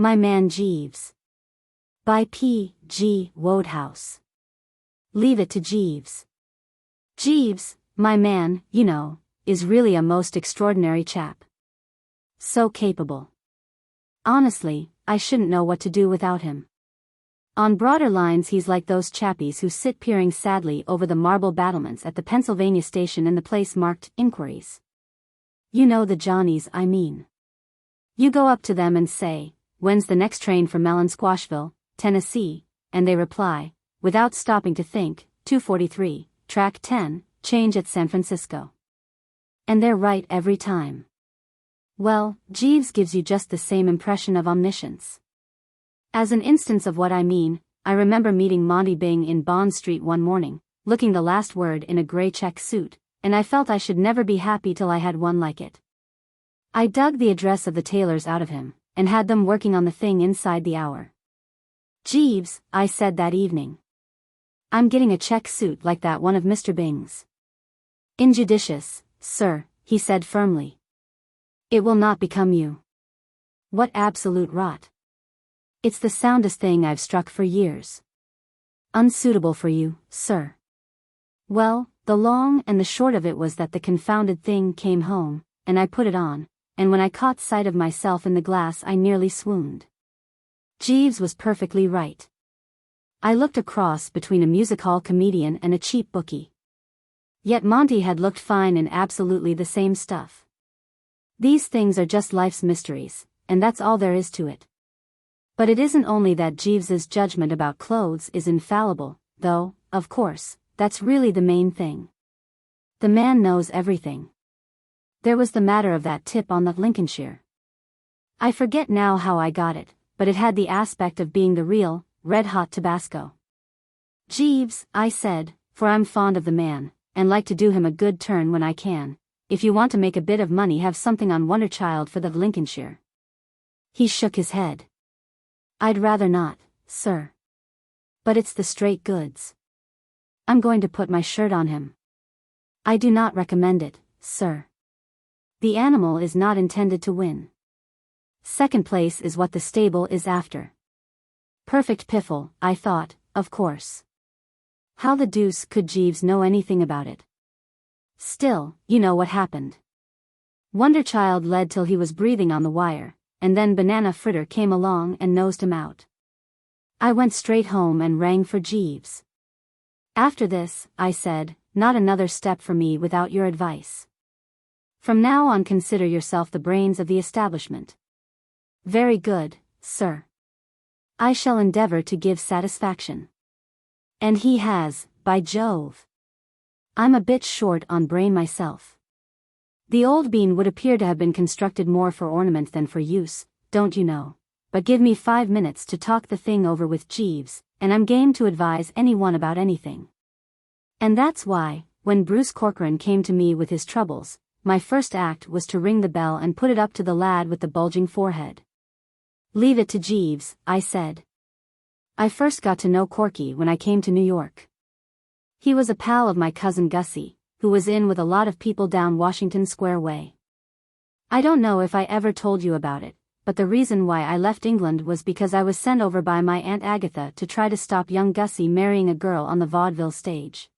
My Man Jeeves. By P. G. Wodehouse. Leave it to Jeeves. Jeeves, my man, you know, is really a most extraordinary chap. So capable. Honestly, I shouldn't know what to do without him. On broader lines, he's like those chappies who sit peering sadly over the marble battlements at the Pennsylvania station in the place marked Inquiries. You know the Johnnies I mean. You go up to them and say, "When's the next train for Squashville, Tennessee?" And they reply, without stopping to think, "243, track 10, change at San Francisco." And they're right every time. Well, Jeeves gives you just the same impression of omniscience. As an instance of what I mean, I remember meeting Monty Bing in Bond Street one morning, looking the last word in a gray check suit, and I felt I should never be happy till I had one like it. I dug the address of the tailors out of him, and had them working on the thing inside the hour. "Jeeves," I said that evening, "I'm getting a check suit like that one of Mr. Bing's." "Injudicious, sir," he said firmly. "It will not become you." What absolute rot. It's the soundest thing I've struck for years. Unsuitable for you, sir. Well, the long and the short of it was that the confounded thing came home, and I put it on, and when I caught sight of myself in the glass I nearly swooned. Jeeves was perfectly right. I looked a cross between a music hall comedian and a cheap bookie. Yet Monty had looked fine in absolutely the same stuff. These things are just life's mysteries, and that's all there is to it. But it isn't only that Jeeves's judgment about clothes is infallible, though, of course, that's really the main thing. The man knows everything. There was the matter of that tip on the Lincolnshire. I forget now how I got it, but it had the aspect of being the real, red-hot Tabasco. "Jeeves," I said, for I'm fond of the man, and like to do him a good turn when I can, "if you want to make a bit of money, have something on Wonder Child for the Lincolnshire." He shook his head. "I'd rather not, sir. But it's the straight goods. I'm going to put my shirt on him." "I do not recommend it, sir. The animal is not intended to win. Second place is what the stable is after." Perfect piffle, I thought, of course. How the deuce could Jeeves know anything about it? Still, you know what happened. Wonder Child led till he was breathing on the wire, and then Banana Fritter came along and nosed him out. I went straight home and rang for Jeeves. "After this," I said, "not another step for me without your advice. From now on consider yourself the brains of the establishment." "Very good, sir. I shall endeavor to give satisfaction." And he has, by Jove. I'm a bit short on brain myself. The old bean would appear to have been constructed more for ornament than for use, don't you know, but give me 5 minutes to talk the thing over with Jeeves, and I'm game to advise anyone about anything. And that's why, when Bruce Corcoran came to me with his troubles, my first act was to ring the bell and put it up to the lad with the bulging forehead. "Leave it to Jeeves," I said. I first got to know Corky when I came to New York. He was a pal of my cousin Gussie, who was in with a lot of people down Washington Square way. I don't know if I ever told you about it, but the reason why I left England was because I was sent over by my Aunt Agatha to try to stop young Gussie marrying a girl on the vaudeville stage.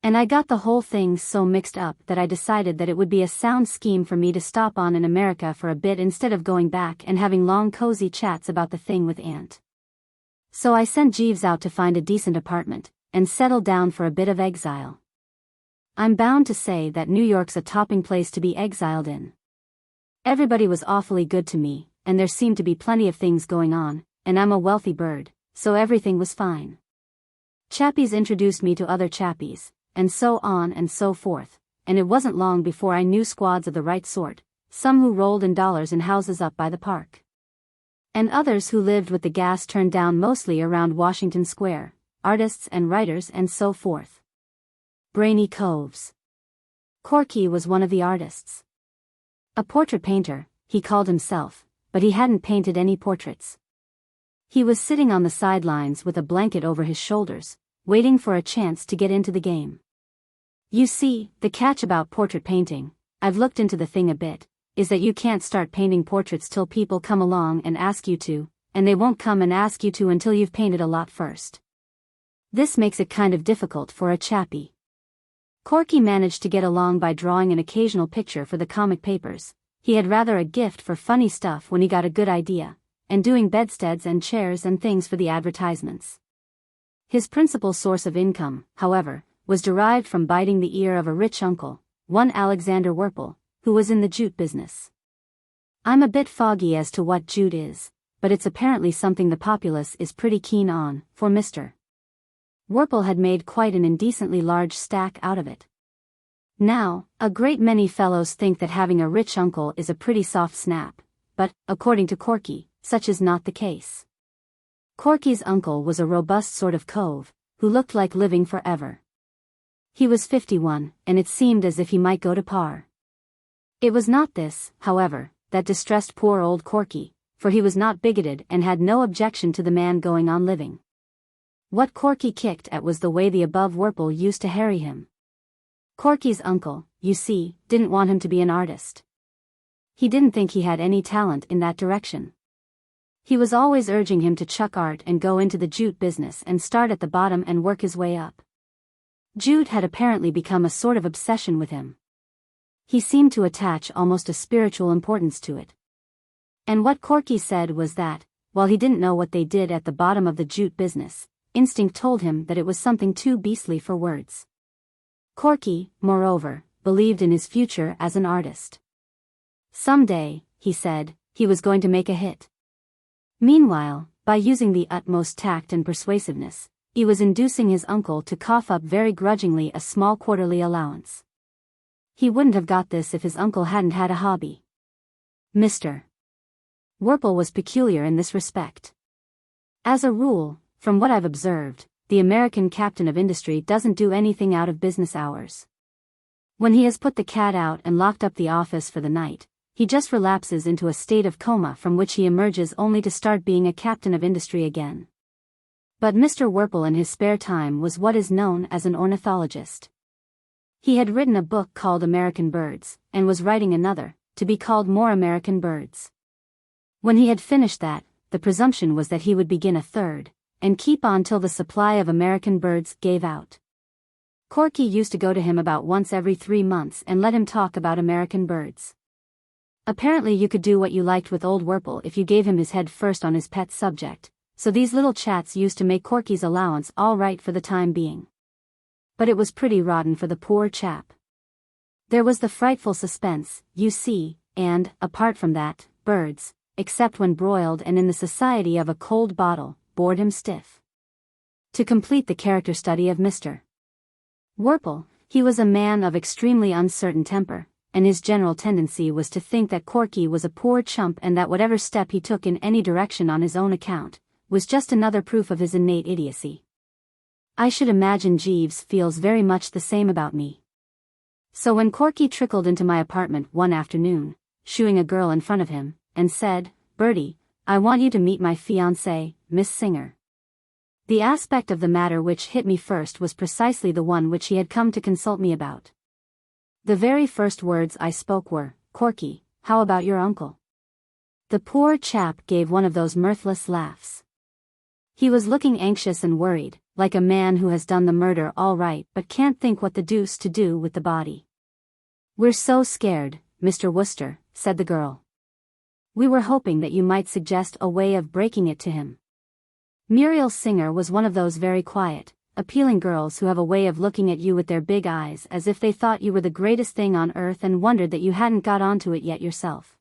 And I got the whole thing so mixed up that I decided that it would be a sound scheme for me to stop on in America for a bit instead of going back and having long cozy chats about the thing with Aunt. So I sent Jeeves out to find a decent apartment, and settled down for a bit of exile. I'm bound to say that New York's a topping place to be exiled in. Everybody was awfully good to me, and there seemed to be plenty of things going on, and I'm a wealthy bird, so everything was fine. Chappies introduced me to other chappies, and so on and so forth, and it wasn't long before I knew squads of the right sort, some who rolled in dollars in houses up by the park. And others who lived with the gas turned down mostly around Washington Square, artists and writers and so forth. Brainy coves. Corky was one of the artists. A portrait painter, he called himself, but he hadn't painted any portraits. He was sitting on the sidelines with a blanket over his shoulders, waiting for a chance to get into the game. You see, the catch about portrait painting, I've looked into the thing a bit, is that you can't start painting portraits till people come along and ask you to, and they won't come and ask you to until you've painted a lot first. This makes it kind of difficult for a chappie. Corky managed to get along by drawing an occasional picture for the comic papers. He had rather a gift for funny stuff when he got a good idea, and doing bedsteads and chairs and things for the advertisements. His principal source of income, however, was derived from biting the ear of a rich uncle, one Alexander Werple, who was in the jute business. I'm a bit foggy as to what jute is, but it's apparently something the populace is pretty keen on, for Mr. Werple had made quite an indecently large stack out of it. Now, a great many fellows think that having a rich uncle is a pretty soft snap, but, according to Corky, such is not the case. Corky's uncle was a robust sort of cove, who looked like living forever. He was 51, and it seemed as if he might go to par. It was not this, however, that distressed poor old Corky, for he was not bigoted and had no objection to the man going on living. What Corky kicked at was the way the above Werple used to harry him. Corky's uncle, you see, didn't want him to be an artist. He didn't think he had any talent in that direction. He was always urging him to chuck art and go into the jute business and start at the bottom and work his way up. Jute had apparently become a sort of obsession with him. He seemed to attach almost a spiritual importance to it. And what Corky said was that, while he didn't know what they did at the bottom of the jute business, instinct told him that it was something too beastly for words. Corky, moreover, believed in his future as an artist. Someday, he said, he was going to make a hit. Meanwhile, by using the utmost tact and persuasiveness, he was inducing his uncle to cough up very grudgingly a small quarterly allowance. He wouldn't have got this if his uncle hadn't had a hobby. Mr. Werple was peculiar in this respect. As a rule, from what I've observed, the American captain of industry doesn't do anything out of business hours. When he has put the cat out and locked up the office for the night, he just relapses into a state of coma from which he emerges only to start being a captain of industry again. But Mr. Werple in his spare time was what is known as an ornithologist. He had written a book called American Birds, and was writing another, to be called More American Birds. When he had finished that, the presumption was that he would begin a third, and keep on till the supply of American birds gave out. Corky used to go to him about once every 3 months and let him talk about American birds. Apparently you could do what you liked with old Werple if you gave him his head first on his pet subject, so these little chats used to make Corky's allowance all right for the time being. But it was pretty rotten for the poor chap. There was the frightful suspense, you see, and, apart from that, birds, except when broiled and in the society of a cold bottle, bored him stiff. To complete the character study of Mr. Werple, he was a man of extremely uncertain temper, and his general tendency was to think that Corky was a poor chump and that whatever step he took in any direction on his own account, was just another proof of his innate idiocy. I should imagine Jeeves feels very much the same about me. So when Corky trickled into my apartment one afternoon, shooing a girl in front of him, and said, "Bertie, I want you to meet my fiancée, Miss Singer." The aspect of the matter which hit me first was precisely the one which he had come to consult me about. The very first words I spoke were, "Corky, how about your uncle?" The poor chap gave one of those mirthless laughs. He was looking anxious and worried, like a man who has done the murder all right but can't think what the deuce to do with the body. "We're so scared, Mr. Wooster," said the girl. "We were hoping that you might suggest a way of breaking it to him." Muriel Singer was one of those very quiet, appealing girls who have a way of looking at you with their big eyes as if they thought you were the greatest thing on earth and wondered that you hadn't got onto it yet yourself.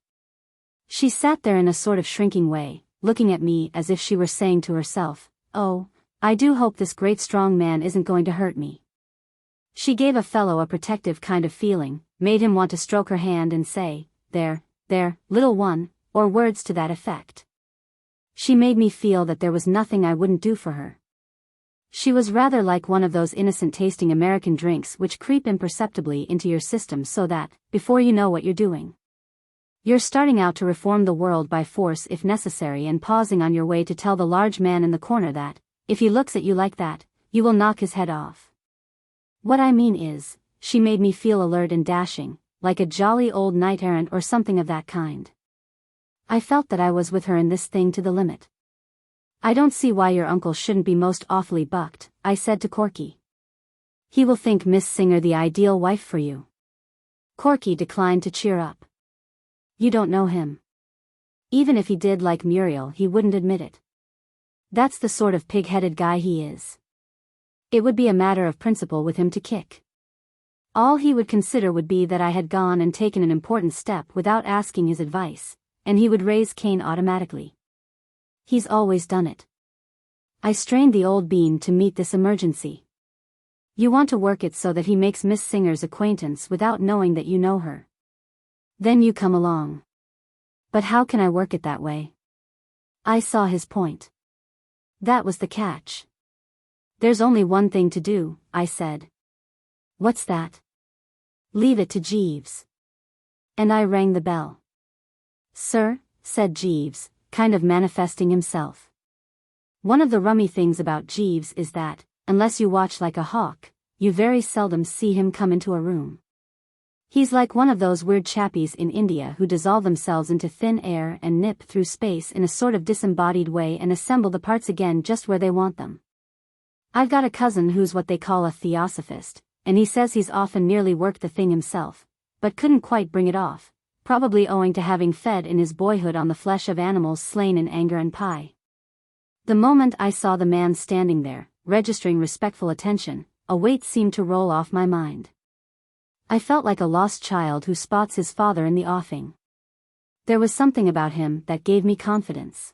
She sat there in a sort of shrinking way, looking at me as if she were saying to herself, "Oh, I do hope this great strong man isn't going to hurt me." She gave a fellow a protective kind of feeling, made him want to stroke her hand and say, "There, little one," or words to that effect. She made me feel that there was nothing I wouldn't do for her. She was rather like one of those innocent-tasting American drinks which creep imperceptibly into your system so that, before you know what you're doing, you're starting out to reform the world by force if necessary and pausing on your way to tell the large man in the corner that, if he looks at you like that, you will knock his head off. What I mean is, she made me feel alert and dashing, like a jolly old knight-errant or something of that kind. I felt that I was with her in this thing to the limit. I don't see why your uncle shouldn't be most awfully bucked, I said to Corky. He will think Miss Singer the ideal wife for you. Corky declined to cheer up. You don't know him. Even if he did like Muriel, he wouldn't admit it. That's the sort of pig-headed guy he is. It would be a matter of principle with him to kick. All he would consider would be that I had gone and taken an important step without asking his advice, and he would raise Cain automatically. He's always done it. I strained the old bean to meet this emergency. You want to work it so that he makes Miss Singer's acquaintance without knowing that you know her. Then you come along. But how can I work it that way? I saw his point. That was the catch. There's only one thing to do, I said. What's that? Leave it to Jeeves. And I rang the bell. Sir, said Jeeves, kind of manifesting himself. One of the rummy things about Jeeves is that, unless you watch like a hawk, you very seldom see him come into a room. He's like one of those weird chappies in India who dissolve themselves into thin air and nip through space in a sort of disembodied way and assemble the parts again just where they want them. I've got a cousin who's what they call a theosophist, and he says he's often nearly worked the thing himself, but couldn't quite bring it off, probably owing to having fed in his boyhood on the flesh of animals slain in anger and pie. The moment I saw the man standing there, registering respectful attention, a weight seemed to roll off my mind. I felt like a lost child who spots his father in the offing. There was something about him that gave me confidence.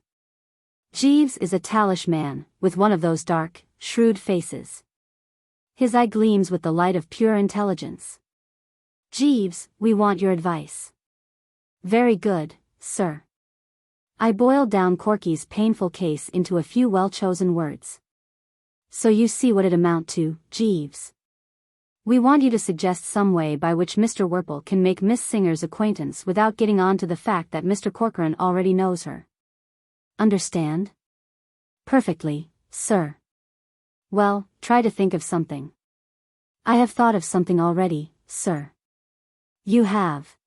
Jeeves is a tallish man, with one of those dark, shrewd faces. His eye gleams with the light of pure intelligence. Jeeves, we want your advice. Very good, sir. I boiled down Corky's painful case into a few well-chosen words. So you see what it amount to, Jeeves. We want you to suggest some way by which Mr. Worple can make Miss Singer's acquaintance without getting on to the fact that Mr. Corcoran already knows her. Understand? Perfectly, sir. Well, try to think of something. I have thought of something already, sir. You have.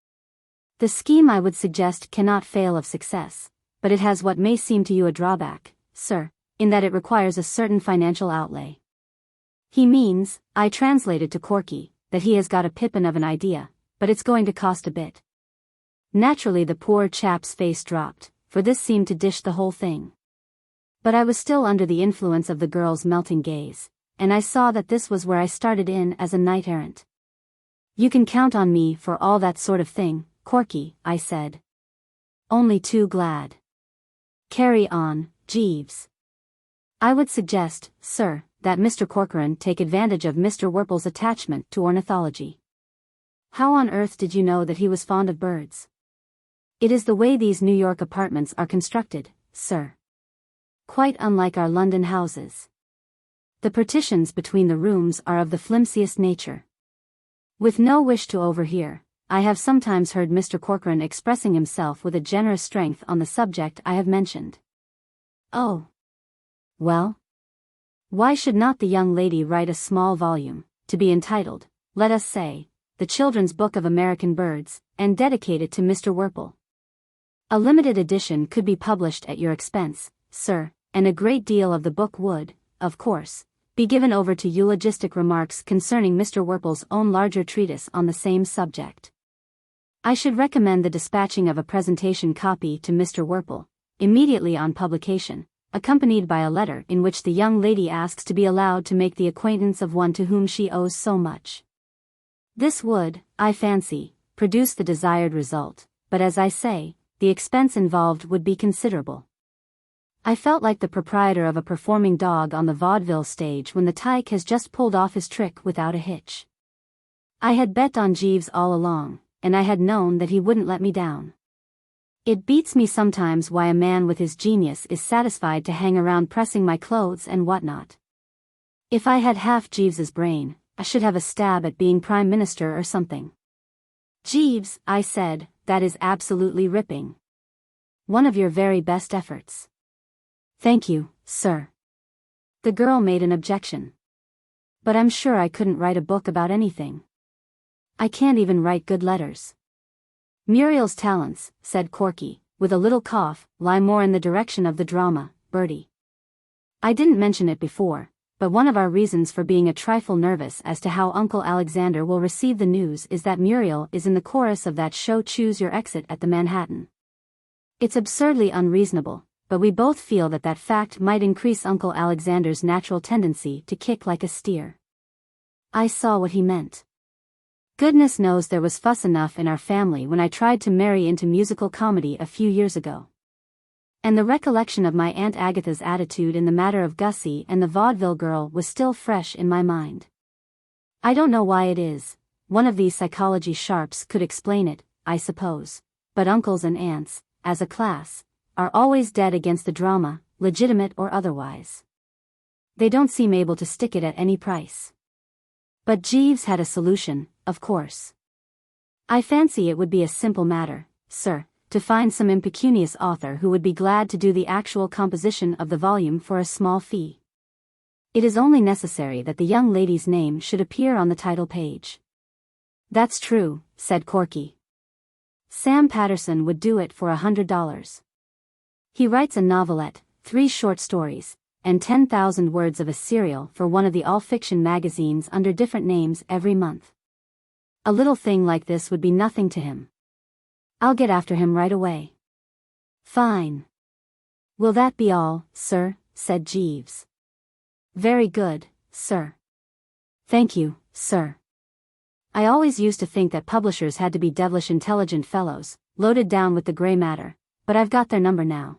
The scheme I would suggest cannot fail of success, but it has what may seem to you a drawback, sir, in that it requires a certain financial outlay. He means, I translated to Corky, that he has got a pippin of an idea, but it's going to cost a bit. Naturally the poor chap's face dropped, for this seemed to dish the whole thing. But I was still under the influence of the girl's melting gaze, and I saw that this was where I started in as a knight-errant. You can count on me for all that sort of thing, Corky, I said. Only too glad. Carry on, Jeeves. I would suggest, sir, that Mr. Corcoran take advantage of Mr. Worple's attachment to ornithology. How on earth did you know that he was fond of birds? It is the way these New York apartments are constructed, sir. Quite unlike our London houses. The partitions between the rooms are of the flimsiest nature. With no wish to overhear, I have sometimes heard Mr. Corcoran expressing himself with a generous strength on the subject I have mentioned. Oh. Well? Why should not the young lady write a small volume, to be entitled, let us say, The Children's Book of American Birds, and dedicate it to Mr. Worple? A limited edition could be published at your expense, sir, and a great deal of the book would, of course, be given over to eulogistic remarks concerning Mr. Worple's own larger treatise on the same subject. I should recommend the dispatching of a presentation copy to Mr. Worple, immediately on publication, accompanied by a letter in which the young lady asks to be allowed to make the acquaintance of one to whom she owes so much. This would, I fancy, produce the desired result, but as I say, the expense involved would be considerable. I felt like the proprietor of a performing dog on the vaudeville stage when the tyke has just pulled off his trick without a hitch. I had bet on Jeeves all along, and I had known that he wouldn't let me down. It beats me sometimes why a man with his genius is satisfied to hang around pressing my clothes and whatnot. If I had half Jeeves's brain, I should have a stab at being Prime Minister or something. Jeeves, I said, that is absolutely ripping. One of your very best efforts. Thank you, sir. The girl made an objection. But I'm sure I couldn't write a book about anything. I can't even write good letters. Muriel's talents, said Corky, with a little cough, lie more in the direction of the drama, Bertie. I didn't mention it before, but one of our reasons for being a trifle nervous as to how Uncle Alexander will receive the news is that Muriel is in the chorus of that show Choose Your Exit at the Manhattan. It's absurdly unreasonable, but we both feel that that fact might increase Uncle Alexander's natural tendency to kick like a steer. I saw what he meant. Goodness knows there was fuss enough in our family when I tried to marry into musical comedy a few years ago. And the recollection of my Aunt Agatha's attitude in the matter of Gussie and the vaudeville girl was still fresh in my mind. I don't know why it is, one of these psychology sharps could explain it, I suppose, but uncles and aunts, as a class, are always dead against the drama, legitimate or otherwise. They don't seem able to stick it at any price. But Jeeves had a solution, of course. I fancy it would be a simple matter, sir, to find some impecunious author who would be glad to do the actual composition of the volume for a small fee. It is only necessary that the young lady's name should appear on the title page. That's true, said Corky. Sam Patterson would do it for $100. He writes a novelette, 3 short stories, and 10,000 words of a serial for one of the all-fiction magazines under different names every month. A little thing like this would be nothing to him. I'll get after him right away. Fine. Will that be all, sir? Said Jeeves. Very good, sir. Thank you, sir. I always used to think that publishers had to be devilish intelligent fellows, loaded down with the grey matter, but I've got their number now.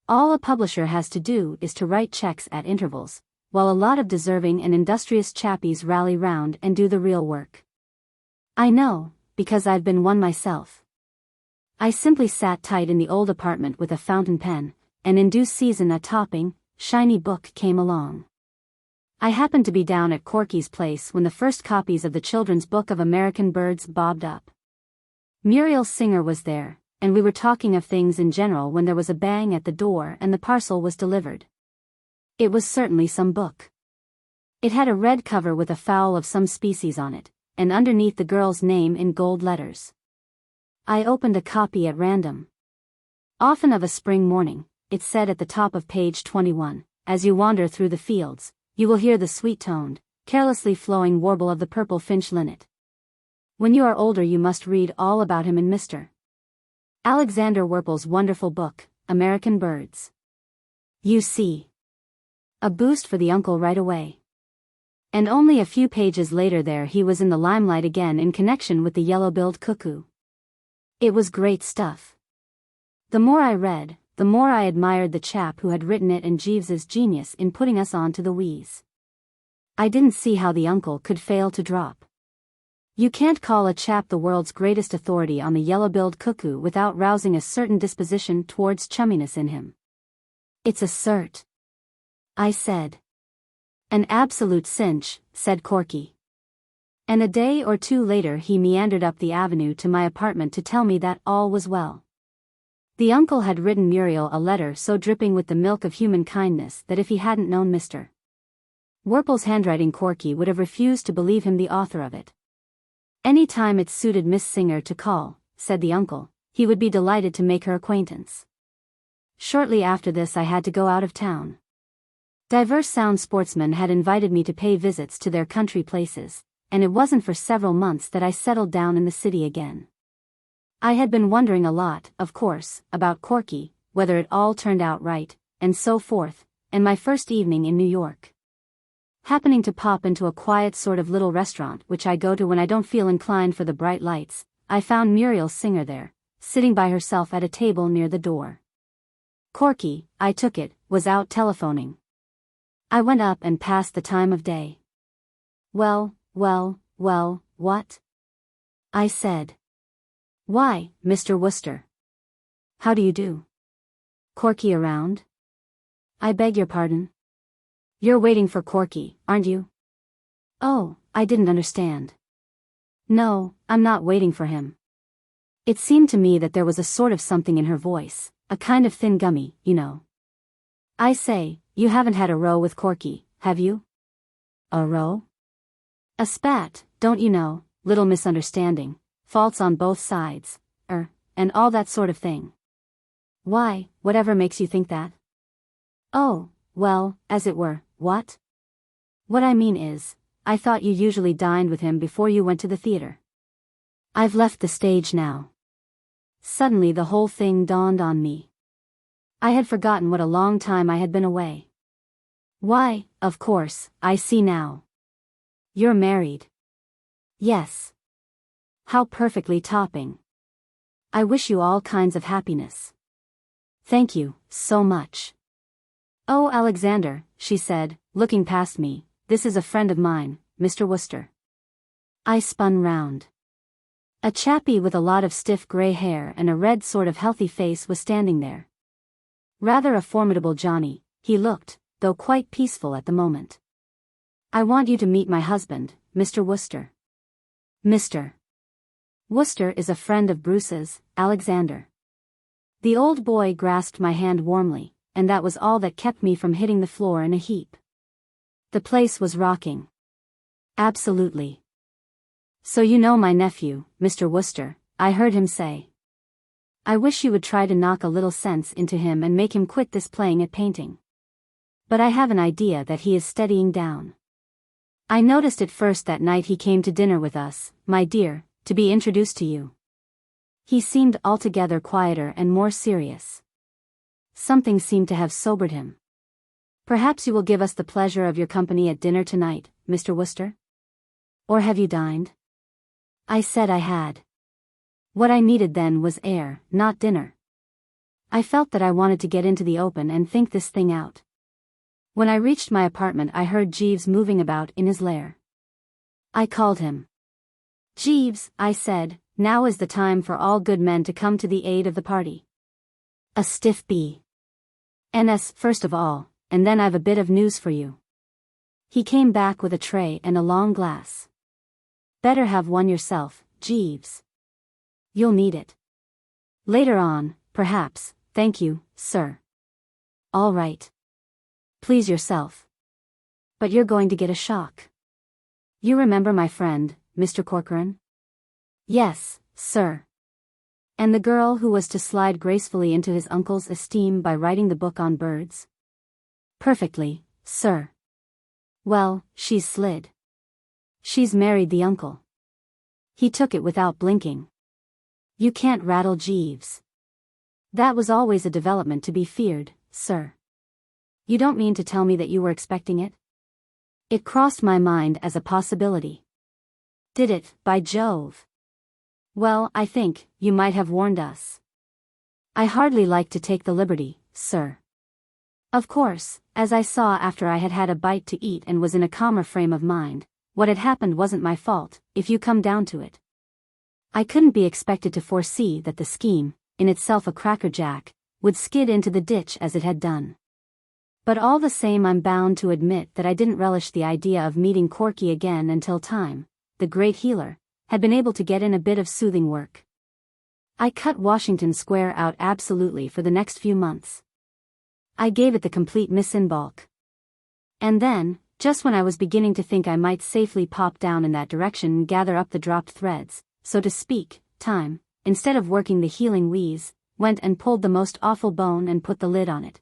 All a publisher has to do is to write checks at intervals, while a lot of deserving and industrious chappies rally round and do the real work. I know, because I've been one myself. I simply sat tight in the old apartment with a fountain pen, and in due season a topping, shiny book came along. I happened to be down at Corky's place when the first copies of the children's book of American Birds bobbed up. Muriel Singer was there, and we were talking of things in general when there was a bang at the door and the parcel was delivered. It was certainly some book. It had a red cover with a fowl of some species on it, and underneath the girl's name in gold letters. I opened a copy at random. Often of a spring morning, it said at the top of page 21, as you wander through the fields, you will hear the sweet-toned, carelessly flowing warble of the purple finch linnet. When you are older you must read all about him in Mr. Alexander Werpel's wonderful book, American Birds. You see. A boost for the uncle right away. And only a few pages later there he was in the limelight again in connection with the yellow-billed cuckoo. It was great stuff. The more I read, the more I admired the chap who had written it and Jeeves's genius in putting us on to the wheeze. I didn't see how the uncle could fail to drop. You can't call a chap the world's greatest authority on the yellow-billed cuckoo without rousing a certain disposition towards chumminess in him. It's a cert, I said. An absolute cinch, said Corky. And a day or two later he meandered up the avenue to my apartment to tell me that all was well. The uncle had written Muriel a letter so dripping with the milk of human kindness that if he hadn't known Mr. Werpel's handwriting Corky would have refused to believe him the author of it. Any time it suited Miss Singer to call, said the uncle, he would be delighted to make her acquaintance. Shortly after this I had to go out of town. Divers sound sportsmen had invited me to pay visits to their country places, and it wasn't for several months that I settled down in the city again. I had been wondering a lot, of course, about Corky, whether it all turned out right, and so forth, and my first evening in New York. Happening to pop into a quiet sort of little restaurant which I go to when I don't feel inclined for the bright lights, I found Muriel Singer there, sitting by herself at a table near the door. Corky, I took it, was out telephoning. I went up and passed the time of day. Well, what? I said. Why, Mr. Wooster. How do you do? Corky around? I beg your pardon? You're waiting for Corky, aren't you? Oh, I didn't understand. No, I'm not waiting for him. It seemed to me that there was a sort of something in her voice, a kind of thin gummy, you know. I say, you haven't had a row with Corky, have you? A row? A spat, don't you know, little misunderstanding, faults on both sides, and all that sort of thing. Why, whatever makes you think that? Oh, well, as it were, what? What I mean is, I thought you usually dined with him before you went to the theater. I've left the stage now. Suddenly the whole thing dawned on me. I had forgotten what a long time I had been away. Why, of course, I see now. You're married. Yes. How perfectly topping. I wish you all kinds of happiness. Thank you, so much. Oh, Alexander, she said, looking past me, this is a friend of mine, Mr. Wooster. I spun round. A chappie with a lot of stiff gray hair and a red sort of healthy face was standing there. Rather a formidable Johnny, he looked, though quite peaceful at the moment. I want you to meet my husband, Mr. Wooster. Mr. Wooster is a friend of Bruce's, Alexander. The old boy grasped my hand warmly, and that was all that kept me from hitting the floor in a heap. The place was rocking. Absolutely. So you know my nephew, Mr. Wooster, I heard him say. I wish you would try to knock a little sense into him and make him quit this playing at painting. But I have an idea that he is steadying down. I noticed it first that night he came to dinner with us, my dear, to be introduced to you. He seemed altogether quieter and more serious. Something seemed to have sobered him. Perhaps you will give us the pleasure of your company at dinner tonight, Mr. Wooster? Or have you dined? I said I had. What I needed then was air, not dinner. I felt that I wanted to get into the open and think this thing out. When I reached my apartment I heard Jeeves moving about in his lair. I called him. Jeeves, I said, now is the time for all good men to come to the aid of the party. A stiff B.N.S. first of all, and then I've a bit of news for you. He came back with a tray and a long glass. Better have one yourself, Jeeves. You'll need it. Later on, perhaps, thank you, sir. All right. Please yourself. But you're going to get a shock. You remember my friend, Mr. Corcoran? Yes, sir. And the girl who was to slide gracefully into his uncle's esteem by writing the book on birds? Perfectly, sir. Well, she's slid. She's married the uncle. He took it without blinking. You can't rattle Jeeves. That was always a development to be feared, sir. You don't mean to tell me that you were expecting it? It crossed my mind as a possibility. Did it, by Jove? Well, I think, you might have warned us. I hardly like to take the liberty, sir. Of course, as I saw after I had had a bite to eat and was in a calmer frame of mind, what had happened wasn't my fault, if you come down to it. I couldn't be expected to foresee that the scheme, in itself a crackerjack, would skid into the ditch as it had done. But all the same I'm bound to admit that I didn't relish the idea of meeting Corky again until time, the great healer, had been able to get in a bit of soothing work. I cut Washington Square out absolutely for the next few months. I gave it the complete miss in bulk. And then, just when I was beginning to think I might safely pop down in that direction and gather up the dropped threads, so to speak, time, instead of working the healing wheeze, went and pulled the most awful bone and put the lid on it.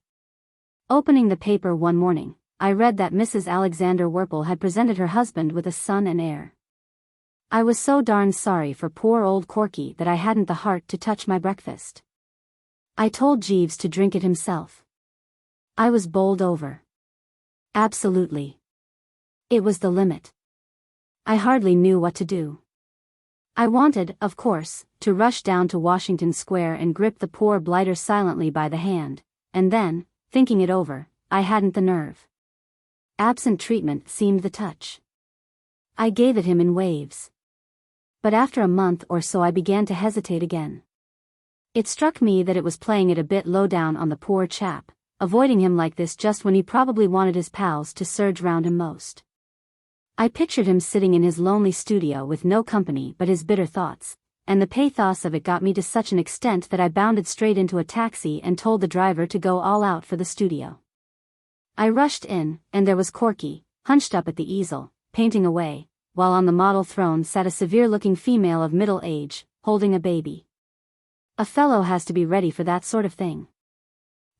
Opening the paper one morning, I read that Mrs. Alexander Werple had presented her husband with a son and heir. I was so darn sorry for poor old Corky that I hadn't the heart to touch my breakfast. I told Jeeves to drink it himself. I was bowled over. Absolutely. It was the limit. I hardly knew what to do. I wanted, of course, to rush down to Washington Square and grip the poor blighter silently by the hand, and then, thinking it over, I hadn't the nerve. Absent treatment seemed the touch. I gave it him in waves. But after a month or so I began to hesitate again. It struck me that it was playing it a bit low down on the poor chap, avoiding him like this just when he probably wanted his pals to surge round him most. I pictured him sitting in his lonely studio with no company but his bitter thoughts, and the pathos of it got me to such an extent that I bounded straight into a taxi and told the driver to go all out for the studio. I rushed in, and there was Corky, hunched up at the easel, painting away, while on the model throne sat a severe-looking female of middle age, holding a baby. A fellow has to be ready for that sort of thing.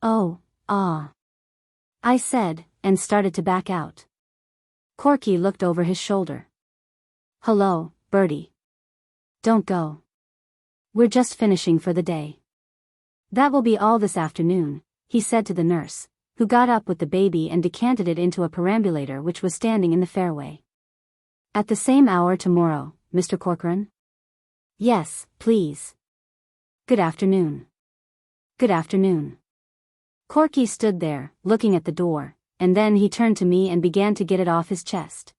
Oh, I said, and started to back out. Corky looked over his shoulder. Hello, Bertie. Don't go. We're just finishing for the day. That will be all this afternoon, he said to the nurse, who got up with the baby and decanted it into a perambulator which was standing in the fairway. At the same hour tomorrow, Mr. Corcoran? Yes, please. Good afternoon. Good afternoon. Corky stood there, looking at the door, and then he turned to me and began to get it off his chest.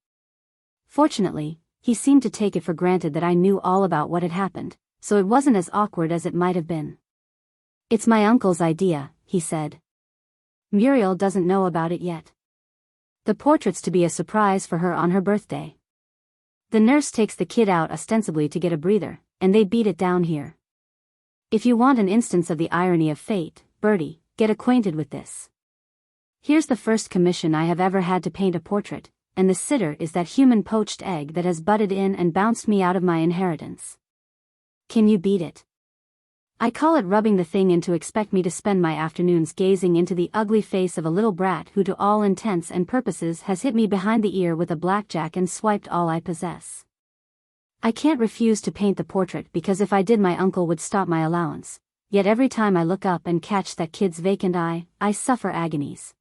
Fortunately, he seemed to take it for granted that I knew all about what had happened, so it wasn't as awkward as it might have been. It's my uncle's idea, he said. Muriel doesn't know about it yet. The portrait's to be a surprise for her on her birthday. The nurse takes the kid out ostensibly to get a breather, and they beat it down here. If you want an instance of the irony of fate, Bertie, get acquainted with this. Here's the first commission I have ever had to paint a portrait, and the sitter is that human poached egg that has butted in and bounced me out of my inheritance. Can you beat it? I call it rubbing the thing in to expect me to spend my afternoons gazing into the ugly face of a little brat who to all intents and purposes has hit me behind the ear with a blackjack and swiped all I possess. I can't refuse to paint the portrait because if I did my uncle would stop my allowance, yet every time I look up and catch that kid's vacant eye, I suffer agonies.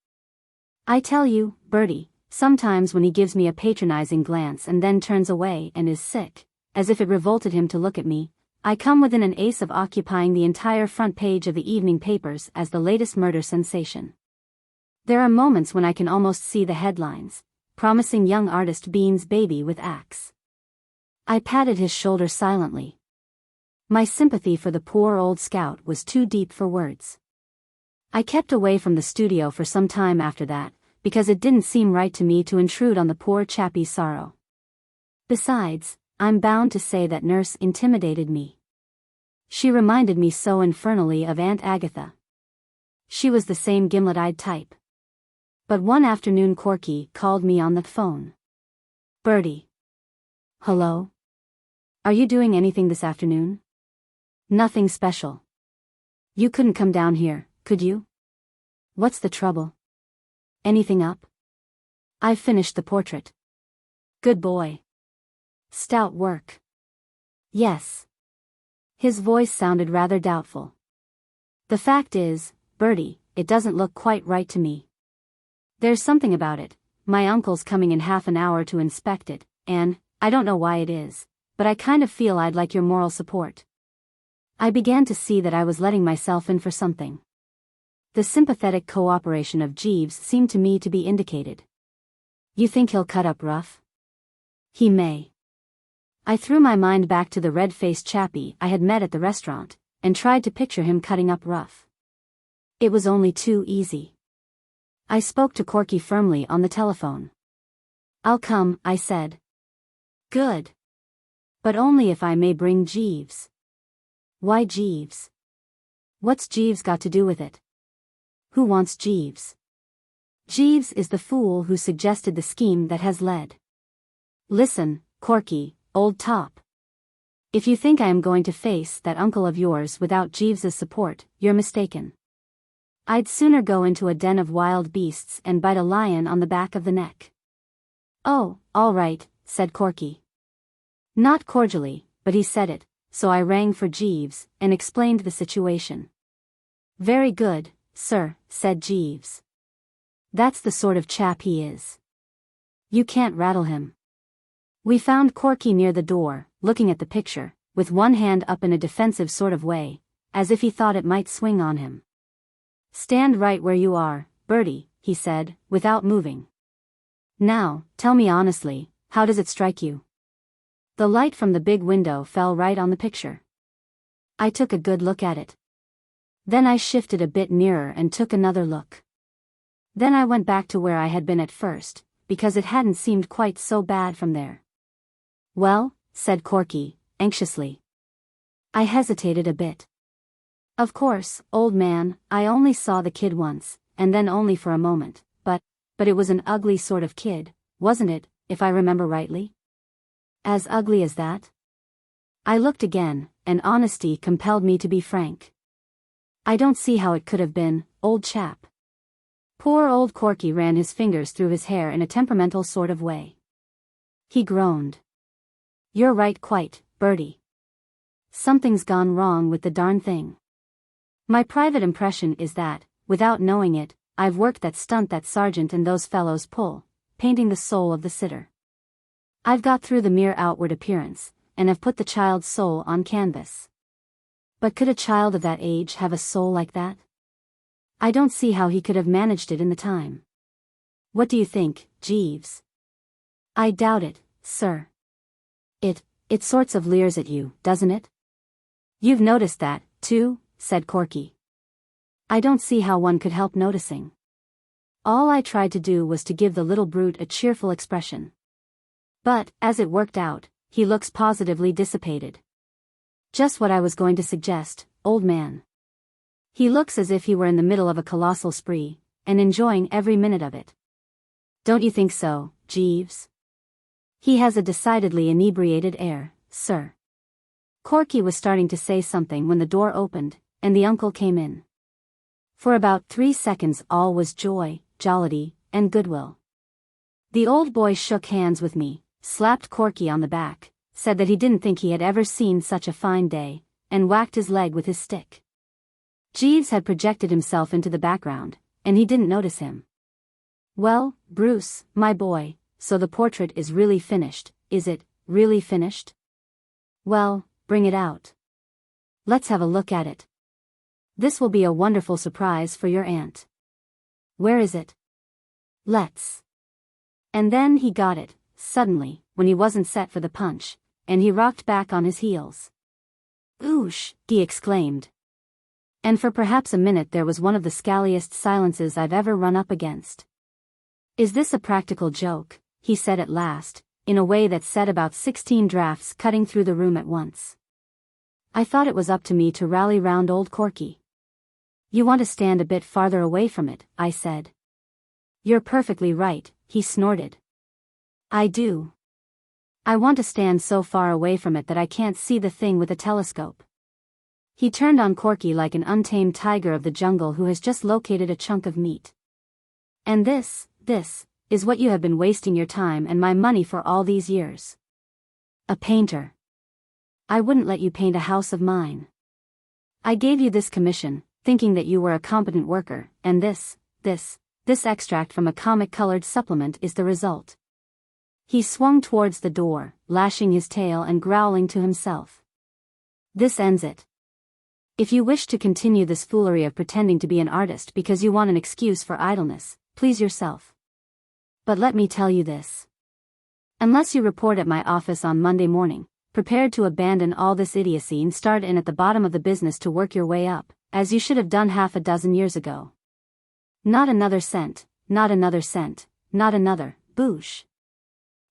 I tell you, Bertie, sometimes when he gives me a patronizing glance and then turns away and is sick, as if it revolted him to look at me, I come within an ace of occupying the entire front page of the evening papers as the latest murder sensation. There are moments when I can almost see the headlines, promising young artist beans baby with axe. I patted his shoulder silently. My sympathy for the poor old scout was too deep for words. I kept away from the studio for some time after that, because it didn't seem right to me to intrude on the poor chappie's sorrow. Besides, I'm bound to say that nurse intimidated me. She reminded me so infernally of Aunt Agatha. She was the same gimlet-eyed type. But one afternoon Corky called me on the phone. Bertie. Hello? Are you doing anything this afternoon? Nothing special. You couldn't come down here, could you? What's the trouble? Anything up? I've finished the portrait. Good boy. Stout work. Yes. His voice sounded rather doubtful. The fact is, Bertie, it doesn't look quite right to me. There's something about it. My uncle's coming in half an hour to inspect it, and, I don't know why it is, but I kind of feel I'd like your moral support. I began to see that I was letting myself in for something. The sympathetic cooperation of Jeeves seemed to me to be indicated. You think he'll cut up rough? He may. I threw my mind back to the red-faced chappie I had met at the restaurant, and tried to picture him cutting up rough. It was only too easy. I spoke to Corky firmly on the telephone. I'll come, I said. Good. But only if I may bring Jeeves. Why Jeeves? What's Jeeves got to do with it? Who wants Jeeves? Jeeves is the fool who suggested the scheme that has led. Listen, Corky, old top. If you think I am going to face that uncle of yours without Jeeves's support, you're mistaken. I'd sooner go into a den of wild beasts and bite a lion on the back of the neck. Oh, all right, said Corky. Not cordially, but he said it, so I rang for Jeeves and explained the situation. Very good, sir, said Jeeves. That's the sort of chap he is. You can't rattle him. We found Corky near the door, looking at the picture, with one hand up in a defensive sort of way, as if he thought it might swing on him. Stand right where you are, Bertie, he said, without moving. Now, tell me honestly, how does it strike you? The light from the big window fell right on the picture. I took a good look at it. Then I shifted a bit nearer and took another look. Then I went back to where I had been at first, because it hadn't seemed quite so bad from there. Well, said Corky, anxiously. I hesitated a bit. Of course, old man, I only saw the kid once, and then only for a moment, but it was an ugly sort of kid, wasn't it, if I remember rightly? As ugly as that? I looked again, and honesty compelled me to be frank. I don't see how it could have been, old chap. Poor old Corky ran his fingers through his hair in a temperamental sort of way. He groaned. You're right quite, Bertie. Something's gone wrong with the darn thing. My private impression is that, without knowing it, I've worked that stunt that sergeant and those fellows pull, painting the soul of the sitter. I've got through the mere outward appearance, and have put the child's soul on canvas. But could a child of that age have a soul like that? I don't see how he could have managed it in the time. What do you think, Jeeves? I doubt it, sir. It sorts of leers at you, doesn't it? You've noticed that, too, said Corky. I don't see how one could help noticing. All I tried to do was to give the little brute a cheerful expression. But, as it worked out, he looks positively dissipated. Just what I was going to suggest, old man. He looks as if he were in the middle of a colossal spree, and enjoying every minute of it. Don't you think so, Jeeves? He has a decidedly inebriated air, sir. Corky was starting to say something when the door opened, and the uncle came in. For about 3 seconds all was joy, jollity, and goodwill. The old boy shook hands with me, slapped Corky on the back, said that he didn't think he had ever seen such a fine day, and whacked his leg with his stick. Jeeves had projected himself into the background, and he didn't notice him. Well, Bruce, my boy, so the portrait is really finished, is it, really finished? Well, bring it out. Let's have a look at it. This will be a wonderful surprise for your aunt. Where is it? Let's. And then he got it, suddenly, when he wasn't set for the punch, and he rocked back on his heels. Oosh, he exclaimed. And for perhaps a minute there was one of the scalliest silences I've ever run up against. Is this a practical joke? He said at last, in a way that set about 16 drafts cutting through the room at once. I thought it was up to me to rally round old Corky. You want to stand a bit farther away from it, I said. You're perfectly right, he snorted. I do. I want to stand so far away from it that I can't see the thing with a telescope. He turned on Corky like an untamed tiger of the jungle who has just located a chunk of meat. And this is what you have been wasting your time and my money for all these years. A painter. I wouldn't let you paint a house of mine. I gave you this commission, thinking that you were a competent worker, and this extract from a comic-colored supplement is the result. He swung towards the door, lashing his tail and growling to himself. This ends it. If you wish to continue this foolery of pretending to be an artist because you want an excuse for idleness, please yourself. But let me tell you this. Unless you report at my office on Monday morning, prepared to abandon all this idiocy and start in at the bottom of the business to work your way up, as you should have done half a dozen years ago. Not another cent, not another cent, not another, boosh.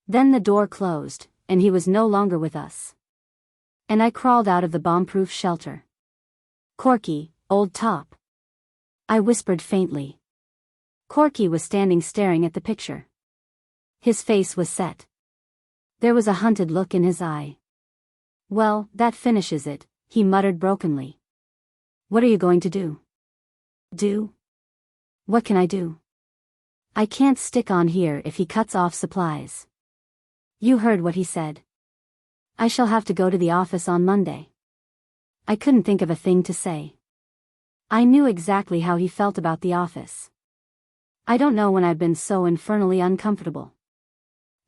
Then the door closed, and he was no longer with us. And I crawled out of the bomb-proof shelter. Corky, old top. I whispered faintly. Corky was standing staring at the picture. His face was set. There was a hunted look in his eye. Well, that finishes it, he muttered brokenly. What are you going to do? Do? What can I do? I can't stick on here if he cuts off supplies. You heard what he said. I shall have to go to the office on Monday. I couldn't think of a thing to say. I knew exactly how he felt about the office. I don't know when I've been so infernally uncomfortable.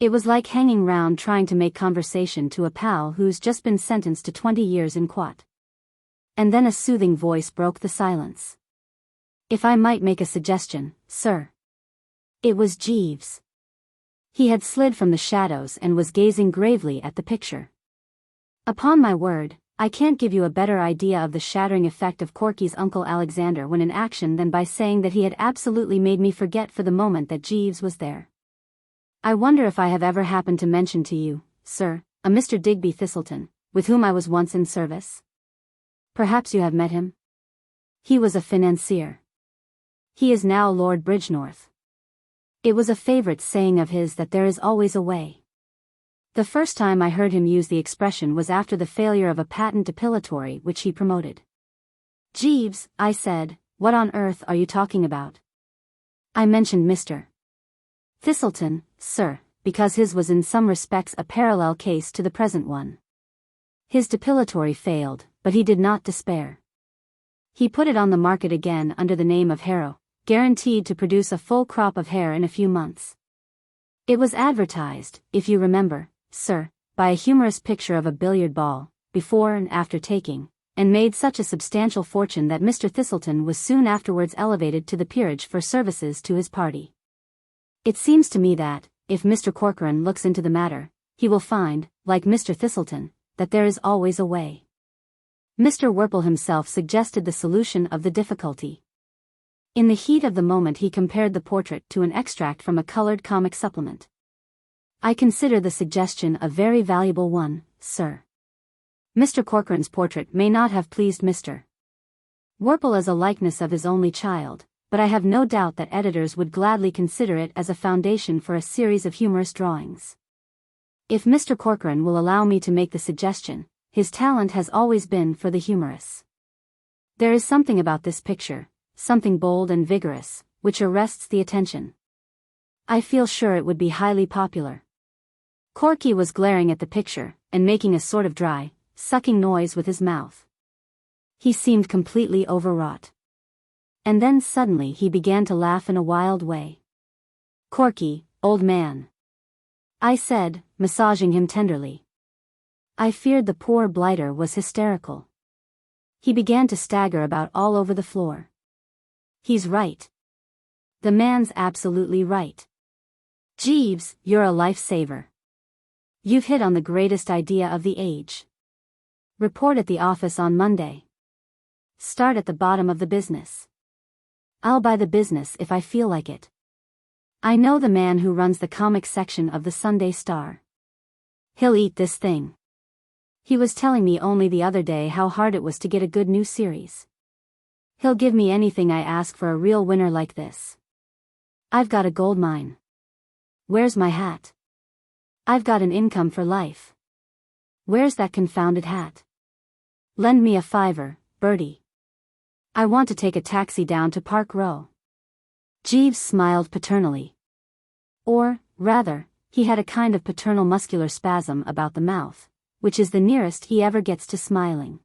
It was like hanging round trying to make conversation to a pal who's just been sentenced to 20 years in quat. And then a soothing voice broke the silence. If I might make a suggestion, sir. It was Jeeves. He had slid from the shadows and was gazing gravely at the picture. Upon my word, I can't give you a better idea of the shattering effect of Corky's Uncle Alexander when in action than by saying that he had absolutely made me forget for the moment that Jeeves was there. I wonder if I have ever happened to mention to you, sir, a Mr. Digby Thistleton, with whom I was once in service? Perhaps you have met him? He was a financier. He is now Lord Bridgenorth. It was a favourite saying of his that there is always a way. The first time I heard him use the expression was after the failure of a patent depilatory which he promoted. "Jeeves," I said, "what on earth are you talking about?" I mentioned Mr. Thistleton, sir, because his was in some respects a parallel case to the present one. His depilatory failed, but he did not despair. He put it on the market again under the name of Harrow, guaranteed to produce a full crop of hair in a few months. It was advertised, if you remember, sir, by a humorous picture of a billiard ball, before and after taking, and made such a substantial fortune that Mr. Thistleton was soon afterwards elevated to the peerage for services to his party. It seems to me that, if Mr. Corcoran looks into the matter, he will find, like Mr. Thistleton, that there is always a way. Mr. Worple himself suggested the solution of the difficulty. In the heat of the moment he compared the portrait to an extract from a colored comic supplement. I consider the suggestion a very valuable one, sir. Mr. Corcoran's portrait may not have pleased Mr. Worple as a likeness of his only child, but I have no doubt that editors would gladly consider it as a foundation for a series of humorous drawings. If Mr. Corcoran will allow me to make the suggestion, his talent has always been for the humorous. There is something about this picture, something bold and vigorous, which arrests the attention. I feel sure it would be highly popular. Corky was glaring at the picture, and making a sort of dry, sucking noise with his mouth. He seemed completely overwrought. And then suddenly he began to laugh in a wild way. "Corky, old man," I said, massaging him tenderly. I feared the poor blighter was hysterical. He began to stagger about all over the floor. "He's right. The man's absolutely right. Jeeves, you're a lifesaver. You've hit on the greatest idea of the age. Report at the office on Monday. Start at the bottom of the business. I'll buy the business if I feel like it. I know the man who runs the comic section of the Sunday Star. He'll eat this thing. He was telling me only the other day how hard it was to get a good new series. He'll give me anything I ask for a real winner like this. I've got a gold mine. Where's my hat? I've got an income for life. Where's that confounded hat? Lend me a $5, Bertie. I want to take a taxi down to Park Row." Jeeves smiled paternally. Or, rather, he had a kind of paternal muscular spasm about the mouth, which is the nearest he ever gets to smiling.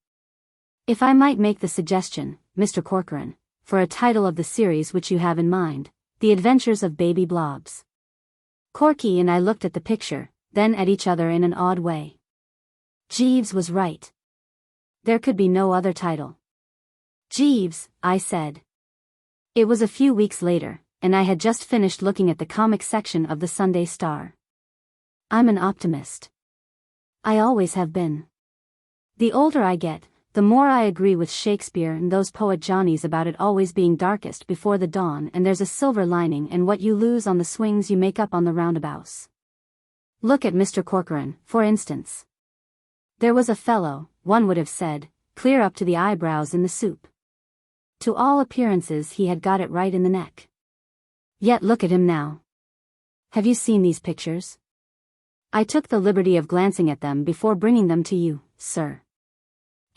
"If I might make the suggestion, Mr. Corcoran, for a title of the series which you have in mind, The Adventures of Baby Blobs." Corky and I looked at the picture, then at each other in an odd way. Jeeves was right. There could be no other title. "Jeeves," I said. It was a few weeks later, and I had just finished looking at the comic section of the Sunday Star. I'm an optimist. I always have been. The older I get, the more I agree with Shakespeare and those poet Johnnies about it always being darkest before the dawn and there's a silver lining and what you lose on the swings you make up on the roundabouts. Look at Mr. Corcoran, for instance. There was a fellow, one would have said, clear up to the eyebrows in the soup. To all appearances he had got it right in the neck. Yet look at him now. Have you seen these pictures? I took the liberty of glancing at them before bringing them to you, sir.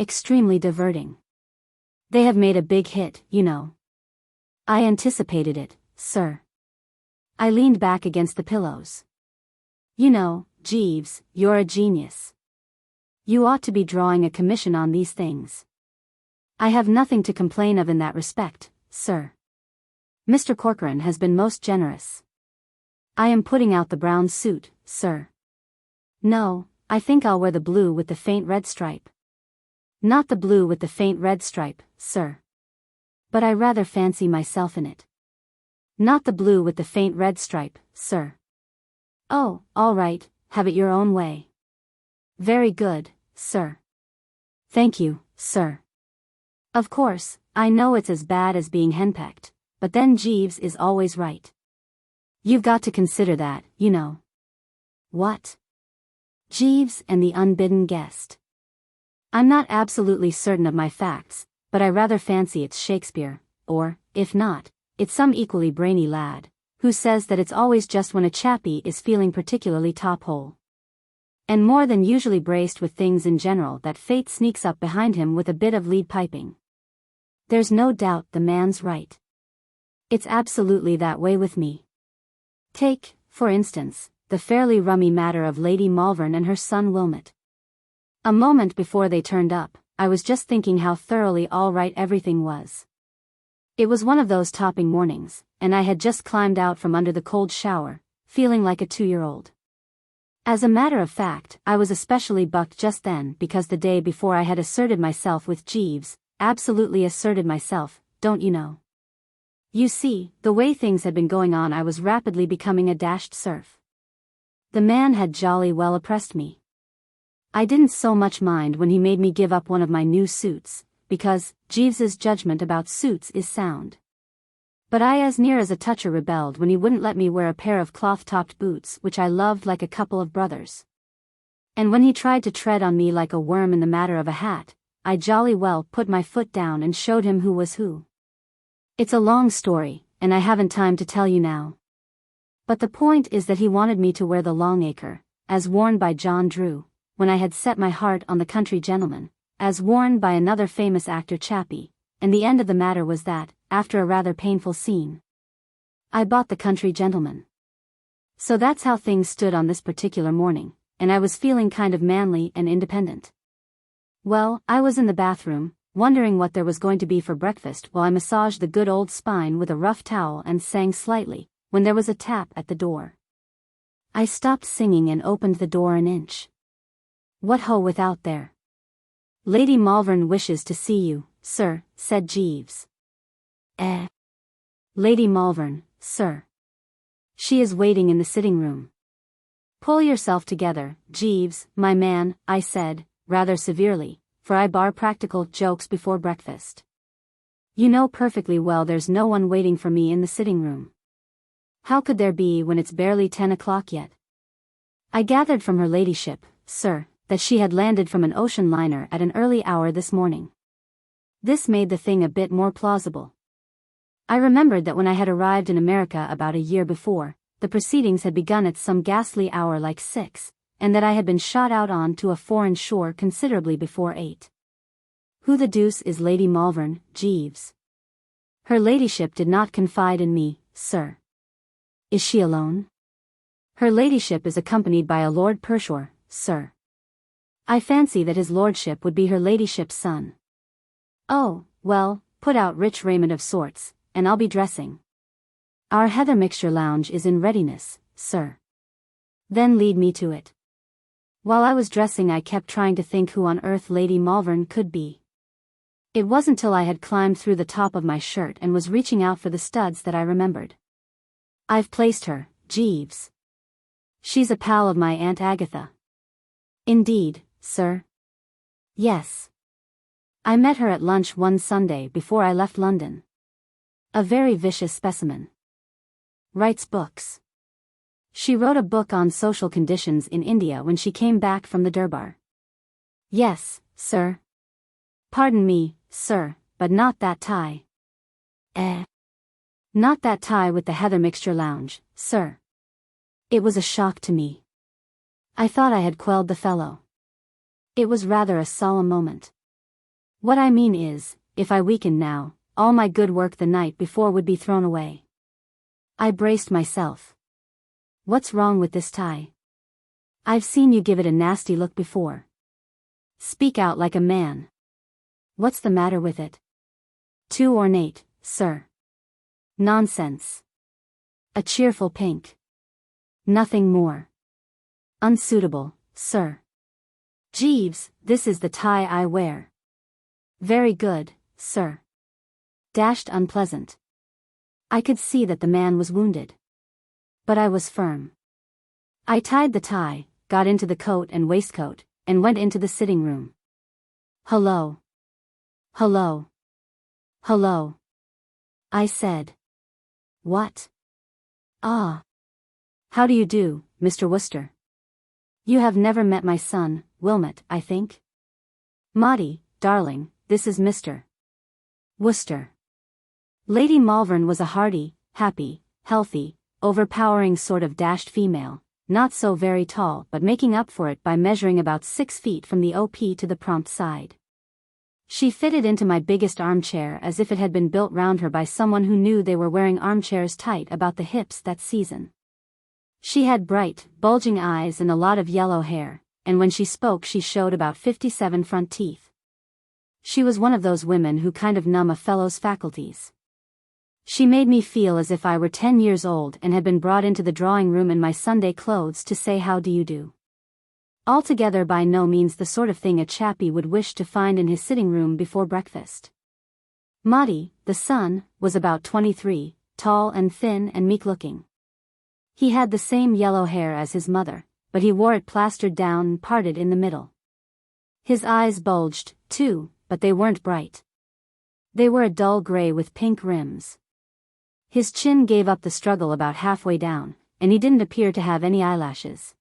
Extremely diverting. They have made a big hit, you know. I anticipated it, sir. I leaned back against the pillows. You know, Jeeves, you're a genius. You ought to be drawing a commission on these things. I have nothing to complain of in that respect, sir. Mr. Corcoran has been most generous. I am putting out the brown suit, sir. No, I think I'll wear the blue with the faint red stripe. Not the blue with the faint red stripe, sir. But I rather fancy myself in it. Not the blue with the faint red stripe, sir. Oh, all right, have it your own way. Very good, sir. Thank you, sir. Of course, I know it's as bad as being henpecked, but then Jeeves is always right. You've got to consider that, you know. What? Jeeves and the unbidden guest. I'm not absolutely certain of my facts, but I rather fancy it's Shakespeare, or, if not, it's some equally brainy lad, who says that it's always just when a chappie is feeling particularly top hole. And more than usually braced with things in general that fate sneaks up behind him with a bit of lead piping. There's no doubt the man's right. It's absolutely that way with me. Take, for instance, the fairly rummy matter of Lady Malvern and her son Wilmot. A moment before they turned up, I was just thinking how thoroughly all right everything was. It was one of those topping mornings, and I had just climbed out from under the cold shower, feeling like a 2-year-old. As a matter of fact, I was especially bucked just then because the day before I had asserted myself with Jeeves, absolutely asserted myself, don't you know? You see, the way things had been going on, I was rapidly becoming a dashed serf. The man had jolly well oppressed me. I didn't so much mind when he made me give up one of my new suits, because Jeeves's judgment about suits is sound. But I as near as a toucher rebelled when he wouldn't let me wear a pair of cloth-topped boots which I loved like a couple of brothers. And when he tried to tread on me like a worm in the matter of a hat, I jolly well put my foot down and showed him who was who. It's a long story, and I haven't time to tell you now. But the point is that he wanted me to wear the Longacre, as worn by John Drew, when I had set my heart on the country gentleman, as worn by another famous actor Chappie, and the end of the matter was that, after a rather painful scene, I bought the country gentleman. So that's how things stood on this particular morning, and I was feeling kind of manly and independent. Well, I was in the bathroom, wondering what there was going to be for breakfast while I massaged the good old spine with a rough towel and sang slightly, when there was a tap at the door. I stopped singing and opened the door an inch. What ho without there? Lady Malvern wishes to see you, sir, said Jeeves. Lady Malvern, sir. She is waiting in the sitting room. Pull yourself together, Jeeves, my man, I said, rather severely, for I bar practical jokes before breakfast. You know perfectly well there's no one waiting for me in the sitting room. How could there be when it's barely 10 o'clock yet? I gathered from her ladyship, sir, that she had landed from an ocean liner at an early hour this morning. This made the thing a bit more plausible. I remembered that when I had arrived in America about a year before, the proceedings had begun at some ghastly hour like 6, and that I had been shot out on to a foreign shore considerably before 8. Who the deuce is Lady Malvern, Jeeves? Her ladyship did not confide in me, sir. Is she alone? Her ladyship is accompanied by a Lord Pershore, sir. I fancy that his lordship would be her ladyship's son. Oh, well, put out rich raiment of sorts, and I'll be dressing. Our heather mixture lounge is in readiness, sir. Then lead me to it. While I was dressing I kept trying to think who on earth Lady Malvern could be. It wasn't till I had climbed through the top of my shirt and was reaching out for the studs that I remembered. I've placed her, Jeeves. She's a pal of my Aunt Agatha. Indeed, sir? Yes. I met her at lunch one Sunday before I left London. A very vicious specimen. Writes books. She wrote a book on social conditions in India when she came back from the Durbar. Yes, sir. Pardon me, sir, but not that tie. Not that tie with the heather mixture lounge, sir. It was a shock to me. I thought I had quelled the fellow. It was rather a solemn moment. What I mean is, if I weakened now, all my good work the night before would be thrown away. I braced myself. What's wrong with this tie? I've seen you give it a nasty look before. Speak out like a man. What's the matter with it? Too ornate, sir. Nonsense. A cheerful pink. Nothing more. Unsuitable, sir. Jeeves, this is the tie I wear. Very good, sir. Dashed unpleasant. I could see that the man was wounded. But I was firm. I tied the tie, got into the coat and waistcoat, and went into the sitting room. Hello. Hello. Hello. I said. What? Ah. How do you do, Mr. Wooster? You have never met my son, Wilmot, I think? Maudie, darling, this is Mr. Wooster. Lady Malvern was a hearty, happy, healthy, overpowering sort of dashed female, not so very tall but making up for it by measuring about 6 feet from the OP to the prompt side. She fitted into my biggest armchair as if it had been built round her by someone who knew they were wearing armchairs tight about the hips that season. She had bright, bulging eyes and a lot of yellow hair, and when she spoke she showed about 57 front teeth. She was one of those women who kind of numb a fellow's faculties. She made me feel as if I were 10 years old and had been brought into the drawing room in my Sunday clothes to say how do you do. Altogether by no means the sort of thing a chappie would wish to find in his sitting room before breakfast. Maudie, the son, was about 23, tall and thin and meek-looking. He had the same yellow hair as his mother, but he wore it plastered down and parted in the middle. His eyes bulged, too, but they weren't bright. They were a dull gray with pink rims. His chin gave up the struggle about halfway down, and he didn't appear to have any eyelashes.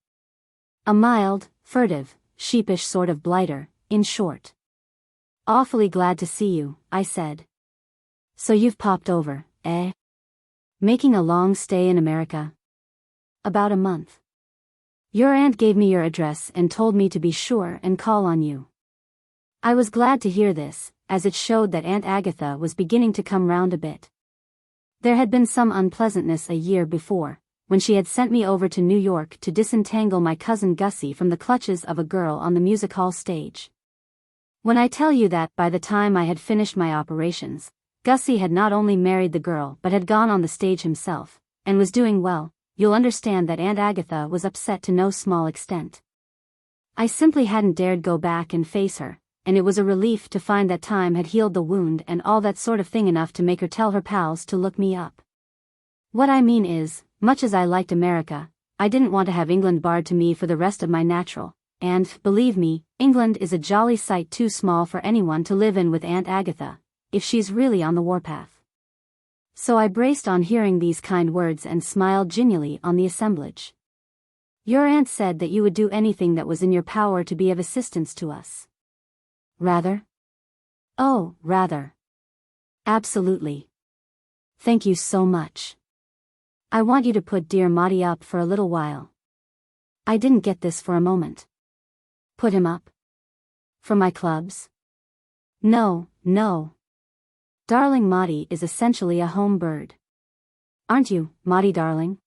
A mild, furtive, sheepish sort of blighter, in short. "Awfully glad to see you," I said. "So you've popped over, eh? Making a long stay in America?" "About a month. Your aunt gave me your address and told me to be sure and call on you." I was glad to hear this, as it showed that Aunt Agatha was beginning to come round a bit. There had been some unpleasantness a year before, when she had sent me over to New York to disentangle my cousin Gussie from the clutches of a girl on the music hall stage. When I tell you that by the time I had finished my operations, Gussie had not only married the girl but had gone on the stage himself, and was doing well, you'll understand that Aunt Agatha was upset to no small extent. I simply hadn't dared go back and face her, and it was a relief to find that time had healed the wound and all that sort of thing enough to make her tell her pals to look me up. What I mean is, much as I liked America, I didn't want to have England barred to me for the rest of my natural, and, believe me, England is a jolly sight too small for anyone to live in with Aunt Agatha, if she's really on the warpath. So I braced on hearing these kind words and smiled genially on the assemblage. "Your aunt said that you would do anything that was in your power to be of assistance to us." "Rather?" "Oh, rather. Absolutely. Thank you so much. I want you to put dear Maudie up for a little while." I didn't get this for a moment. Put him up? For my clubs? No, no. Darling Maudie is essentially a home bird. Aren't you, Maudie darling?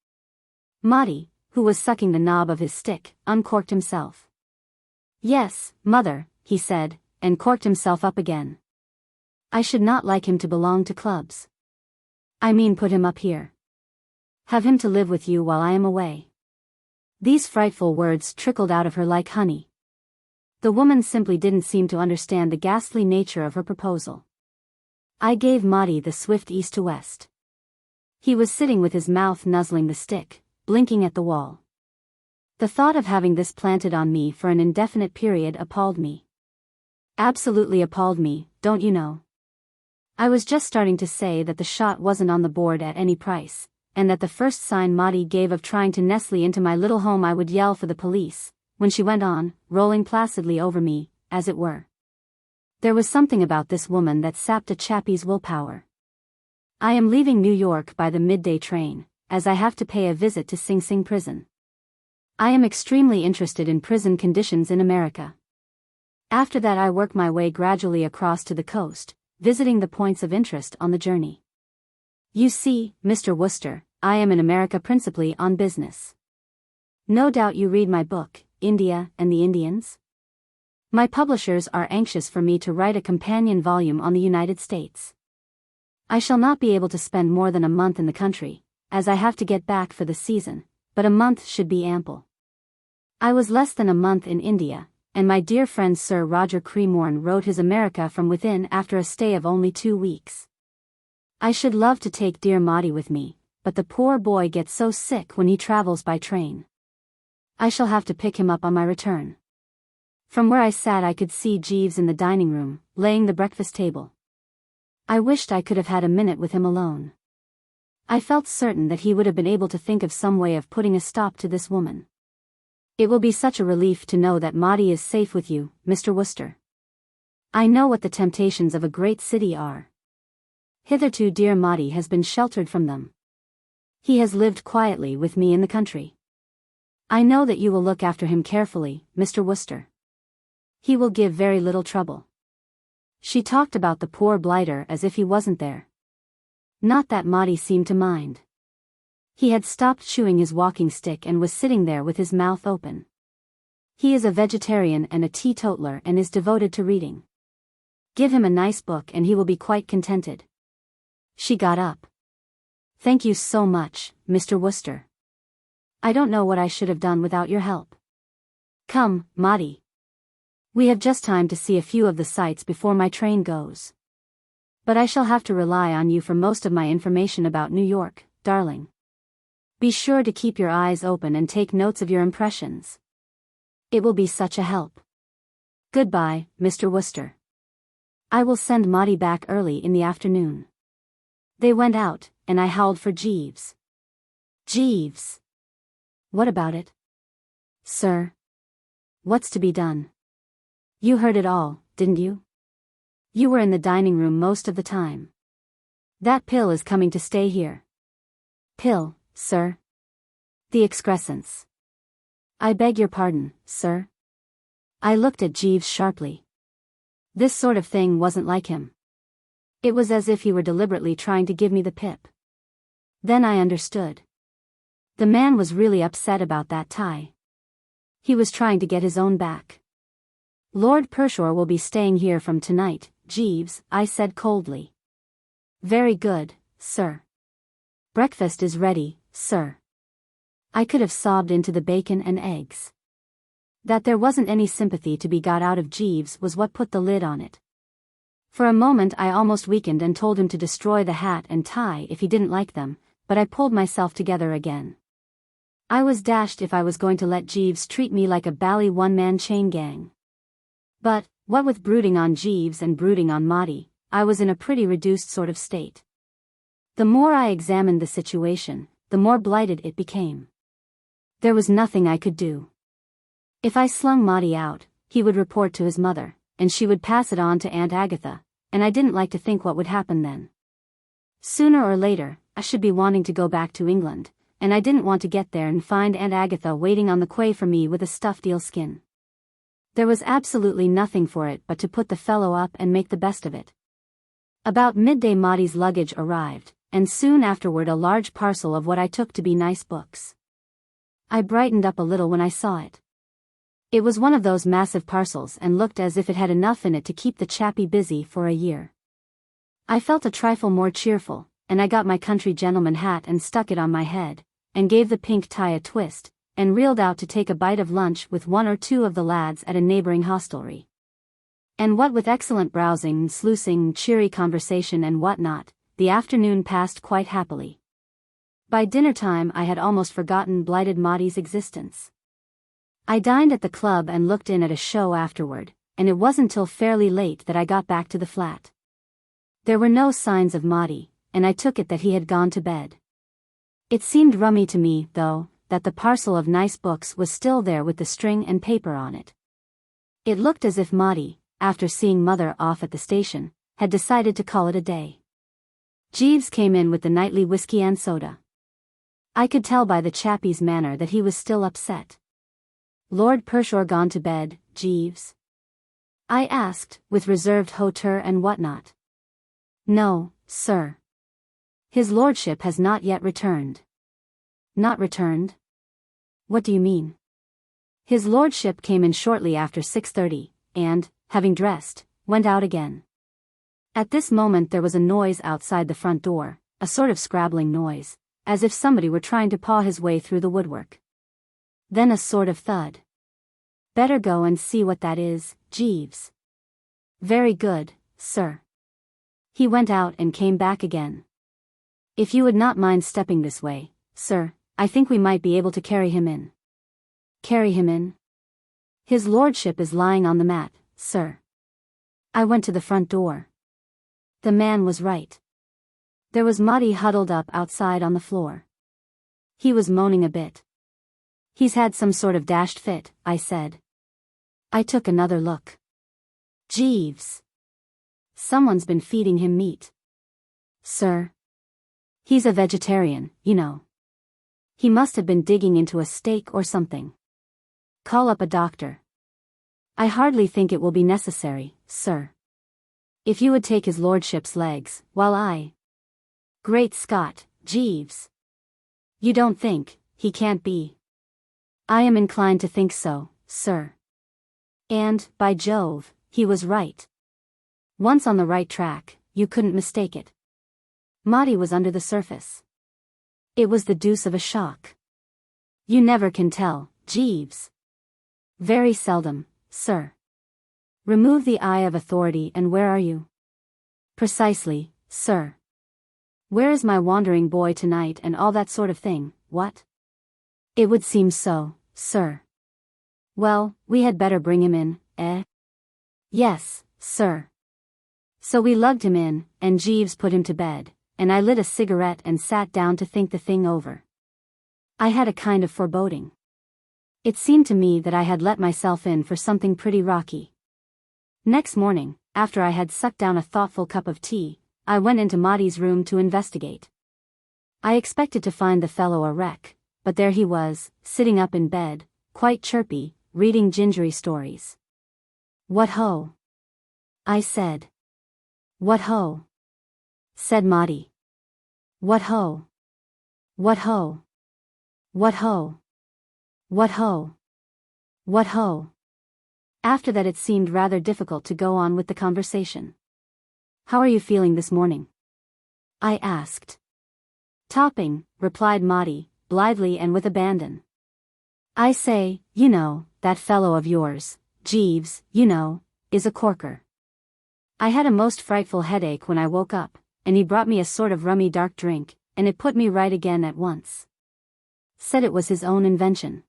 Maudie, who was sucking the knob of his stick, uncorked himself. "Yes, mother," he said, and corked himself up again. "I should not like him to belong to clubs. I mean put him up here. Have him to live with you while I am away." These frightful words trickled out of her like honey. The woman simply didn't seem to understand the ghastly nature of her proposal. I gave Maudie the swift east to west. He was sitting with his mouth nuzzling the stick, blinking at the wall. The thought of having this planted on me for an indefinite period appalled me. Absolutely appalled me, don't you know? I was just starting to say that the shot wasn't on the board at any price, and that the first sign Maudie gave of trying to nestle into my little home I would yell for the police, when she went on, rolling placidly over me, as it were. There was something about this woman that sapped a chappie's willpower. "I am leaving New York by the midday train, as I have to pay a visit to Sing Sing prison. I am extremely interested in prison conditions in America. After that I work my way gradually across to the coast, visiting the points of interest on the journey. You see, Mr. Wooster, I am in America principally on business. No doubt you read my book, India and the Indians? My publishers are anxious for me to write a companion volume on the United States. I shall not be able to spend more than a month in the country, as I have to get back for the season, but a month should be ample. I was less than a month in India, and my dear friend Sir Roger Cremorne wrote his America from Within after a stay of only 2 weeks. I should love to take dear Maudie with me, but the poor boy gets so sick when he travels by train. I shall have to pick him up on my return. From where I sat I could see Jeeves in the dining room, laying the breakfast table. I wished I could have had a minute with him alone. I felt certain that he would have been able to think of some way of putting a stop to this woman. It will be such a relief to know that Maudie is safe with you, Mr. Wooster. I know what the temptations of a great city are. Hitherto dear Maudie has been sheltered from them. He has lived quietly with me in the country. I know that you will look after him carefully, Mr. Wooster. He will give very little trouble. She talked about the poor blighter as if he wasn't there. Not that Maudie seemed to mind. He had stopped chewing his walking stick and was sitting there with his mouth open. He is a vegetarian and a teetotaler and is devoted to reading. Give him a nice book and he will be quite contented. She got up. Thank you so much, Mr. Wooster. I don't know what I should have done without your help. Come, Maudie. We have just time to see a few of the sights before my train goes. But I shall have to rely on you for most of my information about New York, darling. Be sure to keep your eyes open and take notes of your impressions. It will be such a help. Goodbye, Mr. Wooster. I will send Maudie back early in the afternoon. They went out, and I howled for Jeeves. Jeeves! What about it? Sir? What's to be done? You heard it all, didn't you? You were in the dining room most of the time. That pill is coming to stay here. Pill, sir? The excrescence. I beg your pardon, sir. I looked at Jeeves sharply. This sort of thing wasn't like him. It was as if he were deliberately trying to give me the pip. Then I understood. The man was really upset about that tie. He was trying to get his own back. Lord Pershore will be staying here from tonight, Jeeves, I said coldly. Very good, sir. Breakfast is ready, sir. I could have sobbed into the bacon and eggs. That there wasn't any sympathy to be got out of Jeeves was what put the lid on it. For a moment I almost weakened and told him to destroy the hat and tie if he didn't like them, but I pulled myself together again. I was dashed if I was going to let Jeeves treat me like a bally one-man chain gang. But, what with brooding on Jeeves and brooding on Maudie, I was in a pretty reduced sort of state. The more I examined the situation, the more blighted it became. There was nothing I could do. If I slung Maudie out, he would report to his mother, and she would pass it on to Aunt Agatha, and I didn't like to think what would happen then. Sooner or later, I should be wanting to go back to England, and I didn't want to get there and find Aunt Agatha waiting on the quay for me with a stuffed eel skin. There was absolutely nothing for it but to put the fellow up and make the best of it. About midday Maudie's luggage arrived, and soon afterward a large parcel of what I took to be nice books. I brightened up a little when I saw it. It was one of those massive parcels and looked as if it had enough in it to keep the chappie busy for a year. I felt a trifle more cheerful, and I got my country gentleman hat and stuck it on my head, and gave the pink tie a twist, and reeled out to take a bite of lunch with one or two of the lads at a neighboring hostelry. And what with excellent browsing, sluicing, cheery conversation and what-not, the afternoon passed quite happily. By dinner time I had almost forgotten blighted Maudie's existence. I dined at the club and looked in at a show afterward, and it wasn't till fairly late that I got back to the flat. There were no signs of Maudie, and I took it that he had gone to bed. It seemed rummy to me, though, that the parcel of nice books was still there with the string and paper on it. It looked as if Maudie, after seeing Mother off at the station, had decided to call it a day. Jeeves came in with the nightly whiskey and soda. I could tell by the chappie's manner that he was still upset. Lord Pershore gone to bed, Jeeves? I asked, with reserved hauteur and what-not. No, sir. His lordship has not yet returned. Not returned? What do you mean? His lordship came in shortly after 6:30, and, having dressed, went out again. At this moment there was a noise outside the front door, a sort of scrabbling noise, as if somebody were trying to paw his way through the woodwork. Then a sort of thud. Better go and see what that is, Jeeves. Very good, sir. He went out and came back again. If you would not mind stepping this way, sir, I think we might be able to carry him in. Carry him in? His lordship is lying on the mat, sir. I went to the front door. The man was right. There was Maudie huddled up outside on the floor. He was moaning a bit. He's had some sort of dashed fit, I said. I took another look. Jeeves. Someone's been feeding him meat. Sir. He's a vegetarian, you know. He must have been digging into a stake or something. Call up a doctor. I hardly think it will be necessary, sir. If you would take his lordship's legs, while I... Great Scott, Jeeves. You don't think, he can't be? I am inclined to think so, sir. And, by Jove, he was right. Once on the right track, you couldn't mistake it. Maudie was under the surface. It was the deuce of a shock. You never can tell, Jeeves. Very seldom, sir. Remove the eye of authority and where are you? Precisely, sir. Where is my wandering boy tonight and all that sort of thing, what? It would seem so, sir. Well, we had better bring him in, eh? Yes, sir. So we lugged him in, and Jeeves put him to bed, and I lit a cigarette and sat down to think the thing over. I had a kind of foreboding. It seemed to me that I had let myself in for something pretty rocky. Next morning, after I had sucked down a thoughtful cup of tea, I went into Maudie's room to investigate. I expected to find the fellow a wreck, but there he was, sitting up in bed, quite chirpy, reading gingery stories. What ho! I said. What ho! Said Maudie. What ho! What ho! What ho! What ho! What ho! After that it seemed rather difficult to go on with the conversation. How are you feeling this morning? I asked. Topping, replied Maudie, blithely and with abandon. I say, you know, that fellow of yours, Jeeves, you know, is a corker. I had a most frightful headache when I woke up, and he brought me a sort of rummy dark drink, and it put me right again at once. Said it was his own invention.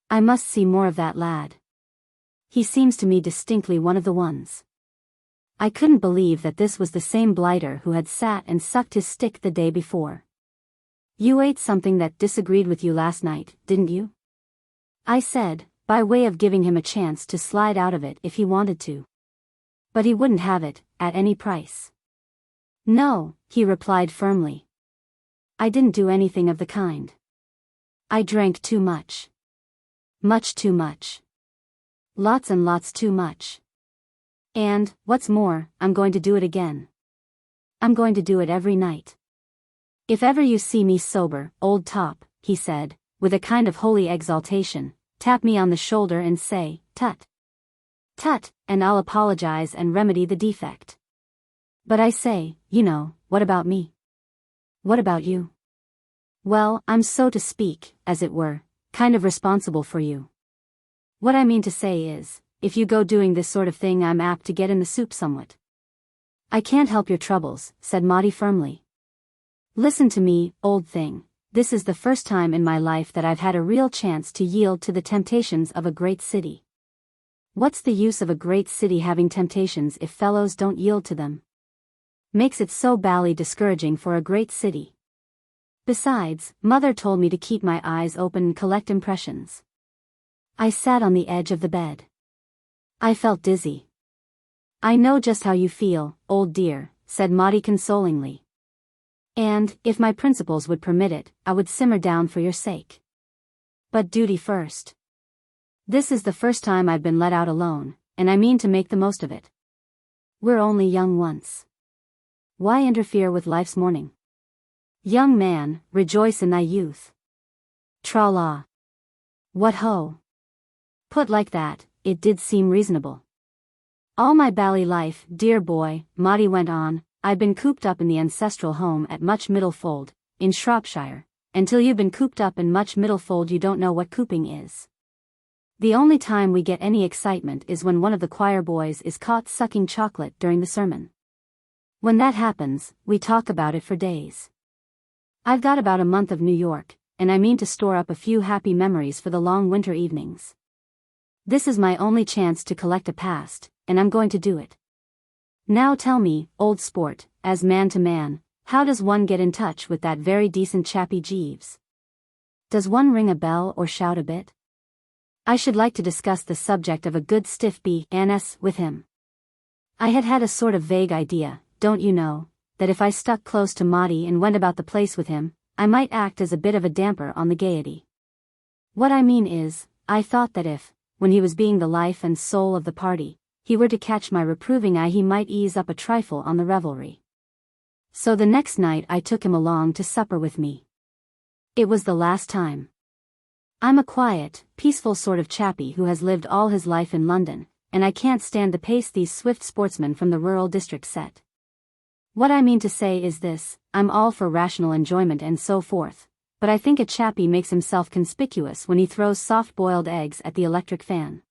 I must see more of that lad. He seems to me distinctly one of the ones. I couldn't believe that this was the same blighter who had sat and sucked his stick the day before. You ate something that disagreed with you last night, didn't you? I said, by way of giving him a chance to slide out of it if he wanted to. But he wouldn't have it, at any price. No, he replied firmly. I didn't do anything of the kind. I drank too much. Much too much. Lots and lots too much. And, what's more, I'm going to do it again. I'm going to do it every night. If ever you see me sober, old top, he said, with a kind of holy exaltation, tap me on the shoulder and say, tut. Tut, and I'll apologize and remedy the defect. But I say, you know, what about me? What about you? Well, I'm so to speak, as it were, kind of responsible for you. What I mean to say is, if you go doing this sort of thing I'm apt to get in the soup somewhat. I can't help your troubles, said Maudie firmly. Listen to me, old thing, this is the first time in my life that I've had a real chance to yield to the temptations of a great city. What's the use of a great city having temptations if fellows don't yield to them? Makes it so bally discouraging for a great city. Besides, Mother told me to keep my eyes open and collect impressions. I sat on the edge of the bed. I felt dizzy. I know just how you feel, old dear, said Maudie consolingly. And, if my principles would permit it, I would simmer down for your sake. But duty first. This is the first time I've been let out alone, and I mean to make the most of it. We're only young once. Why interfere with life's morning? Young man, rejoice in thy youth. Tra-la. What ho! Put like that, it did seem reasonable. All my bally life, dear boy, Maudie went on, I've been cooped up in the ancestral home at Much Middlefold, in Shropshire, and till you've been cooped up in Much Middlefold you don't know what cooping is. The only time we get any excitement is when one of the choir boys is caught sucking chocolate during the sermon. When that happens, we talk about it for days. I've got about a month of New York, and I mean to store up a few happy memories for the long winter evenings. This is my only chance to collect a past, and I'm going to do it. Now tell me, old sport, as man to man, how does one get in touch with that very decent chappie Jeeves? Does one ring a bell or shout a bit? I should like to discuss the subject of a good stiff B&S with him. I had had a sort of vague idea, don't you know, that if I stuck close to Maudie and went about the place with him, I might act as a bit of a damper on the gaiety. What I mean is, I thought that if, when he was being the life and soul of the party, he were to catch my reproving eye, he might ease up a trifle on the revelry. So the next night I took him along to supper with me. It was the last time. I'm a quiet, peaceful sort of chappie who has lived all his life in London, and I can't stand the pace these swift sportsmen from the rural district set. What I mean to say is this: I'm all for rational enjoyment and so forth, but I think a chappie makes himself conspicuous when he throws soft-boiled eggs at the electric fan.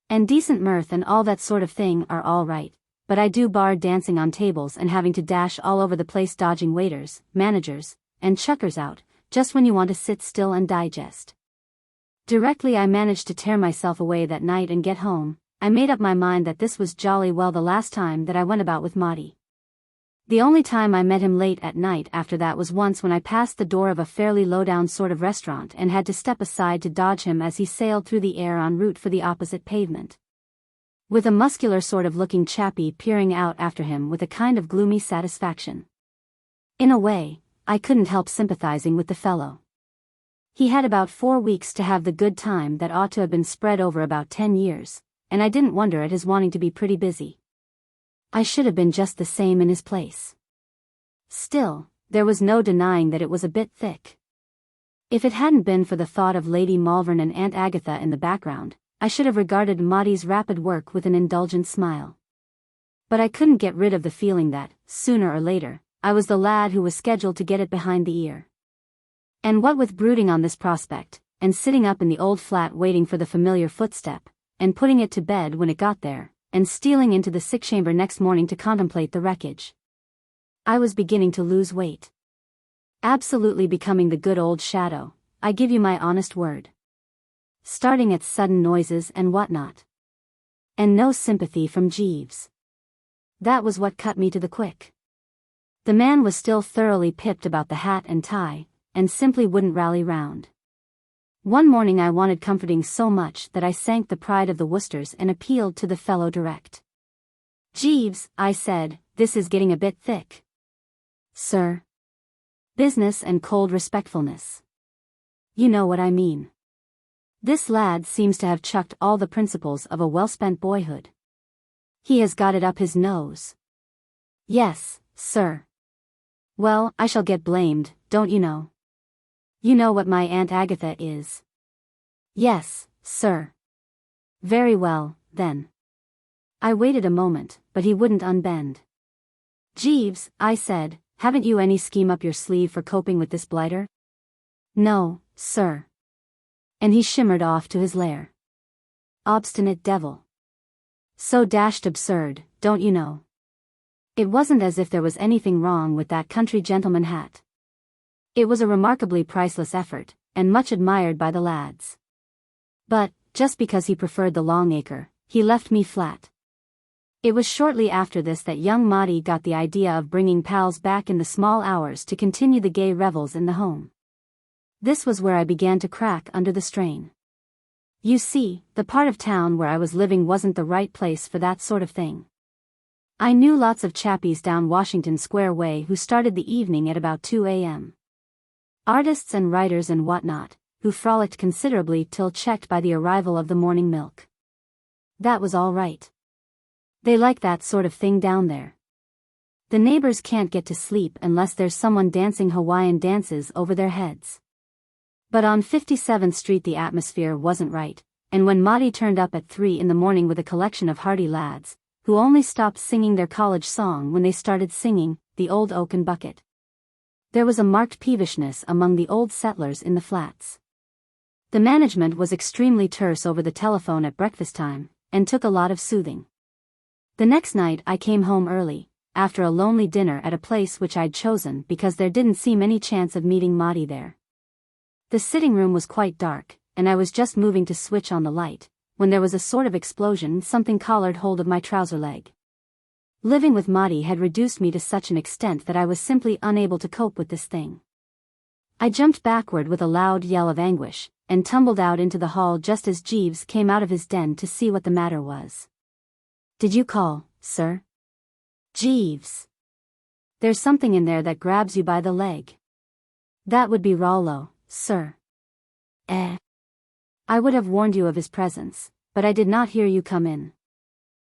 And decent mirth and all that sort of thing are all right, but I do bar dancing on tables and having to dash all over the place dodging waiters, managers, and chuckers out, just when you want to sit still and digest. Directly I managed to tear myself away that night and get home, I made up my mind that this was jolly well the last time that I went about with Maudie. The only time I met him late at night after that was once when I passed the door of a fairly low-down sort of restaurant and had to step aside to dodge him as he sailed through the air en route for the opposite pavement, with a muscular sort of looking chappie peering out after him with a kind of gloomy satisfaction. In a way, I couldn't help sympathizing with the fellow. He had about 4 weeks to have the good time that ought to have been spread over about 10 years, and I didn't wonder at his wanting to be pretty busy. I should have been just the same in his place. Still, there was no denying that it was a bit thick. If it hadn't been for the thought of Lady Malvern and Aunt Agatha in the background, I should have regarded Maudie's rapid work with an indulgent smile. But I couldn't get rid of the feeling that, sooner or later, I was the lad who was scheduled to get it behind the ear. And what with brooding on this prospect, and sitting up in the old flat waiting for the familiar footstep, and putting it to bed when it got there, and stealing into the sick chamber next morning to contemplate the wreckage, I was beginning to lose weight. Absolutely becoming the good old shadow, I give you my honest word. Starting at sudden noises and whatnot. And no sympathy from Jeeves. That was what cut me to the quick. The man was still thoroughly pipped about the hat and tie, and simply wouldn't rally round. One morning I wanted comforting so much that I sank the pride of the Woosters and appealed to the fellow direct. "Jeeves," I said, "this is getting a bit thick." "Sir?" "Business and cold respectfulness. You know what I mean. This lad seems to have chucked all the principles of a well-spent boyhood. He has got it up his nose." "Yes, sir." "Well, I shall get blamed, don't you know? You know what my Aunt Agatha is." "Yes, sir." "Very well, then." I waited a moment, but he wouldn't unbend. "Jeeves," I said, "haven't you any scheme up your sleeve for coping with this blighter?" "No, sir." And he shimmered off to his lair. Obstinate devil. So dashed absurd, don't you know? It wasn't as if there was anything wrong with that country gentleman hat. It was a remarkably priceless effort, and much admired by the lads. But, just because he preferred the Longacre, he left me flat. It was shortly after this that young Maudie got the idea of bringing pals back in the small hours to continue the gay revels in the home. This was where I began to crack under the strain. You see, the part of town where I was living wasn't the right place for that sort of thing. I knew lots of chappies down Washington Square way who started the evening at about 2 a.m. Artists and writers and whatnot, who frolicked considerably till checked by the arrival of the morning milk. That was all right. They like that sort of thing down there. The neighbors can't get to sleep unless there's someone dancing Hawaiian dances over their heads. But on 57th Street the atmosphere wasn't right, and when Maudie turned up at 3 in the morning with a collection of hearty lads, who only stopped singing their college song when they started singing "The Old Oaken Bucket," there was a marked peevishness among the old settlers in the flats. The management was extremely terse over the telephone at breakfast time, and took a lot of soothing. The next night I came home early, after a lonely dinner at a place which I'd chosen because there didn't seem any chance of meeting Maudie there. The sitting room was quite dark, and I was just moving to switch on the light, when there was a sort of explosion. Something collared hold of my trouser leg. Living with Maudie had reduced me to such an extent that I was simply unable to cope with this thing. I jumped backward with a loud yell of anguish, and tumbled out into the hall just as Jeeves came out of his den to see what the matter was. "Did you call, sir?" "Jeeves. There's something in there that grabs you by the leg." That would be Rollo, sir. Eh. I would have warned you of his presence, but I did not hear you come in.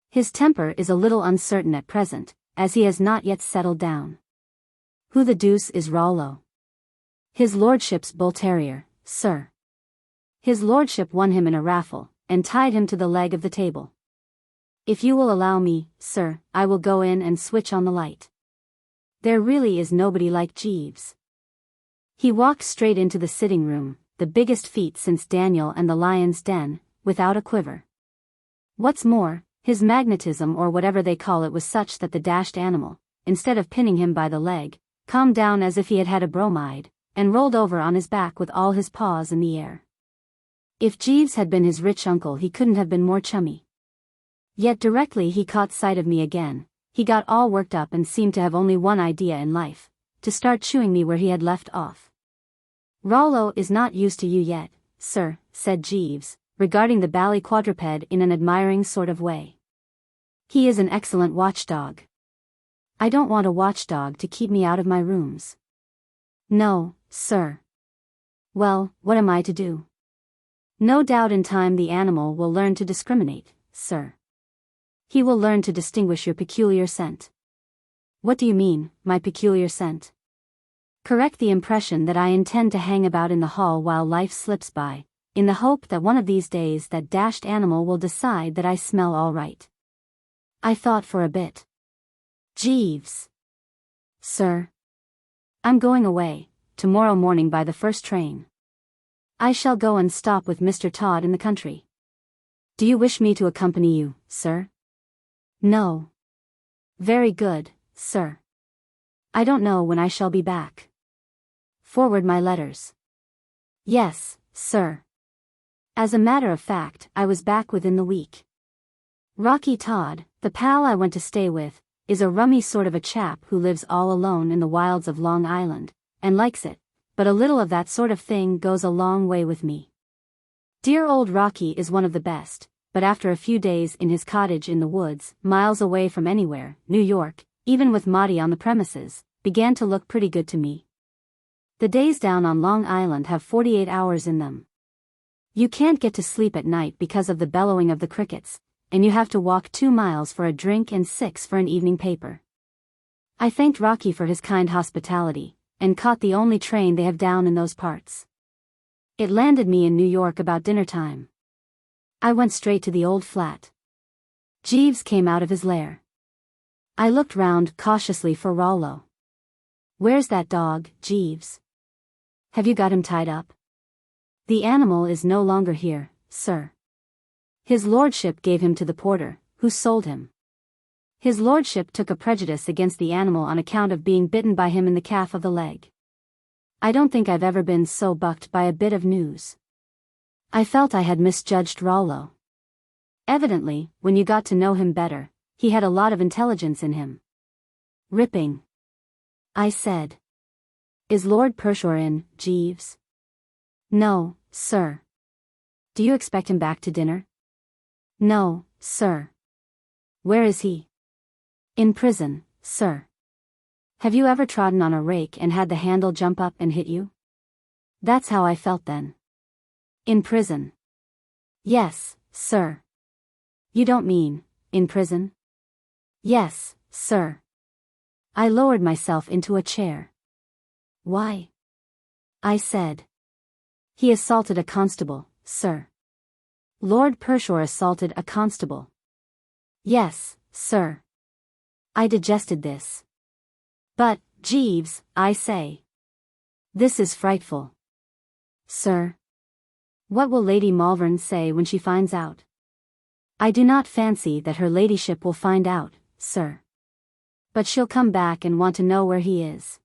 His temper is a little uncertain at present, as he has not yet settled down. Who the deuce is Rollo? His lordship's bull terrier, sir. His lordship won him in a raffle, and tied him to the leg of the table. If you will allow me, sir, I will go in and switch on the light. There really is nobody like Jeeves. He walked straight into the sitting room, the biggest feat since Daniel and the lion's den, without a quiver. What's more, his magnetism or whatever they call it was such that the dashed animal, instead of pinning him by the leg, calmed down as if he had had a bromide, and rolled over on his back with all his paws in the air. If Jeeves had been his rich uncle, he couldn't have been more chummy. Yet directly he caught sight of me again, he got all worked up and seemed to have only one idea in life, to start chewing me where he had left off. Rollo is not used to you yet, sir, said Jeeves, regarding the bally quadruped in an admiring sort of way. He is an excellent watchdog. I don't want a watchdog to keep me out of my rooms. No, sir. Well, what am I to do? No doubt in time the animal will learn to discriminate, sir. He will learn to distinguish your peculiar scent. What do you mean, my peculiar scent? Correct the impression that I intend to hang about in the hall while life slips by, in the hope that one of these days that dashed animal will decide that I smell all right. I thought for a bit. Jeeves. Sir. I'm going away, tomorrow morning by the first train. I shall go and stop with Mr. Todd in the country. Do you wish me to accompany you, sir? No. Very good, sir. I don't know when I shall be back. Forward my letters. Yes, sir. As a matter of fact, I was back within the week. Rocky Todd, the pal I went to stay with, is a rummy sort of a chap who lives all alone in the wilds of Long Island, and likes it, but a little of that sort of thing goes a long way with me. Dear old Rocky is one of the best, but after a few days in his cottage in the woods, miles away from anywhere, New York, even with Maudie on the premises, began to look pretty good to me. The days down on Long Island have 48 hours in them. You can't get to sleep at night because of the bellowing of the crickets, and you have to walk 2 miles for a drink and 6 for an evening paper. I thanked Rocky for his kind hospitality, and caught the only train they have down in those parts. It landed me in New York about dinner time. I went straight to the old flat. Jeeves came out of his lair. I looked round cautiously for Rollo. Where's that dog, Jeeves? Have you got him tied up? The animal is no longer here, sir. His lordship gave him to the porter, who sold him. His lordship took a prejudice against the animal on account of being bitten by him in the calf of the leg. I don't think I've ever been so bucked by a bit of news. I felt I had misjudged Rollo. Evidently, when you got to know him better, he had a lot of intelligence in him. Ripping. I said. Is Lord Pershore in, Jeeves? No, sir. Do you expect him back to dinner? No, sir. Where is he? In prison, sir. Have you ever trodden on a rake and had the handle jump up and hit you? That's how I felt then. In prison. Yes, sir. You don't mean, in prison? Yes, sir. I lowered myself into a chair. Why? I said. He assaulted a constable, sir. Lord Pershore assaulted a constable. Yes, sir. I digested this. But, Jeeves, I say. This is frightful. Sir. What will Lady Malvern say when she finds out? I do not fancy that her ladyship will find out, sir. But she'll come back and want to know where he is.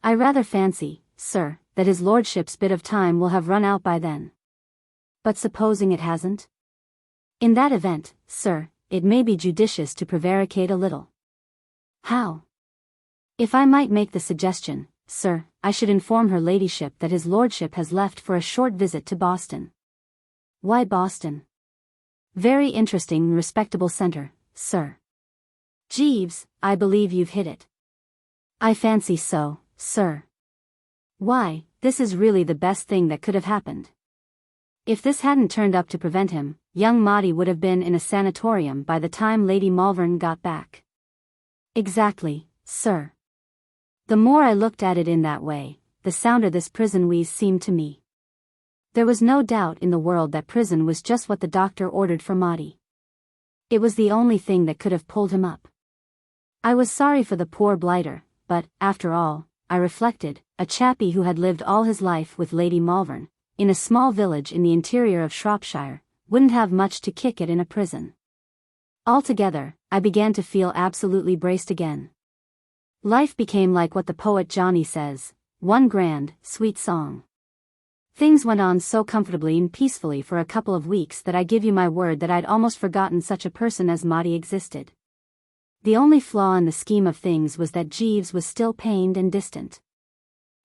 I rather fancy, sir, that his lordship's bit of time will have run out by then. But supposing it hasn't? In that event, sir, it may be judicious to prevaricate a little. How? If I might make the suggestion, sir, I should inform her ladyship that his lordship has left for a short visit to Boston. Why Boston? Very interesting and respectable center, sir. Jeeves, I believe you've hit it. I fancy so, sir. Why, this is really the best thing that could have happened. If this hadn't turned up to prevent him, young Maudie would have been in a sanatorium by the time Lady Malvern got back. Exactly, sir. The more I looked at it in that way, the sounder this prison wheeze seemed to me. There was no doubt in the world that prison was just what the doctor ordered for Maudie. It was the only thing that could have pulled him up. I was sorry for the poor blighter, but, after all, I reflected, a chappie who had lived all his life with Lady Malvern, in a small village in the interior of Shropshire, wouldn't have much to kick at in a prison. Altogether, I began to feel absolutely braced again. Life became like what the poet Johnny says, one grand, sweet song. Things went on so comfortably and peacefully for a couple of weeks that I give you my word that I'd almost forgotten such a person as Maudie existed. The only flaw in the scheme of things was that Jeeves was still pained and distant.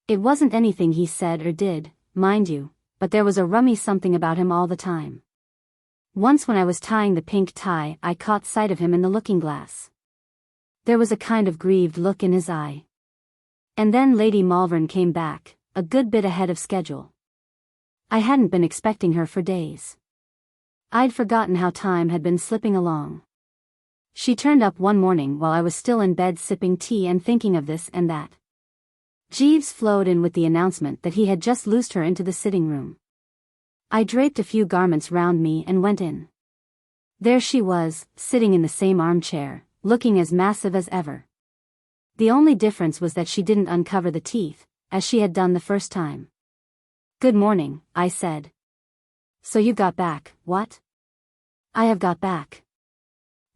It wasn't anything he said or did, mind you, but there was a rummy something about him all the time. Once when I was tying the pink tie, I caught sight of him in the looking-glass. There was a kind of grieved look in his eye. And then Lady Malvern came back, a good bit ahead of schedule. I hadn't been expecting her for days. I'd forgotten how time had been slipping along. She turned up one morning while I was still in bed sipping tea and thinking of this and that. Jeeves flowed in with the announcement that he had just loosed her into the sitting room. I draped a few garments round me and went in. There she was, sitting in the same armchair, looking as massive as ever. The only difference was that she didn't uncover the teeth, as she had done the first time. "Good morning," I said. "So you got back, what?" "I have got back."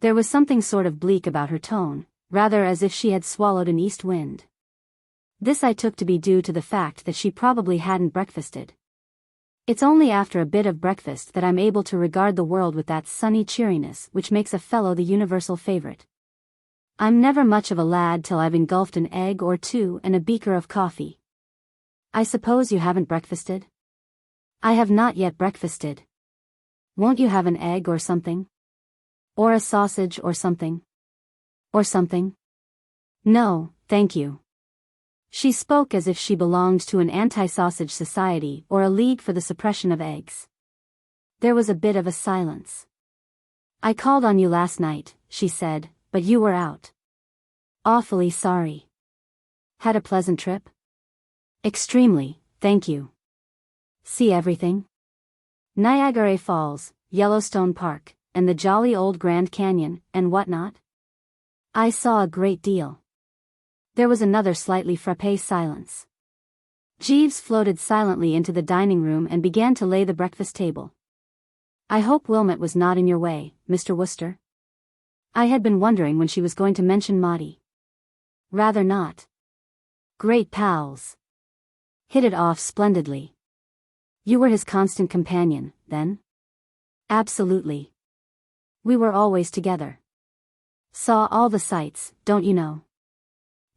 There was something sort of bleak about her tone, rather as if she had swallowed an east wind. This I took to be due to the fact that she probably hadn't breakfasted. It's only after a bit of breakfast that I'm able to regard the world with that sunny cheeriness which makes a fellow the universal favorite. I'm never much of a lad till I've engulfed an egg or two and a beaker of coffee. "I suppose you haven't breakfasted?" "I have not yet breakfasted." "Won't you have an egg or something? Or a sausage or something?" "Or something?" "No, thank you." She spoke as if she belonged to an anti-sausage society or a league for the suppression of eggs. There was a bit of a silence. "I called on you last night," she said, "but you were out." "Awfully sorry." "Had a pleasant trip?" "Extremely, thank you." "See everything?" "Niagara Falls, Yellowstone Park, and the jolly old Grand Canyon, and whatnot?" "I saw a great deal." There was another slightly frappé silence. Jeeves floated silently into the dining room and began to lay the breakfast table. "I hope Wilmot was not in your way, Mr. Wooster?" I had been wondering when she was going to mention Maudie. "Rather not." "Great pals. Hit it off splendidly." "You were his constant companion, then?" "Absolutely. We were always together. Saw all the sights, don't you know.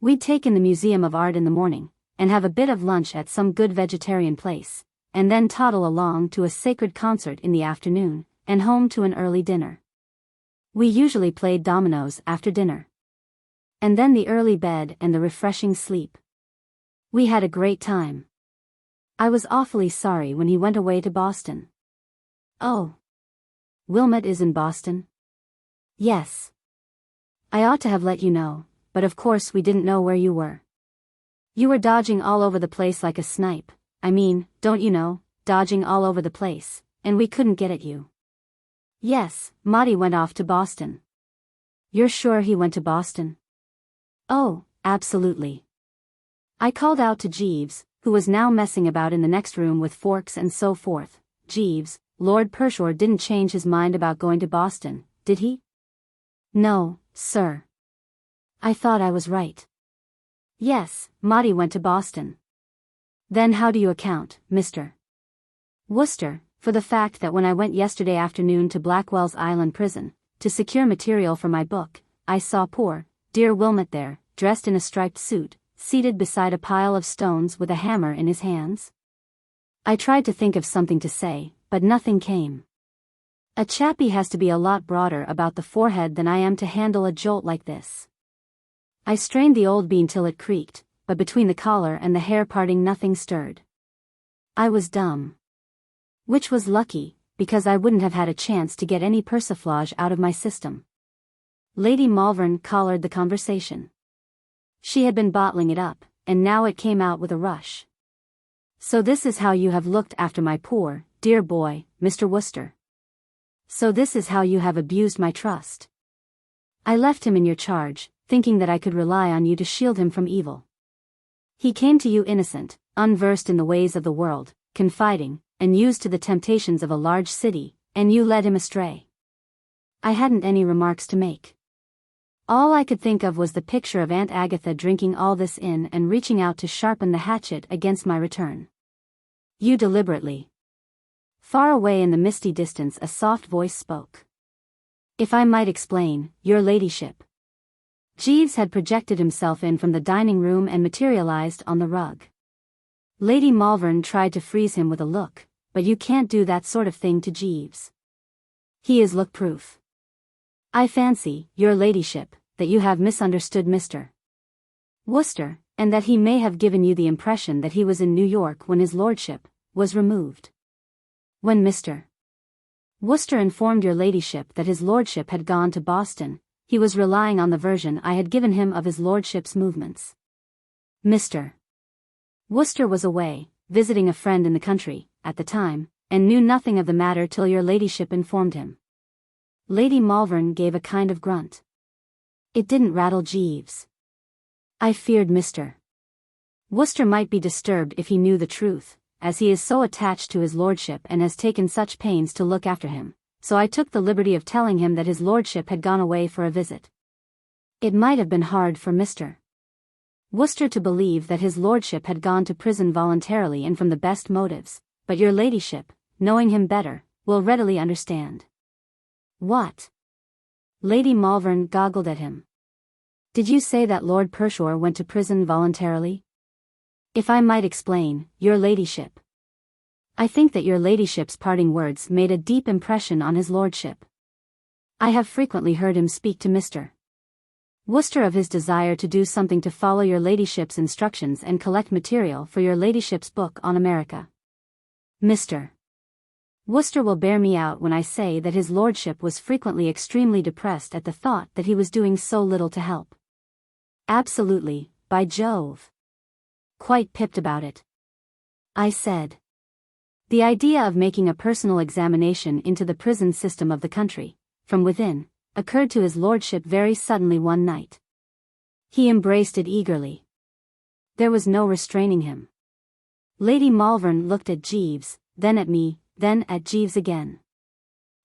We'd take in the Museum of Art in the morning, and have a bit of lunch at some good vegetarian place, and then toddle along to a sacred concert in the afternoon, and home to an early dinner. We usually played dominoes after dinner. And then the early bed and the refreshing sleep. We had a great time. I was awfully sorry when he went away to Boston." "Oh. Wilmot is in Boston?" "Yes. I ought to have let you know, but of course we didn't know where you were. You were dodging all over the place like a snipe, I mean, don't you know, dodging all over the place, and we couldn't get at you." "Yes, Maudie went off to Boston." "You're sure he went to Boston?" "Oh, absolutely." I called out to Jeeves, who was now messing about in the next room with forks and so forth. "Jeeves, Lord Pershore didn't change his mind about going to Boston, did he?" "No, sir." "I thought I was right." "Yes, Maudie went to Boston." "Then how do you account, Mr. Wooster, for the fact that when I went yesterday afternoon to Blackwell's Island prison, to secure material for my book, I saw poor, dear Wilmot there, dressed in a striped suit, seated beside a pile of stones with a hammer in his hands?" I tried to think of something to say, but nothing came. A chappie has to be a lot broader about the forehead than I am to handle a jolt like this. I strained the old bean till it creaked, but between the collar and the hair parting nothing stirred. I was dumb. Which was lucky, because I wouldn't have had a chance to get any persiflage out of my system. Lady Malvern collared the conversation. She had been bottling it up, and now it came out with a rush. So this is how you have looked after my poor, dear boy, Mr. Wooster. So this is how you have abused my trust. I left him in your charge, thinking that I could rely on you to shield him from evil. He came to you innocent, unversed in the ways of the world, confiding, and used to the temptations of a large city, and you led him astray. I hadn't any remarks to make. All I could think of was the picture of Aunt Agatha drinking all this in and reaching out to sharpen the hatchet against my return. You deliberately. Far away in the misty distance a soft voice spoke. If I might explain, your ladyship. Jeeves had projected himself in from the dining room and materialized on the rug. Lady Malvern tried to freeze him with a look, but you can't do that sort of thing to Jeeves. He is look-proof. I fancy, your ladyship, that you have misunderstood Mr. Wooster, and that he may have given you the impression that he was in New York when his lordship was removed. When Mr. Wooster informed your ladyship that his lordship had gone to Boston, he was relying on the version I had given him of his lordship's movements. Mr. Wooster was away, visiting a friend in the country, at the time, and knew nothing of the matter till your ladyship informed him. Lady Malvern gave a kind of grunt. It didn't rattle Jeeves. I feared Mr. Wooster might be disturbed if he knew the truth, as he is so attached to his lordship and has taken such pains to look after him, so I took the liberty of telling him that his lordship had gone away for a visit. It might have been hard for Mr. Wooster to believe that his lordship had gone to prison voluntarily and from the best motives, but your ladyship, knowing him better, will readily understand. What? Lady Malvern goggled at him. Did you say that Lord Pershore went to prison voluntarily? If I might explain, your ladyship. I think that your ladyship's parting words made a deep impression on his lordship. I have frequently heard him speak to Mr. Wooster of his desire to do something to follow your ladyship's instructions and collect material for your ladyship's book on America. Mr. Wooster will bear me out when I say that his lordship was frequently extremely depressed at the thought that he was doing so little to help. Absolutely, by Jove. Quite pipped about it. I said. The idea of making a personal examination into the prison system of the country, from within, occurred to his lordship very suddenly one night. He embraced it eagerly. There was no restraining him. Lady Malvern looked at Jeeves, then at me, then at Jeeves again.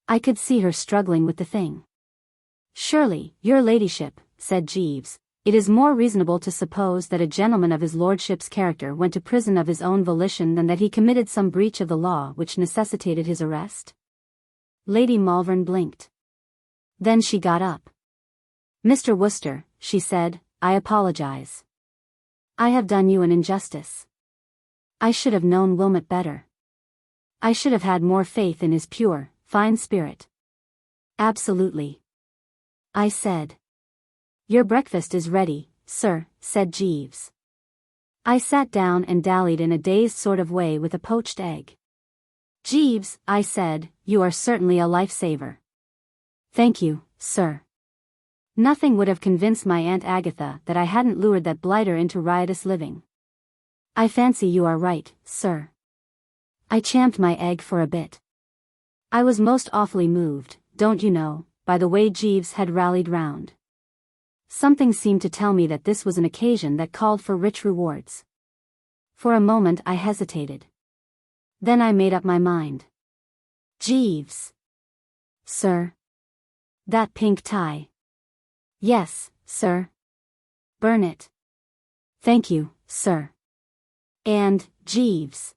I could see her struggling with the thing. Surely, your ladyship, said Jeeves, it is more reasonable to suppose that a gentleman of his lordship's character went to prison of his own volition than that he committed some breach of the law which necessitated his arrest. Lady Malvern blinked. Then she got up. Mr. Wooster, she said, I apologize. I have done you an injustice. I should have known Wilmot better. I should have had more faith in his pure, fine spirit. Absolutely. I said. Your breakfast is ready, sir, said Jeeves. I sat down and dallied in a dazed sort of way with a poached egg. Jeeves, I said, you are certainly a lifesaver. Thank you, sir. Nothing would have convinced my Aunt Agatha that I hadn't lured that blighter into riotous living. I fancy you are right, sir. I champed my egg for a bit. I was most awfully moved, don't you know, by the way Jeeves had rallied round. Something seemed to tell me that this was an occasion that called for rich rewards. For a moment I hesitated. Then I made up my mind. Jeeves. Sir. That pink tie. Yes, sir. Burn it. Thank you, sir. And, Jeeves.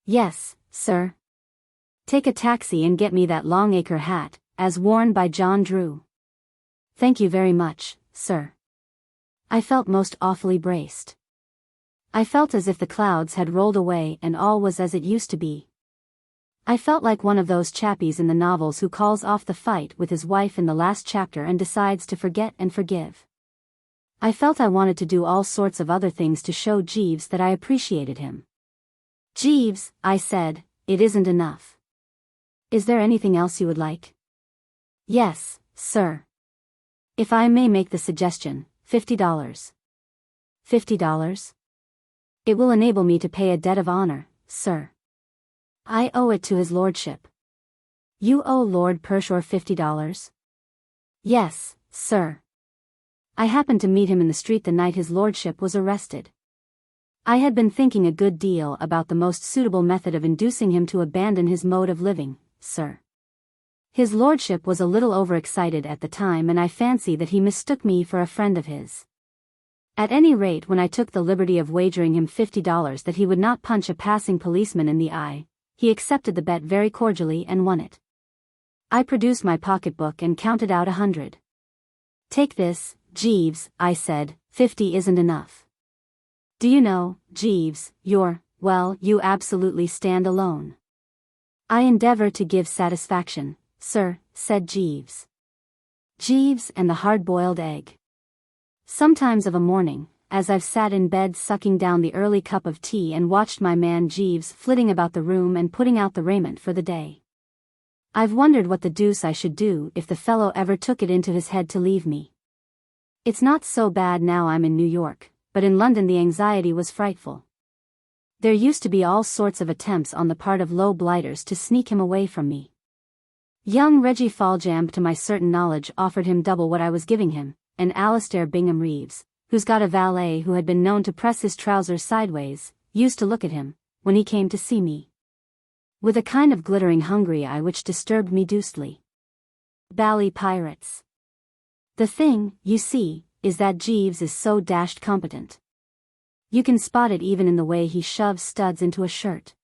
Yes, sir. Take a taxi and get me that Longacre hat, as worn by John Drew. Thank you very much, sir. I felt most awfully braced. I felt as if the clouds had rolled away and all was as it used to be. I felt like one of those chappies in the novels who calls off the fight with his wife in the last chapter and decides to forget and forgive. I felt I wanted to do all sorts of other things to show Jeeves that I appreciated him. "Jeeves," I said, "it isn't enough. Is there anything else you would like?" "Yes, sir. If I may make the suggestion, $50. $50? It will enable me to pay a debt of honor, sir. I owe it to his lordship." "You owe Lord Pershore $50? "Yes, sir. I happened to meet him in the street the night his lordship was arrested. I had been thinking a good deal about the most suitable method of inducing him to abandon his mode of living, sir. His lordship was a little overexcited at the time, and I fancy that he mistook me for a friend of his. At any rate, when I took the liberty of wagering him $50 that he would not punch a passing policeman in the eye, he accepted the bet very cordially and won it. I produced my pocketbook and counted out 100. "Take this, Jeeves," I said, "50 isn't enough. Do you know, Jeeves, you absolutely stand alone." "I endeavor to give satisfaction, sir," said Jeeves. Jeeves and the hard-boiled egg. Sometimes of a morning, as I've sat in bed sucking down the early cup of tea and watched my man Jeeves flitting about the room and putting out the raiment for the day, I've wondered what the deuce I should do if the fellow ever took it into his head to leave me. It's not so bad now I'm in New York, but in London the anxiety was frightful. There used to be all sorts of attempts on the part of low blighters to sneak him away from me. Young Reggie Foljambe, to my certain knowledge, offered him double what I was giving him, and Alastair Bingham Reeves, who's got a valet who had been known to press his trousers sideways, used to look at him, when he came to see me, with a kind of glittering hungry eye which disturbed me deucedly. Bally pirates. The thing, you see, is that Jeeves is so dashed competent. You can spot it even in the way he shoves studs into a shirt.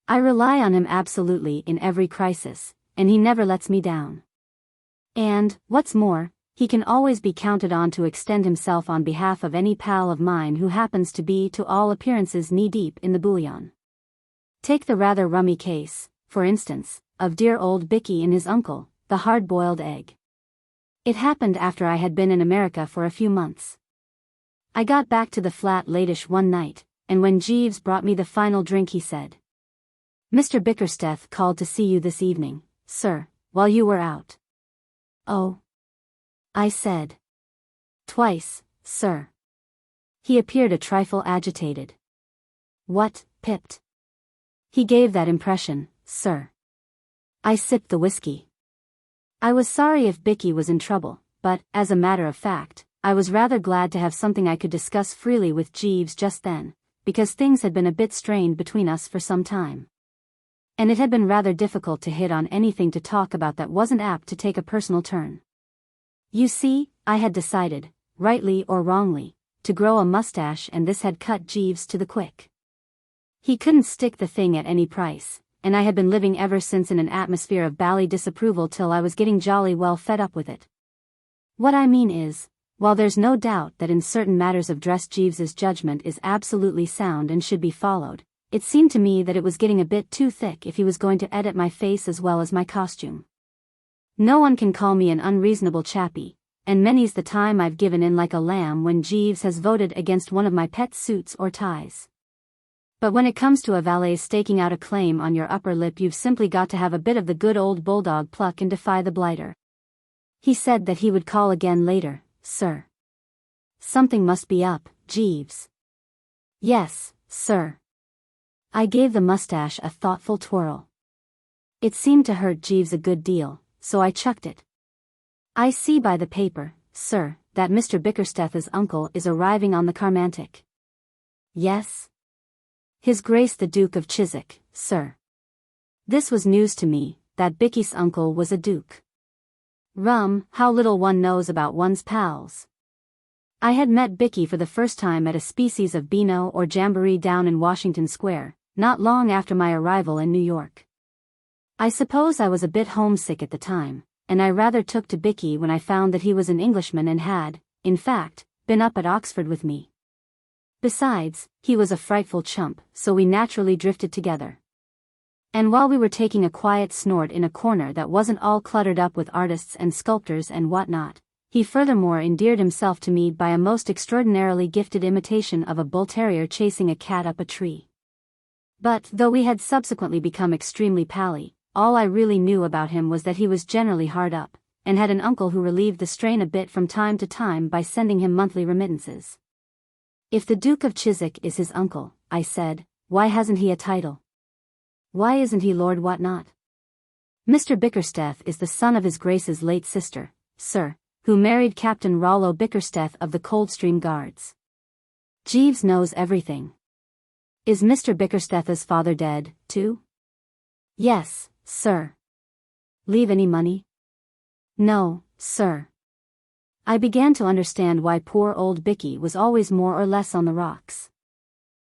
I rely on him absolutely in every crisis, and he never lets me down. And, what's more, he can always be counted on to extend himself on behalf of any pal of mine who happens to be to all appearances knee-deep in the bouillon. Take the rather rummy case, for instance, of dear old Bicky and his uncle, the hard-boiled egg. It happened after I had been in America for a few months. I got back to the flat latish one night, and when Jeeves brought me the final drink he said, "Mr. Bickersteth called to see you this evening, sir, while you were out." "Oh?" I said. "Twice, sir." He appeared a trifle agitated. "What, pipped?" "He gave that impression, sir." I sipped the whiskey. I was sorry if Bicky was in trouble, but, as a matter of fact, I was rather glad to have something I could discuss freely with Jeeves just then, because things had been a bit strained between us for some time. And it had been rather difficult to hit on anything to talk about that wasn't apt to take a personal turn. You see, I had decided, rightly or wrongly, to grow a mustache, and this had cut Jeeves to the quick. He couldn't stick the thing at any price, and I had been living ever since in an atmosphere of bally disapproval till I was getting jolly well fed up with it. What I mean is, while there's no doubt that in certain matters of dress Jeeves's judgment is absolutely sound and should be followed, it seemed to me that it was getting a bit too thick if he was going to edit my face as well as my costume. No one can call me an unreasonable chappie, and many's the time I've given in like a lamb when Jeeves has voted against one of my pet suits or ties. But when it comes to a valet staking out a claim on your upper lip, you've simply got to have a bit of the good old bulldog pluck and defy the blighter. He said that he would call again later, sir. Something must be up, Jeeves. Yes, sir. I gave the mustache a thoughtful twirl. It seemed to hurt Jeeves a good deal, so I chucked it. I see by the paper, sir, that Mr. Bickersteth's uncle is arriving on the Carmantic. Yes? His Grace the Duke of Chiswick, sir. This was news to me, that Bicky's uncle was a duke. Rum, how little one knows about one's pals. I had met Bicky for the first time at a species of Beano or jamboree down in Washington Square, not long after my arrival in New York. I suppose I was a bit homesick at the time, and I rather took to Bicky when I found that he was an Englishman and had, in fact, been up at Oxford with me. Besides, he was a frightful chump, so we naturally drifted together. And while we were taking a quiet snort in a corner that wasn't all cluttered up with artists and sculptors and whatnot, He furthermore endeared himself to me by a most extraordinarily gifted imitation of a bull terrier chasing a cat up a tree. But, though we had subsequently become extremely pally, all I really knew about him was that he was generally hard up, and had an uncle who relieved the strain a bit from time to time by sending him monthly remittances. If the Duke of Chiswick is his uncle, I said, why hasn't he a title? Why isn't he Lord Whatnot? Mr. Bickersteth is the son of his Grace's late sister, sir, who married Captain Rollo Bickersteth of the Coldstream Guards. Jeeves knows everything. Is Mr. Bickersteth's father dead, too? Yes, sir. Leave any money? No, sir. I began to understand why poor old Bicky was always more or less on the rocks.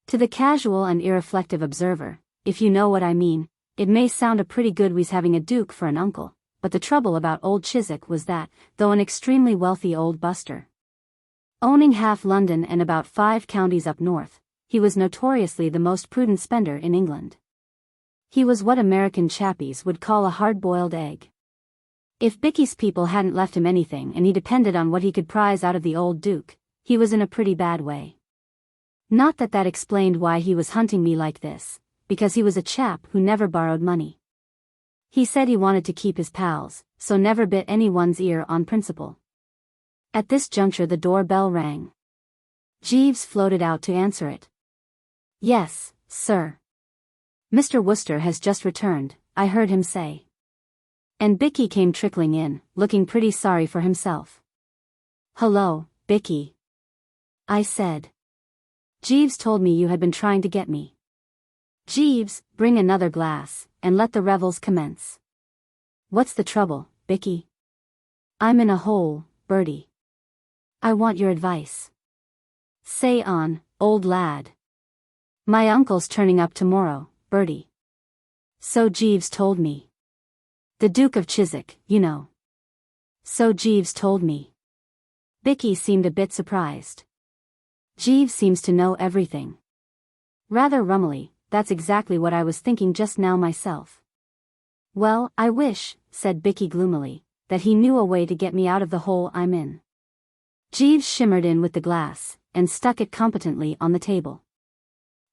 To the casual and irreflective observer, if you know what I mean, it may sound a pretty good wheeze having a duke for an uncle, but the trouble about old Chiswick was that, though an extremely wealthy old buster, owning half London and about 5 counties up north, he was notoriously the most prudent spender in England. He was what American chappies would call a hard-boiled egg. If Bicky's people hadn't left him anything and he depended on what he could prize out of the old duke, he was in a pretty bad way. Not that that explained why he was hunting me like this, because he was a chap who never borrowed money. He said he wanted to keep his pals, so never bit anyone's ear on principle. At this juncture the doorbell rang. Jeeves floated out to answer it. Yes, sir. Mr. Wooster has just returned, I heard him say. And Bicky came trickling in, looking pretty sorry for himself. Hello, Bicky. I said. Jeeves told me you had been trying to get me. Jeeves, bring another glass, and let the revels commence. What's the trouble, Bicky? I'm in a hole, Bertie. I want your advice. Say on, old lad. My uncle's turning up tomorrow, Bertie. So Jeeves told me. The Duke of Chiswick, you know. So Jeeves told me. Bicky seemed a bit surprised. Jeeves seems to know everything. Rather rummily, that's exactly what I was thinking just now myself. Well, I wish, said Bicky gloomily, that he knew a way to get me out of the hole I'm in. Jeeves shimmered in with the glass, and stuck it competently on the table.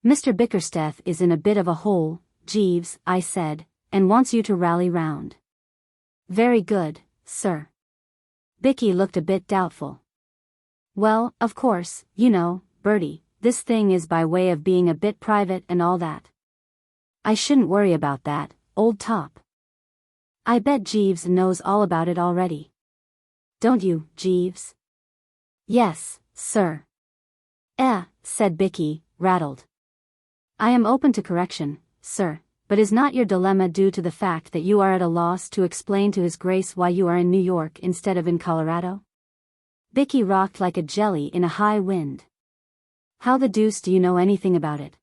Mr. Bickersteth is in a bit of a hole, Jeeves, I said, and wants you to rally round. Very good, sir. Bicky looked a bit doubtful. Well, of course, you know, Bertie, this thing is by way of being a bit private and all that. I shouldn't worry about that, old top. I bet Jeeves knows all about it already. Don't you, Jeeves? Yes, sir. Said Bicky, rattled. I am open to correction, sir, but is not your dilemma due to the fact that you are at a loss to explain to His Grace why you are in New York instead of in Colorado? Bicky rocked like a jelly in a high wind. How the deuce do you know anything about it?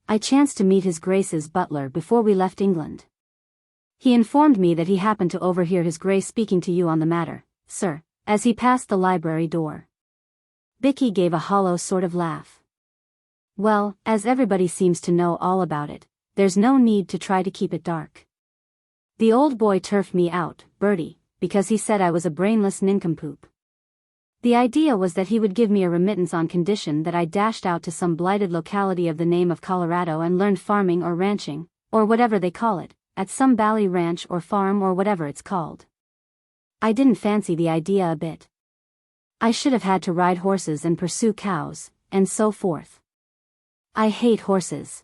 I chanced to meet His Grace's butler before we left England. He informed me that he happened to overhear His Grace speaking to you on the matter, sir, as he passed the library door. Bicky gave a hollow sort of laugh. Well, as everybody seems to know all about it, there's no need to try to keep it dark. The old boy turfed me out, Bertie, because he said I was a brainless nincompoop. The idea was that he would give me a remittance on condition that I dashed out to some blighted locality of the name of Colorado and learned farming or ranching, or whatever they call it, at some bally ranch or farm or whatever it's called. I didn't fancy the idea a bit. I should have had to ride horses and pursue cows, and so forth. I hate horses.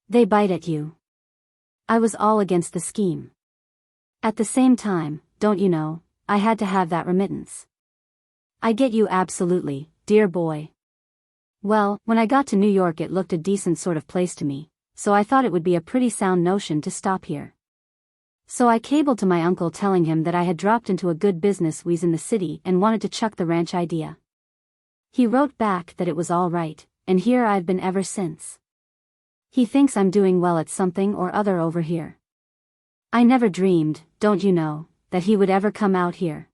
They bite at you. I was all against the scheme. At the same time, don't you know, I had to have that remittance. I get you absolutely, dear boy. Well, when I got to New York it looked a decent sort of place to me, so I thought it would be a pretty sound notion to stop here. So I cabled to my uncle telling him that I had dropped into a good business wheeze in the city and wanted to chuck the ranch idea. He wrote back that it was all right, and here I've been ever since. He thinks I'm doing well at something or other over here. I never dreamed, don't you know, that he would ever come out here.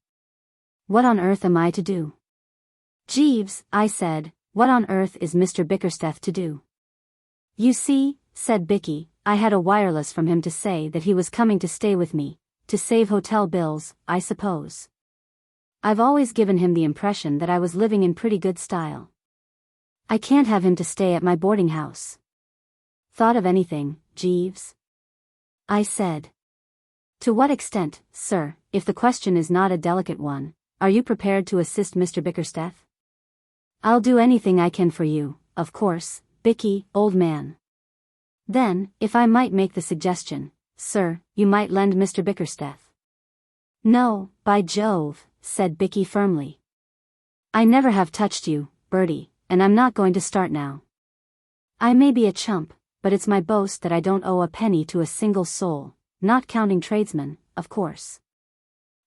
What on earth am I to do? Jeeves, I said, what on earth is Mr. Bickersteth to do? You see, said Bicky, I had a wireless from him to say that he was coming to stay with me, to save hotel bills, I suppose. I've always given him the impression that I was living in pretty good style. I can't have him to stay at my boarding house. Thought of anything, Jeeves? I said. To what extent, sir, if the question is not a delicate one, are you prepared to assist Mr. Bickersteth? I'll do anything I can for you, of course, Bicky, old man. Then, if I might make the suggestion, sir, you might lend Mr. Bickersteth. No, by Jove, said Bicky firmly. I never have touched you, Bertie, and I'm not going to start now. I may be a chump, but it's my boast that I don't owe a penny to a single soul, not counting tradesmen, of course.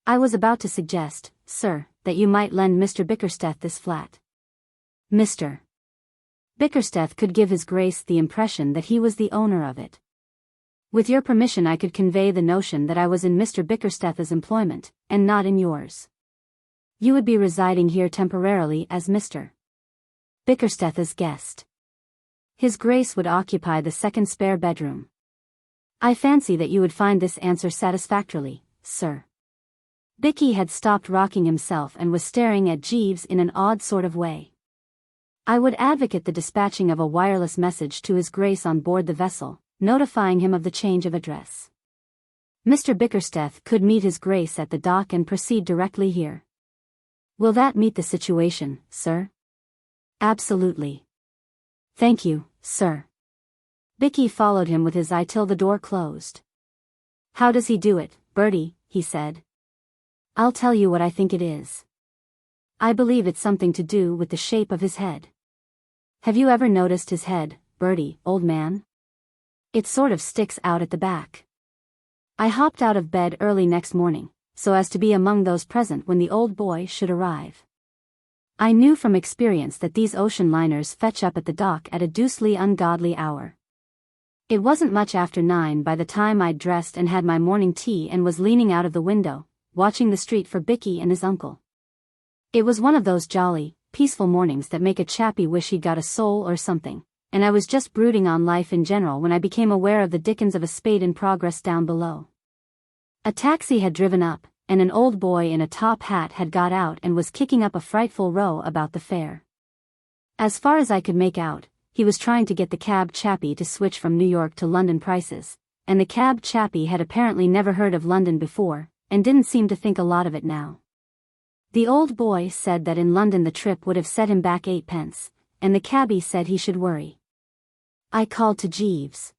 I was about to suggest, sir, that you might lend Mr. Bickersteth this flat. Mr. Bickersteth could give his grace the impression that he was the owner of it. With your permission I could convey the notion that I was in Mr. Bickersteth's employment, and not in yours. You would be residing here temporarily as Mr. Bickersteth's guest. His grace would occupy the second spare bedroom. I fancy that you would find this answer satisfactorily, sir. Bicky had stopped rocking himself and was staring at Jeeves in an odd sort of way. I would advocate the dispatching of a wireless message to his grace on board the vessel, notifying him of the change of address. Mr. Bickersteth could meet his grace at the dock and proceed directly here. Will that meet the situation, sir? Absolutely. Thank you, sir. Bicky followed him with his eye till the door closed. How does he do it, Bertie? He said. I'll tell you what I think it is. I believe it's something to do with the shape of his head. Have you ever noticed his head, Bertie, old man? It sort of sticks out at the back. I hopped out of bed early next morning, so as to be among those present when the old boy should arrive. I knew from experience that these ocean liners fetch up at the dock at a deucedly ungodly hour. It wasn't much after 9 by the time I'd dressed and had my morning tea and was leaning out of the window, watching the street for Bicky and his uncle. It was one of those jolly, peaceful mornings that make a chappie wish he'd got a soul or something, and I was just brooding on life in general when I became aware of the dickens of a spade in progress down below. A taxi had driven up, and an old boy in a top hat had got out and was kicking up a frightful row about the fare. As far as I could make out, he was trying to get the cab chappie to switch from New York to London prices, and the cab chappie had apparently never heard of London before, and didn't seem to think a lot of it now. The old boy said that in London the trip would have set him back 8 pence, and the cabbie said he should worry. I called to Jeeves.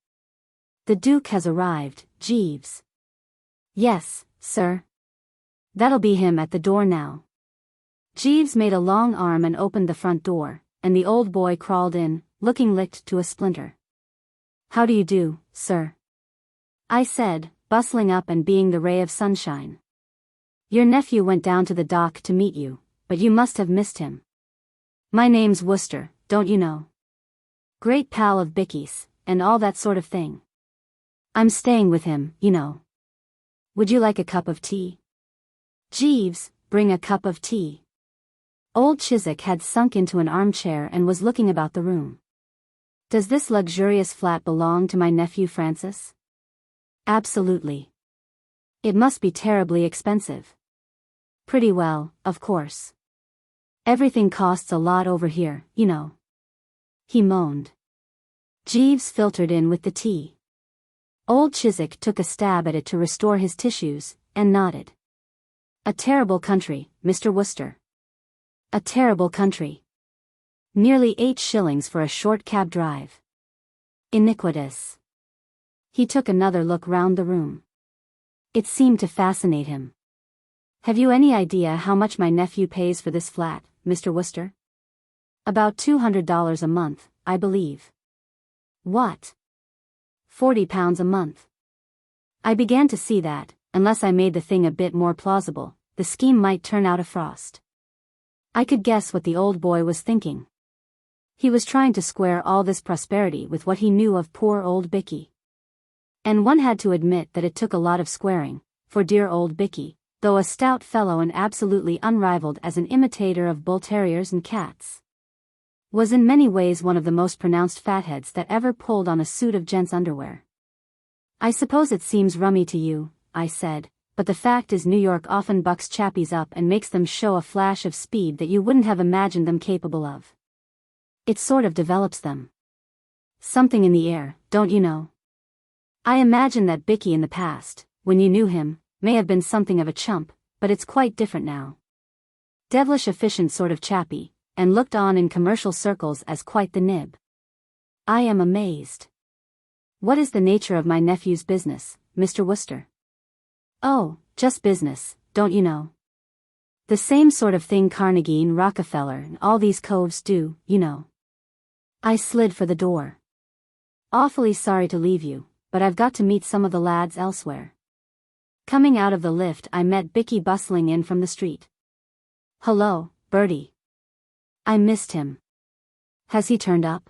The Duke has arrived, Jeeves. Yes, sir. That'll be him at the door now. Jeeves made a long arm and opened the front door, and the old boy crawled in, looking licked to a splinter. How do you do, sir? I said, bustling up and being the ray of sunshine. Your nephew went down to the dock to meet you, but you must have missed him. My name's Wooster, don't you know? Great pal of Bicky's, and all that sort of thing. I'm staying with him, you know. Would you like a cup of tea? Jeeves, bring a cup of tea. Old Chiswick had sunk into an armchair and was looking about the room. Does this luxurious flat belong to my nephew Francis? Absolutely. It must be terribly expensive. Pretty well, of course. Everything costs a lot over here, you know. He moaned. Jeeves filtered in with the tea. Old Chiswick took a stab at it to restore his tissues, and nodded. A terrible country, Mr. Wooster. A terrible country. Nearly 8 shillings for a short cab drive. Iniquitous. He took another look round the room. It seemed to fascinate him. Have you any idea how much my nephew pays for this flat, Mr. Wooster? About $200 a month, I believe. What? £40 a month. I began to see that, unless I made the thing a bit more plausible, the scheme might turn out a frost. I could guess what the old boy was thinking. He was trying to square all this prosperity with what he knew of poor old Bicky. And one had to admit that it took a lot of squaring, for dear old Bicky, though a stout fellow and absolutely unrivaled as an imitator of bull terriers and cats, was in many ways one of the most pronounced fatheads that ever pulled on a suit of gents' underwear. I suppose it seems rummy to you, I said, but the fact is New York often bucks chappies up and makes them show a flash of speed that you wouldn't have imagined them capable of. It sort of develops them. Something in the air, don't you know? I imagine that Bicky in the past, when you knew him, may have been something of a chump, but it's quite different now. Devilish efficient sort of chappy, and looked on in commercial circles as quite the nib. I am amazed. What is the nature of my nephew's business, Mr. Wooster? Oh, just business, don't you know? The same sort of thing Carnegie and Rockefeller and all these coves do, you know. I slid for the door. Awfully sorry to leave you, but I've got to meet some of the lads elsewhere. Coming out of the lift, I met Bicky bustling in from the street. Hello, Bertie. I missed him. Has he turned up?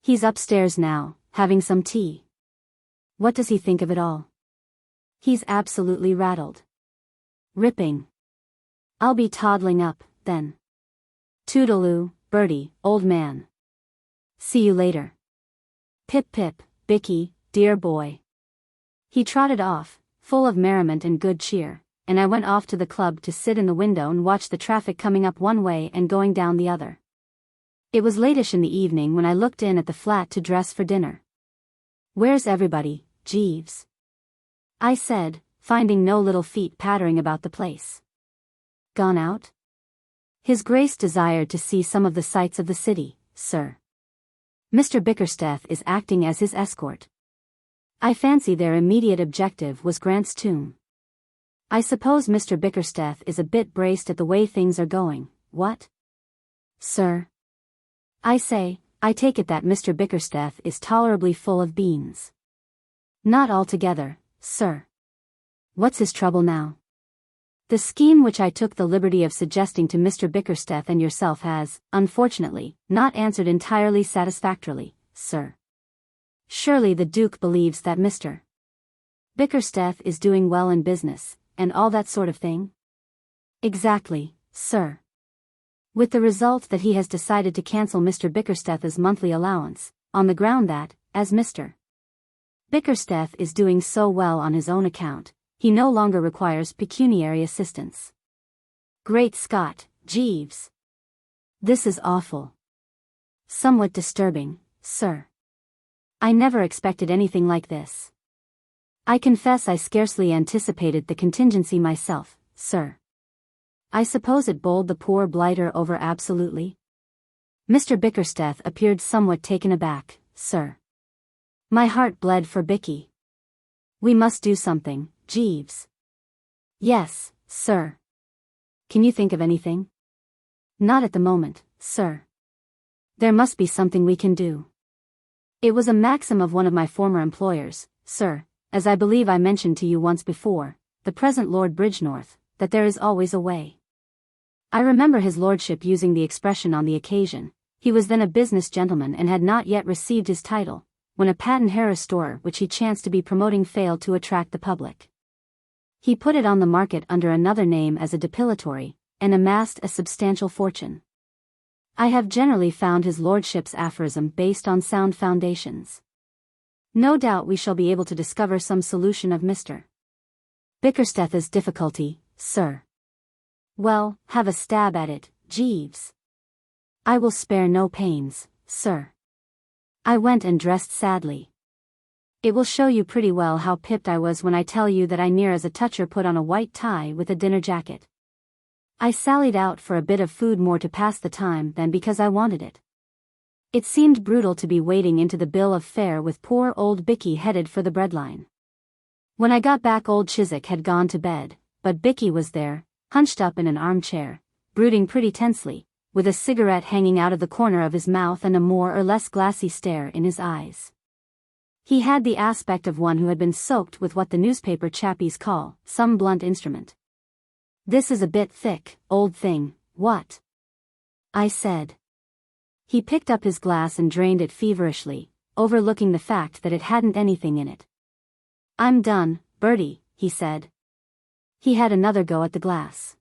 He's upstairs now, having some tea. What does he think of it all? He's absolutely rattled. Ripping. I'll be toddling up, then. Toodaloo, Bertie, old man. See you later. Pip pip, Bicky, dear boy. He trotted off, full of merriment and good cheer, and I went off to the club to sit in the window and watch the traffic coming up one way and going down the other. It was latish in the evening when I looked in at the flat to dress for dinner. Where's everybody, Jeeves? I said, finding no little feet pattering about the place. Gone out? His Grace desired to see some of the sights of the city, sir. Mr. Bickersteth is acting as his escort. I fancy their immediate objective was Grant's tomb. I suppose Mr. Bickersteth is a bit braced at the way things are going, what? Sir? I say, I take it that Mr. Bickersteth is tolerably full of beans. Not altogether, sir. What's his trouble now? The scheme which I took the liberty of suggesting to Mr. Bickersteth and yourself has, unfortunately, not answered entirely satisfactorily, sir. Surely the Duke believes that Mr. Bickersteth is doing well in business, and all that sort of thing? Exactly, sir. With the result that he has decided to cancel Mr. Bickersteth's monthly allowance, on the ground that, as Mr. Bickersteth is doing so well on his own account, he no longer requires pecuniary assistance. Great Scott, Jeeves. This is awful. Somewhat disturbing, sir. I never expected anything like this. I confess I scarcely anticipated the contingency myself, sir. I suppose it bowled the poor blighter over absolutely? Mr. Bickersteth appeared somewhat taken aback, sir. My heart bled for Bicky. We must do something, Jeeves. Yes, sir. Can you think of anything? Not at the moment, sir. There must be something we can do. It was a maxim of one of my former employers, sir, as I believe I mentioned to you once before, the present Lord Bridgenorth, that there is always a way. I remember his lordship using the expression on the occasion. He was then a business gentleman and had not yet received his title, when a patent hair restorer which he chanced to be promoting failed to attract the public. He put it on the market under another name as a depilatory, and amassed a substantial fortune. I have generally found his lordship's aphorism based on sound foundations. No doubt we shall be able to discover some solution of Mr. Bickersteth's difficulty, sir. Well, have a stab at it, Jeeves. I will spare no pains, sir. I went and dressed sadly. It will show you pretty well how pipped I was when I tell you that I near as a toucher put on a white tie with a dinner jacket. I sallied out for a bit of food more to pass the time than because I wanted it. It seemed brutal to be wading into the bill of fare with poor old Bicky headed for the breadline. When I got back old Chiswick had gone to bed, but Bicky was there, hunched up in an armchair, brooding pretty tensely, with a cigarette hanging out of the corner of his mouth and a more or less glassy stare in his eyes. He had the aspect of one who had been soaked with what the newspaper chappies call some blunt instrument. This is a bit thick, old thing, what? I said. He picked up his glass and drained it feverishly, overlooking the fact that it hadn't anything in it. I'm done, Bertie, he said. He had another go at the glass.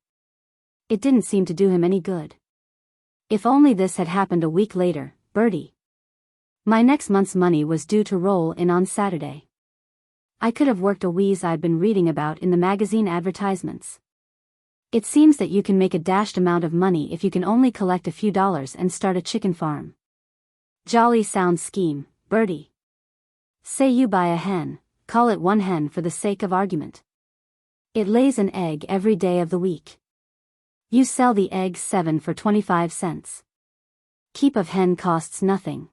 It didn't seem to do him any good. If only this had happened a week later, Bertie. My next month's money was due to roll in on Saturday. I could have worked a wheeze I'd been reading about in the magazine advertisements. It seems that you can make a dashed amount of money if you can only collect a few dollars and start a chicken farm. Jolly sound scheme, Bertie. Say you buy a hen, call it one hen for the sake of argument. It lays an egg every day of the week. You sell the eggs 7 for 25 cents. Keep of hen costs nothing.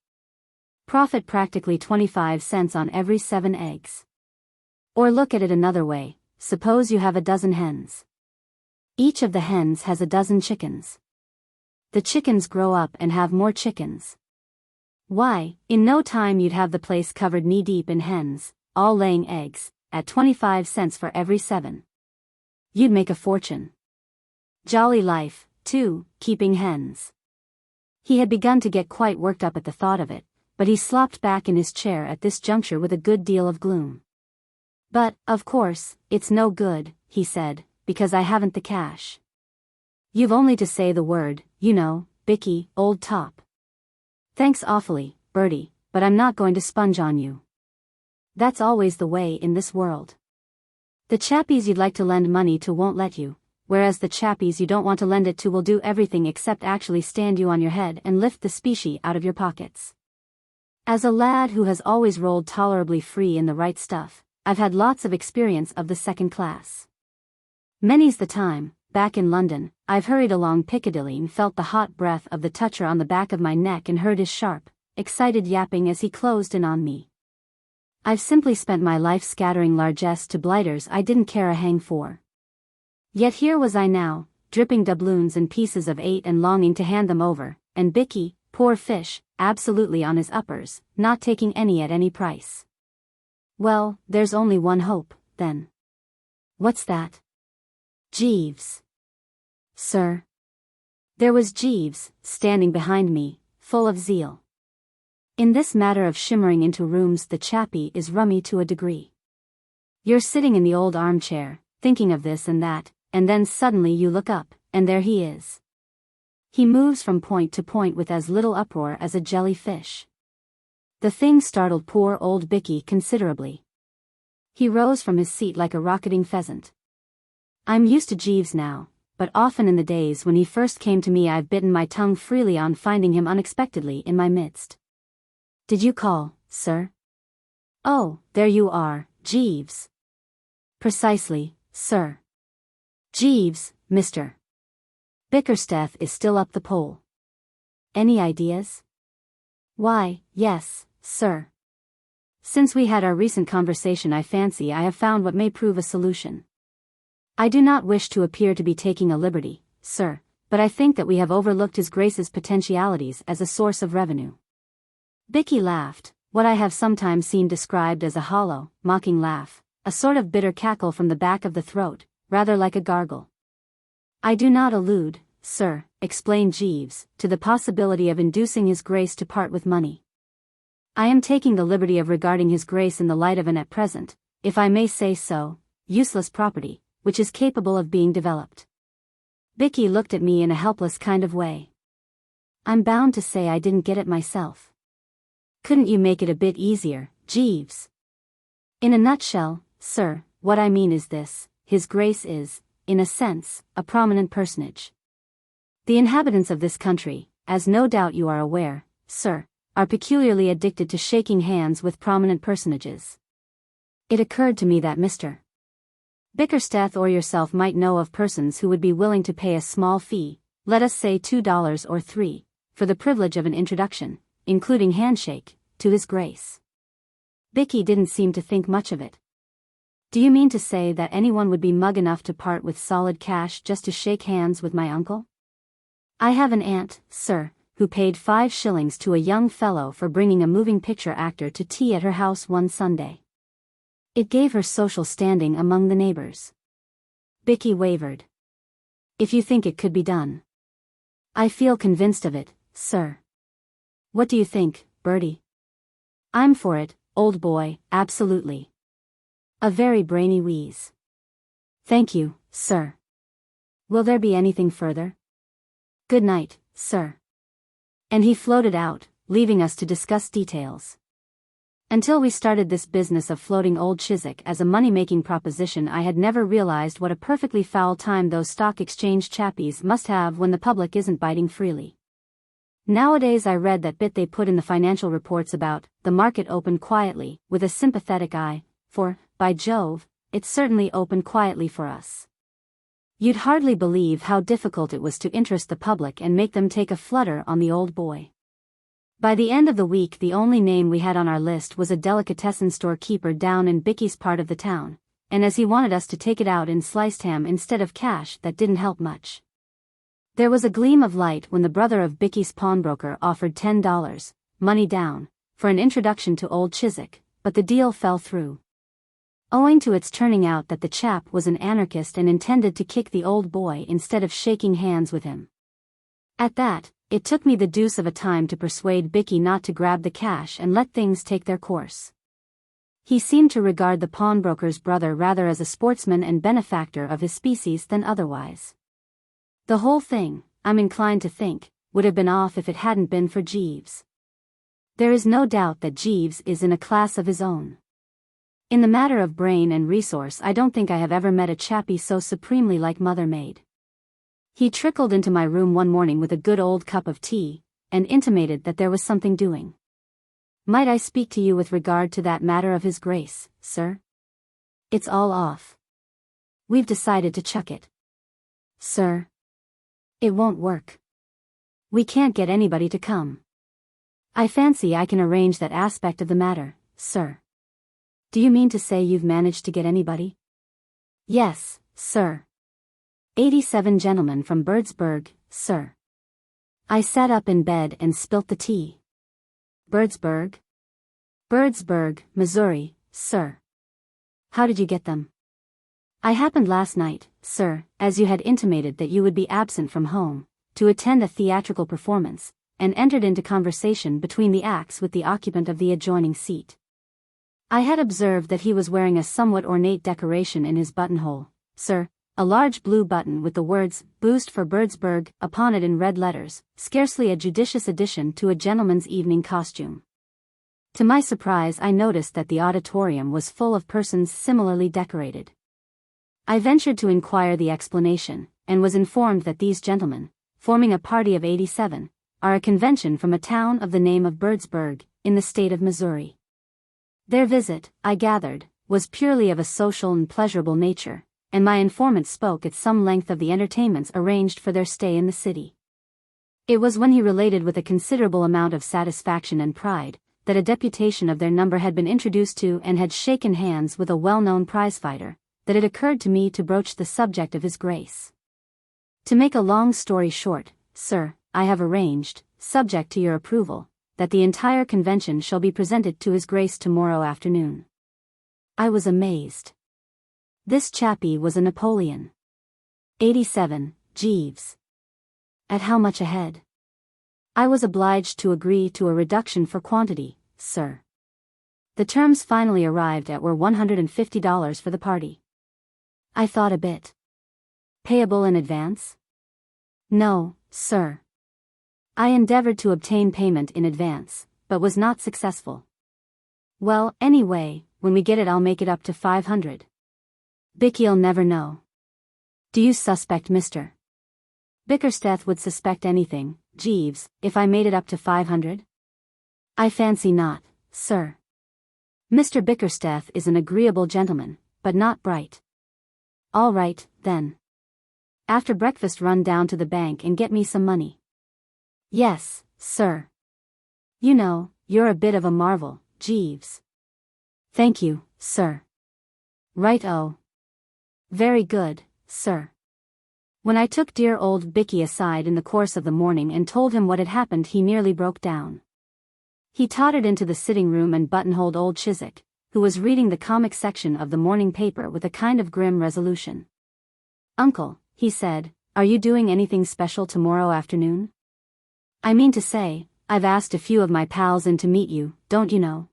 Profit practically 25 cents on every 7 eggs. Or look at it another way, suppose you have a dozen hens. Each of the hens has a dozen chickens. The chickens grow up and have more chickens. Why, in no time you'd have the place covered knee-deep in hens, all laying eggs, at 25 cents for every 7. You'd make a fortune. Jolly life, too, keeping hens. He had begun to get quite worked up at the thought of it, but he slopped back in his chair at this juncture with a good deal of gloom. But, of course, it's no good, he said, because I haven't the cash. You've only to say the word, you know, Bicky, old top. Thanks awfully, Bertie, but I'm not going to sponge on you. That's always the way in this world. The chappies you'd like to lend money to won't let you, whereas the chappies you don't want to lend it to will do everything except actually stand you on your head and lift the specie out of your pockets. As a lad who has always rolled tolerably free in the right stuff, I've had lots of experience of the second class. Many's the time, back in London, I've hurried along Piccadilly and felt the hot breath of the toucher on the back of my neck and heard his sharp, excited yapping as he closed in on me. I've simply spent my life scattering largesse to blighters I didn't care a hang for. Yet here was I now, dripping doubloons and pieces of 8 and longing to hand them over, and Bicky, poor fish, absolutely on his uppers, not taking any at any price. Well, there's only one hope, then. What's that? Jeeves. Sir. There was Jeeves, standing behind me, full of zeal. In this matter of shimmering into rooms the chappie is rummy to a degree. You're sitting in the old armchair, thinking of this and that, and then suddenly you look up, and there he is. He moves from point to point with as little uproar as a jellyfish. The thing startled poor old Bicky considerably. He rose from his seat like a rocketing pheasant. I'm used to Jeeves now, but often in the days when he first came to me I've bitten my tongue freely on finding him unexpectedly in my midst. Did you call, sir? Oh, there you are, Jeeves. Precisely, sir. Jeeves, Mr. Bickersteth is still up the pole. Any ideas? Why, yes, sir. Since we had our recent conversation I fancy I have found what may prove a solution. I do not wish to appear to be taking a liberty, sir, but I think that we have overlooked His Grace's potentialities as a source of revenue. Bicky laughed, what I have sometimes seen described as a hollow, mocking laugh, a sort of bitter cackle from the back of the throat, rather like a gargle. I do not allude, sir, explained Jeeves, to the possibility of inducing His Grace to part with money. I am taking the liberty of regarding His Grace in the light of an at present, if I may say so, useless property, which is capable of being developed. Bicky looked at me in a helpless kind of way. I'm bound to say I didn't get it myself. Couldn't you make it a bit easier, Jeeves? In a nutshell, sir, what I mean is this, His Grace is, in a sense, a prominent personage. The inhabitants of this country, as no doubt you are aware, sir, are peculiarly addicted to shaking hands with prominent personages. It occurred to me that Mr. Bickersteth or yourself might know of persons who would be willing to pay a small fee, let us say $2 or $3, for the privilege of an introduction, including handshake, to His Grace. Bicky didn't seem to think much of it. Do you mean to say that anyone would be mug enough to part with solid cash just to shake hands with my uncle? I have an aunt, sir, who paid 5 shillings to a young fellow for bringing a moving picture actor to tea at her house one Sunday. It gave her social standing among the neighbors. Bicky wavered. If you think it could be done. I feel convinced of it, sir. What do you think, Bertie? I'm for it, old boy, absolutely. A very brainy wheeze. Thank you, sir. Will there be anything further? Good night, sir. And he floated out, leaving us to discuss details. Until we started this business of floating old Chiswick as a money-making proposition, I had never realized what a perfectly foul time those stock exchange chappies must have when the public isn't biting freely. Nowadays I read that bit they put in the financial reports about, the market opened quietly, with a sympathetic eye, for, by Jove, it certainly opened quietly for us. You'd hardly believe how difficult it was to interest the public and make them take a flutter on the old boy. By the end of the week the only name we had on our list was a delicatessen store keeper down in Bickie's part of the town, and as he wanted us to take it out in sliced ham instead of cash, that didn't help much. There was a gleam of light when the brother of Bickie's pawnbroker offered $10, money down, for an introduction to old Chiswick, but the deal fell through. Owing to its turning out that the chap was an anarchist and intended to kick the old boy instead of shaking hands with him. At that, it took me the deuce of a time to persuade Bickie not to grab the cash and let things take their course. He seemed to regard the pawnbroker's brother rather as a sportsman and benefactor of his species than otherwise. The whole thing, I'm inclined to think, would have been off if it hadn't been for Jeeves. There is no doubt that Jeeves is in a class of his own. In the matter of brain and resource I don't think I have ever met a chappie so supremely like mother-made. He trickled into my room one morning with a good old cup of tea, and intimated that there was something doing. "Might I speak to you with regard to that matter of his grace, sir? It's all off. We've decided to chuck it. Sir. It won't work. We can't get anybody to come. I fancy I can arrange that aspect of the matter, sir." "Do you mean to say you've managed to get anybody?" "Yes, sir. 87 gentlemen from Birdsburg, sir." I sat up in bed and spilt the tea. "Birdsburg?" "Birdsburg, Missouri, sir." "How did you get them?" "I happened last night, sir, as you had intimated that you would be absent from home, to attend a theatrical performance, and entered into conversation between the acts with the occupant of the adjoining seat. I had observed that he was wearing a somewhat ornate decoration in his buttonhole, sir, a large blue button with the words, "Boost for Birdsburg," upon it in red letters, scarcely a judicious addition to a gentleman's evening costume. To my surprise I noticed that the auditorium was full of persons similarly decorated. I ventured to inquire the explanation, and was informed that these gentlemen, forming a party of 87, are a convention from a town of the name of Birdsburg, in the state of Missouri. Their visit, I gathered, was purely of a social and pleasurable nature, and my informant spoke at some length of the entertainments arranged for their stay in the city. It was when he related with a considerable amount of satisfaction and pride, that a deputation of their number had been introduced to and had shaken hands with a well-known prizefighter, that it occurred to me to broach the subject of his grace. To make a long story short, sir, I have arranged, subject to your approval, that the entire convention shall be presented to his grace tomorrow afternoon. I was amazed. This chappie was a Napoleon. 87, Jeeves. At how much a head? I was obliged to agree to a reduction for quantity, sir. The terms finally arrived at were $150 for the party. I thought a bit. Payable in advance? No, sir. I endeavored to obtain payment in advance, but was not successful. Well, anyway, when we get it I'll make it up to 500. Bickie'll never know. Do you suspect Mr. Bickersteth would suspect anything, Jeeves, if I made it up to 500? I fancy not, sir. Mr. Bickersteth is an agreeable gentleman, but not bright. All right, then. After breakfast run down to the bank and get me some money. Yes, sir. You know, you're a bit of a marvel, Jeeves. Thank you, sir. Right-o. Very good, sir. When I took dear old Bickie aside in the course of the morning and told him what had happened he nearly broke down. He tottered into the sitting room and buttonholed old Chiswick, who was reading the comic section of the morning paper with a kind of grim resolution. "Uncle," he said, "are you doing anything special tomorrow afternoon? I mean to say, I've asked a few of my pals in to meet you, don't you know?"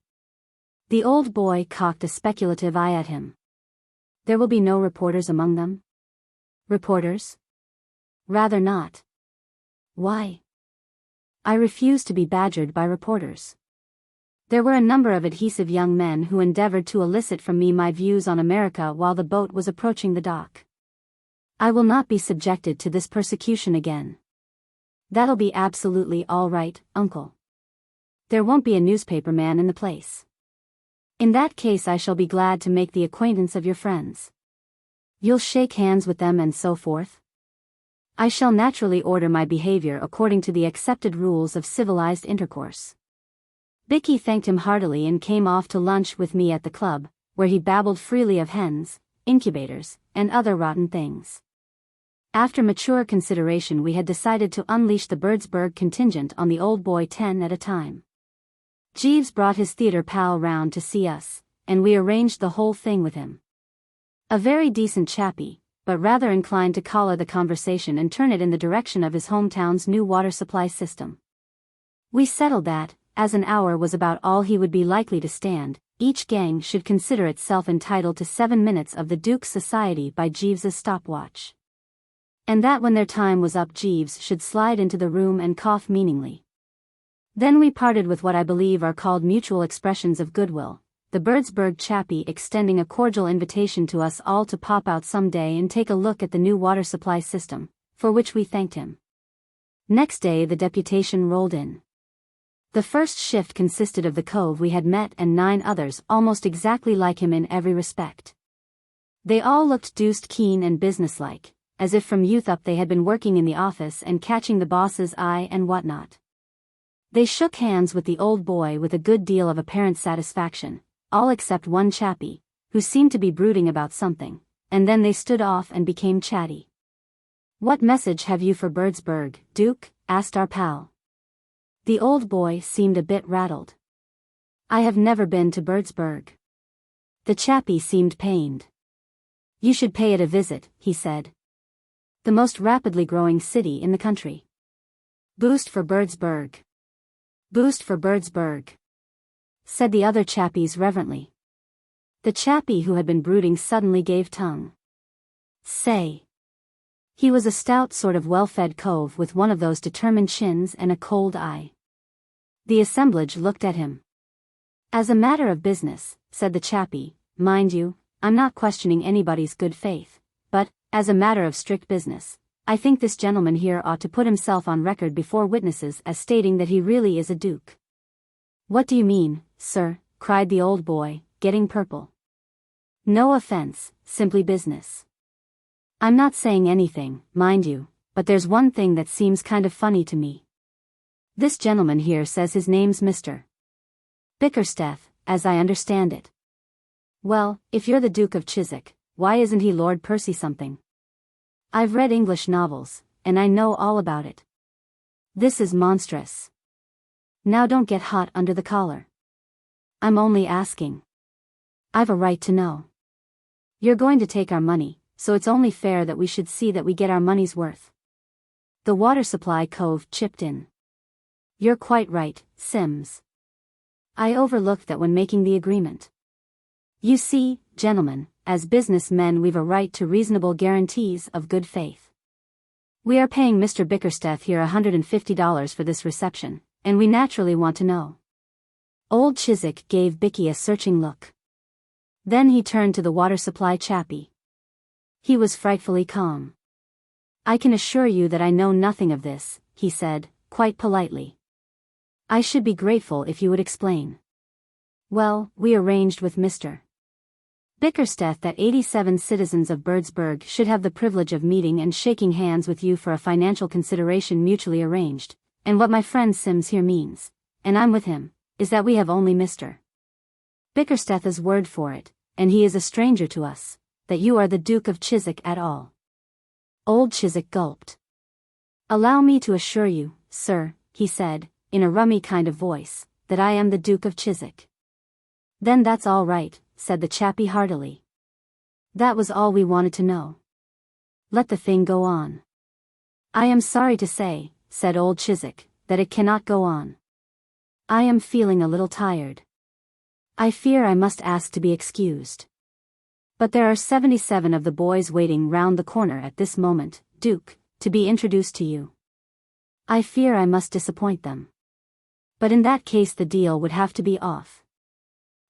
The old boy cocked a speculative eye at him. "There will be no reporters among them?" "Reporters? Rather not." "Why?" "I refuse to be badgered by reporters." There were a number of adhesive young men who endeavored to elicit from me my views on America while the boat was approaching the dock. I will not be subjected to this persecution again. That'll be absolutely all right, Uncle. There won't be a newspaper man in the place. In that case, I shall be glad to make the acquaintance of your friends. You'll shake hands with them and so forth? I shall naturally order my behavior according to the accepted rules of civilized intercourse. Bicky thanked him heartily and came off to lunch with me at the club, where he babbled freely of hens, incubators, and other rotten things. After mature consideration, we had decided to unleash the Birdsburg contingent on the old boy 10 at a time. Jeeves brought his theater pal round to see us, and we arranged the whole thing with him. A very decent chappie, but rather inclined to collar the conversation and turn it in the direction of his hometown's new water supply system. We settled that, as an hour was about all he would be likely to stand, each gang should consider itself entitled to 7 minutes of the Duke's society by Jeeves's stopwatch. And that when their time was up, Jeeves should slide into the room and cough meaningly. Then we parted with what I believe are called mutual expressions of goodwill, the Birdsburg chappie extending a cordial invitation to us all to pop out some day and take a look at the new water supply system, for which we thanked him. Next day the deputation rolled in. The first shift consisted of the cove we had met and 9 others almost exactly like him in every respect. They all looked deuced keen and businesslike, as if from youth up they had been working in the office and catching the boss's eye and whatnot. They shook hands with the old boy with a good deal of apparent satisfaction, all except one chappie, who seemed to be brooding about something, and then they stood off and became chatty. "What message have you for Birdsburg, Duke?" asked our pal. The old boy seemed a bit rattled. "I have never been to Birdsburg." The chappie seemed pained. "You should pay it a visit," he said. "The most rapidly growing city in the country. Boost for Birdsburg. Boost for Birdsburg," said the other chappies reverently. The chappie who had been brooding suddenly gave tongue. Say. He was a stout sort of well-fed cove with one of those determined chins and a cold eye. The assemblage looked at him. "As a matter of business," said the chappie, "mind you, I'm not questioning anybody's good faith, but, as a matter of strict business, I think this gentleman here ought to put himself on record before witnesses as stating that he really is a duke." "What do you mean, sir?" cried the old boy, getting purple. "No offense, simply business. I'm not saying anything, mind you, but there's one thing that seems kind of funny to me. This gentleman here says his name's Mr. Bickersteth, as I understand it. Well, if you're the Duke of Chiswick, why isn't he Lord Percy something? I've read English novels, and I know all about it. This is monstrous. Now don't get hot under the collar. I'm only asking. I've a right to know. You're going to take our money, so it's only fair that we should see that we get our money's worth." The water supply cove chipped in. "You're quite right, Sims. I overlooked that when making the agreement. You see, gentlemen, as businessmen we've a right to reasonable guarantees of good faith. We are paying Mr. Bickersteth here $150 for this reception, and we naturally want to know." Old Chiswick gave Bicky a searching look. Then he turned to the water supply chappie. He was frightfully calm. "I can assure you that I know nothing of this," he said, quite politely. "I should be grateful if you would explain." "Well, we arranged with Mr. Bickersteth that 87 citizens of Birdsburg should have the privilege of meeting and shaking hands with you for a financial consideration mutually arranged, and what my friend Sims here means, and I'm with him, is that we have only Mr. Bickersteth's word for it, and he is a stranger to us, that you are the Duke of Chiswick at all." Old Chiswick gulped. "Allow me to assure you, sir," he said, in a rummy kind of voice, "that I am the Duke of Chiswick." "Then that's all right," said the chappie heartily. "That was all we wanted to know. Let the thing go on." "I am sorry to say," said old Chiswick, "that it cannot go on. I am feeling a little tired. I fear I must ask to be excused. But there are 77 of the boys waiting round the corner at this moment, Duke, to be introduced to you. I fear I must disappoint them. But in that case the deal would have to be off.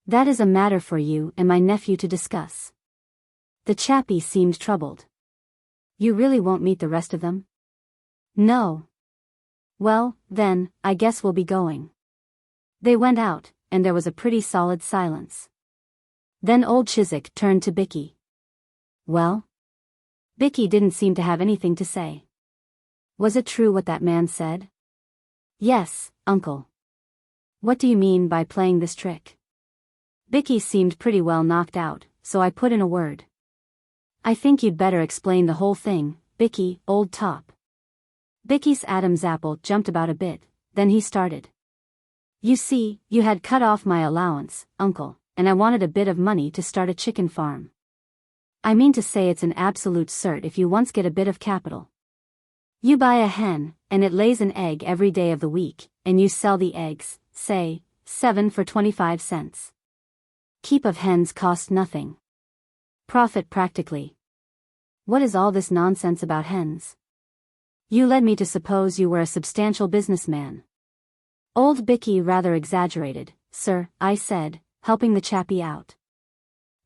That is a matter for you and my nephew to discuss. The chappie seemed troubled. You really won't meet the rest of them? No. Well, then, I guess we'll be going. They went out, and there was a pretty solid silence. Then old Chiswick turned to Bicky. Well? Bicky didn't seem to have anything to say. Was it true what that man said? Yes, uncle. What do you mean by playing this trick? Bicky seemed pretty well knocked out, so I put in a word. I think you'd better explain the whole thing, Bicky, old top. Bicky's Adam's apple jumped about a bit, then he started. You see, you had cut off my allowance, uncle, and I wanted a bit of money to start a chicken farm. I mean to say it's an absolute cert if you once get a bit of capital. You buy a hen, and it lays an egg every day of the week, and you sell the eggs, say, 7 for 25 cents. Keep of hens cost nothing. Profit practically. What is all this nonsense about hens? You led me to suppose you were a substantial businessman. Old Bicky rather exaggerated, sir, I said, helping the chappie out.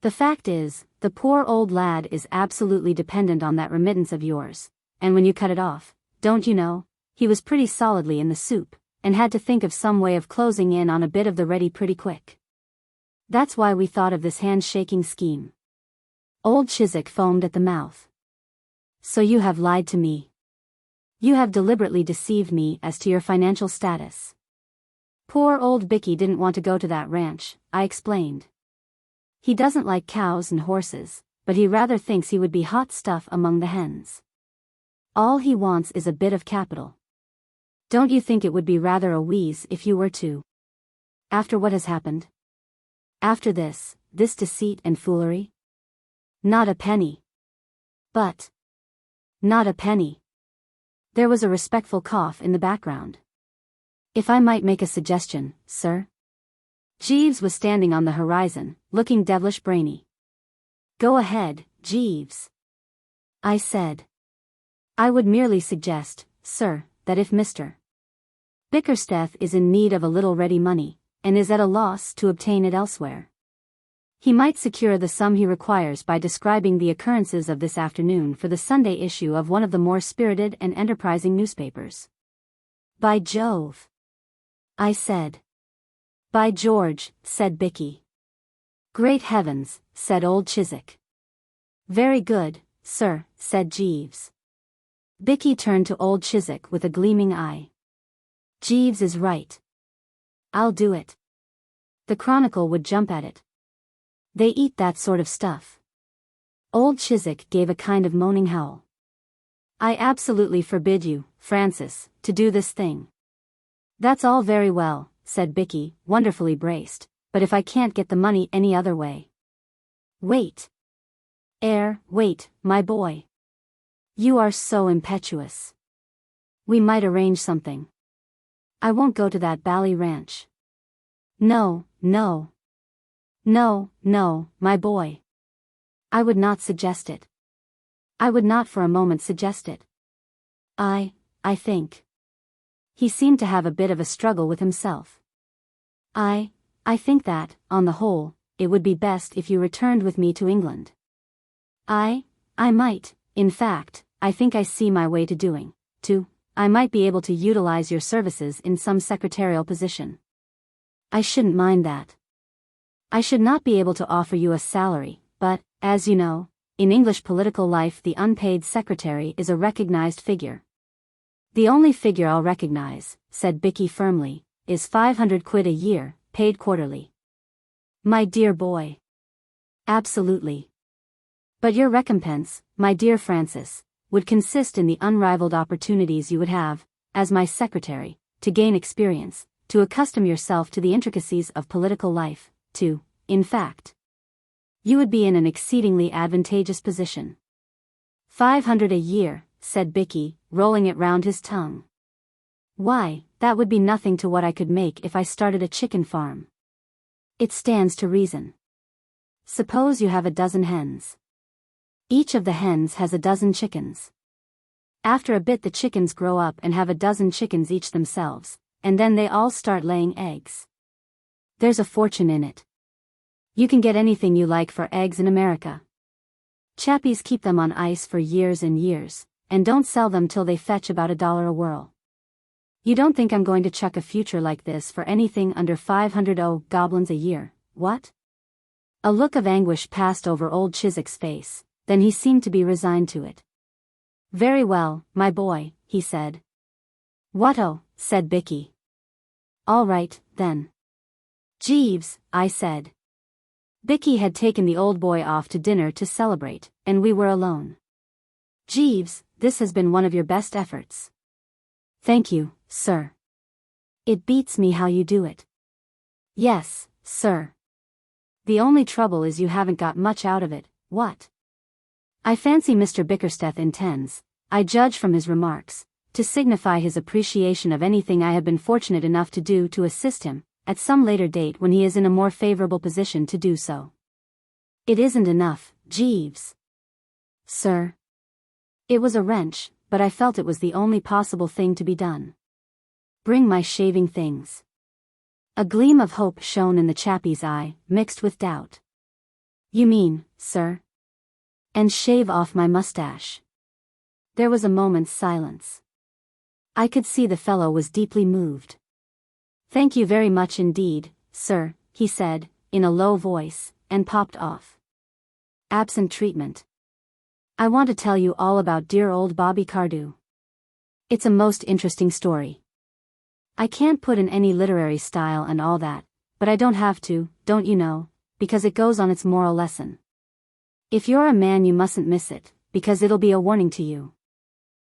The fact is, the poor old lad is absolutely dependent on that remittance of yours, and when you cut it off, don't you know, he was pretty solidly in the soup, and had to think of some way of closing in on a bit of the ready pretty quick. That's why we thought of this handshaking scheme. Old Chiswick foamed at the mouth. So you have lied to me. You have deliberately deceived me as to your financial status. Poor old Bicky didn't want to go to that ranch, I explained. He doesn't like cows and horses, but he rather thinks he would be hot stuff among the hens. All he wants is a bit of capital. Don't you think it would be rather a wheeze if you were to? After what has happened? After this deceit and foolery? Not a penny. But. Not a penny. There was a respectful cough in the background. If I might make a suggestion, sir? Jeeves was standing on the horizon, looking devilish brainy. Go ahead, Jeeves. I said. I would merely suggest, sir, that if Mr. Bickersteth is in need of a little ready money, and is at a loss to obtain it elsewhere, he might secure the sum he requires by describing the occurrences of this afternoon for the Sunday issue of one of the more spirited and enterprising newspapers. By Jove! I said. By George, said Bicky. Great heavens, said old Chiswick. Very good, sir, said Jeeves. Bicky turned to old Chiswick with a gleaming eye. Jeeves is right. I'll do it. The Chronicle would jump at it. They eat that sort of stuff. Old Chiswick gave a kind of moaning howl. I absolutely forbid you, Francis, to do this thing. That's all very well, said Bicky, wonderfully braced, but if I can't get the money any other way. Wait. Wait, my boy. You are so impetuous. We might arrange something. I won't go to that bally ranch. No, my boy. I would not suggest it. I would not for a moment suggest it. I think. He seemed to have a bit of a struggle with himself. I think that, on the whole, it would be best if you returned with me to England. I might, in fact, I think I see my way to doing, I might be able to utilize your services in some secretarial position. I shouldn't mind that. I should not be able to offer you a salary, but, as you know, in English political life the unpaid secretary is a recognized figure. The only figure I'll recognize, said Bicky firmly, is 500 quid a year, paid quarterly. My dear boy. Absolutely. But your recompense, my dear Francis, would consist in the unrivaled opportunities you would have, as my secretary, to gain experience, to accustom yourself to the intricacies of political life, in fact. You would be in an exceedingly advantageous position. 500 a year, said Bicky, rolling it round his tongue. Why, that would be nothing to what I could make if I started a chicken farm. It stands to reason. Suppose you have a dozen hens. Each of the hens has a dozen chickens. After a bit the chickens grow up and have a dozen chickens each themselves, and then they all start laying eggs. There's a fortune in it. You can get anything you like for eggs in America. Chappies keep them on ice for years and years, and don't sell them till they fetch about $1 a whirl. You don't think I'm going to chuck a future like this for anything under 500 goblins a year, what? A look of anguish passed over old Chiswick's face, then he seemed to be resigned to it. Very well, my boy, he said. What said Bicky. All right, then. Jeeves, I said. Bicky had taken the old boy off to dinner to celebrate, and we were alone. Jeeves, this has been one of your best efforts. Thank you, sir. It beats me how you do it. Yes, sir. The only trouble is you haven't got much out of it, what? I fancy Mr. Bickersteth intends, I judge from his remarks, to signify his appreciation of anything I have been fortunate enough to do to assist him, at some later date when he is in a more favorable position to do so. It isn't enough, Jeeves. Sir. It was a wrench, but I felt it was the only possible thing to be done. Bring my shaving things. A gleam of hope shone in the chappie's eye, mixed with doubt. You mean, sir? And shave off my mustache. There was a moment's silence. I could see the fellow was deeply moved. Thank you very much indeed, sir, he said, in a low voice, and popped off. Absent treatment. I want to tell you all about dear old Bobby Cardew. It's a most interesting story. I can't put in any literary style and all that, but I don't have to, don't you know, because it goes on its moral lesson. If you're a man you mustn't miss it, because it'll be a warning to you.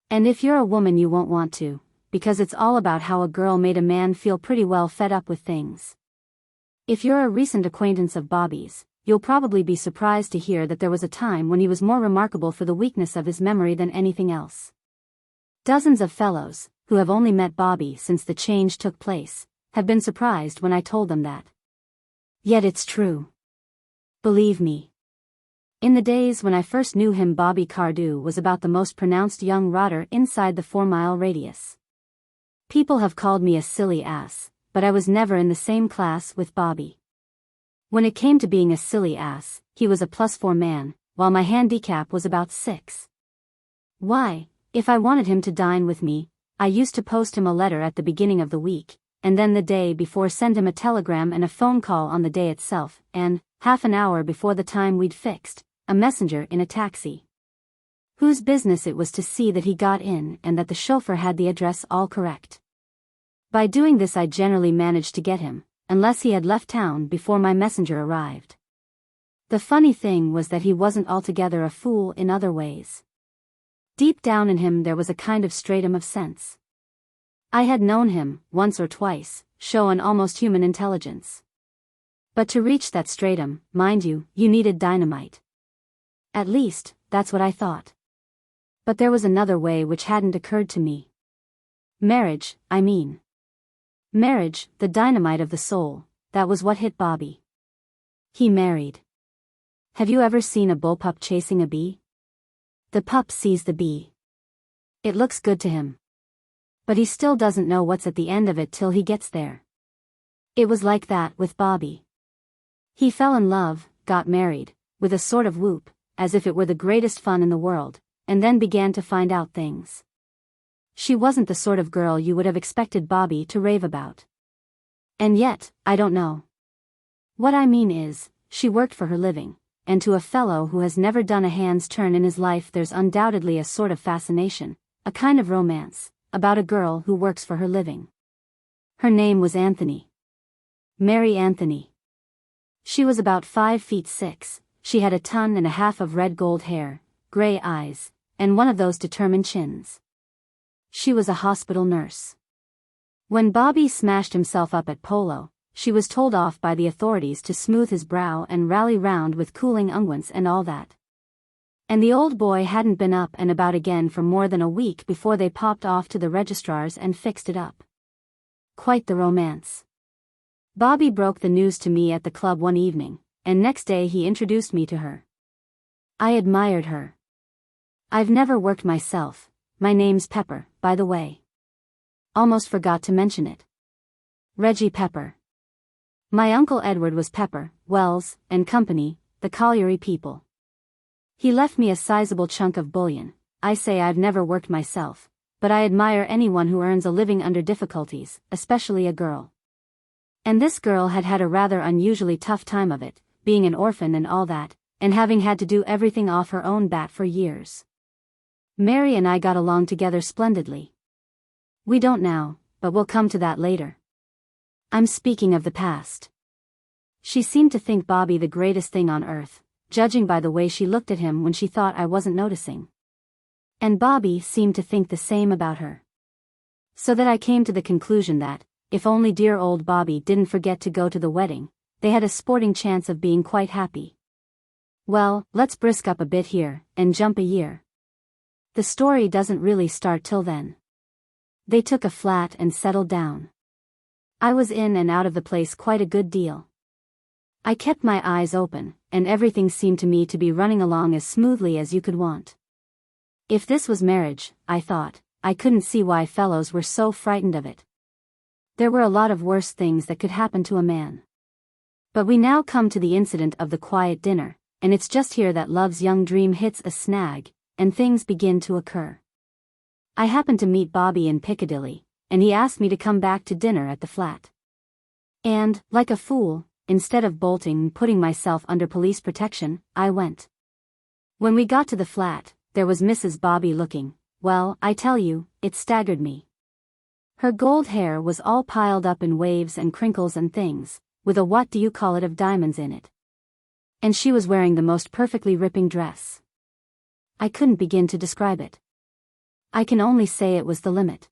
And if you're a woman you won't want to, because it's all about how a girl made a man feel pretty well fed up with things. If you're a recent acquaintance of Bobby's, you'll probably be surprised to hear that there was a time when he was more remarkable for the weakness of his memory than anything else. Dozens of fellows, who have only met Bobby since the change took place, have been surprised when I told them that. Yet it's true. Believe me. In the days when I first knew him, Bobby Cardew was about the most pronounced young rotter inside the 4-mile radius. People have called me a silly ass, but I was never in the same class with Bobby. When it came to being a silly ass, he was a +4 man, while my handicap was about 6. Why, if I wanted him to dine with me, I used to post him a letter at the beginning of the week, and then the day before send him a telegram and a phone call on the day itself, and, half an hour before the time we'd fixed, a messenger in a taxi. Whose business it was to see that he got in and that the chauffeur had the address all correct. By doing this I generally managed to get him, unless he had left town before my messenger arrived. The funny thing was that he wasn't altogether a fool in other ways. Deep down in him there was a kind of stratum of sense. I had known him, once or twice, show an almost human intelligence. But to reach that stratum, mind you, you needed dynamite. At least, that's what I thought. But there was another way which hadn't occurred to me. Marriage, I mean. Marriage, the dynamite of the soul, that was what hit Bobby. He married. Have you ever seen a bullpup chasing a bee? The pup sees the bee. It looks good to him. But he still doesn't know what's at the end of it till he gets there. It was like that with Bobby. He fell in love, got married, with a sort of whoop, as if it were the greatest fun in the world, and then began to find out things. She wasn't the sort of girl you would have expected Bobby to rave about. And yet, I don't know. What I mean is, she worked for her living, and to a fellow who has never done a hand's turn in his life there's undoubtedly a sort of fascination, a kind of romance, about a girl who works for her living. Her name was Anthony. Mary Anthony. She was about 5'6", she had a ton and a half of red gold hair, gray eyes, and one of those determined chins. She was a hospital nurse. When Bobby smashed himself up at polo, she was told off by the authorities to smooth his brow and rally round with cooling unguents and all that. And the old boy hadn't been up and about again for more than a week before they popped off to the registrar's and fixed it up. Quite the romance. Bobby broke the news to me at the club one evening, and next day he introduced me to her. I admired her. I've never worked myself, my name's Pepper, by the way. Almost forgot to mention it. Reggie Pepper. My Uncle Edward was Pepper, Wells, and Company, the colliery people. He left me a sizable chunk of bullion. I say I've never worked myself, but I admire anyone who earns a living under difficulties, especially a girl. And this girl had had a rather unusually tough time of it, being an orphan and all that, and having had to do everything off her own bat for years. Mary and I got along together splendidly. We don't now, but we'll come to that later. I'm speaking of the past. She seemed to think Bobbie the greatest thing on earth, judging by the way she looked at him when she thought I wasn't noticing. And Bobbie seemed to think the same about her. So that I came to the conclusion that, if only dear old Bobbie didn't forget to go to the wedding, they had a sporting chance of being quite happy. Well, let's brisk up a bit here, and jump a year. The story doesn't really start till then. They took a flat and settled down. I was in and out of the place quite a good deal. I kept my eyes open, and everything seemed to me to be running along as smoothly as you could want. If this was marriage, I thought, I couldn't see why fellows were so frightened of it. There were a lot of worse things that could happen to a man. But we now come to the incident of the quiet dinner, and it's just here that love's young dream hits a snag, and things begin to occur. I happened to meet Bobbie in Piccadilly, and he asked me to come back to dinner at the flat. And, like a fool, instead of bolting and putting myself under police protection, I went. When we got to the flat, there was Mrs. Bobbie looking, well, I tell you, it staggered me. Her gold hair was all piled up in waves and crinkles and things, with a what-do-you-call-it of diamonds in it. And she was wearing the most perfectly ripping dress. I couldn't begin to describe it. I can only say it was the limit.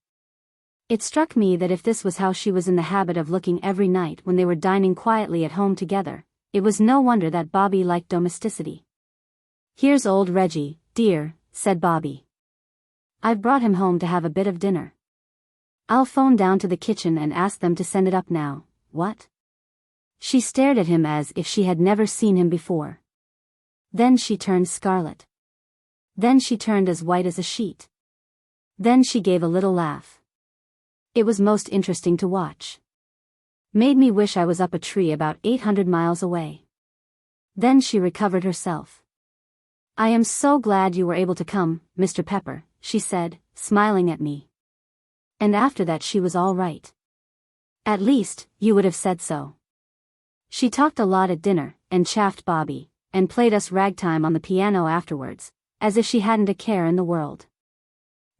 It struck me that if this was how she was in the habit of looking every night when they were dining quietly at home together, it was no wonder that Bobbie liked domesticity. "Here's old Reggie, dear," said Bobbie. "I've brought him home to have a bit of dinner. I'll phone down to the kitchen and ask them to send it up now." "What?" She stared at him as if she had never seen him before. Then she turned scarlet. Then she turned as white as a sheet. Then she gave a little laugh. It was most interesting to watch. Made me wish I was up a tree about 800 miles away. Then she recovered herself. "I am so glad you were able to come, Mr. Pepper," she said, smiling at me. And after that she was all right. At least, you would have said so. She talked a lot at dinner, and chaffed Bobbie, and played us ragtime on the piano afterwards, as if she hadn't a care in the world.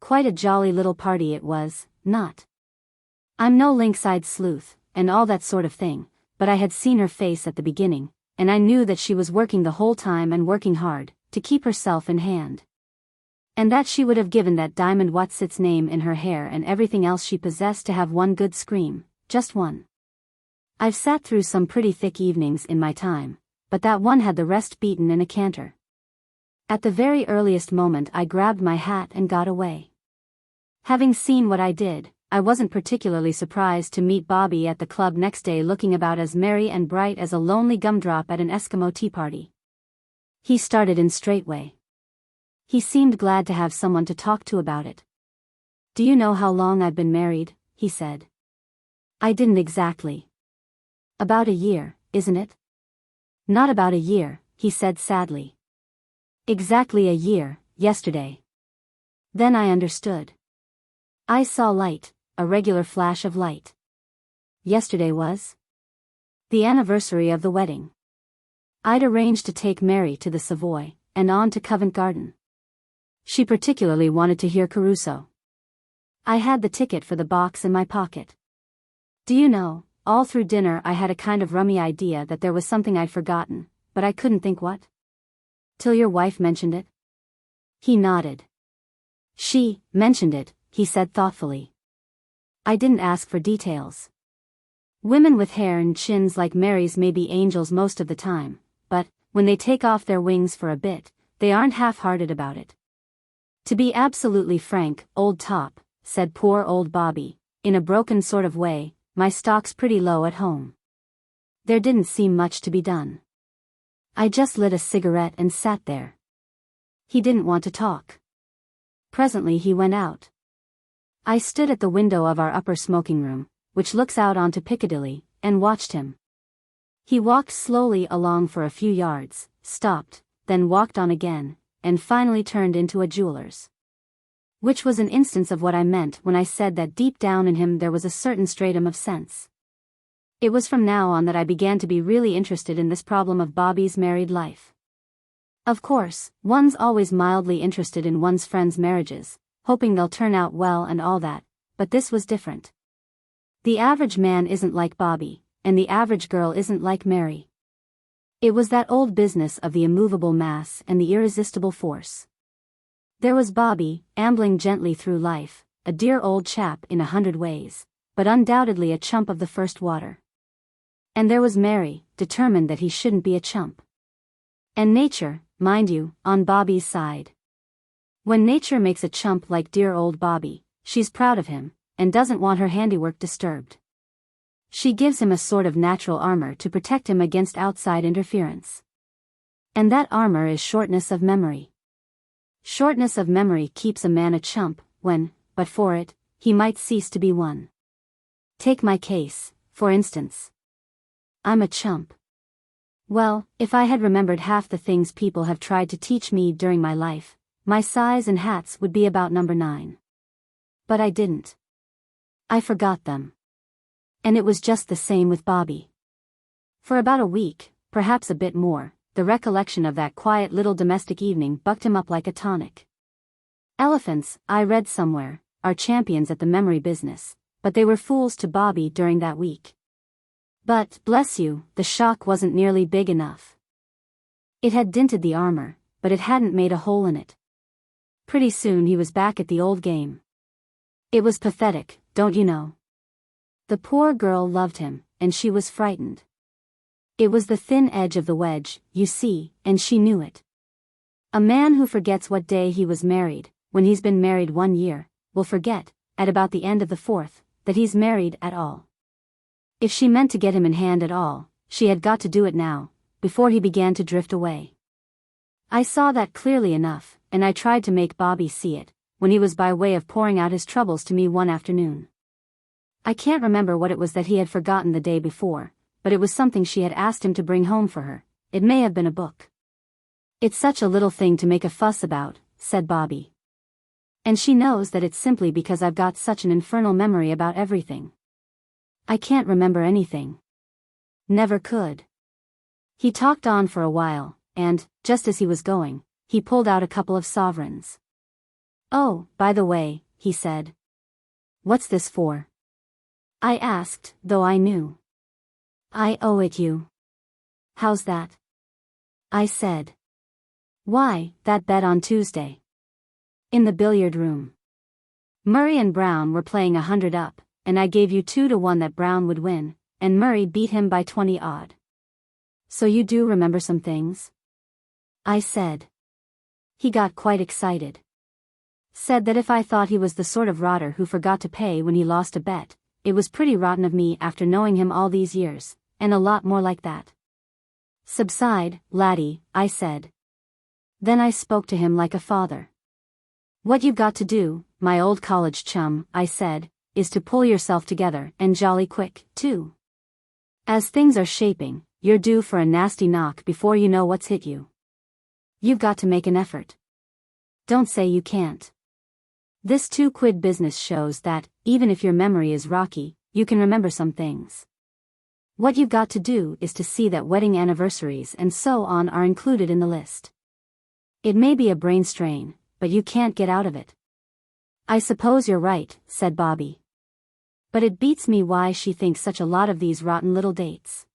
Quite a jolly little party it was, not? I'm no lynx-eyed sleuth, and all that sort of thing, but I had seen her face at the beginning, and I knew that she was working the whole time and working hard, to keep herself in hand. And that she would have given that diamond what's-its name in her hair and everything else she possessed to have one good scream, just one. I've sat through some pretty thick evenings in my time, but that one had the rest beaten in a canter. At the very earliest moment I grabbed my hat and got away. Having seen what I did, I wasn't particularly surprised to meet Bobbie at the club next day looking about as merry and bright as a lonely gumdrop at an Eskimo tea party. He started in straightway. He seemed glad to have someone to talk to about it. "Do you know how long I've been married?" he said. I didn't exactly. "About a year, isn't it?" "Not about a year," he said sadly. "Exactly a year, yesterday." Then I understood. I saw light, a regular flash of light. Yesterday was the anniversary of the wedding. I'd arranged to take Mary to the Savoy, and on to Covent Garden. She particularly wanted to hear Caruso. I had the ticket for the box in my pocket. Do you know, all through dinner I had a kind of rummy idea that there was something I'd forgotten, but I couldn't think what. Till your wife mentioned it. He nodded. "She mentioned it," he said thoughtfully. "I didn't ask for details. Women with hair and chins like Mary's may be angels most of the time, but, when they take off their wings for a bit, they aren't half-hearted about it. To be absolutely frank, old top," said poor old Bobbie, in a broken sort of way, "my stock's pretty low at home. There didn't seem much to be done. I just lit a cigarette and sat there." He didn't want to talk. Presently he went out. I stood at the window of our upper smoking room, which looks out onto Piccadilly, and watched him. He walked slowly along for a few yards, stopped, then walked on again, and finally turned into a jeweler's. Which was an instance of what I meant when I said that deep down in him there was a certain stratum of sense. It was from now on that I began to be really interested in this problem of Bobbie's married life. Of course, one's always mildly interested in one's friends' marriages, hoping they'll turn out well and all that, but this was different. The average man isn't like Bobbie, and the average girl isn't like Mary. It was that old business of the immovable mass and the irresistible force. There was Bobbie, ambling gently through life, a dear old chap in 100 ways, but undoubtedly a chump of the first water. And there was Mary, determined that he shouldn't be a chump. And nature, mind you, on Bobbie's side. When nature makes a chump like dear old Bobbie, she's proud of him, and doesn't want her handiwork disturbed. She gives him a sort of natural armor to protect him against outside interference. And that armor is shortness of memory. Shortness of memory keeps a man a chump, when, but for it, he might cease to be one. Take my case, for instance. I'm a chump. Well, if I had remembered half the things people have tried to teach me during my life, my size and hats would be about number 9. But I didn't. I forgot them. And it was just the same with Bobbie. For about a week, perhaps a bit more, the recollection of that quiet little domestic evening bucked him up like a tonic. Elephants, I read somewhere, are champions at the memory business, but they were fools to Bobbie during that week. But, bless you, the shock wasn't nearly big enough. It had dinted the armor, but it hadn't made a hole in it. Pretty soon he was back at the old game. It was pathetic, don't you know? The poor girl loved him, and she was frightened. It was the thin edge of the wedge, you see, and she knew it. A man who forgets what day he was married, when he's been married 1 year, will forget, at about the end of the 4th, that he's married at all. If she meant to get him in hand at all, she had got to do it now, before he began to drift away. I saw that clearly enough, and I tried to make Bobbie see it, when he was by way of pouring out his troubles to me one afternoon. I can't remember what it was that he had forgotten the day before, but it was something she had asked him to bring home for her. It may have been a book. "It's such a little thing to make a fuss about," said Bobbie. "And she knows that it's simply because I've got such an infernal memory about everything. I can't remember anything. Never could." He talked on for a while, and, just as he was going, he pulled out a couple of sovereigns. "Oh, by the way," he said. "What's this for?" I asked, though I knew. "I owe it you." "How's that?" I said. "Why, that bet on Tuesday. In the billiard room. Murray and Brown were playing 100 up, and I gave you 2 to 1 that Brown would win, and Murray beat him by 20 odd. So you do remember some things?" I said. He got quite excited. Said that if I thought he was the sort of rotter who forgot to pay when he lost a bet, it was pretty rotten of me after knowing him all these years, and a lot more like that. "Subside, laddie," I said. Then I spoke to him like a father. "What you've got to do, my old college chum," I said, "is to pull yourself together, and jolly quick, too. As things are shaping, you're due for a nasty knock before you know what's hit you. You've got to make an effort. Don't say you can't. This 2 quid business shows that, even if your memory is rocky, you can remember some things. What you've got to do is to see that wedding anniversaries and so on are included in the list. It may be a brain strain, but you can't get out of it." "I suppose you're right," said Bobbie. "But it beats me why she thinks such a lot of these rotten little dates.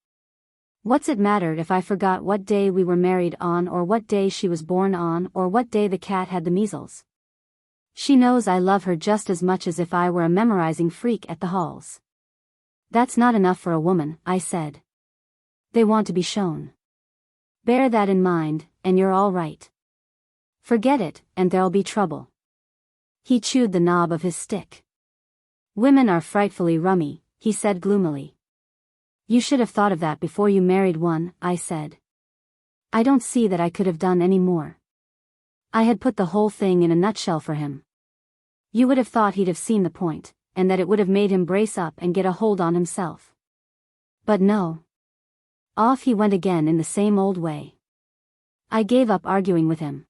What's it matter if I forgot what day we were married on, or what day she was born on, or what day the cat had the measles? She knows I love her just as much as if I were a memorizing freak at the halls." "That's not enough for a woman," I said. "They want to be shown. Bear that in mind, and you're all right. Forget it, and there'll be trouble." He chewed the knob of his stick. "Women are frightfully rummy," he said gloomily. "You should have thought of that before you married one," I said. I don't see that I could have done any more. I had put the whole thing in a nutshell for him. You would have thought he'd have seen the point, and that it would have made him brace up and get a hold on himself. But no. Off he went again in the same old way. I gave up arguing with him.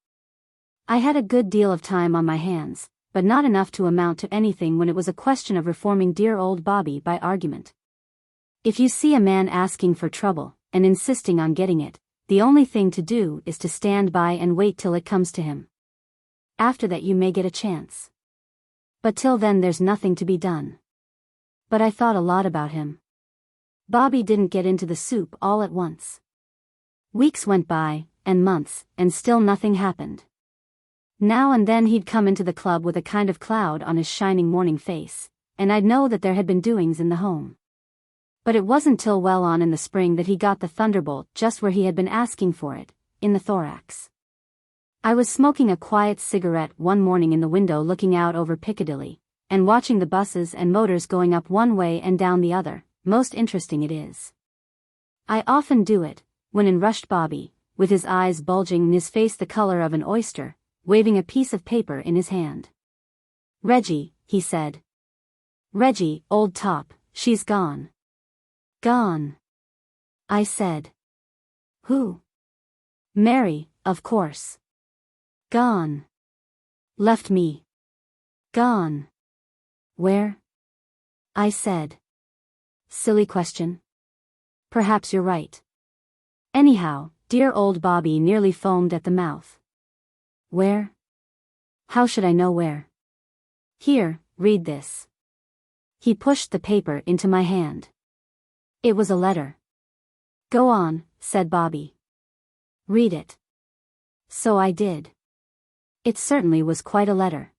I had a good deal of time on my hands, but not enough to amount to anything when it was a question of reforming dear old Bobbie by argument. If you see a man asking for trouble, and insisting on getting it, the only thing to do is to stand by and wait till it comes to him. After that you may get a chance. But till then there's nothing to be done. But I thought a lot about him. Bobbie didn't get into the soup all at once. Weeks went by, and months, and still nothing happened. Now and then he'd come into the club with a kind of cloud on his shining morning face, and I'd know that there had been doings in the home. But it wasn't till well on in the spring that he got the thunderbolt just where he had been asking for it, in the thorax. I was smoking a quiet cigarette one morning in the window looking out over Piccadilly, and watching the buses and motors going up one way and down the other. Most interesting it is. I often do it, when in rushed Bobbie, with his eyes bulging and his face the color of an oyster, waving a piece of paper in his hand. "Reggie," he said. "Reggie, old top, she's gone." "Gone?" I said. "Who?" "Mary, of course." "Gone." "Left me." "Gone." "Where?" I said. Silly question. Perhaps you're right. Anyhow, dear old Bobbie nearly foamed at the mouth. "Where?" "How should I know where?" "Here, read this." He pushed the paper into my hand. It was a letter. "Go on," said Bobbie. "Read it." So I did. It certainly was quite a letter.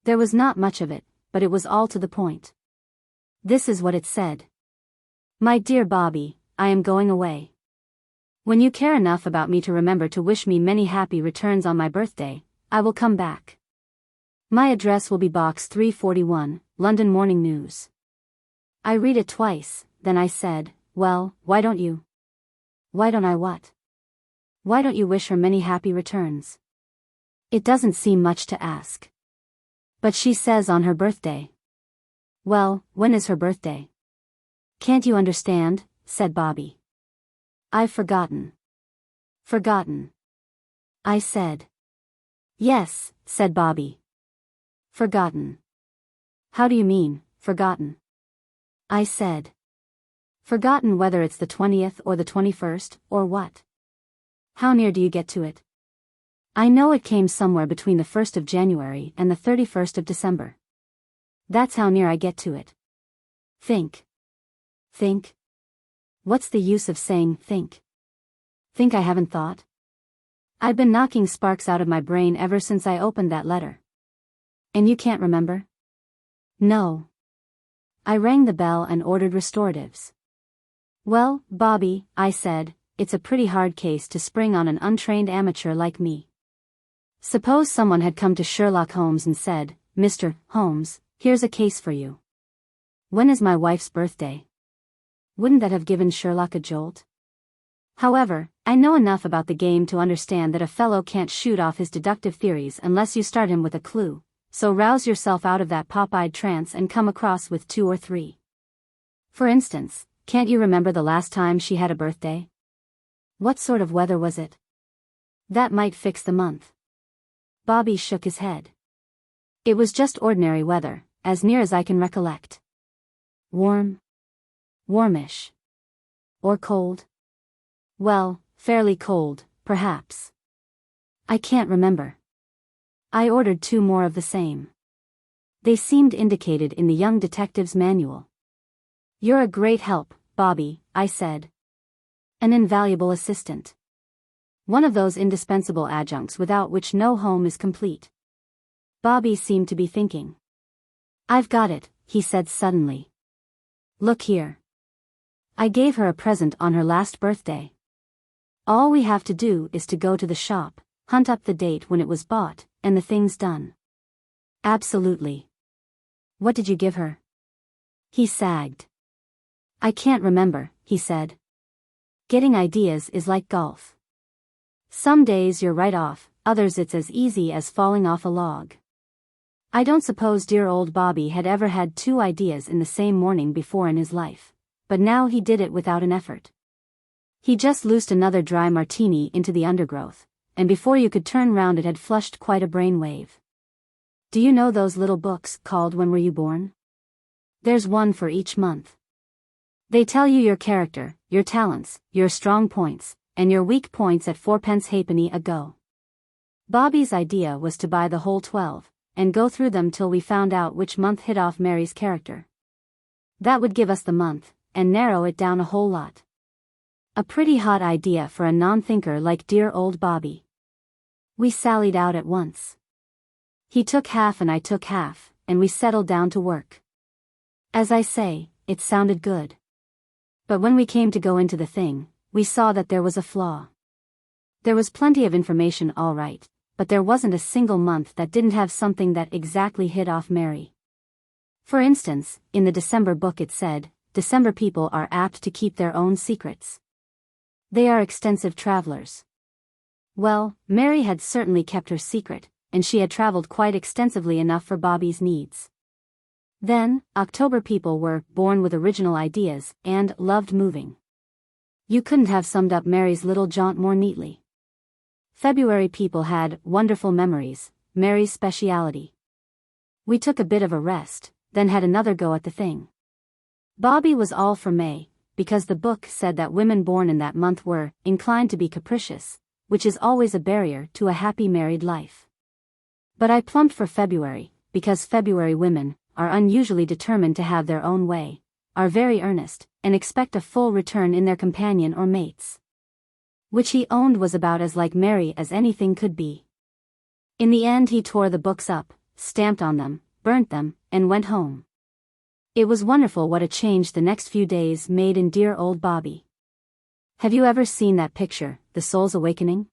There was not much of it, but it was all to the point. This is what it said. "My dear Bobbie, I am going away. When you care enough about me to remember to wish me many happy returns on my birthday, I will come back. My address will be Box 341, London Morning News." I read it twice, then I said, "Well, why don't you?" "Why don't I what?" "Why don't you wish her many happy returns?" It doesn't seem much to ask. But she says on her birthday. "Well, when is her birthday?" "Can't you understand?" said Bobbie. "I've forgotten." "Forgotten?" I said. "Yes," said Bobbie. "Forgotten." "How do you mean, forgotten?" I said. "Forgotten whether it's the 20th or the 21st, or what?" "How near do you get to it?" "I know it came somewhere between the 1st of January and the 31st of December. That's how near I get to it." "Think." "Think? What's the use of saying think? Think I haven't thought? I've been knocking sparks out of my brain ever since I opened that letter." "And you can't remember?" "No." I rang the bell and ordered restoratives. "Well, Bobbie," I said, "it's a pretty hard case to spring on an untrained amateur like me. Suppose someone had come to Sherlock Holmes and said, 'Mr. Holmes, here's a case for you. When is my wife's birthday?' Wouldn't that have given Sherlock a jolt? However, I know enough about the game to understand that a fellow can't shoot off his deductive theories unless you start him with a clue, so rouse yourself out of that pop-eyed trance and come across with 2 or 3. For instance, can't you remember the last time she had a birthday? What sort of weather was it? That might fix the month." Bobbie shook his head. "It was just ordinary weather, as near as I can recollect." "Warm?" "Warmish." "Or cold?" "Well, fairly cold, perhaps." "I can't remember." I ordered 2 more of the same. They seemed indicated in the young detective's manual. "You're a great help, Bobbie," I said. "An invaluable assistant. One of those indispensable adjuncts without which no home is complete." Bobbie seemed to be thinking. "I've got it," he said suddenly. "Look here. I gave her a present on her last birthday. All we have to do is to go to the shop, hunt up the date when it was bought, and the thing's done." "Absolutely. What did you give her?" He sagged. "I can't remember," he said. "Getting ideas is like golf. Some days you're right off, others it's as easy as falling off a log." I don't suppose dear old Bobbie had ever had two ideas in the same morning before in his life, but now he did it without an effort. He just loosed another dry martini into the undergrowth, and before you could turn round it had flushed quite a brainwave. Do you know those little books called When Were You Born? There's one for each month. They tell you your character, your talents, your strong points, and your weak points at 4p halfpenny a go. Bobbie's idea was to buy the whole 12, and go through them till we found out which month hit off Mary's character. That would give us the month, and narrow it down a whole lot. A pretty hot idea for a non-thinker like dear old Bobbie. We sallied out at once. He took half and I took half, and we settled down to work. As I say, it sounded good. But when we came to go into the thing, we saw that there was a flaw. There was plenty of information all right, but there wasn't a single month that didn't have something that exactly hit off Mary. For instance, in the December book it said, December people are apt to keep their own secrets. They are extensive travelers. Well, Mary had certainly kept her secret, and she had traveled quite extensively enough for Bobbie's needs. Then, October people were born with original ideas and loved moving. You couldn't have summed up Mary's little jaunt more neatly. February people had wonderful memories, Mary's speciality. We took a bit of a rest, then had another go at the thing. Bobbie was all for May, because the book said that women born in that month were inclined to be capricious, which is always a barrier to a happy married life. But I plumped for February, because February women are unusually determined to have their own way, are very earnest, and expect a full return in their companion or mates. Which he owned was about as like Mary as anything could be. In the end he tore the books up, stamped on them, burnt them, and went home. It was wonderful what a change the next few days made in dear old Bobbie. Have you ever seen that picture, The Soul's Awakening?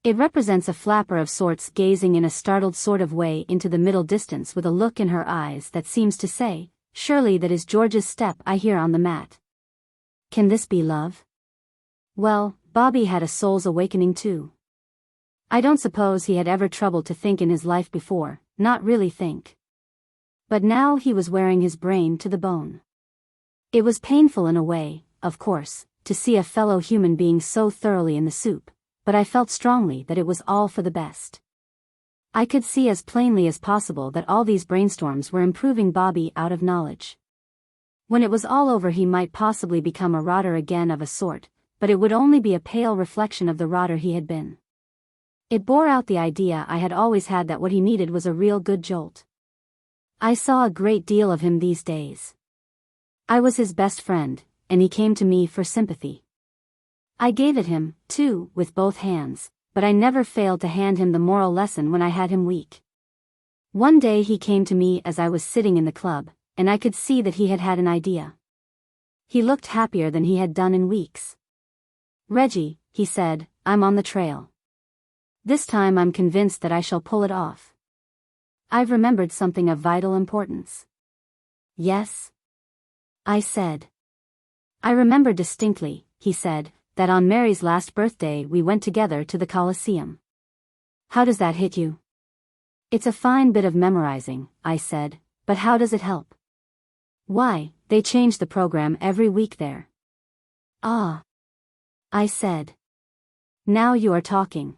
It represents a flapper of sorts gazing in a startled sort of way into the middle distance with a look in her eyes that seems to say, surely that is George's step I hear on the mat. Can this be love? Well, Bobbie had a soul's awakening too. I don't suppose he had ever troubled to think in his life before, not really think. But now he was wearing his brain to the bone. It was painful in a way, of course, to see a fellow human being so thoroughly in the soup, but I felt strongly that it was all for the best. I could see as plainly as possible that all these brainstorms were improving Bobbie out of knowledge. When it was all over he might possibly become a rotter again of a sort, but it would only be a pale reflection of the rotter he had been. It bore out the idea I had always had that what he needed was a real good jolt. I saw a great deal of him these days. I was his best friend, and he came to me for sympathy. I gave it him, too, with both hands, but I never failed to hand him the moral lesson when I had him weak. One day he came to me as I was sitting in the club, and I could see that he had had an idea. He looked happier than he had done in weeks. Reggie, he said, I'm on the trail. This time I'm convinced that I shall pull it off. I've remembered something of vital importance. Yes? I said. I remember distinctly, he said, that on Mary's last birthday we went together to the Colosseum. How does that hit you? It's a fine bit of memorizing, I said, but how does it help? Why, they change the program every week there. Ah. I said. Now you are talking.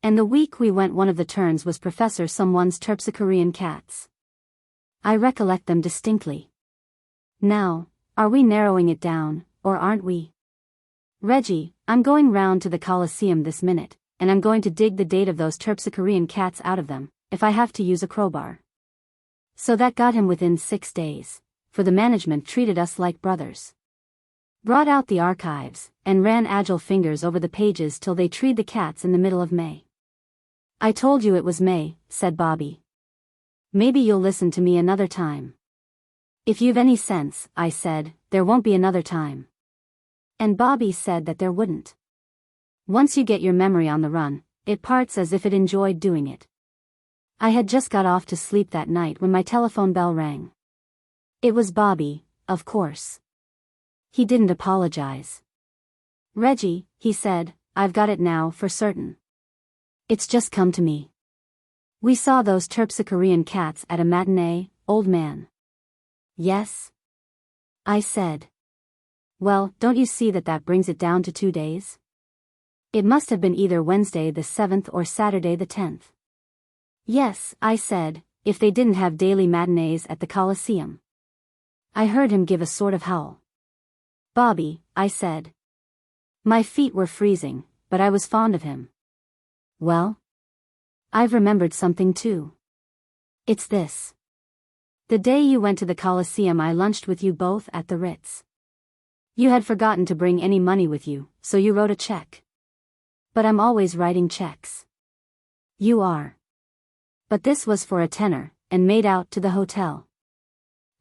And the week we went one of the turns was Professor Someone's Terpsichorean cats. I recollect them distinctly. Now, are we narrowing it down, or aren't we? Reggie, I'm going round to the Colosseum this minute, and I'm going to dig the date of those Terpsichorean cats out of them, if I have to use a crowbar. So that got him within 6 days, for the management treated us like brothers. Brought out the archives, and ran agile fingers over the pages till they treed the cats in the middle of May. I told you it was May, said Bobbie. Maybe you'll listen to me another time. If you've any sense, I said, there won't be another time. And Bobbie said that there wouldn't. Once you get your memory on the run, it parts as if it enjoyed doing it. I had just got off to sleep that night when my telephone bell rang. It was Bobbie, of course. He didn't apologize. Reggie, he said, I've got it now for certain. It's just come to me. We saw those Terpsichorean cats at a matinee, old man. Yes? I said. Well, don't you see that brings it down to 2 days? It must have been either Wednesday the 7th or Saturday the 10th. Yes, I said, if they didn't have daily matinees at the Coliseum. I heard him give a sort of howl. Bobbie, I said. My feet were freezing, but I was fond of him. Well? I've remembered something too. It's this. The day you went to the Coliseum I lunched with you both at the Ritz. You had forgotten to bring any money with you, so you wrote a check. But I'm always writing checks. You are. But this was for a tenner, and made out to the hotel.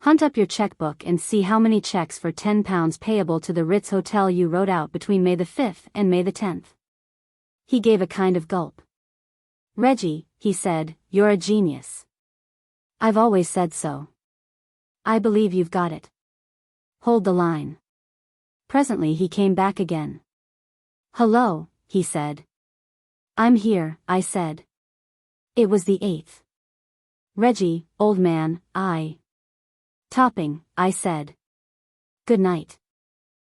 Hunt up your checkbook and see how many checks for £10 payable to the Ritz Hotel you wrote out between May the 5th and May the 10th. He gave a kind of gulp. Reggie, he said, you're a genius. I've always said so. I believe you've got it. Hold the line. Presently he came back again. Hello, he said. I'm here, I said. It was the 8th. Reggie, old man, Topping, I said. Good night.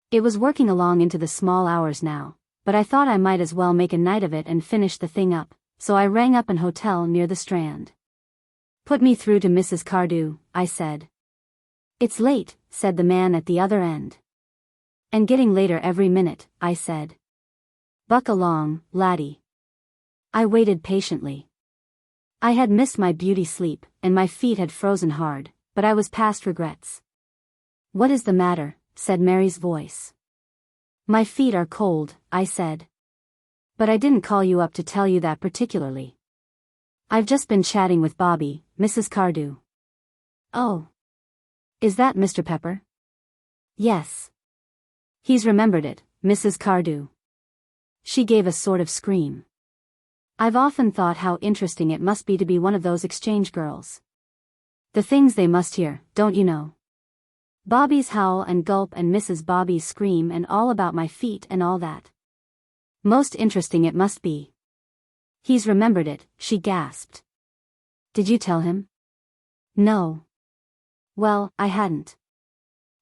It was working along into the small hours now, but I thought I might as well make a night of it and finish the thing up, so I rang up an hotel near the Strand. Put me through to Mrs. Cardew, I said. It's late, said the man at the other end. And getting later every minute, I said. Buck along, laddie. I waited patiently. I had missed my beauty sleep, and my feet had frozen hard, but I was past regrets. What is the matter? Said Mary's voice. My feet are cold, I said. But I didn't call you up to tell you that particularly. I've just been chatting with Bobbie, Mrs. Cardew. Oh. Is that Mr. Pepper? Yes. He's remembered it, Mrs. Cardew. She gave a sort of scream. I've often thought how interesting it must be to be one of those exchange girls. The things they must hear, don't you know? Bobbie's howl and gulp and Mrs. Bobbie's scream and all about my feet and all that. Most interesting it must be. He's remembered it, she gasped. Did you tell him? No. Well, I hadn't.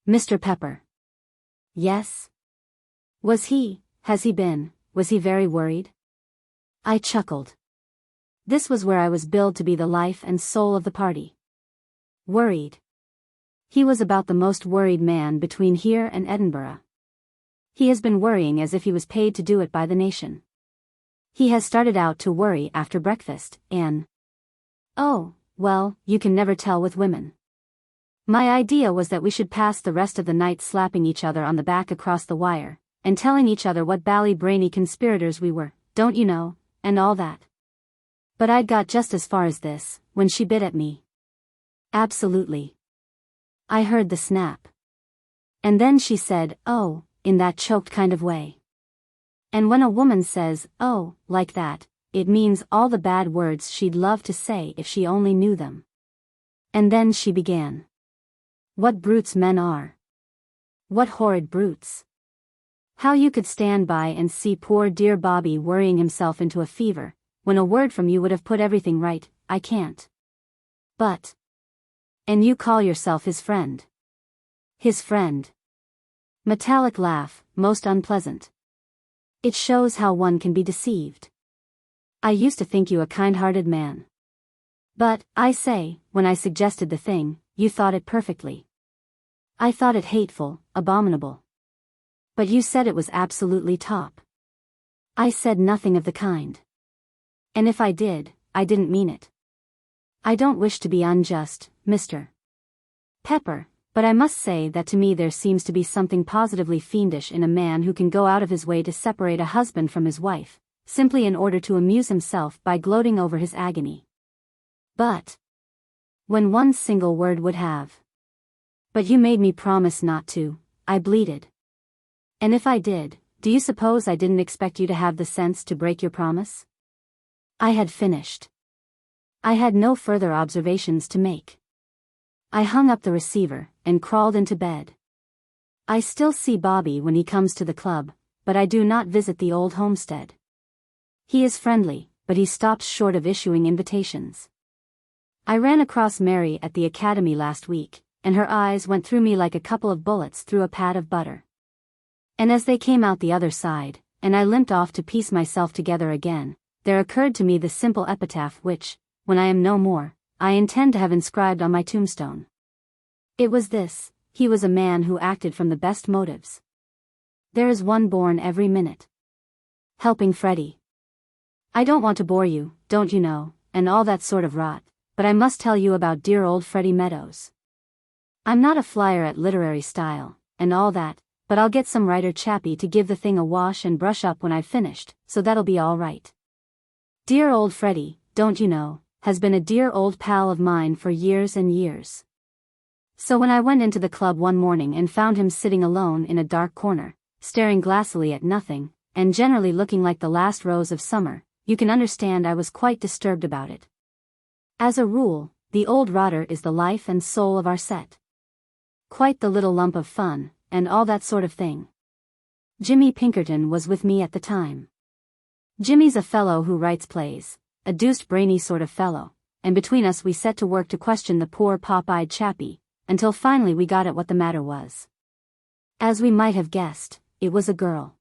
Mr. Pepper. Yes? Was he very worried? I chuckled. This was where I was billed to be the life and soul of the party. Worried. He was about the most worried man between here and Edinburgh. He has been worrying as if he was paid to do it by the nation. He has started out to worry after breakfast, and... Oh, well, you can never tell with women. My idea was that we should pass the rest of the night slapping each other on the back across the wire, and telling each other what bally-brainy conspirators we were, don't you know, and all that. But I'd got just as far as this, when she bit at me. Absolutely. I heard the snap. And then she said, oh, in that choked kind of way. And when a woman says, oh, like that, it means all the bad words she'd love to say if she only knew them. And then she began. What brutes men are. What horrid brutes. How you could stand by and see poor dear Bobbie worrying himself into a fever, when a word from you would have put everything right, I can't. But. And you call yourself his friend. His friend. Metallic laugh, most unpleasant. It shows how one can be deceived. I used to think you a kind-hearted man. But, I say, when I suggested the thing, you thought it perfectly. I thought it hateful, abominable. But you said it was absolutely top. I said nothing of the kind. And if I did, I didn't mean it. I don't wish to be unjust, Mr. Pepper, but I must say that to me there seems to be something positively fiendish in a man who can go out of his way to separate a husband from his wife, simply in order to amuse himself by gloating over his agony. But when one single word would have. But you made me promise not to, I bleated. And if I did, do you suppose I didn't expect you to have the sense to break your promise? I had finished. I had no further observations to make. I hung up the receiver, and crawled into bed. I still see Bobbie when he comes to the club, but I do not visit the old homestead. He is friendly, but he stopped short of issuing invitations. I ran across Mary at the academy last week, and her eyes went through me like a couple of bullets through a pat of butter. And as they came out the other side, and I limped off to piece myself together again, there occurred to me the simple epitaph which, when I am no more, I intend to have inscribed on my tombstone. It was this: he was a man who acted from the best motives. There is one born every minute. Helping Freddie. I don't want to bore you, don't you know, and all that sort of rot, but I must tell you about dear old Freddie Meadows. I'm not a flyer at literary style, and all that, but I'll get some writer chappie to give the thing a wash and brush up when I've finished, so that'll be all right. Dear old Freddie, don't you know, has been a dear old pal of mine for years and years. So when I went into the club one morning and found him sitting alone in a dark corner, staring glassily at nothing, and generally looking like the last rose of summer, you can understand I was quite disturbed about it. As a rule, the old rotter is the life and soul of our set. Quite the little lump of fun, and all that sort of thing. Jimmy Pinkerton was with me at the time. Jimmy's a fellow who writes plays, a deuced brainy sort of fellow, and between us we set to work to question the poor pop-eyed chappie, until finally we got at what the matter was. As we might have guessed, it was a girl.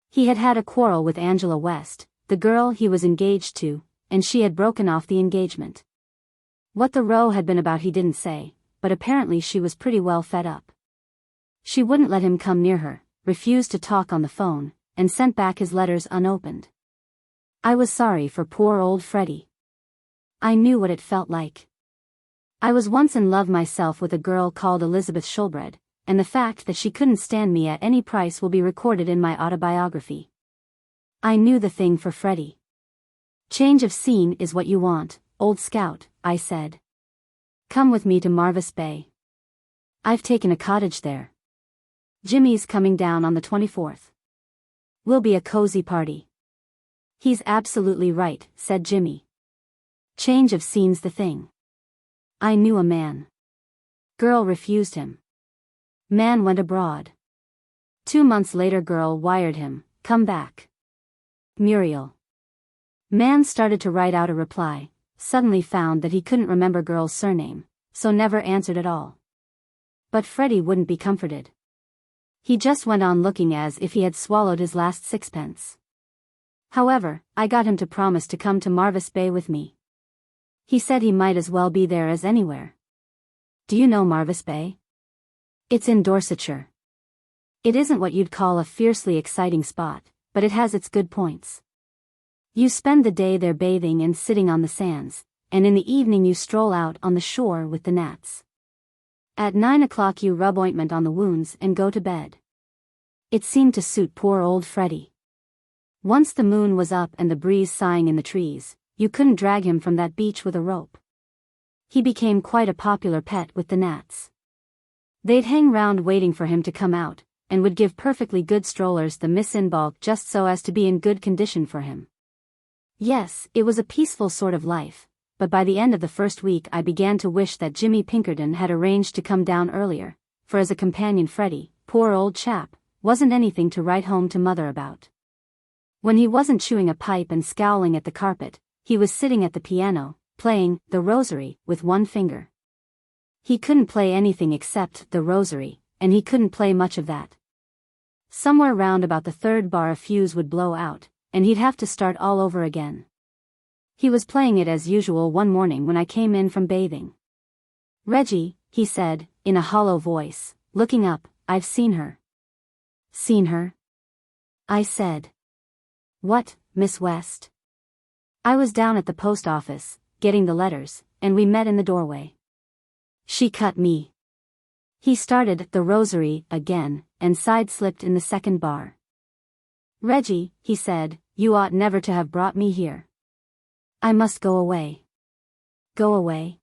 He had had a quarrel with Angela West, the girl he was engaged to, and she had broken off the engagement. What the row had been about he didn't say, but apparently she was pretty well fed up. She wouldn't let him come near her, refused to talk on the phone, and sent back his letters unopened. I was sorry for poor old Freddie. I knew what it felt like. I was once in love myself with a girl called Elizabeth Shulbred, and the fact that she couldn't stand me at any price will be recorded in my autobiography. I knew the thing for Freddie. Change of scene is what you want, old scout, I said. Come with me to Marvis Bay. I've taken a cottage there. Jimmy's coming down on the 24th. Will be a cozy party. He's absolutely right, said Jimmy. Change of scene's the thing. I knew a man. Girl refused him. Man went abroad. 2 months later girl wired him, come back. Muriel. Man started to write out a reply, suddenly found that he couldn't remember girl's surname, so never answered at all. But Freddie wouldn't be comforted. He just went on looking as if he had swallowed his last sixpence. However, I got him to promise to come to Marvis Bay with me. He said he might as well be there as anywhere. Do you know Marvis Bay? It's in Dorsetshire. It isn't what you'd call a fiercely exciting spot, but it has its good points. You spend the day there bathing and sitting on the sands, and in the evening you stroll out on the shore with the gnats. At 9 o'clock you rub ointment on the wounds and go to bed. It seemed to suit poor old Freddie. Once the moon was up and the breeze sighing in the trees, you couldn't drag him from that beach with a rope. He became quite a popular pet with the gnats. They'd hang round waiting for him to come out, and would give perfectly good strollers the miss in bulk just so as to be in good condition for him. Yes, it was a peaceful sort of life, but by the end of the first week I began to wish that Jimmy Pinkerton had arranged to come down earlier, for as a companion Freddie, poor old chap, wasn't anything to write home to mother about. When he wasn't chewing a pipe and scowling at the carpet, he was sitting at the piano, playing The Rosary with one finger. He couldn't play anything except The Rosary, and he couldn't play much of that. Somewhere round about the third bar a fuse would blow out, and he'd have to start all over again. He was playing it as usual one morning when I came in from bathing. Reggie, he said, in a hollow voice, looking up, I've seen her. Seen her? I said. What, Miss West? I was down at the post office, getting the letters, and we met in the doorway. She cut me. He started The Rosary again, and side-slipped in the second bar. Reggie, he said, you ought never to have brought me here. I must go away. Go away?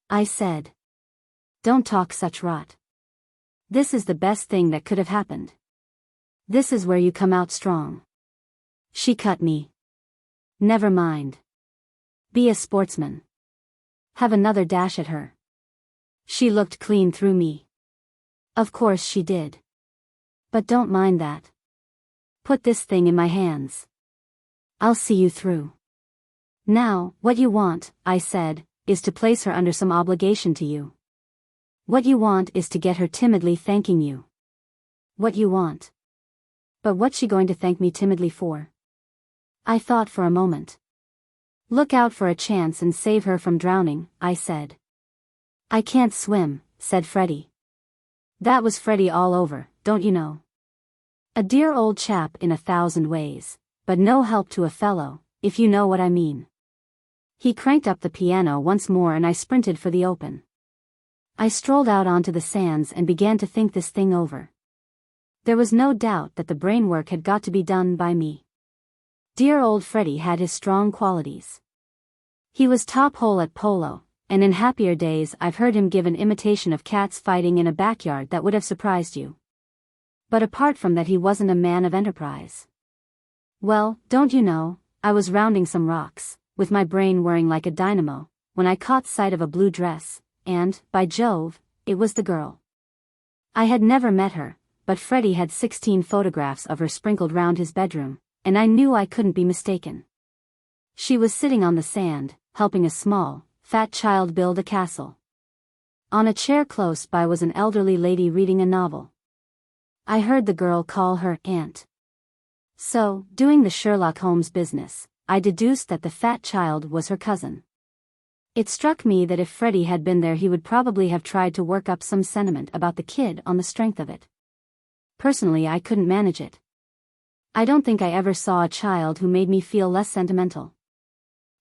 I said. Don't talk such rot. This is the best thing that could have happened. This is where you come out strong. She cut me. Never mind. Be a sportsman. Have another dash at her. She looked clean through me. Of course she did. But don't mind that. Put this thing in my hands. I'll see you through. Now, what you want, I said, is to place her under some obligation to you. What you want is to get her timidly thanking you. What you want. But what's she going to thank me timidly for? I thought for a moment. Look out for a chance and save her from drowning, I said. I can't swim, said Freddie. That was Freddie all over, don't you know? A dear old chap in 1,000 ways, but no help to a fellow, if you know what I mean. He cranked up the piano once more and I sprinted for the open. I strolled out onto the sands and began to think this thing over. There was no doubt that the brain work had got to be done by me. Dear old Freddie had his strong qualities. He was top hole at polo, and in happier days I've heard him give an imitation of cats fighting in a backyard that would have surprised you. But apart from that, he wasn't a man of enterprise. Well, don't you know, I was rounding some rocks, with my brain whirring like a dynamo, when I caught sight of a blue dress, and, by Jove, it was the girl. I had never met her, but Freddie had 16 photographs of her sprinkled round his bedroom, and I knew I couldn't be mistaken. She was sitting on the sand, helping a small, fat child build a castle. On a chair close by was an elderly lady reading a novel. I heard the girl call her aunt. So, doing the Sherlock Holmes business, I deduced that the fat child was her cousin. It struck me that if Freddie had been there he would probably have tried to work up some sentiment about the kid on the strength of it. Personally, I couldn't manage it. I don't think I ever saw a child who made me feel less sentimental.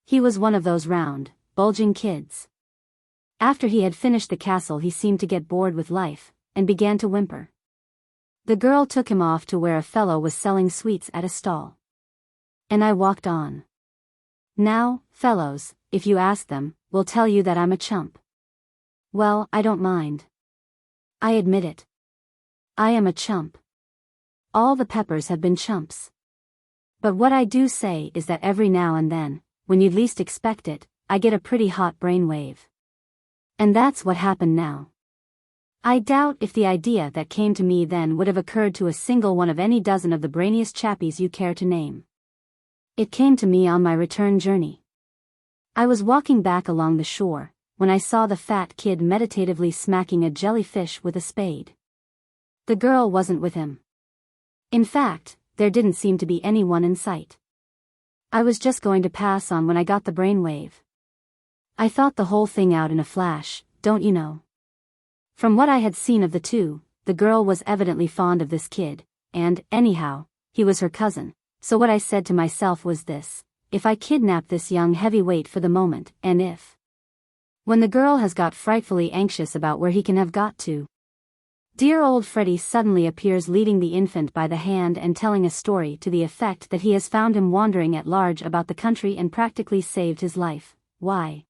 He was one of those round, bulging kids. After he had finished the castle he seemed to get bored with life, and began to whimper. The girl took him off to where a fellow was selling sweets at a stall. And I walked on. Now, fellows, if you ask them, will tell you that I'm a chump. Well, I don't mind. I admit it. I am a chump. All the Peppers have been chumps. But what I do say is that every now and then, when you'd least expect it, I get a pretty hot brainwave. And that's what happened now. I doubt if the idea that came to me then would have occurred to a single one of any dozen of the brainiest chappies you care to name. It came to me on my return journey. I was walking back along the shore, when I saw the fat kid meditatively smacking a jellyfish with a spade. The girl wasn't with him. In fact, there didn't seem to be anyone in sight. I was just going to pass on when I got the brainwave. I thought the whole thing out in a flash, don't you know? From what I had seen of the two, the girl was evidently fond of this kid, and, anyhow, he was her cousin, so what I said to myself was this: if I kidnap this young heavyweight for the moment, and if, when the girl has got frightfully anxious about where he can have got to, dear old Freddie suddenly appears leading the infant by the hand and telling a story to the effect that he has found him wandering at large about the country and practically saved his life, why,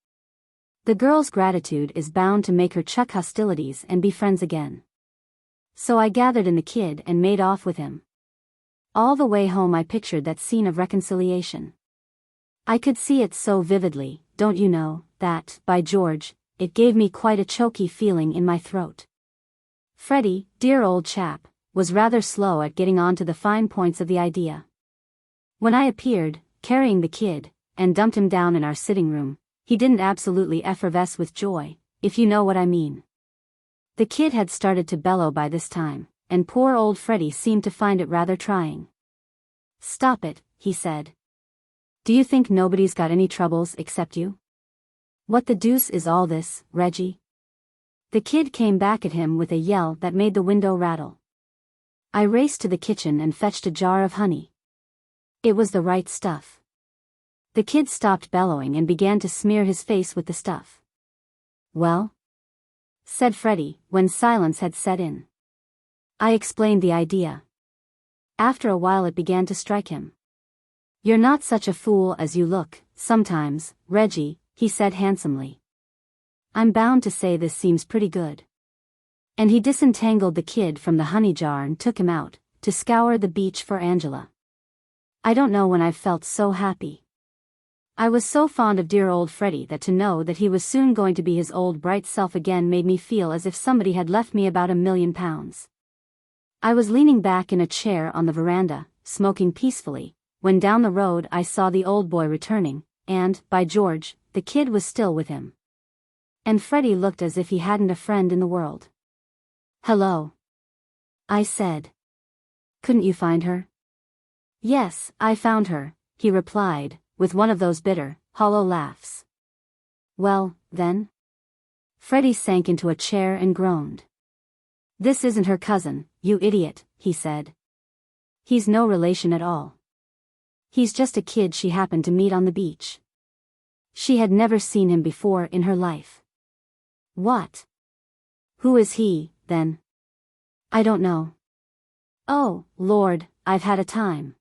the girl's gratitude is bound to make her chuck hostilities and be friends again. So I gathered in the kid and made off with him. All the way home I pictured that scene of reconciliation. I could see it so vividly, don't you know, that, by George, it gave me quite a choky feeling in my throat. Freddie, dear old chap, was rather slow at getting on to the fine points of the idea. When I appeared, carrying the kid, and dumped him down in our sitting room, he didn't absolutely effervesce with joy, if you know what I mean. The kid had started to bellow by this time, and poor old Freddie seemed to find it rather trying. "Stop it," he said. "Do you think nobody's got any troubles except you? What the deuce is all this, Reggie?" The kid came back at him with a yell that made the window rattle. I raced to the kitchen and fetched a jar of honey. It was the right stuff. The kid stopped bellowing and began to smear his face with the stuff. "Well?" said Freddie, when silence had set in. I explained the idea. After a while it began to strike him. "You're not such a fool as you look, sometimes, Reggie," he said handsomely. "I'm bound to say this seems pretty good." And he disentangled the kid from the honey jar and took him out, to scour the beach for Angela. I don't know when I've felt so happy. I was so fond of dear old Freddie that to know that he was soon going to be his old bright self again made me feel as if somebody had left me about £1,000,000. I was leaning back in a chair on the veranda, smoking peacefully, when down the road I saw the old boy returning, and, by George, the kid was still with him. And Freddie looked as if he hadn't a friend in the world. "Hello," I said. "Couldn't you find her?" "Yes, I found her," he replied, with one of those bitter, hollow laughs. "Well, then?" Freddie sank into a chair and groaned. "This isn't her cousin, you idiot," he said. "He's no relation at all. He's just a kid she happened to meet on the beach." She had never seen him before in her life. "What? Who is he, then?" "I don't know." "Oh, Lord, I've had a time.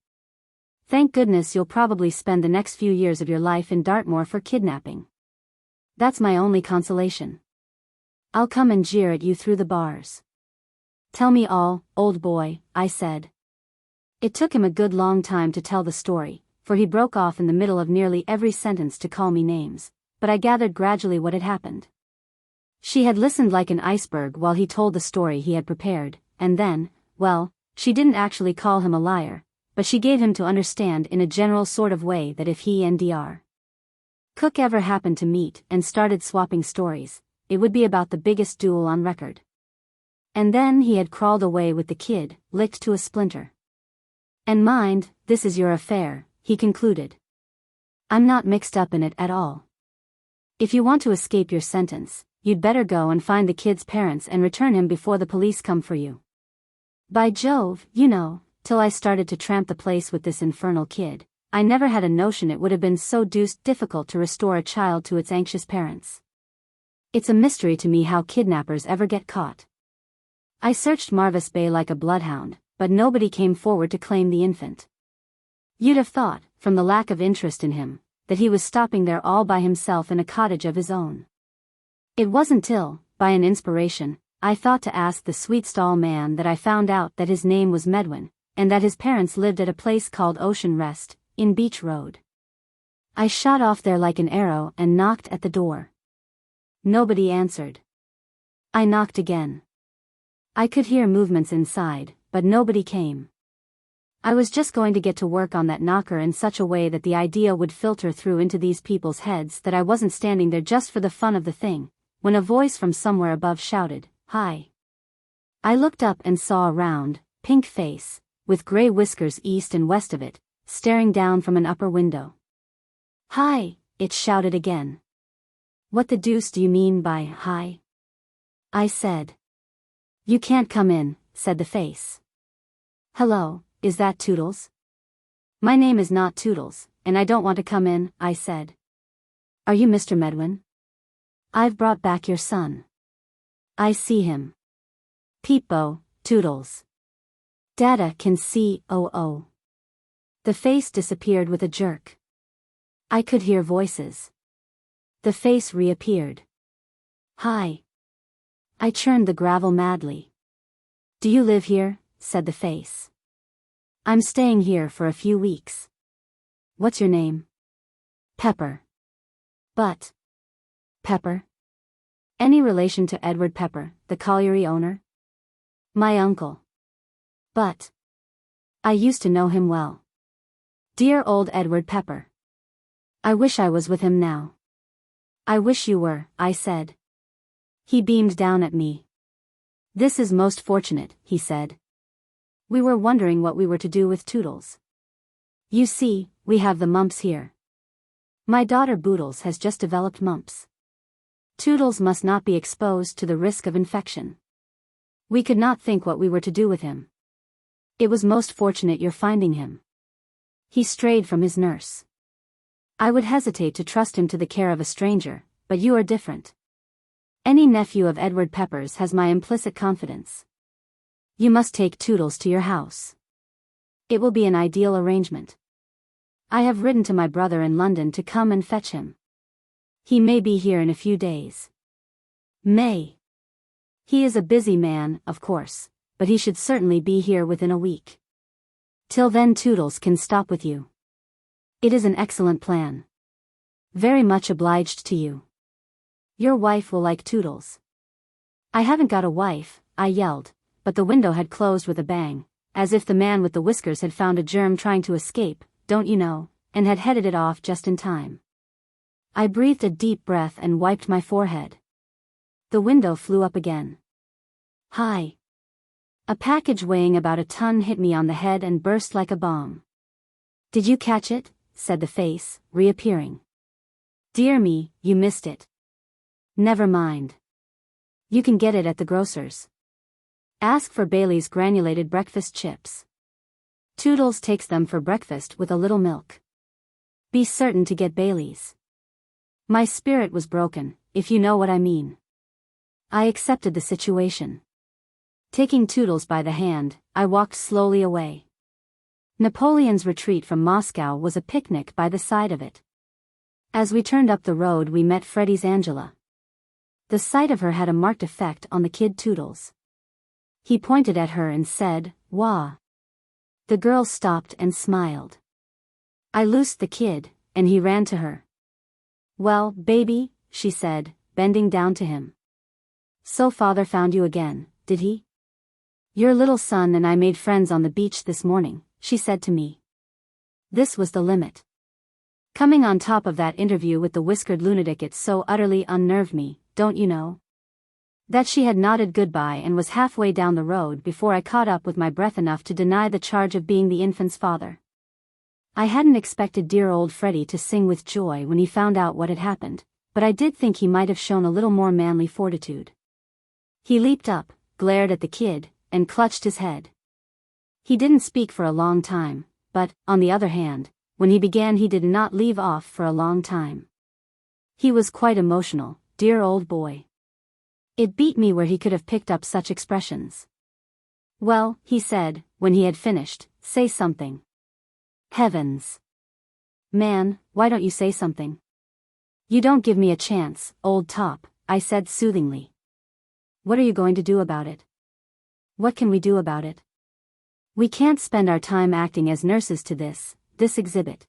Thank goodness you'll probably spend the next few years of your life in Dartmoor for kidnapping. That's my only consolation. I'll come and jeer at you through the bars." "Tell me all, old boy," I said. It took him a good long time to tell the story, for he broke off in the middle of nearly every sentence to call me names, but I gathered gradually what had happened. She had listened like an iceberg while he told the story he had prepared, and then, well, she didn't actually call him a liar, but she gave him to understand in a general sort of way that if he and Dr. Cook ever happened to meet and started swapping stories, it would be about the biggest duel on record. And then he had crawled away with the kid, licked to a splinter. "And mind, this is your affair," he concluded. "I'm not mixed up in it at all. If you want to escape your sentence, you'd better go and find the kid's parents and return him before the police come for you. By Jove, till I started to tramp the place with this infernal kid, I never had a notion it would have been so deuced difficult to restore a child to its anxious parents. It's a mystery to me how kidnappers ever get caught. I searched Marvis Bay like a bloodhound, but nobody came forward to claim the infant. You'd have thought, from the lack of interest in him, that he was stopping there all by himself in a cottage of his own. It wasn't till, by an inspiration, I thought to ask the sweet stall man that I found out that his name was Medwin, and that his parents lived at a place called Ocean Rest, in Beach Road. I shot off there like an arrow and knocked at the door. Nobody answered. I knocked again. I could hear movements inside, but nobody came. I was just going to get to work on that knocker in such a way that the idea would filter through into these people's heads that I wasn't standing there just for the fun of the thing, when a voice from somewhere above shouted, "Hi." I looked up and saw a round, pink face, with gray whiskers east and west of it, staring down from an upper window. "Hi," it shouted again. "What the deuce do you mean by hi?" I said. "You can't come in," said the face. "Hello, is that Toodles?" "My name is not Toodles, and I don't want to come in," I said. "Are you Mr. Medwin?" "I've brought back your son." "I see him." "Peep-bo, Toodles." "Dada can see, oh. The face disappeared with a jerk. I could hear voices. The face reappeared. "Hi." I churned the gravel madly. "Do you live here?" said the face. "I'm staying here for a few weeks." "What's your name?" "Pepper." "But Pepper? Any relation to Edward Pepper, the colliery owner?" "My uncle." "But I used to know him well. Dear old Edward Pepper. I wish I was with him now." "I wish you were," I said. He beamed down at me. "This is most fortunate," he said. "We were wondering what we were to do with Toodles. You see, we have the mumps here. My daughter Boodles has just developed mumps. Toodles must not be exposed to the risk of infection. We could not think what we were to do with him. It was most fortunate your finding him. He strayed from his nurse. I would hesitate to trust him to the care of a stranger, but you are different. Any nephew of Edward Pepper's has my implicit confidence. You must take Toodles to your house. It will be an ideal arrangement. I have written to my brother in London to come and fetch him. He may be here in a few days." "May." "He is a busy man, of course, but he should certainly be here within a week. Till then Toodles can stop with you." "It is an excellent plan. Very much obliged to you. Your wife will like Toodles." "I haven't got a wife," I yelled, but the window had closed with a bang, as if the man with the whiskers had found a germ trying to escape, don't you know, and had headed it off just in time. I breathed a deep breath and wiped my forehead. The window flew up again. Hi. A package weighing about a ton hit me on the head and burst like a bomb. Did you catch it? Said the face, reappearing. Dear me, you missed it. Never mind. You can get it at the grocer's. Ask for Bailey's granulated breakfast chips. Toodles takes them for breakfast with a little milk. Be certain to get Bailey's. My spirit was broken, if you know what I mean. I accepted the situation. Taking Toodles by the hand, I walked slowly away. Napoleon's retreat from Moscow was a picnic by the side of it. As we turned up the road, we met Freddie's Angela. The sight of her had a marked effect on the kid Toodles. He pointed at her and said, "Wah." The girl stopped and smiled. I loosed the kid, and he ran to her. "Well, baby," she said, bending down to him. "So father found you again, did he? Your little son and I made friends on the beach this morning," she said to me. This was the limit. Coming on top of that interview with the whiskered lunatic, it so utterly unnerved me, don't you know? That she had nodded goodbye and was halfway down the road before I caught up with my breath enough to deny the charge of being the infant's father. I hadn't expected dear old Freddie to sing with joy when he found out what had happened, but I did think he might have shown a little more manly fortitude. He leaped up, glared at the kid, and clutched his head. He didn't speak for a long time, but, on the other hand, when he began he did not leave off for a long time. He was quite emotional, dear old boy. It beat me where he could have picked up such expressions. "Well," he said, when he had finished, "say something." Heavens. "Man, why don't you say something?" "You don't give me a chance, old top," I said soothingly. "What are you going to do about it?" "What can we do about it? We can't spend our time acting as nurses to this exhibit."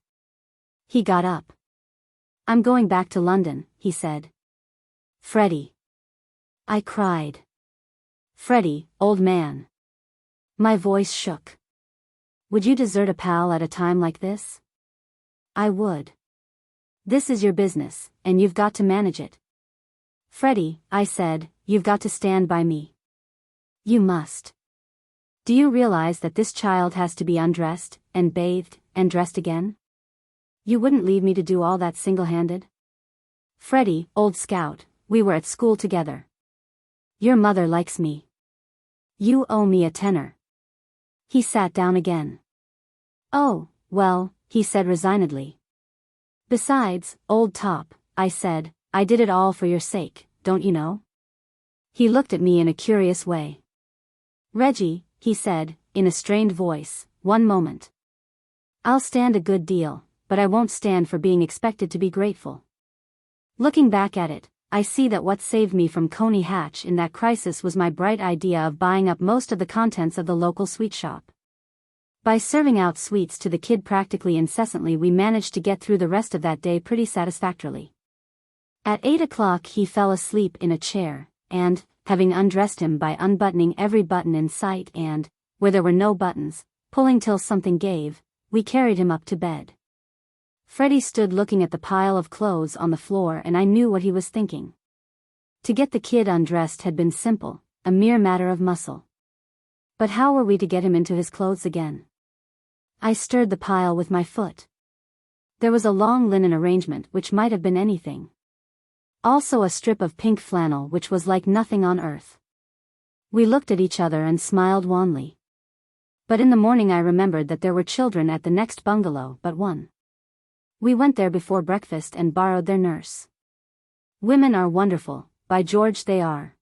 He got up. "I'm going back to London," he said. "Freddie." I cried. "Freddie, old man." My voice shook. "Would you desert a pal at a time like this?" "I would. This is your business, and you've got to manage it." "Freddie," I said, "you've got to stand by me. You must. Do you realize that this child has to be undressed, and bathed, and dressed again? You wouldn't leave me to do all that single-handed?" "Freddie, old scout, we were at school together. Your mother likes me. You owe me a tenner." He sat down again. "Oh, well," he said resignedly. "Besides, old top," I said, "I did it all for your sake, don't you know?" He looked at me in a curious way. "Reggie," he said, in a strained voice, "one moment. I'll stand a good deal, but I won't stand for being expected to be grateful." Looking back at it, I see that what saved me from Coney Hatch in that crisis was my bright idea of buying up most of the contents of the local sweet shop. By serving out sweets to the kid practically incessantly, we managed to get through the rest of that day pretty satisfactorily. At 8 o'clock he fell asleep in a chair, and, having undressed him by unbuttoning every button in sight and, where there were no buttons, pulling till something gave, we carried him up to bed. Freddie stood looking at the pile of clothes on the floor, and I knew what he was thinking. To get the kid undressed had been simple, a mere matter of muscle. But how were we to get him into his clothes again? I stirred the pile with my foot. There was a long linen arrangement which might have been anything. Also a strip of pink flannel which was like nothing on earth. We looked at each other and smiled wanly. But in the morning I remembered that there were children at the next bungalow but one. We went there before breakfast and borrowed their nurse. Women are wonderful, by George they are.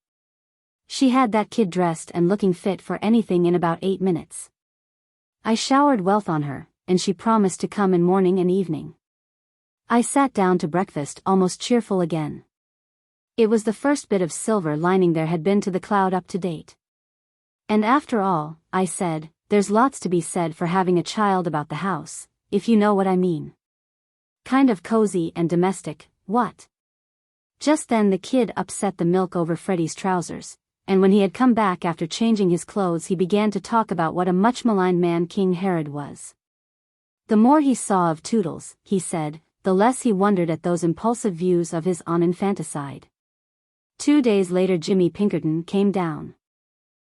She had that kid dressed and looking fit for anything in about 8 minutes. I showered wealth on her, and she promised to come in morning and evening. I sat down to breakfast almost cheerful again. It was the first bit of silver lining there had been to the cloud up to date. "And after all," I said, "there's lots to be said for having a child about the house, if you know what I mean. Kind of cozy and domestic, what?" Just then the kid upset the milk over Freddie's trousers, and when he had come back after changing his clothes he began to talk about what a much maligned man King Herod was. The more he saw of Toodles, he said, the less he wondered at those impulsive views of his on infanticide. 2 days later Jimmy Pinkerton came down.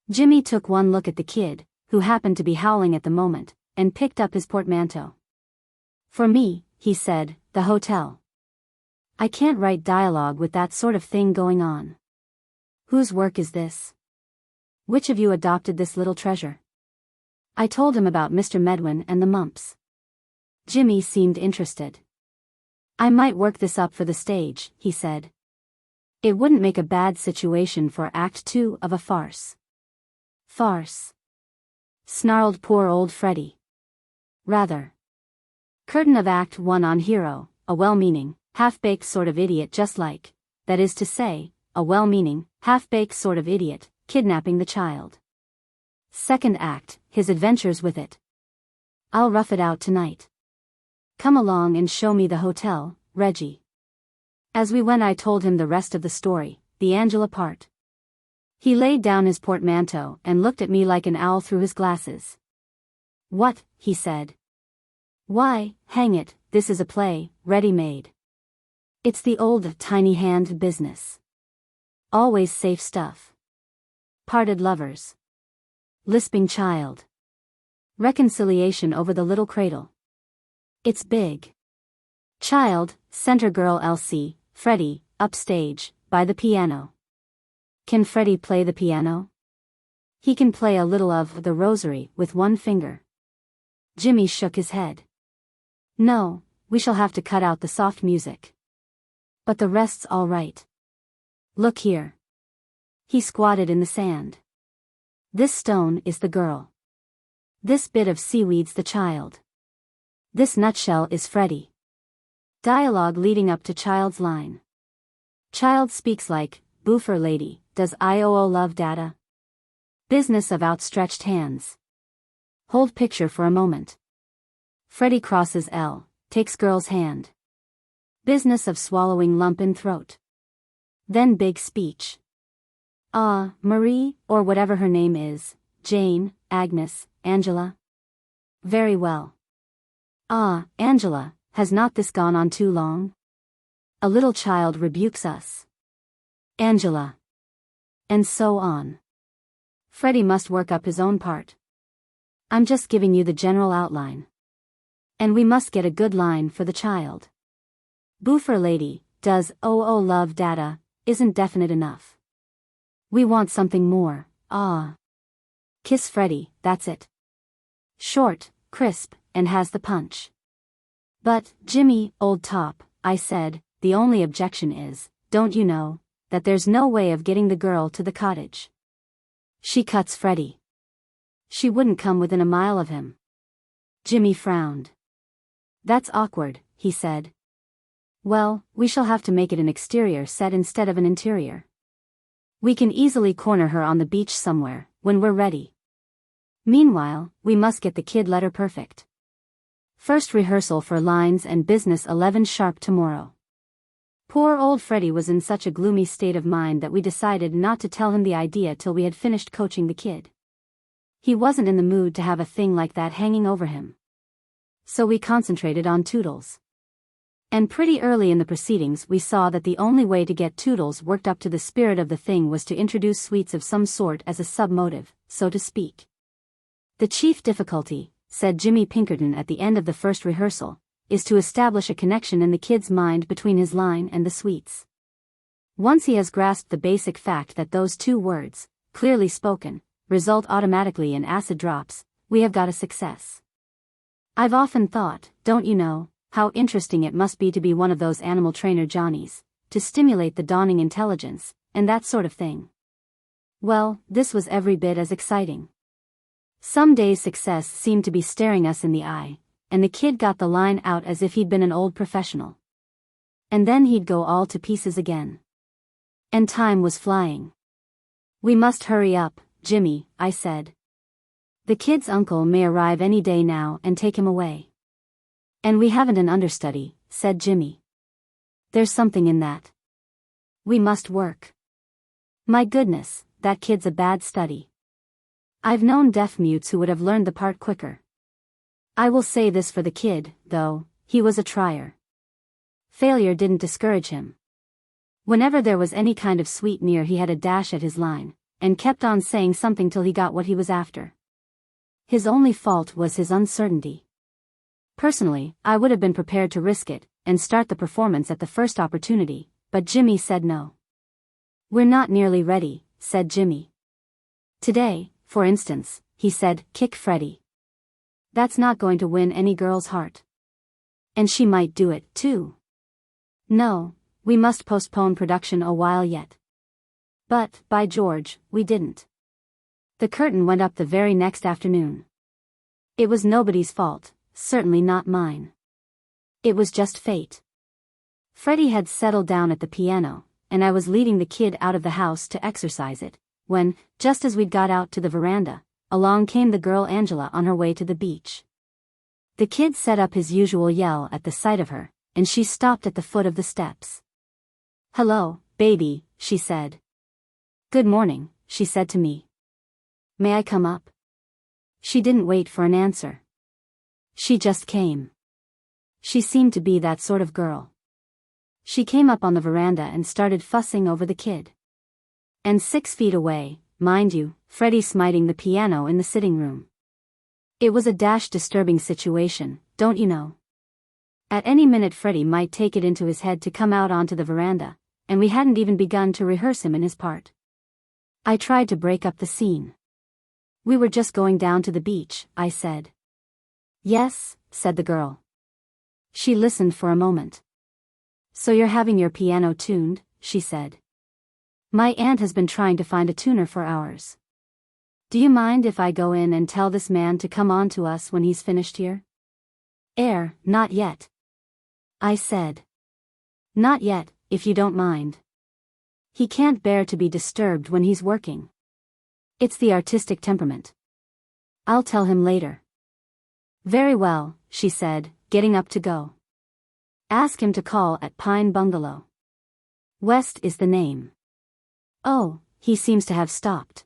Jimmy took one look at the kid, who happened to be howling at the moment, and picked up his portmanteau. "For me," he said, "the hotel. I can't write dialogue with that sort of thing going on. Whose work is this? Which of you adopted this little treasure?" I told him about Mr. Medwin and the mumps. Jimmy seemed interested. "I might work this up for the stage," he said. "It wouldn't make a bad situation for Act 2 of a farce." "Farce?" snarled poor old Freddie. "Rather. Curtain of Act 1 on hero, a well-meaning, half-baked sort of idiot just like, that is to say, a well-meaning, half-baked sort of idiot, kidnapping the child. Second act, his adventures with it. I'll rough it out tonight. Come along and show me the hotel, Reggie." As we went I told him the rest of the story, the Angela part. He laid down his portmanteau and looked at me like an owl through his glasses. "What?" he said. "Why, hang it, this is a play, ready-made. It's the old tiny-hand business. Always safe stuff. Parted lovers. Lisping child. Reconciliation over the little cradle. It's big. Child, center girl Elsie, Freddie, upstage, by the piano. Can Freddie play the piano? He can play a little of The Rosary with one finger." Jimmy shook his head. "No, we shall have to cut out the soft music. But the rest's all right. Look here." He squatted in the sand. "This stone is the girl. This bit of seaweed's the child. This nutshell is Freddie." Dialogue leading up to child's line. Child speaks like, "Boofer lady, does IOO love data? Business of outstretched hands. Hold picture for a moment. Freddie crosses L, takes girl's hand. Business of swallowing lump in throat. Then big speech. Marie, or whatever her name is, Jane, Agnes, Angela. Very well. Angela, has not this gone on too long? A little child rebukes us. Angela. And so on. Freddie must work up his own part. I'm just giving you the general outline. And we must get a good line for the child. Boofer lady, does OO love data, isn't definite enough. We want something more. Kiss Freddie, that's it. Short, crisp, and has the punch. But, Jimmy, old top, I said, the only objection is, don't you know, that there's no way of getting the girl to the cottage. She cuts Freddie. She wouldn't come within a mile of him. Jimmy frowned. That's awkward, he said. Well, we shall have to make it an exterior set instead of an interior. We can easily corner her on the beach somewhere, when we're ready. Meanwhile, we must get the kid letter perfect. First rehearsal for lines and business 11 sharp tomorrow. Poor old Freddie was in such a gloomy state of mind that we decided not to tell him the idea till we had finished coaching the kid. He wasn't in the mood to have a thing like that hanging over him. So we concentrated on Toodles. And pretty early in the proceedings we saw that the only way to get Toodles worked up to the spirit of the thing was to introduce sweets of some sort as a sub-motive, so to speak. The chief difficulty, said Jimmy Pinkerton at the end of the first rehearsal, is to establish a connection in the kid's mind between his line and the sweets. Once he has grasped the basic fact that those two words, clearly spoken, result automatically in acid drops, we have got a success. I've often thought, don't you know, how interesting it must be to be one of those animal trainer Johnnies, to stimulate the dawning intelligence, and that sort of thing. Well, this was every bit as exciting. Some days success seemed to be staring us in the eye, and the kid got the line out as if he'd been an old professional. And then he'd go all to pieces again. And time was flying. We must hurry up, Jimmy, I said. The kid's uncle may arrive any day now and take him away. And we haven't an understudy, said Jimmy. There's something in that. We must work. My goodness, that kid's a bad study. I've known deaf mutes who would have learned the part quicker. I will say this for the kid, though, he was a trier. failure didn't discourage him. Whenever there was any kind of sweet near, he had a dash at his line, and kept on saying something till he got what he was after. His only fault was his uncertainty. Personally, I would have been prepared to risk it, and start the performance at the first opportunity, but Jimmy said no. "We're not nearly ready," said Jimmy. "Today, for instance," he said, "kick Freddie. That's not going to win any girl's heart. And she might do it, too. No, we must postpone production a while yet." But, by George, we didn't. The curtain went up the very next afternoon. It was nobody's fault, certainly not mine. It was just fate. Freddie had settled down at the piano, and I was leading the kid out of the house to exercise it, when, just as we'd got out to the veranda, along came the girl Angela on her way to the beach. The kid set up his usual yell at the sight of her, and she stopped at the foot of the steps. "Hello, baby," she said. "Good morning," she said to me. "May I come up?" She didn't wait for an answer. She just came. She seemed to be that sort of girl. She came up on the veranda and started fussing over the kid. And 6 feet away, mind you, Freddie smiting the piano in the sitting room. It was a dash disturbing situation, don't you know? At any minute Freddie might take it into his head to come out onto the veranda, and we hadn't even begun to rehearse him in his part. I tried to break up the scene. "We were just going down to the beach," I said. "Yes," said the girl. She listened for a moment. "So you're having your piano tuned," she said. "My aunt has been trying to find a tuner for hours. Do you mind if I go in and tell this man to come on to us when he's finished here?" Not yet," I said. "Not yet, if you don't mind. He can't bear to be disturbed when he's working. It's the artistic temperament. I'll tell him later." "Very well," she said, getting up to go. "Ask him to call at Pine Bungalow. West is the name." "Oh, he seems to have stopped.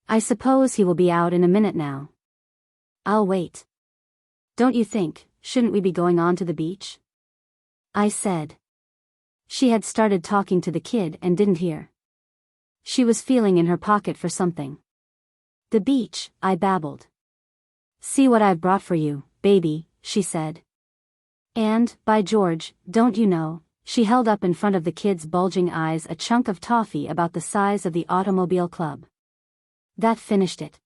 I suppose he will be out in a minute now." "I'll wait." "Don't you think, shouldn't we be going on to the beach?" I said. She had started talking to the kid and didn't hear. She was feeling in her pocket for something. "The beach," I babbled. "See what I've brought for you, baby," she said. And, by George, don't you know, she held up in front of the kid's bulging eyes a chunk of toffee about the size of the Automobile Club. That finished it.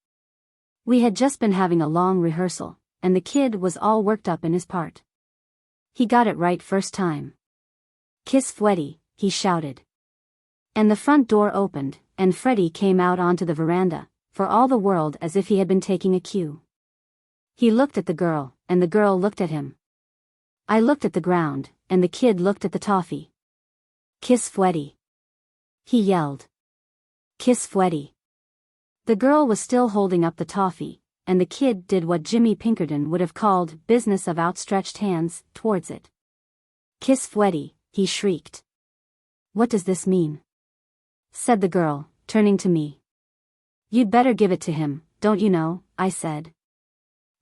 We had just been having a long rehearsal, and the kid was all worked up in his part. He got it right first time. "Kiss Freddie," he shouted. And the front door opened, and Freddie came out onto the veranda, for all the world as if he had been taking a cue. He looked at the girl, and the girl looked at him. I looked at the ground, and the kid looked at the toffee. "Kiss Freddie," he yelled. "Kiss Freddie." The girl was still holding up the toffee, and the kid did what Jimmy Pinkerton would have called business of outstretched hands towards it. "Kiss Freddie," he shrieked. "What does this mean?" said the girl, turning to me. "You'd better give it to him, don't you know," I said.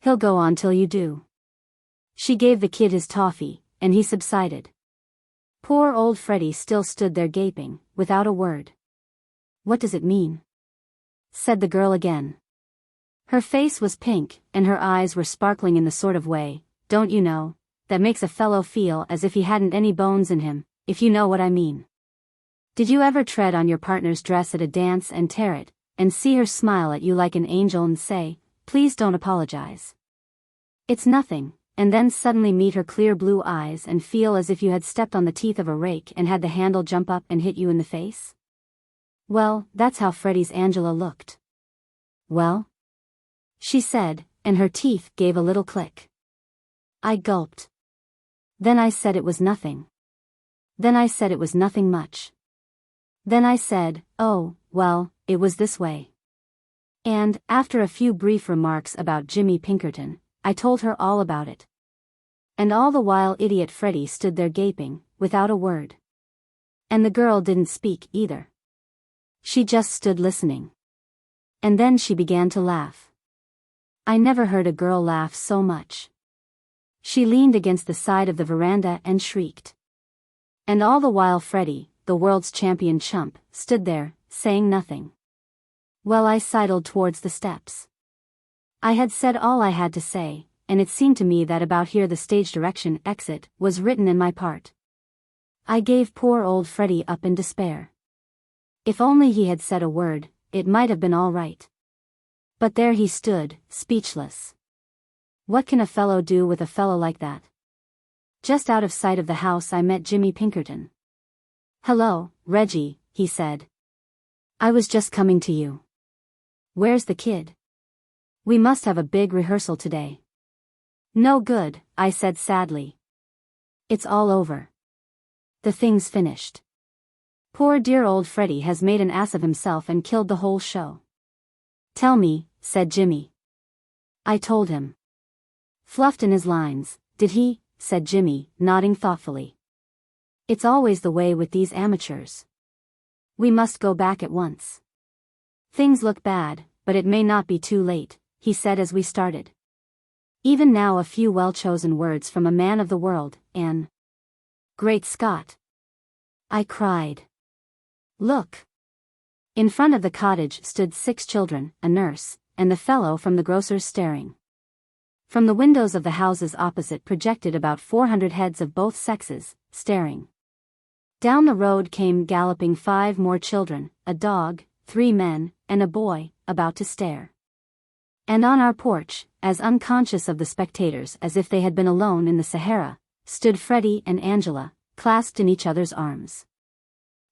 "He'll go on till you do." She gave the kid his toffee, and he subsided. Poor old Freddie still stood there gaping, without a word. "What does it mean?" said the girl again. Her face was pink, and her eyes were sparkling in the sort of way, don't you know, that makes a fellow feel as if he hadn't any bones in him, if you know what I mean. Did you ever tread on your partner's dress at a dance and tear it, and see her smile at you like an angel and say, "Please don't apologize. It's nothing," and then suddenly meet her clear blue eyes and feel as if you had stepped on the teeth of a rake and had the handle jump up and hit you in the face? Well, that's how Freddie's Angela looked. "Well?" she said, and her teeth gave a little click. I gulped. Then I said it was nothing. Then I said it was nothing much. Then I said, "Oh, well, it was this way." And, after a few brief remarks about Jimmy Pinkerton, I told her all about it. And all the while idiot Freddie stood there gaping, without a word. And the girl didn't speak either. She just stood listening. And then she began to laugh. I never heard a girl laugh so much. She leaned against the side of the veranda and shrieked. And all the while Freddie, the world's champion chump, stood there, saying nothing. Well, I sidled towards the steps. I had said all I had to say, and it seemed to me that about here the stage direction exit was written in my part. I gave poor old Freddie up in despair. If only he had said a word, it might have been all right. But there he stood, speechless. What can a fellow do with a fellow like that? Just out of sight of the house I met Jimmy Pinkerton. "Hello, Reggie," he said. "I was just coming to you. Where's the kid? We must have a big rehearsal today." "No good," I said sadly. "It's all over. The thing's finished. Poor dear old Freddie has made an ass of himself and killed the whole show." "Tell me," said Jimmy. I told him. "Fluffed in his lines, did he?" said Jimmy, nodding thoughtfully. "It's always the way with these amateurs. We must go back at once. Things look bad, but it may not be too late," he said as we started. Even now a few well-chosen words from a man of the world, and... Great Scott! I cried. Look! In front of the cottage stood 6 children, a nurse, and the fellow from the grocer's staring. From the windows of the houses opposite projected about 400 heads of both sexes, staring. Down the road came galloping 5 more children, a dog, 3 men, and a boy, about to stare. And on our porch, as unconscious of the spectators as if they had been alone in the Sahara, stood Freddie and Angela, clasped in each other's arms.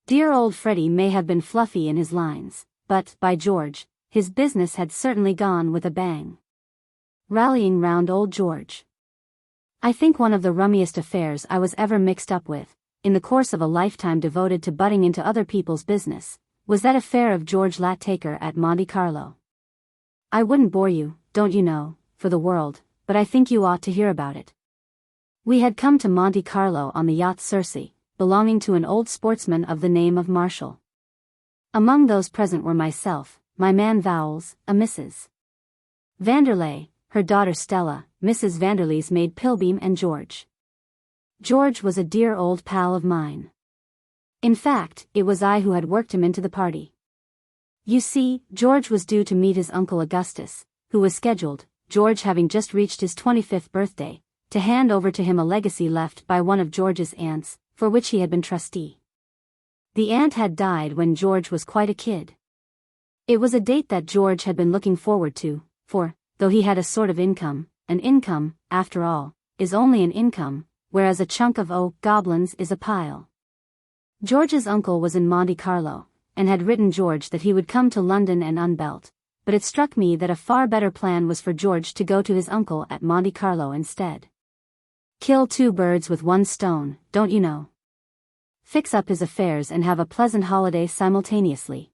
Dear old Freddie may have been fluffy in his lines, but, by George, his business had certainly gone with a bang. Rallying round old George. I think one of the rummiest affairs I was ever mixed up with, in the course of a lifetime devoted to butting into other people's business, was that affair of George Lattaker at Monte Carlo. I wouldn't bore you, don't you know, for the world, but I think you ought to hear about it. We had come to Monte Carlo on the yacht Circe, belonging to an old sportsman of the name of Marshall. Among those present were myself, my man Vowles, a Mrs. Vanderlei, her daughter Stella, Mrs. Vanderley's maid Pilbeam, and George. George was a dear old pal of mine. In fact, it was I who had worked him into the party. You see, George was due to meet his uncle Augustus, who was scheduled, George having just reached his 25th birthday, to hand over to him a legacy left by one of George's aunts, for which he had been trustee. The aunt had died when George was quite a kid. It was a date that George had been looking forward to, for, though he had a sort of income, an income, after all, is only an income, whereas a chunk of goblins is a pile. George's uncle was in Monte Carlo, and had written George that he would come to London and unbelt, but it struck me that a far better plan was for George to go to his uncle at Monte Carlo instead. Kill 2 birds with 1 stone, don't you know? Fix up his affairs and have a pleasant holiday simultaneously.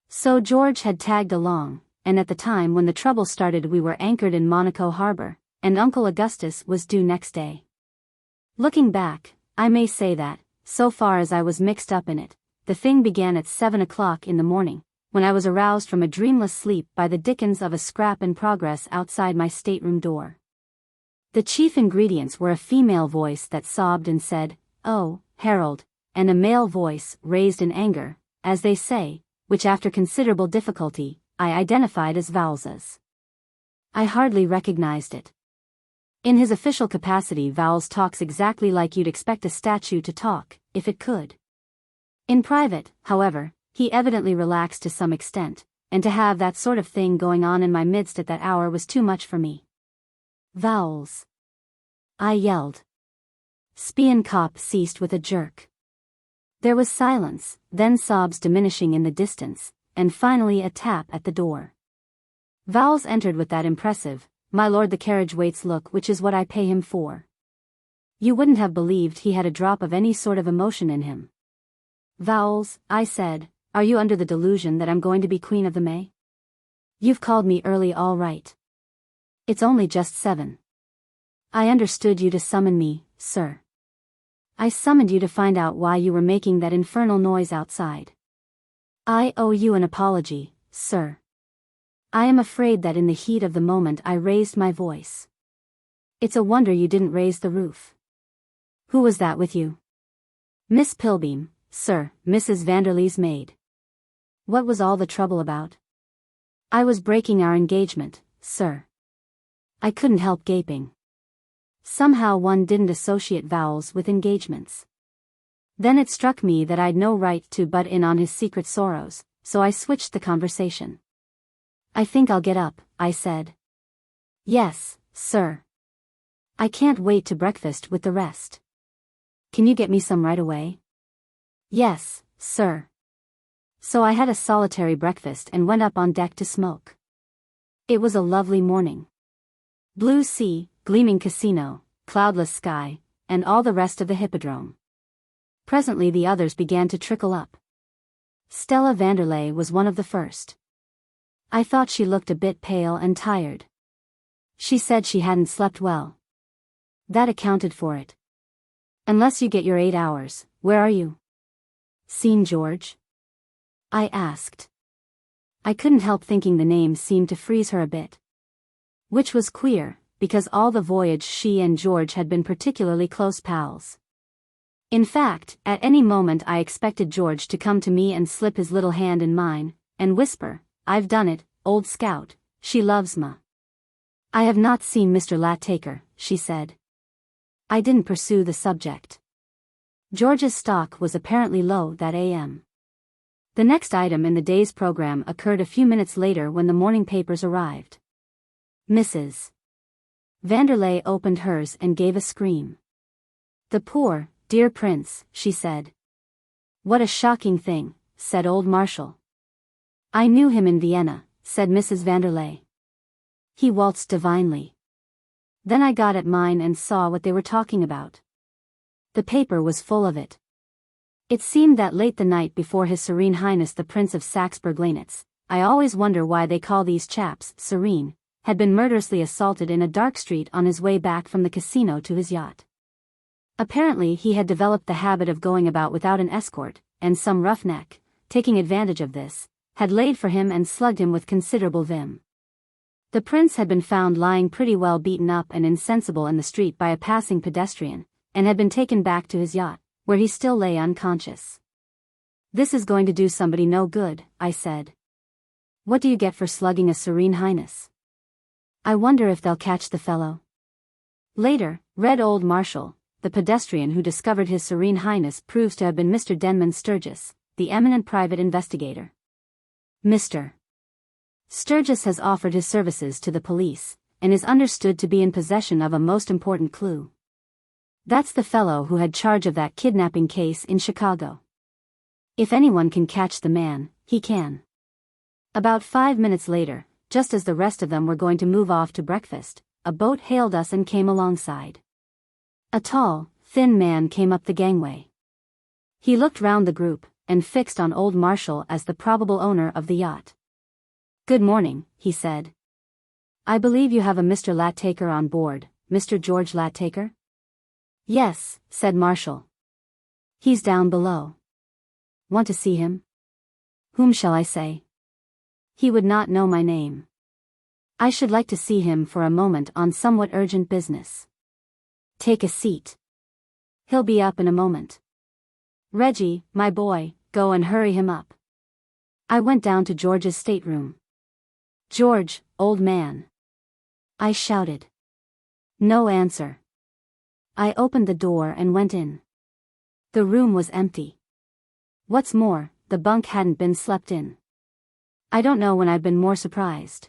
So George had tagged along, and at the time when the trouble started we were anchored in Monaco harbor, and Uncle Augustus was due next day. Looking back, I may say that, so far as I was mixed up in it, the thing began at 7 o'clock in the morning, when I was aroused from a dreamless sleep by the dickens of a scrap in progress outside my stateroom door. The chief ingredients were a female voice that sobbed and said, "Oh, Harold," and a male voice, raised in anger, as they say, which after considerable difficulty, I identified as Vowles's. I hardly recognized it. In his official capacity Vowles talks exactly like you'd expect a statue to talk, if it could. In private, however, he evidently relaxed to some extent, and to have that sort of thing going on in my midst at that hour was too much for me. "Vowles!" I yelled. Spion Cop ceased with a jerk. There was silence, then sobs diminishing in the distance, and finally a tap at the door. Vowles entered with that impressive, "My lord the carriage waits" look which is what I pay him for. You wouldn't have believed he had a drop of any sort of emotion in him. "Vowles," I said, "are you under the delusion that I'm going to be Queen of the May? You've called me early all right. It's only just 7. I understood you to summon me, sir. I summoned you to find out why you were making that infernal noise outside. I owe you an apology, sir. I am afraid that in the heat of the moment I raised my voice. It's a wonder you didn't raise the roof. Who was that with you?" Miss Pilbeam, sir, Mrs. Vanderley's maid. What was all the trouble about? I was breaking our engagement, sir. I couldn't help gaping. Somehow one didn't associate vowels with engagements. Then it struck me that I'd no right to butt in on his secret sorrows, so I switched the conversation. I think I'll get up, I said. Yes, sir. I can't wait to breakfast with the rest. Can you get me some right away? Yes, sir. So I had a solitary breakfast and went up on deck to smoke. It was a lovely morning. Blue sea, gleaming casino, cloudless sky, and all the rest of the hippodrome. Presently the others began to trickle up. Stella Vanderley was one of the first. I thought she looked a bit pale and tired. She said she hadn't slept well. That accounted for it. Unless you get your 8 hours, where are you? Seen George? I asked. I couldn't help thinking the name seemed to freeze her a bit. Which was queer, because all the voyage she and George had been particularly close pals. In fact, at any moment I expected George to come to me and slip his little hand in mine, and whisper, "I've done it, old scout, she loves ma." "I have not seen Mr. Lat-Taker," she said. I didn't pursue the subject. George's stock was apparently low that AM. The next item in the day's program occurred a few minutes later when the morning papers arrived. Mrs. Vanderley opened hers and gave a scream. "The poor, dear prince," she said. "What a shocking thing," said old Marshall. "I knew him in Vienna," said Mrs. Vanderley. "He waltzed divinely." Then I got at mine and saw what they were talking about. The paper was full of it. It seemed that late the night before His Serene Highness the Prince of Saxe-Burglenitz, I always wonder why they call these chaps serene, had been murderously assaulted in a dark street on his way back from the casino to his yacht. Apparently he had developed the habit of going about without an escort, and some roughneck, taking advantage of this, had laid for him and slugged him with considerable vim. The prince had been found lying pretty well beaten up and insensible in the street by a passing pedestrian, and had been taken back to his yacht, where he still lay unconscious. "This is going to do somebody no good," I said. "What do you get for slugging a Serene Highness? I wonder if they'll catch the fellow." Later, read old Marshall, the pedestrian who discovered His Serene Highness proves to have been Mr. Denman Sturgis, the eminent private investigator. Mr. Sturgis has offered his services to the police, and is understood to be in possession of a most important clue. That's the fellow who had charge of that kidnapping case in Chicago. If anyone can catch the man, he can. About 5 minutes later, just as the rest of them were going to move off to breakfast, a boat hailed us and came alongside. A tall, thin man came up the gangway. He looked round the group, and fixed on old Marshall as the probable owner of the yacht. "Good morning," he said. "I believe you have a Mr. Lat-Taker on board, Mr. George Lat-Taker?" "Yes," said Marshall. "He's down below. Want to see him?" "Whom shall I say?" "He would not know my name." "I should like to see him for a moment on somewhat urgent business." "Take a seat. He'll be up in a moment. Reggie, my boy, go and hurry him up." I went down to George's stateroom. "George, old man," I shouted. No answer. I opened the door and went in. The room was empty. What's more, the bunk hadn't been slept in. I don't know when I've been more surprised.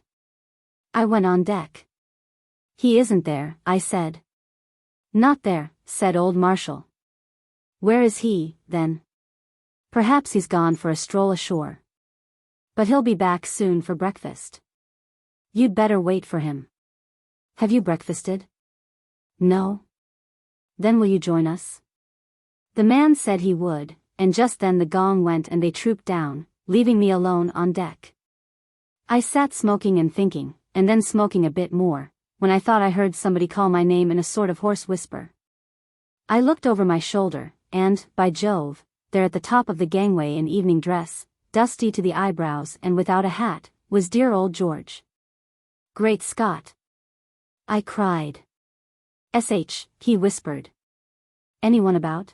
I went on deck. "He isn't there," I said. "Not there," said old Marshall. "Where is he, then?" "Perhaps he's gone for a stroll ashore. But he'll be back soon for breakfast. You'd better wait for him." "Have you breakfasted?" "No." "Then will you join us?" The man said he would, and just then the gong went and they trooped down, leaving me alone on deck. I sat smoking and thinking, and then smoking a bit more, when I thought I heard somebody call my name in a sort of hoarse whisper. I looked over my shoulder, and, by Jove, there at the top of the gangway in evening dress, dusty to the eyebrows and without a hat, was dear old George. "Great Scott!" I cried. "SH," he whispered. "Anyone about?"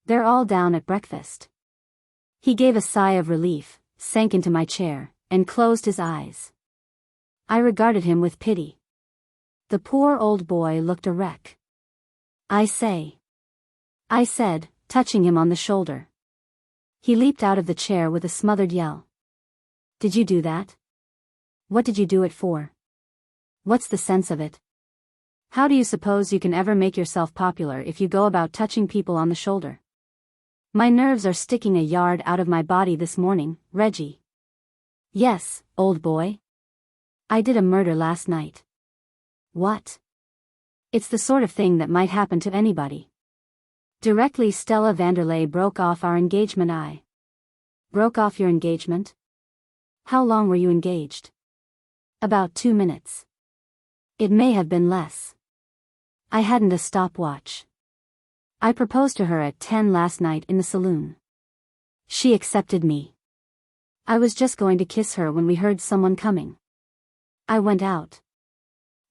They're all down at breakfast. He gave a sigh of relief, sank into my chair, and closed his eyes. I regarded him with pity. The poor old boy looked a wreck. I said, touching him on the shoulder. He leaped out of the chair with a smothered yell. Did you do that? What did you do it for? What's the sense of it? How do you suppose you can ever make yourself popular if you go about touching people on the shoulder? My nerves are sticking a yard out of my body this morning, Reggie. Yes, old boy. I did a murder last night. What? It's the sort of thing that might happen to anybody. Directly Stella Vanderlei broke off our engagement. I broke off your engagement? How long were you engaged? About 2 minutes. It may have been less. I hadn't a stopwatch. I proposed to her at 10 last night in the saloon. She accepted me. I was just going to kiss her when we heard someone coming. I went out.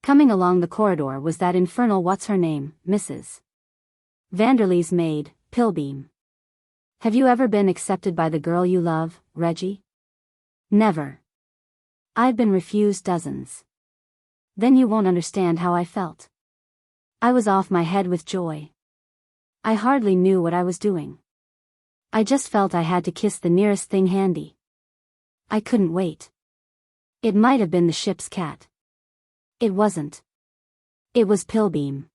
Coming along the corridor was that infernal what's-her-name, Mrs. Vanderlei's maid, Pilbeam. Have you ever been accepted by the girl you love, Reggie? Never. I've been refused dozens. Then you won't understand how I felt. I was off my head with joy. I hardly knew what I was doing. I just felt I had to kiss the nearest thing handy. I couldn't wait. It might have been the ship's cat. It wasn't. It was Pilbeam.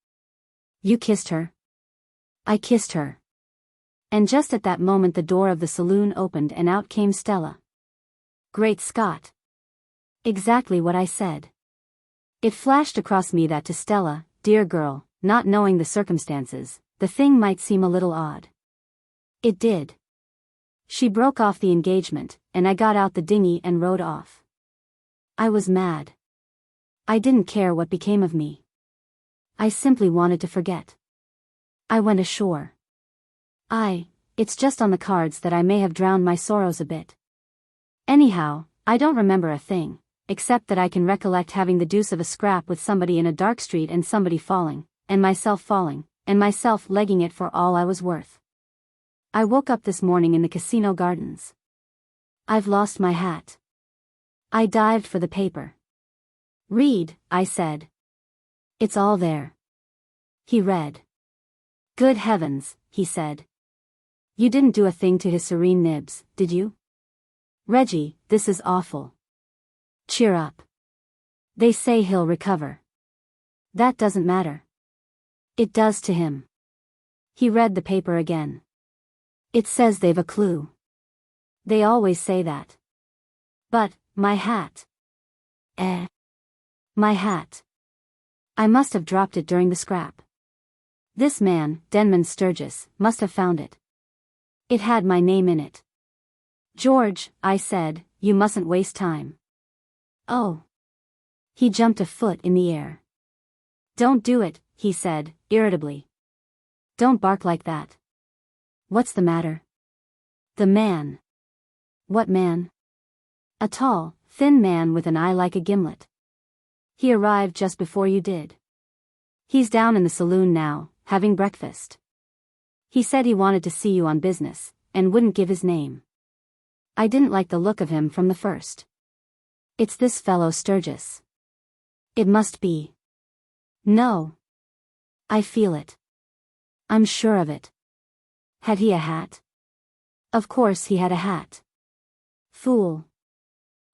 You kissed her? I kissed her. And just at that moment the door of the saloon opened and out came Stella. Great Scott. Exactly what I said. It flashed across me that to Stella, dear girl, not knowing the circumstances, the thing might seem a little odd. It did. She broke off the engagement, and I got out the dinghy and rowed off. I was mad. I didn't care what became of me. I simply wanted to forget. I went ashore. It's just on the cards that I may have drowned my sorrows a bit. Anyhow, I don't remember a thing, except that I can recollect having the deuce of a scrap with somebody in a dark street and somebody falling, and myself legging it for all I was worth. I woke up this morning in the casino gardens. I've lost my hat. I dived for the paper. Read, I said. It's all there. He read. Good heavens, he said. You didn't do a thing to his serene nibs, did you? Reggie, this is awful. Cheer up. They say he'll recover. That doesn't matter. It does to him. He read the paper again. It says they've a clue. They always say that. But, my hat. My hat. I must have dropped it during the scrap. This man, Denman Sturgis, must have found it. It had my name in it. George, I said, you mustn't waste time. Oh. He jumped a foot in the air. Don't do it, he said, irritably. Don't bark like that. What's the matter? The man. What man? A tall, thin man with an eye like a gimlet. He arrived just before you did. He's down in the saloon now, having breakfast. He said he wanted to see you on business, and wouldn't give his name. I didn't like the look of him from the first. It's this fellow Sturgis. It must be. No. I feel it. I'm sure of it. Had he a hat? Of course he had a hat. Fool.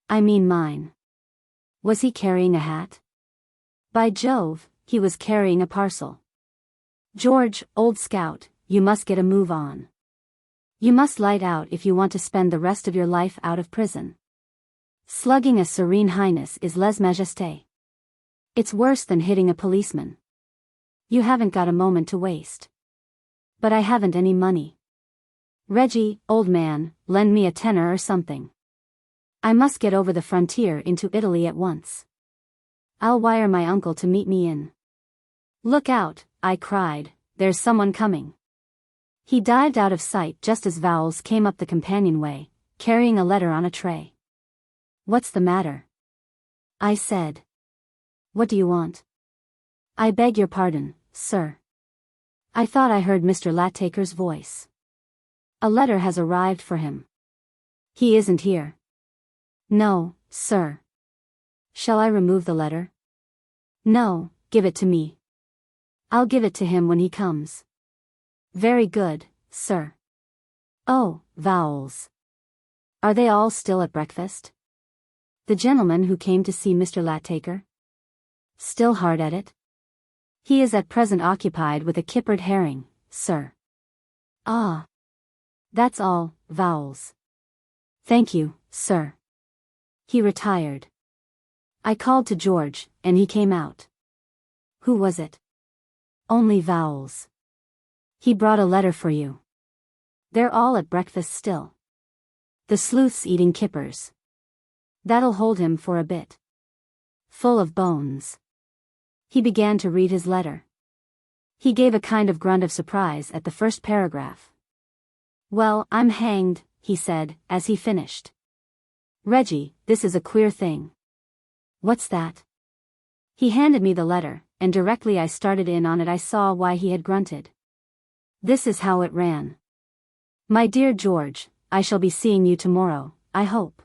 I mean mine. Was he carrying a hat? By Jove, he was carrying a parcel. George, old scout, you must get a move on. You must light out if you want to spend the rest of your life out of prison. Slugging a Serene Highness is lèse-majesté. It's worse than hitting a policeman. You haven't got a moment to waste. But I haven't any money. Reggie, old man, lend me a tenner or something. I must get over the frontier into Italy at once. I'll wire my uncle to meet me in. Look out, I cried, there's someone coming. He dived out of sight just as Vowles came up the companionway, carrying a letter on a tray. What's the matter? I said. What do you want? I beg your pardon, sir. I thought I heard Mr. Lattaker's voice. A letter has arrived for him. He isn't here. No, sir. Shall I remove the letter? No, give it to me. I'll give it to him when he comes. Very good, sir. Oh, Vowels. Are they all still at breakfast? The gentleman who came to see Mr. Lattaker? Still hard at it? He is at present occupied with a kippered herring, sir. Ah. That's all, Vowels. Thank you, sir. He retired. I called to George, and he came out. Who was it? Only Vowels. He brought a letter for you. They're all at breakfast still. The sleuth's eating kippers. That'll hold him for a bit. Full of bones. He began to read his letter. He gave a kind of grunt of surprise at the first paragraph. Well, I'm hanged, he said, as he finished. Reggie, this is a queer thing. What's that? He handed me the letter, and directly I started in on it I saw why he had grunted. This is how it ran. My dear George, I shall be seeing you tomorrow, I hope.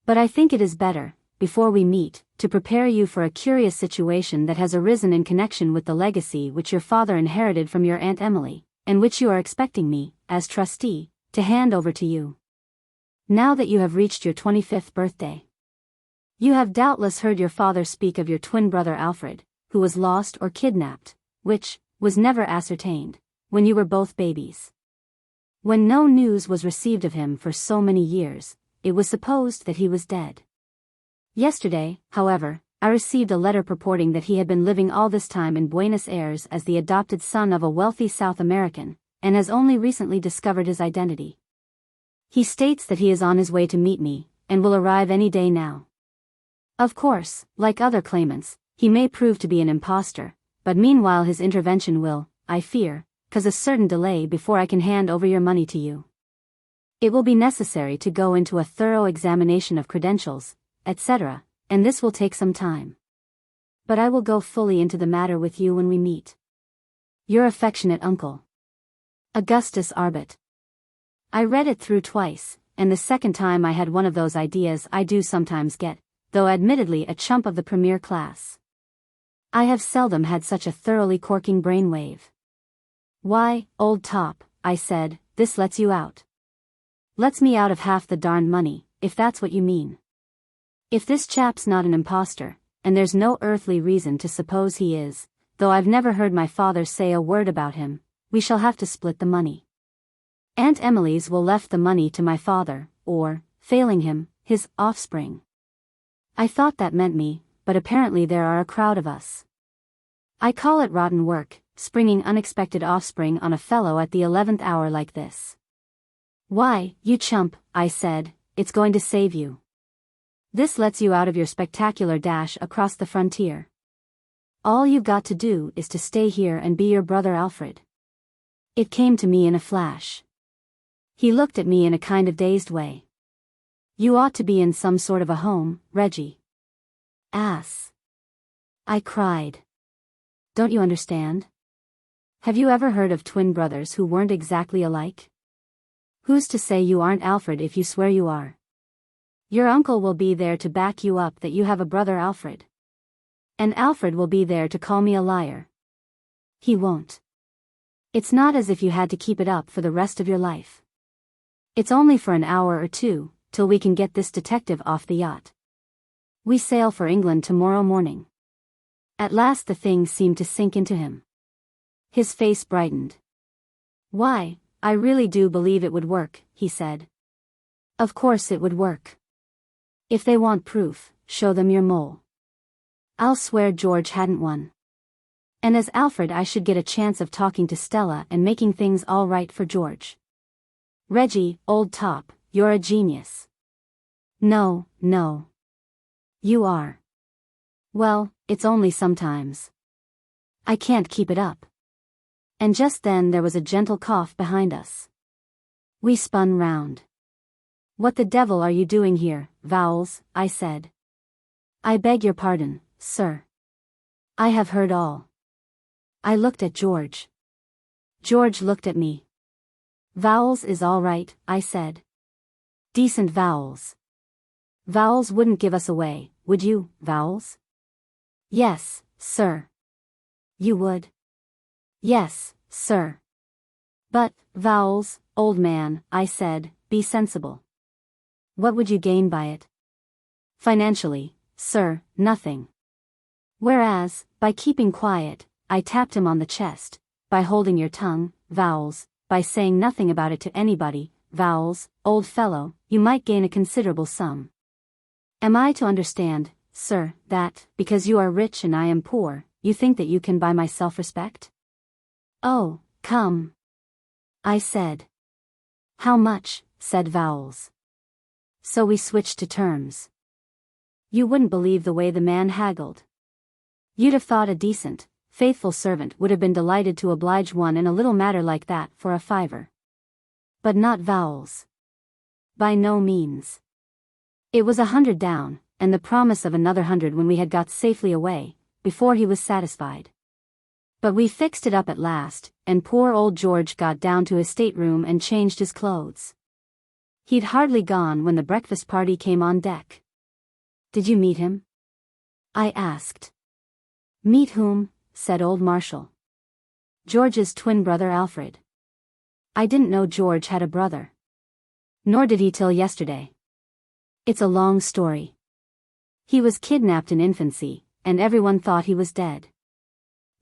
But I think it is better, before we meet, to prepare you for a curious situation that has arisen in connection with the legacy which your father inherited from your Aunt Emily, and which you are expecting me, as trustee, to hand over to you. Now that you have reached your 25th birthday. You have doubtless heard your father speak of your twin brother Alfred, who was lost or kidnapped, which was never ascertained, when you were both babies. When no news was received of him for so many years, it was supposed that he was dead. Yesterday, however, I received a letter purporting that he had been living all this time in Buenos Aires as the adopted son of a wealthy South American, and has only recently discovered his identity. He states that he is on his way to meet me, and will arrive any day now. Of course, like other claimants, he may prove to be an impostor, but meanwhile his intervention will, I fear, cause a certain delay before I can hand over your money to you. It will be necessary to go into a thorough examination of credentials, etc., and this will take some time. But I will go fully into the matter with you when we meet. Your affectionate uncle, Augustus ARBUTT. I read it through twice, and the second time I had one of those ideas I do sometimes get, though admittedly a chump of the premier class. I have seldom had such a thoroughly corking brainwave. Why, old top, I said, this lets you out. Lets me out of half the darned money, if that's what you mean. If this chap's not an impostor, and there's no earthly reason to suppose he is, though I've never heard my father say a word about him, we shall have to split the money. Aunt Emily's will left the money to my father, or, failing him, his offspring. I thought that meant me, but apparently there are a crowd of us. I call it rotten work, springing unexpected offspring on a fellow at the 11th hour like this. Why, you chump, I said, it's going to save you. This lets you out of your spectacular dash across the frontier. All you've got to do is to stay here and be your brother Alfred. It came to me in a flash. He looked at me in a kind of dazed way. You ought to be in some sort of a home, Reggie. Ass. I cried. Don't you understand? Have you ever heard of twin brothers who weren't exactly alike? Who's to say you aren't Alfred if you swear you are? Your uncle will be there to back you up that you have a brother Alfred. And Alfred will be there to call me a liar. He won't. It's not as if you had to keep it up for the rest of your life. It's only for an hour or two, till we can get this detective off the yacht. We sail for England tomorrow morning. At last the thing seemed to sink into him. His face brightened. Why, I really do believe it would work, he said. Of course it would work. If they want proof, show them your mole. I'll swear George hadn't one. And as Alfred I should get a chance of talking to Stella and making things all right for George. Reggie, old top, you're a genius. No, no. You are. Well, it's only sometimes. I can't keep it up. And just then there was a gentle cough behind us. We spun round. What the devil are you doing here, Vowels? I said. I beg your pardon, sir. I have heard all. I looked at George. George looked at me. Vowels is all right, I said. Decent vowels. Vowels wouldn't give us away, would you, vowels? Yes, sir. You would? Yes, sir. But, vowels, old man, I said, be sensible. What would you gain by it? Financially, sir, nothing. Whereas, by keeping quiet, I tapped him on the chest, by holding your tongue, vowels, by saying nothing about it to anybody, vowels, old fellow, you might gain a considerable sum. Am I to understand, sir, that, because you are rich and I am poor, you think that you can buy my self-respect? Oh, come. I said. How much, said Vowels. So we switched to terms. You wouldn't believe the way the man haggled. You'd have thought a decent, faithful servant would have been delighted to oblige one in a little matter like that for a $5. But not Vowels. By no means. It was 100 down, and the promise of another 100 when we had got safely away, before he was satisfied. But we fixed it up at last, and poor old George got down to his stateroom and changed his clothes. He'd hardly gone when the breakfast party came on deck. Did you meet him? I asked. Meet whom? Said old Marshall. George's twin brother Alfred. I didn't know George had a brother. Nor did he till yesterday. It's a long story. He was kidnapped in infancy, and everyone thought he was dead.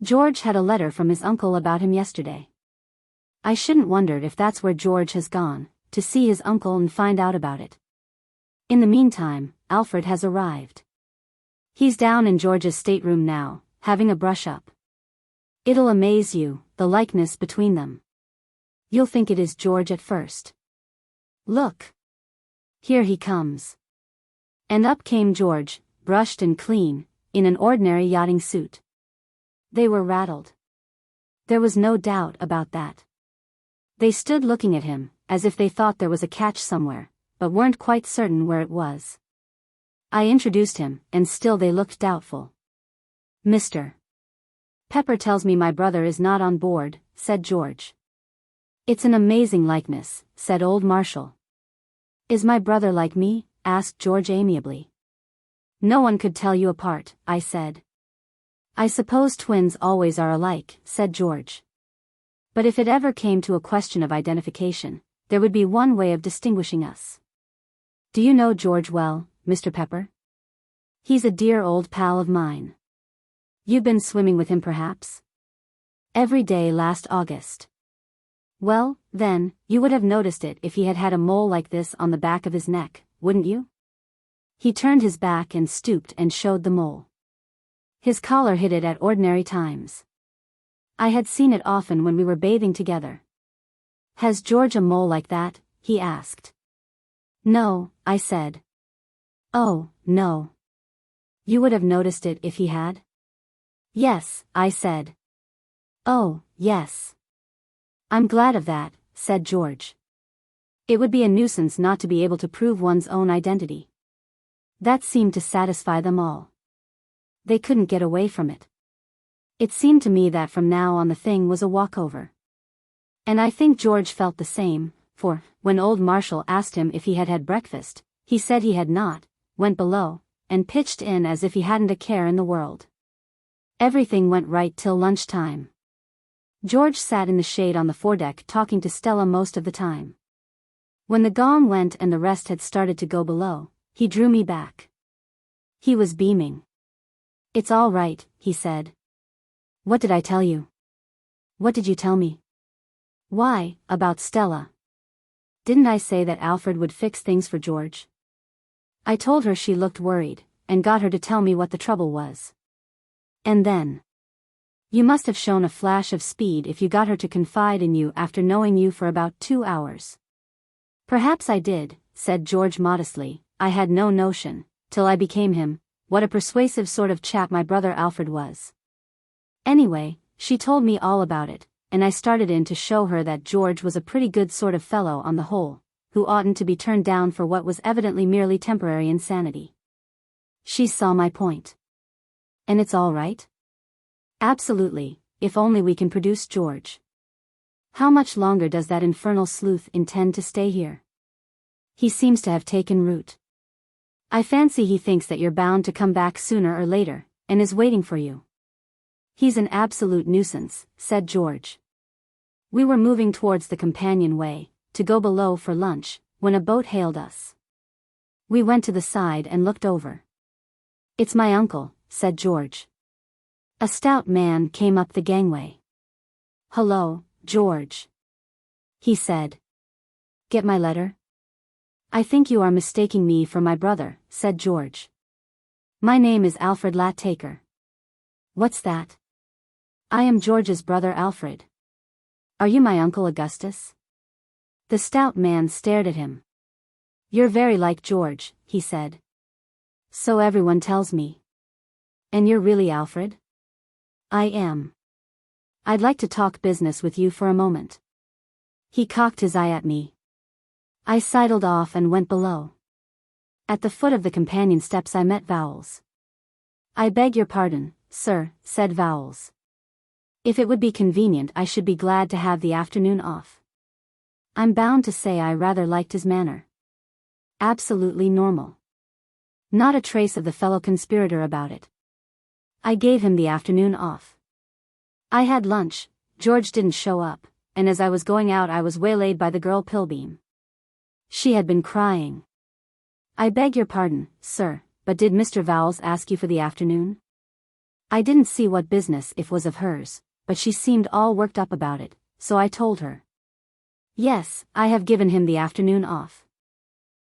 George had a letter from his uncle about him yesterday. I shouldn't wonder if that's where George has gone, to see his uncle and find out about it. In the meantime, Alfred has arrived. He's down in George's stateroom now, having a brush-up. It'll amaze you, the likeness between them. You'll think it is George at first. Look. Here he comes. And up came George, brushed and clean, in an ordinary yachting suit. They were rattled. There was no doubt about that. They stood looking at him, as if they thought there was a catch somewhere, but weren't quite certain where it was. I introduced him, and still they looked doubtful. Mr. Pepper tells me my brother is not on board, said George. It's an amazing likeness, said old Marshall. Is my brother like me? Asked George amiably. No one could tell you apart, I said. I suppose twins always are alike, said George. But if it ever came to a question of identification, there would be one way of distinguishing us. Do you know George well, Mr. Pepper? He's a dear old pal of mine. You've been swimming with him perhaps? Every day last August. Well, then, you would have noticed it if he had had a mole like this on the back of his neck, wouldn't you? He turned his back and stooped and showed the mole. His collar hid it at ordinary times. I had seen it often when we were bathing together. Has George a mole like that? He asked. No, I said. Oh, no. You would have noticed it if he had? Yes, I said. Oh, yes. I'm glad of that, said George. It would be a nuisance not to be able to prove one's own identity. That seemed to satisfy them all. They couldn't get away from it. It seemed to me that from now on the thing was a walkover. And I think George felt the same, for, when old Marshall asked him if he had had breakfast, he said he had not, went below, and pitched in as if he hadn't a care in the world. Everything went right till lunchtime. George sat in the shade on the foredeck talking to Stella most of the time. When the gong went and the rest had started to go below, he drew me back. He was beaming. It's all right, he said. What did I tell you? What did you tell me? Why, about Stella. Didn't I say that Alfred would fix things for George? I told her she looked worried, and got her to tell me what the trouble was. And then. You must have shown a flash of speed if you got her to confide in you after knowing you for about 2 hours. Perhaps I did, said George modestly. I had no notion, till I became him, what a persuasive sort of chap my brother Alfred was. Anyway, she told me all about it, and I started in to show her that George was a pretty good sort of fellow on the whole, who oughtn't to be turned down for what was evidently merely temporary insanity. She saw my point. And it's all right? Absolutely, if only we can produce George. How much longer does that infernal sleuth intend to stay here? He seems to have taken root. I fancy he thinks that you're bound to come back sooner or later, and is waiting for you. He's an absolute nuisance, said George. We were moving towards the companionway, to go below for lunch, when a boat hailed us. We went to the side and looked over. It's my uncle, said George. A stout man came up the gangway. Hello, George, he said. Get my letter? I think you are mistaking me for my brother, said George. My name is Alfred Lattaker. What's that? I am George's brother Alfred. Are you my uncle Augustus? The stout man stared at him. You're very like George, he said. So everyone tells me. And you're really Alfred? I am. I'd like to talk business with you for a moment. He cocked his eye at me. I sidled off and went below. At the foot of the companion steps I met Vowles. I beg your pardon, sir, said Vowles. If it would be convenient, I should be glad to have the afternoon off. I'm bound to say I rather liked his manner. Absolutely normal. Not a trace of the fellow conspirator about it. I gave him the afternoon off. I had lunch, George didn't show up, and as I was going out I was waylaid by the girl Pilbeam. She had been crying. I beg your pardon, sir, but did Mr. Vowles ask you for the afternoon? I didn't see what business it was of hers, but she seemed all worked up about it, so I told her. Yes, I have given him the afternoon off.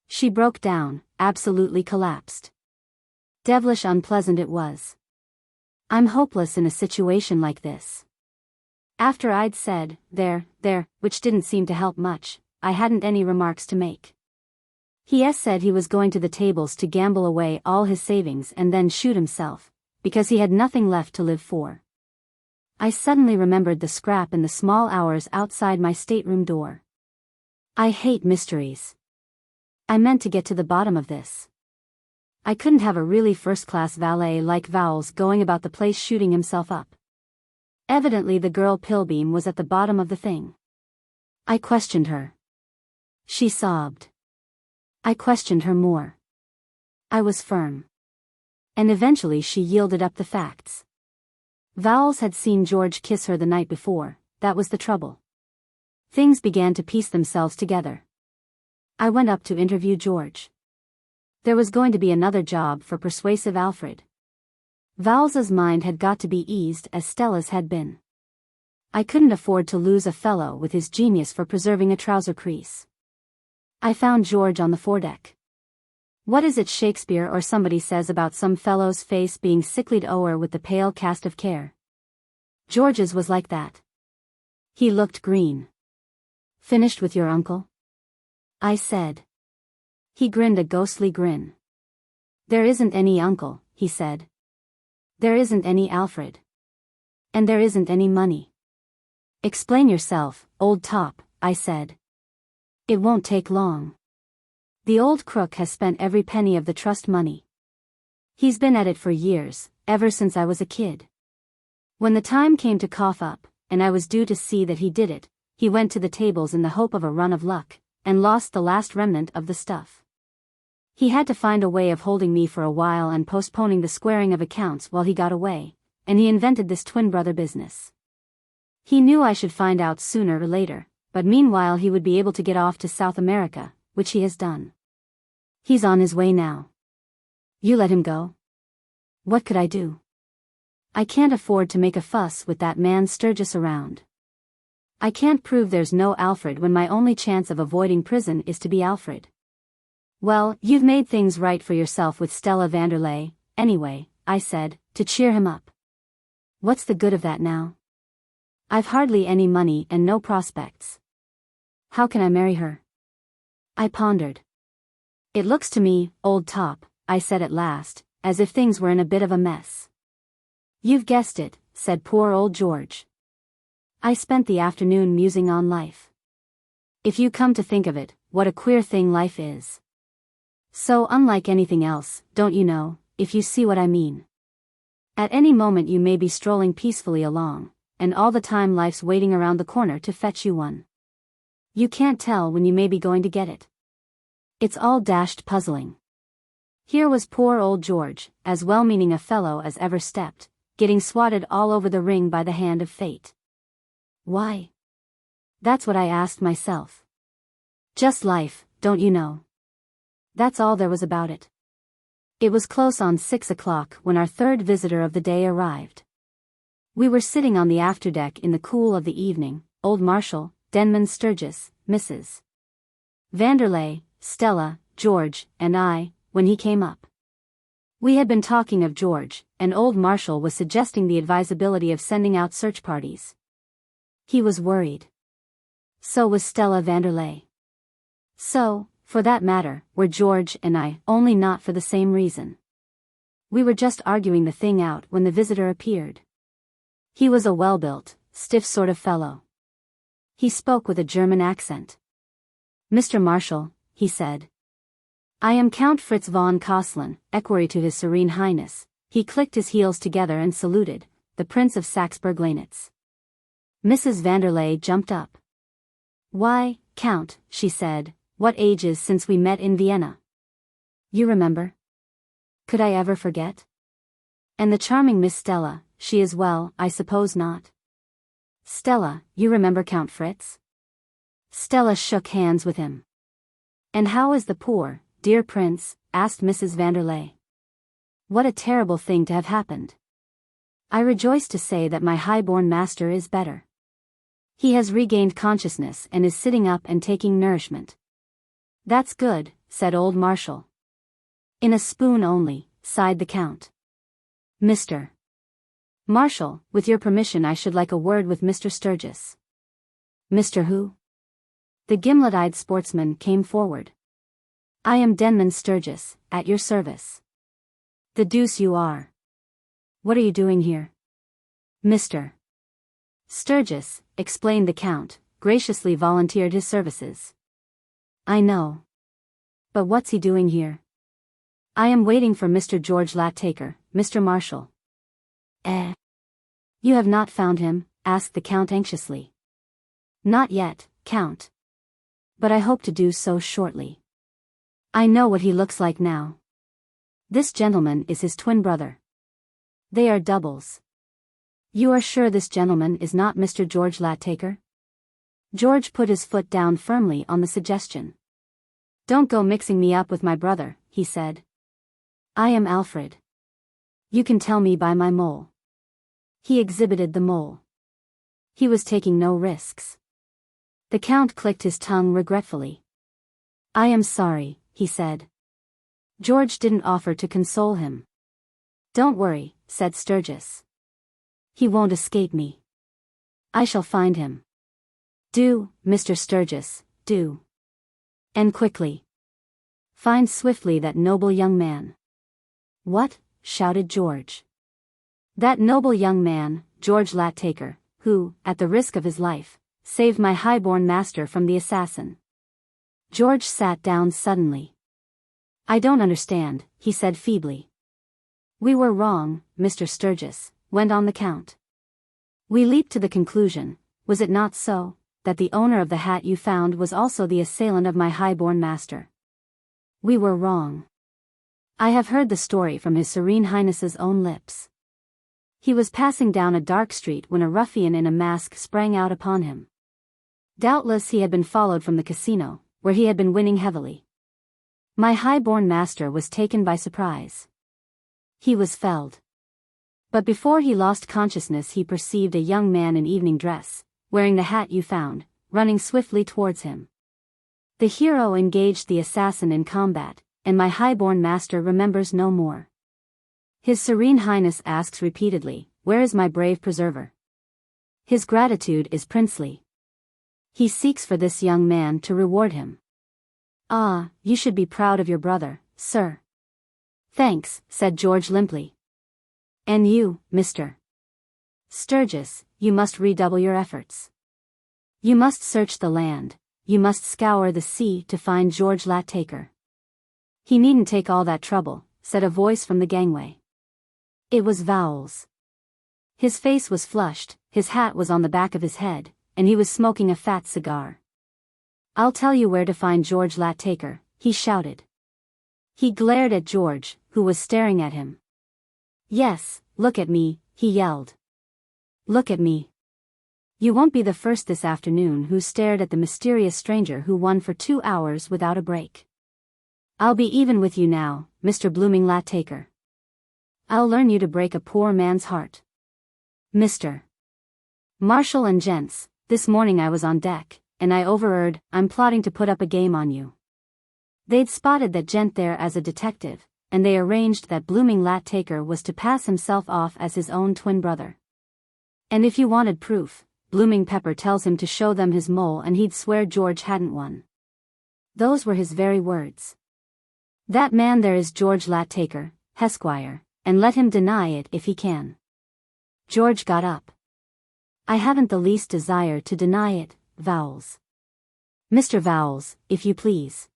She broke down, absolutely collapsed. Devilish unpleasant it was. I'm hopeless in a situation like this. After I'd said, there, which didn't seem to help much, I hadn't any remarks to make. He said he was going to the tables to gamble away all his savings and then shoot himself, because he had nothing left to live for. I suddenly remembered the scrap in the small hours outside my stateroom door. I hate mysteries. I meant to get to the bottom of this. I couldn't have a really first-class valet like Vowles going about the place shooting himself up. Evidently the girl Pilbeam was at the bottom of the thing. I questioned her. She sobbed. I questioned her more. I was firm. And eventually she yielded up the facts. Vowles had seen George kiss her the night before, that was the trouble. Things began to piece themselves together. I went up to interview George. There was going to be another job for persuasive Alfred. Vowles's mind had got to be eased as Stella's had been. I couldn't afford to lose a fellow with his genius for preserving a trouser crease. I found George on the foredeck. What is it Shakespeare or somebody says about some fellow's face being sicklied o'er with the pale cast of care? George's was like that. He looked green. Finished with your uncle? I said. He grinned a ghostly grin. There isn't any uncle, he said. There isn't any Alfred. And there isn't any money. Explain yourself, old top, I said. It won't take long. The old crook has spent every penny of the trust money. He's been at it for years, ever since I was a kid. When the time came to cough up, and I was due to see that he did it, he went to the tables in the hope of a run of luck, and lost the last remnant of the stuff. He had to find a way of holding me for a while and postponing the squaring of accounts while he got away, and he invented this twin brother business. He knew I should find out sooner or later, but meanwhile he would be able to get off to South America, which he has done. He's on his way now. You let him go? What could I do? I can't afford to make a fuss with that man Sturgis around. I can't prove there's no Alfred when my only chance of avoiding prison is to be Alfred. Well, you've made things right for yourself with Stella Vanderlei, anyway, I said, to cheer him up. What's the good of that now? I've hardly any money and no prospects. How can I marry her? I pondered. It looks to me, old top, I said at last, as if things were in a bit of a mess. You've guessed it, said poor old George. I spent the afternoon musing on life. If you come to think of it, what a queer thing life is. So unlike anything else, don't you know, if you see what I mean. At any moment you may be strolling peacefully along, and all the time life's waiting around the corner to fetch you one. You can't tell when you may be going to get it. It's all dashed puzzling. Here was poor old George, as well-meaning a fellow as ever stepped, getting swatted all over the ring by the hand of fate. Why? That's what I asked myself. Just life, don't you know? That's all there was about it. It was close on 6 o'clock when our third visitor of the day arrived. We were sitting on the afterdeck in the cool of the evening, old Marshall, Denman Sturgis, Mrs. Vanderlei, Stella, George, and I, when he came up. We had been talking of George, and old Marshall was suggesting the advisability of sending out search parties. He was worried. So was Stella Vanderlei. So, for that matter, were George and I, only not for the same reason. We were just arguing the thing out when the visitor appeared. He was a well-built, stiff sort of fellow. He spoke with a German accent. "Mr. Marshall," he said. "I am Count Fritz von Kosslin, equerry to His Serene Highness." He clicked his heels together and saluted, "the Prince of Saxe-Burg-Lanitz." Mrs. Vanderlei jumped up. "Why, Count," she said, "what ages since we met in Vienna? You remember?" Could I ever forget? And the charming Miss Stella, she is well, I suppose not. "Stella, you remember Count Fritz?" Stella shook hands with him. "And how is the poor, dear prince?" asked Mrs. Vanderlei. "What a terrible thing to have happened. I rejoice to say that my high-born master is better. He has regained consciousness and is sitting up and taking nourishment." "That's good," said old Marshall. "In a spoon only," sighed the Count. "Mr. Marshall, with your permission I should like a word with Mr. Sturgis." "Mr. who?" The gimlet-eyed sportsman came forward. "I am Denman Sturgis, at your service." "The deuce you are. What are you doing here?" "Mr. Sturgis," explained the Count, graciously volunteered his services. "I know. But what's he doing here?" "I am waiting for Mr. George Lattaker, Mr. Marshall." "Eh? You have not found him?" asked the Count anxiously. "Not yet, Count. But I hope to do so shortly. I know what he looks like now. This gentleman is his twin brother. They are doubles." "You are sure this gentleman is not Mr. George Lattaker?" George put his foot down firmly on the suggestion. "Don't go mixing me up with my brother," he said. "I am Alfred. You can tell me by my mole." He exhibited the mole. He was taking no risks. The Count clicked his tongue regretfully. "I am sorry," he said. George didn't offer to console him. "Don't worry," said Sturgis. "He won't escape me. I shall find him. Do, Mr. Sturgis, do. And quickly. Find swiftly that noble young man." "What?" shouted George. "That noble young man, George Lattaker, who, at the risk of his life, saved my high-born master from the assassin." George sat down suddenly. "I don't understand," he said feebly. "We were wrong, Mr. Sturgis," went on the Count. "We leaped to the conclusion, was it not so, that the owner of the hat you found was also the assailant of my high-born master? We were wrong. I have heard the story from His Serene Highness's own lips. He was passing down a dark street when a ruffian in a mask sprang out upon him. Doubtless he had been followed from the casino, where he had been winning heavily. My high-born master was taken by surprise. He was felled. But before he lost consciousness he perceived a young man in evening dress, wearing the hat you found, running swiftly towards him. The hero engaged the assassin in combat, and my high-born master remembers no more. His Serene Highness asks repeatedly, where is my brave preserver? His gratitude is princely. He seeks for this young man to reward him. Ah, you should be proud of your brother, sir." "Thanks," said George limply. "And you, Mr. Sturgis, you must redouble your efforts. You must search the land, you must scour the sea to find George Lattaker." "He needn't take all that trouble," said a voice from the gangway. It was Vowles. His face was flushed, his hat was on the back of his head, and he was smoking a fat cigar. "I'll tell you where to find George Lattaker," he shouted. He glared at George, who was staring at him. "Yes, look at me," he yelled. "Look at me. You won't be the first this afternoon who stared at the mysterious stranger who won for 2 hours without a break. I'll be even with you now, Mr. Blooming Lattaker. I'll learn you to break a poor man's heart. Mr. Marshal and gents, this morning I was on deck, and I overheard, I'm plotting to put up a game on you." They'd spotted that gent there as a detective, and they arranged that Blooming Lattaker was to pass himself off as his own twin brother. And if you wanted proof, Blooming Pepper tells him to show them his mole and he'd swear George hadn't one. Those were his very words. "That man there is George Lattaker, Esquire, and let him deny it if he can." George got up. "I haven't the least desire to deny it, Vowles. Mr. Vowles, if you please."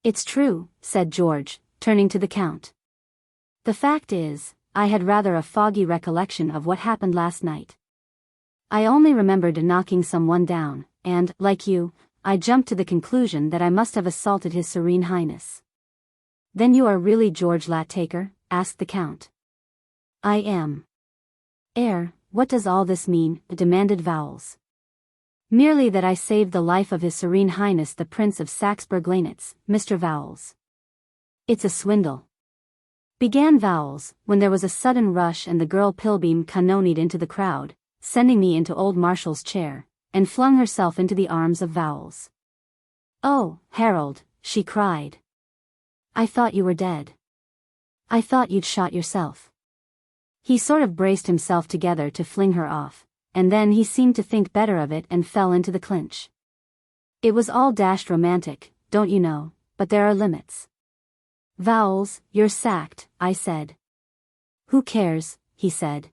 "It's true," said George, turning to the Count. "The fact is, I had rather a foggy recollection of what happened last night. I only remembered knocking someone down, and, like you, I jumped to the conclusion that I must have assaulted His Serene Highness." "Then you are really George Lattaker?" asked the Count. "I am." What does all this mean?" demanded Vowles. "Merely that I saved the life of His Serene Highness the Prince of Saxe-Burglenitz, Mr. Vowles." "It's a swindle," began Vowles, when there was a sudden rush and the girl Pilbeam cannonied into the crowd, sending me into old Marshall's chair, and flung herself into the arms of Vowles. "Oh, Harold," she cried. "I thought you were dead. I thought you'd shot yourself." He sort of braced himself together to fling her off, and then he seemed to think better of it and fell into the clinch. "It was all dashed romantic, don't you know, but there are limits." "Vowles, you're sacked," I said. "Who cares," he said.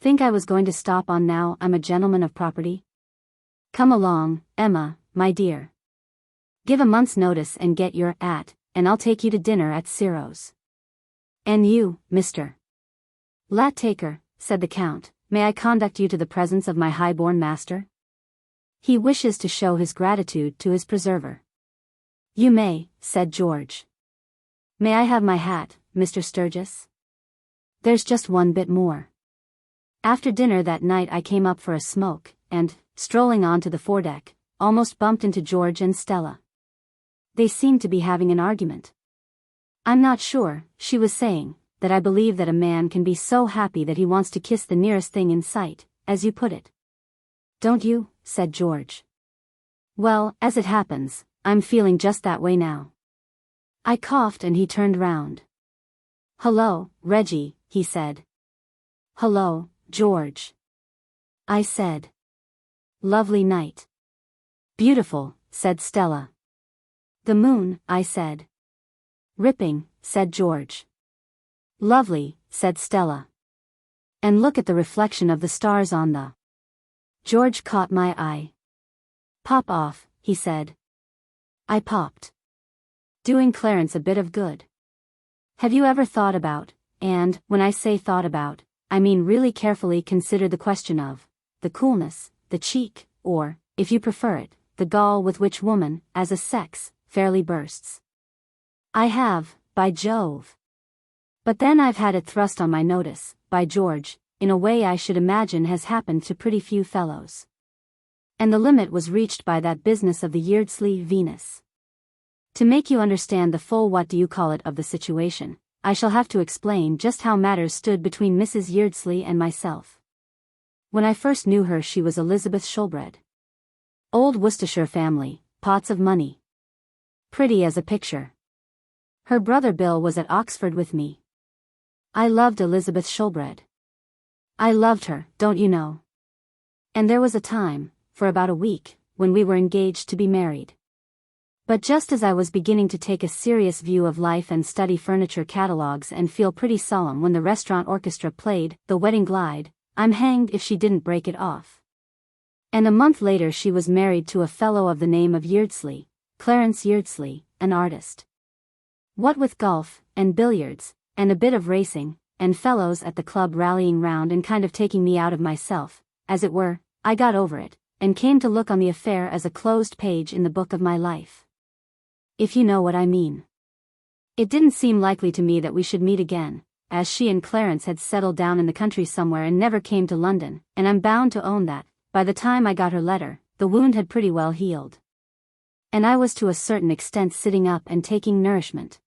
"Think I was going to stop on now I'm a gentleman of property? Come along, Emma, my dear. Give a month's notice and get your and I'll take you to dinner at Ciro's. And you, Mr. Lattaker," said the Count, "may I conduct you to the presence of my high-born master? He wishes to show his gratitude to his preserver." "You may," said George. "May I have my hat, Mr. Sturgis? There's just one bit more." After dinner that night I came up for a smoke, and, strolling on to the foredeck, almost bumped into George and Stella. They seemed to be having an argument. "I'm not sure," she was saying, "that I believe that a man can be so happy that he wants to kiss the nearest thing in sight, as you put it." "Don't you?" said George. "Well, as it happens, I'm feeling just that way now." I coughed and he turned round. "Hello, Reggie," he said. "Hello, George," I said. "Lovely night." "Beautiful," said Stella. "The moon," I said. "Ripping," said George. "Lovely," said Stella. "And look at the reflection of the stars on the..." George caught my eye. "Pop off," he said. I popped. Doing Clarence a bit of good. Have you ever thought about, and, when I say thought about, I mean really carefully considered the question of, the coolness, the cheek, or, if you prefer it, the gall with which woman, as a sex, fairly bursts? I have, by Jove. But then I've had it thrust on my notice, by George, in a way I should imagine has happened to pretty few fellows. And the limit was reached by that business of the Yeardsley Venus. To make you understand the full what-do-you-call-it of the situation, I shall have to explain just how matters stood between Mrs. Yeardsley and myself. When I first knew her she was Elizabeth Shoulbred. Old Worcestershire family, pots of money. Pretty as a picture. Her brother Bill was at Oxford with me. I loved Elizabeth Shoulbred. I loved her, don't you know? And there was a time, for about a week, when we were engaged to be married. But just as I was beginning to take a serious view of life and study furniture catalogues and feel pretty solemn when the restaurant orchestra played The Wedding Glide, I'm hanged if she didn't break it off. And a month later she was married to a fellow of the name of Yeardsley, Clarence Yeardsley, an artist. What with golf, and billiards, and a bit of racing, and fellows at the club rallying round and kind of taking me out of myself, as it were, I got over it, and came to look on the affair as a closed page in the book of my life. If you know what I mean. It didn't seem likely to me that we should meet again, as she and Clarence had settled down in the country somewhere and never came to London, and I'm bound to own that, by the time I got her letter, the wound had pretty well healed. And I was to a certain extent sitting up and taking nourishment.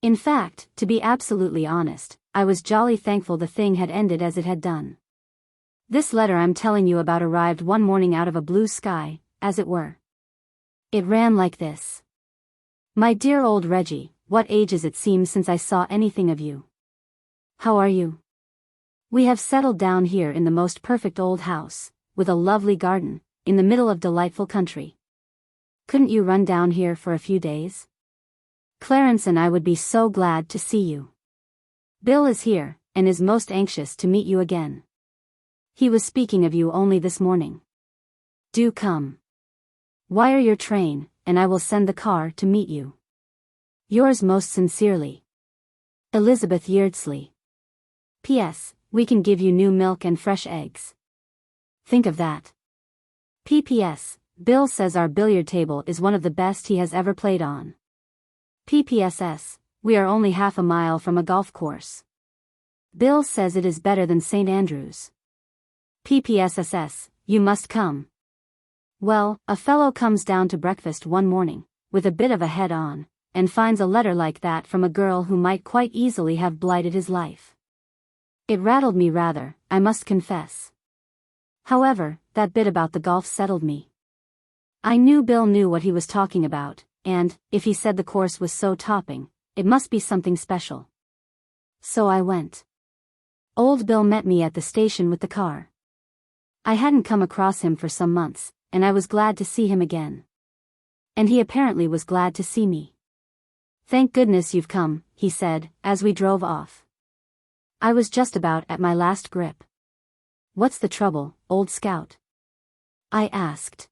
In fact, to be absolutely honest, I was jolly thankful the thing had ended as it had done. This letter I'm telling you about arrived one morning out of a blue sky, as it were. It ran like this. My dear old Reggie, what ages it seems since I saw anything of you. How are you? We have settled down here in the most perfect old house, with a lovely garden, in the middle of delightful country. Couldn't you run down here for a few days? Clarence and I would be so glad to see you. Bill is here, and is most anxious to meet you again. He was speaking of you only this morning. Do come. Wire your train, and I will send the car to meet you. Yours most sincerely, Elizabeth Yeardsley. P.S. We can give you new milk and fresh eggs. Think of that. P.P.S. Bill says our billiard table is one of the best he has ever played on. P.P.S.S. We are only half a mile from a golf course. Bill says it is better than St. Andrews. P.P.S.S. You must come. Well, a fellow comes down to breakfast one morning, with a bit of a head on, and finds a letter like that from a girl who might quite easily have blighted his life. It rattled me rather, I must confess. However, that bit about the golf settled me. I knew Bill knew what he was talking about, and, if he said the course was so topping, it must be something special. So I went. Old Bill met me at the station with the car. I hadn't come across him for some months, and I was glad to see him again. And he apparently was glad to see me. Thank goodness you've come, he said, as we drove off. I was just about at my last grip. What's the trouble, old scout? I asked.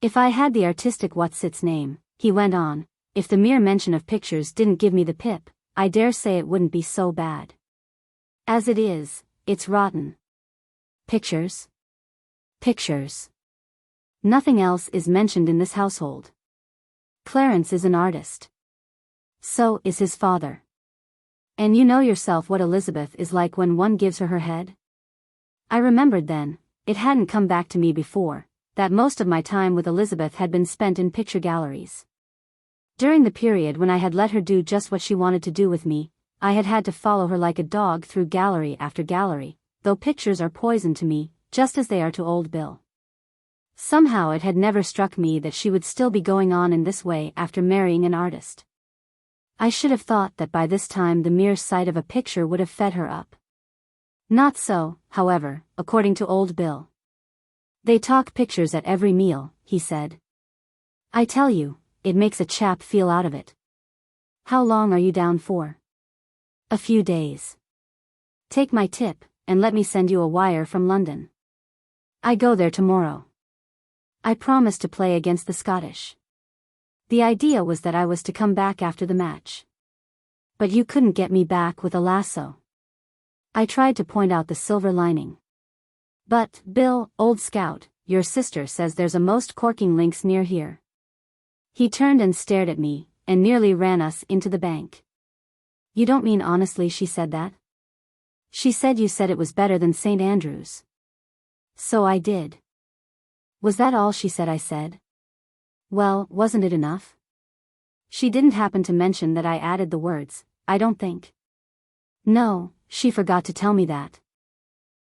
If I had the artistic what's-its name, he went on, if the mere mention of pictures didn't give me the pip, I dare say it wouldn't be so bad. As it is, it's rotten. Pictures? Pictures. Nothing else is mentioned in this household. Clarence is an artist. So is his father. And you know yourself what Elizabeth is like when one gives her head? I remembered then, it hadn't come back to me before, that most of my time with Elizabeth had been spent in picture galleries. During the period when I had let her do just what she wanted to do with me, I had had to follow her like a dog through gallery after gallery, though pictures are poison to me, just as they are to old Bill. Somehow it had never struck me that she would still be going on in this way after marrying an artist. I should have thought that by this time the mere sight of a picture would have fed her up. Not so, however, according to old Bill. They talk pictures at every meal, he said. I tell you, it makes a chap feel out of it. How long are you down for? A few days. Take my tip, and let me send you a wire from London. I go there tomorrow. I promised to play against the Scottish. The idea was that I was to come back after the match. But you couldn't get me back with a lasso. I tried to point out the silver lining. But, Bill, old scout, your sister says there's a most corking links near here. He turned and stared at me, and nearly ran us into the bank. You don't mean honestly she said that? She said you said it was better than St. Andrews. So I did. Was that all she said? I said. Well, wasn't it enough? She didn't happen to mention that I added the words, I don't think. No, she forgot to tell me that.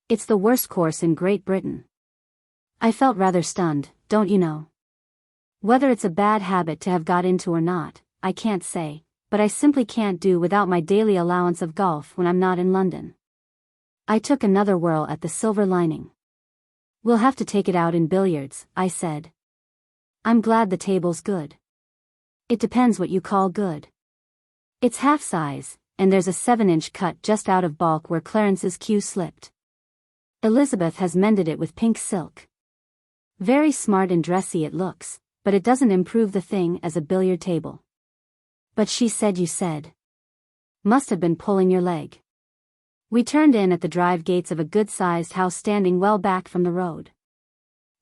It's the worst course in Great Britain. I felt rather stunned, don't you know? Whether it's a bad habit to have got into or not, I can't say, but I simply can't do without my daily allowance of golf when I'm not in London. I took another whirl at the silver lining. We'll have to take it out in billiards, I said. I'm glad the table's good. It depends what you call good. It's half size, and there's a 7-inch cut just out of baulk where Clarence's cue slipped. Elizabeth has mended it with pink silk. Very smart and dressy it looks, but it doesn't improve the thing as a billiard table. But she said you said. Must have been pulling your leg. We turned in at the drive gates of a good-sized house standing well back from the road.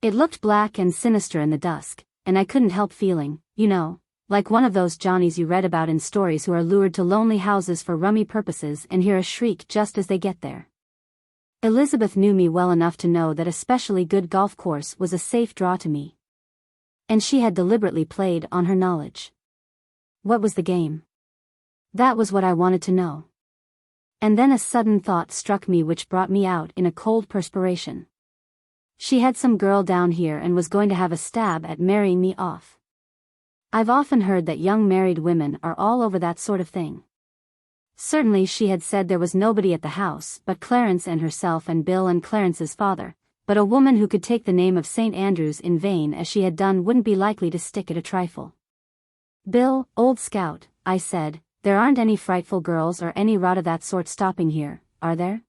It looked black and sinister in the dusk, and I couldn't help feeling, like one of those Johnnies you read about in stories who are lured to lonely houses for rummy purposes and hear a shriek just as they get there. Elizabeth knew me well enough to know that a specially good golf course was a safe draw to me. And she had deliberately played on her knowledge. What was the game? That was what I wanted to know. And then a sudden thought struck me which brought me out in a cold perspiration. She had some girl down here and was going to have a stab at marrying me off. I've often heard that young married women are all over that sort of thing. Certainly she had said there was nobody at the house but Clarence and herself and Bill and Clarence's father, but a woman who could take the name of St. Andrews in vain as she had done wouldn't be likely to stick at a trifle. Bill, old scout, I said, there aren't any frightful girls or any rot of that sort stopping here, are there?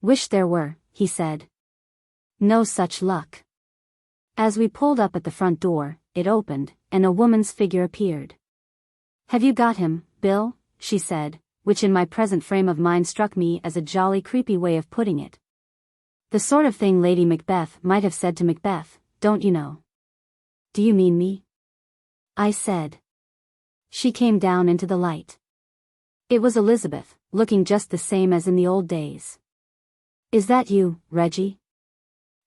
Wish there were, he said. No such luck. As we pulled up at the front door, it opened, and a woman's figure appeared. Have you got him, Bill? She said, which in my present frame of mind struck me as a jolly creepy way of putting it. The sort of thing Lady Macbeth might have said to Macbeth, don't you know? Do you mean me? I said. She came down into the light. It was Elizabeth, looking just the same as in the old days. Is that you, Reggie?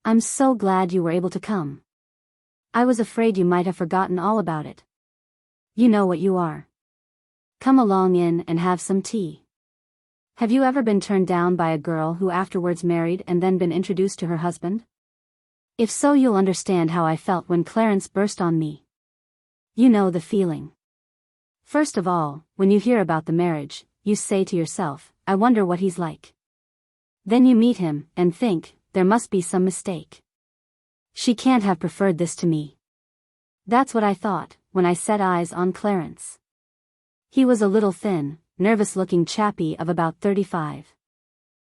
I'm so glad you were able to come. I was afraid you might have forgotten all about it. You know what you are. Come along in and have some tea. Have you ever been turned down by a girl who afterwards married and then been introduced to her husband? If so, you'll understand how I felt when Clarence burst on me. You know the feeling. First of all, when you hear about the marriage, you say to yourself, I wonder what he's like. Then you meet him and think, there must be some mistake. She can't have preferred this to me. That's what I thought, when I set eyes on Clarence. He was a little thin, nervous-looking chappie of about 35.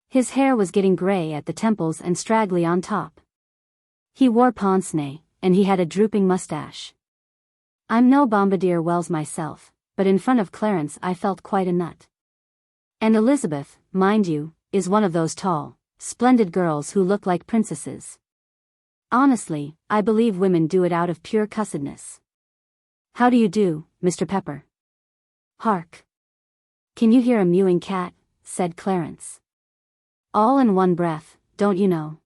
His hair was getting grey at the temples and straggly on top. He wore pince-nez, and he had a drooping mustache. I'm no Bombardier Wells myself, but in front of Clarence I felt quite a nut. And Elizabeth, mind you, is one of those tall, splendid girls who look like princesses. Honestly, I believe women do it out of pure cussedness. How do you do, Mr. Pepper? Hark! Can you hear a mewing cat? Said Clarence. All in one breath, don't you know?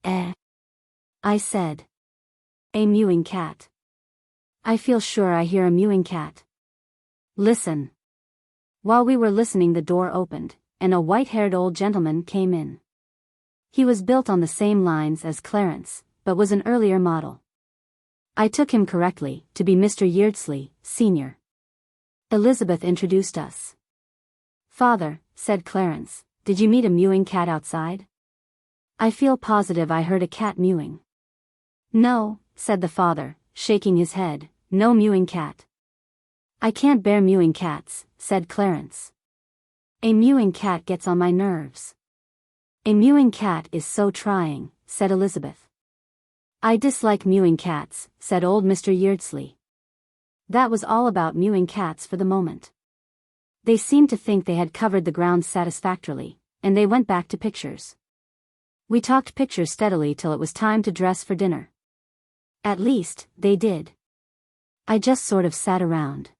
I said. A mewing cat. I feel sure I hear a mewing cat. Listen. While we were listening, the door opened, and a white-haired old gentleman came in. He was built on the same lines as Clarence, but was an earlier model. I took him correctly, to be Mr. Yeardsley, Sr. Elizabeth introduced us. Father, said Clarence, did you meet a mewing cat outside? I feel positive I heard a cat mewing. No, said the father, shaking his head, no mewing cat. I can't bear mewing cats, said Clarence. A mewing cat gets on my nerves. A mewing cat is so trying, said Elizabeth. I dislike mewing cats, said old Mr. Yeardsley. That was all about mewing cats for the moment. They seemed to think they had covered the ground satisfactorily, and they went back to pictures. We talked pictures steadily till it was time to dress for dinner. At least, they did. I just sort of sat around.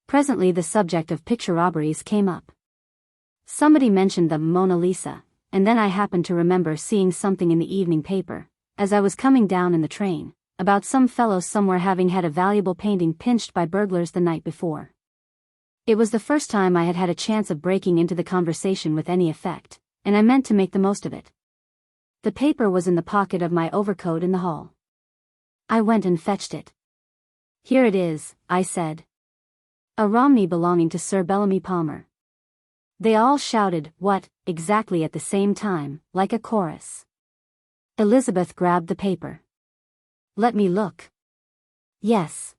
Presently the subject of picture robberies came up. Somebody mentioned the Mona Lisa, and then I happened to remember seeing something in the evening paper, as I was coming down in the train, about some fellow somewhere having had a valuable painting pinched by burglars the night before. It was the first time I had had a chance of breaking into the conversation with any effect, and I meant to make the most of it. The paper was in the pocket of my overcoat in the hall. I went and fetched it. Here it is, I said. A Romney belonging to Sir Bellamy Palmer. They all shouted, what, exactly at the same time, like a chorus. Elizabeth grabbed the paper. Let me look. Yes.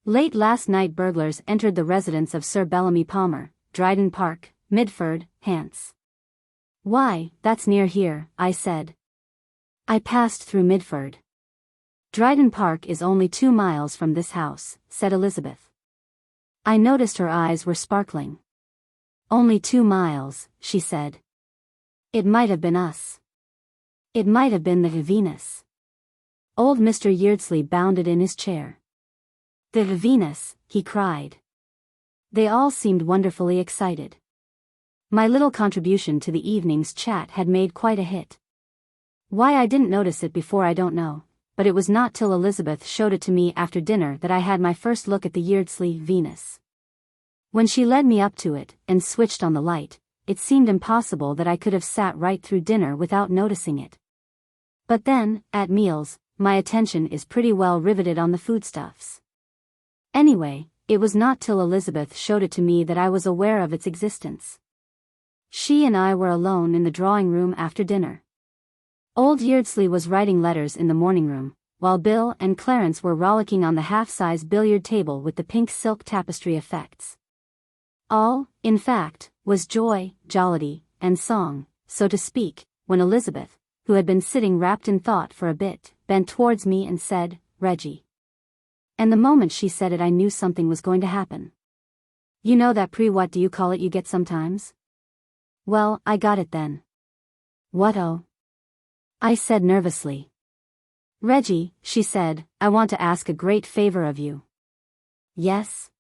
Late last night burglars entered the residence of Sir Bellamy Palmer, Dryden Park, Midford, Hants. Why, that's near here, I said. I passed through Midford. Dryden Park is only 2 miles from this house, said Elizabeth. I noticed her eyes were sparkling. Only 2 miles, she said. It might have been us. It might have been the Venus. Old Mr. Yeardsley bounded in his chair. The Venus, he cried. They all seemed wonderfully excited. My little contribution to the evening's chat had made quite a hit. Why I didn't notice it before I don't know, but it was not till Elizabeth showed it to me after dinner that I had my first look at the Yeardsley Venus. When she led me up to it and switched on the light, it seemed impossible that I could have sat right through dinner without noticing it. But then, at meals, my attention is pretty well riveted on the foodstuffs. Anyway, it was not till Elizabeth showed it to me that I was aware of its existence. She and I were alone in the drawing room after dinner. Old Yeardsley was writing letters in the morning room, while Bill and Clarence were rollicking on the half-size billiard table with the pink silk tapestry effects. All, in fact, was joy, jollity, and song, so to speak, when Elizabeth, who had been sitting wrapped in thought for a bit, bent towards me and said, "Reggie." And the moment she said it I knew something was going to happen. You know that what do you call it you get sometimes? Well, I got it then. What oh? I said nervously. Reggie, she said, I want to ask a great favor of you. Yes?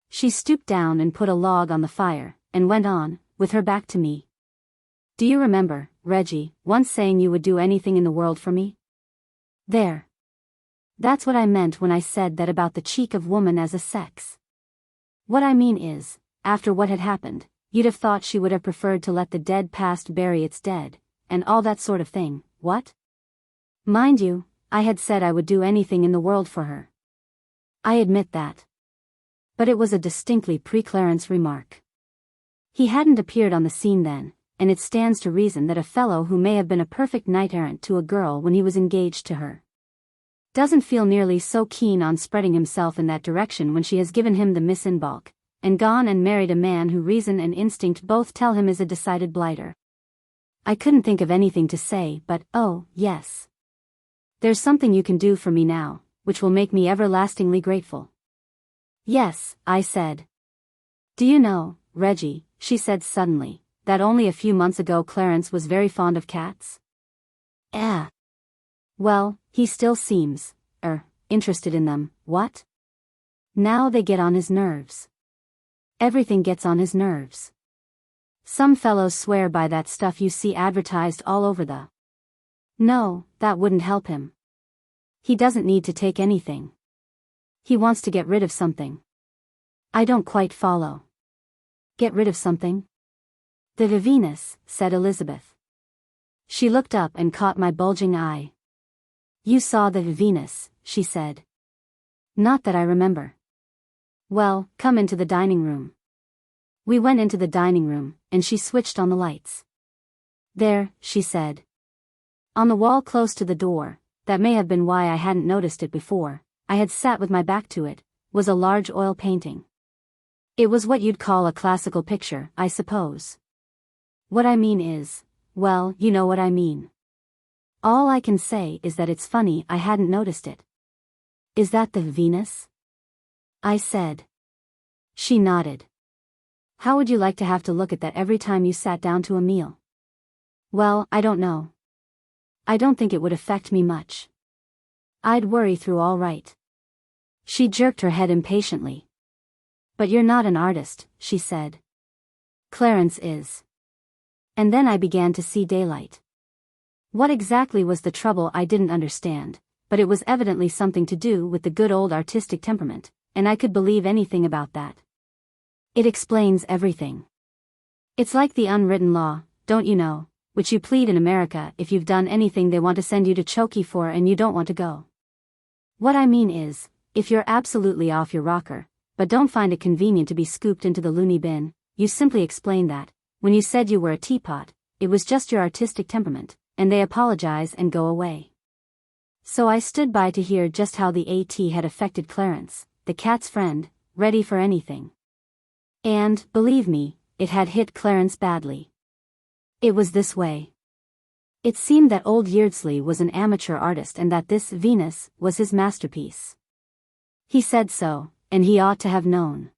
She stooped down and put a log on the fire, and went on, with her back to me. Do you remember, Reggie, once saying you would do anything in the world for me? There. That's what I meant when I said that about the cheek of woman as a sex. What I mean is, after what had happened, you'd have thought she would have preferred to let the dead past bury its dead, and all that sort of thing, what? Mind you, I had said I would do anything in the world for her. I admit that. But it was a distinctly pre-Clarence remark. He hadn't appeared on the scene then, and it stands to reason that a fellow who may have been a perfect knight-errant to a girl when he was engaged to her doesn't feel nearly so keen on spreading himself in that direction when she has given him the miss in bulk, and gone and married a man who reason and instinct both tell him is a decided blighter. I couldn't think of anything to say but, oh, yes. There's something you can do for me now, which will make me everlastingly grateful. Yes, I said. Do you know, Reggie, she said suddenly, that only a few months ago Clarence was very fond of cats? Well, he still seems, interested in them, what? Now they get on his nerves. Everything gets on his nerves. Some fellows swear by that stuff you see advertised all over the. No, that wouldn't help him. He doesn't need to take anything. He wants to get rid of something. I don't quite follow. Get rid of something? The Venus, said Elizabeth. She looked up and caught my bulging eye. You saw the Venus, she said. Not that I remember. Well, come into the dining room. We went into the dining room, and she switched on the lights. There, she said. On the wall close to the door, that may have been why I hadn't noticed it before, I had sat with my back to it, was a large oil painting. It was what you'd call a classical picture, I suppose. What I mean is, well, you know what I mean. All I can say is that it's funny I hadn't noticed it. Is that the Venus? I said. She nodded. How would you like to have to look at that every time you sat down to a meal? Well, I don't know. I don't think it would affect me much. I'd worry through all right. She jerked her head impatiently. But you're not an artist, she said. Clarence is. And then I began to see daylight. What exactly was the trouble I didn't understand, but it was evidently something to do with the good old artistic temperament, and I could believe anything about that. It explains everything. It's like the unwritten law, don't you know, which you plead in America if you've done anything they want to send you to chokey for and you don't want to go. What I mean is, if you're absolutely off your rocker, but don't find it convenient to be scooped into the loony bin, you simply explain that, when you said you were a teapot, it was just your artistic temperament, and they apologize and go away. So I stood by to hear just how the AT had affected Clarence, the cat's friend, ready for anything. And, believe me, it had hit Clarence badly. It was this way. It seemed that old Yeardsley was an amateur artist and that this Venus was his masterpiece. He said so, and he ought to have known.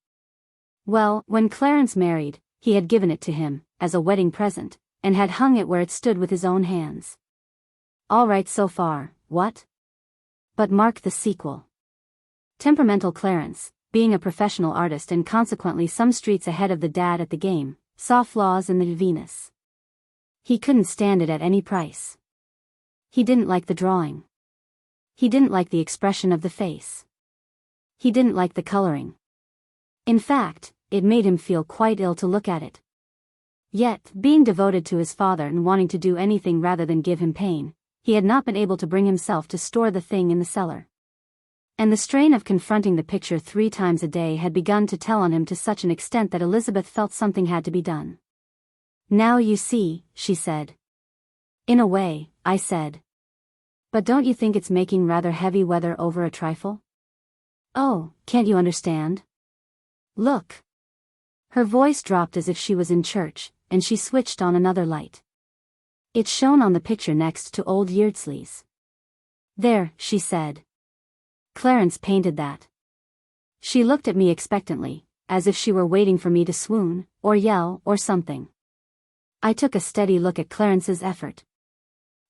Well, when Clarence married, he had given it to him, as a wedding present, and had hung it where it stood with his own hands. All right so far, what? But mark the sequel. Temperamental Clarence, being a professional artist and consequently some streets ahead of the dad at the game, saw flaws in the Venus. He couldn't stand it at any price. He didn't like the drawing. He didn't like the expression of the face. He didn't like the coloring. In fact, it made him feel quite ill to look at it. Yet, being devoted to his father and wanting to do anything rather than give him pain, he had not been able to bring himself to store the thing in the cellar. And the strain of confronting the picture 3 times a day had begun to tell on him to such an extent that Elizabeth felt something had to be done. Now you see, she said. In a way, I said. But don't you think it's making rather heavy weather over a trifle? Oh, can't you understand? Look. Her voice dropped as if she was in church, and she switched on another light. It shone on the picture next to old Yeardsley's. There, she said. Clarence painted that. She looked at me expectantly, as if she were waiting for me to swoon, or yell, or something. I took a steady look at Clarence's effort.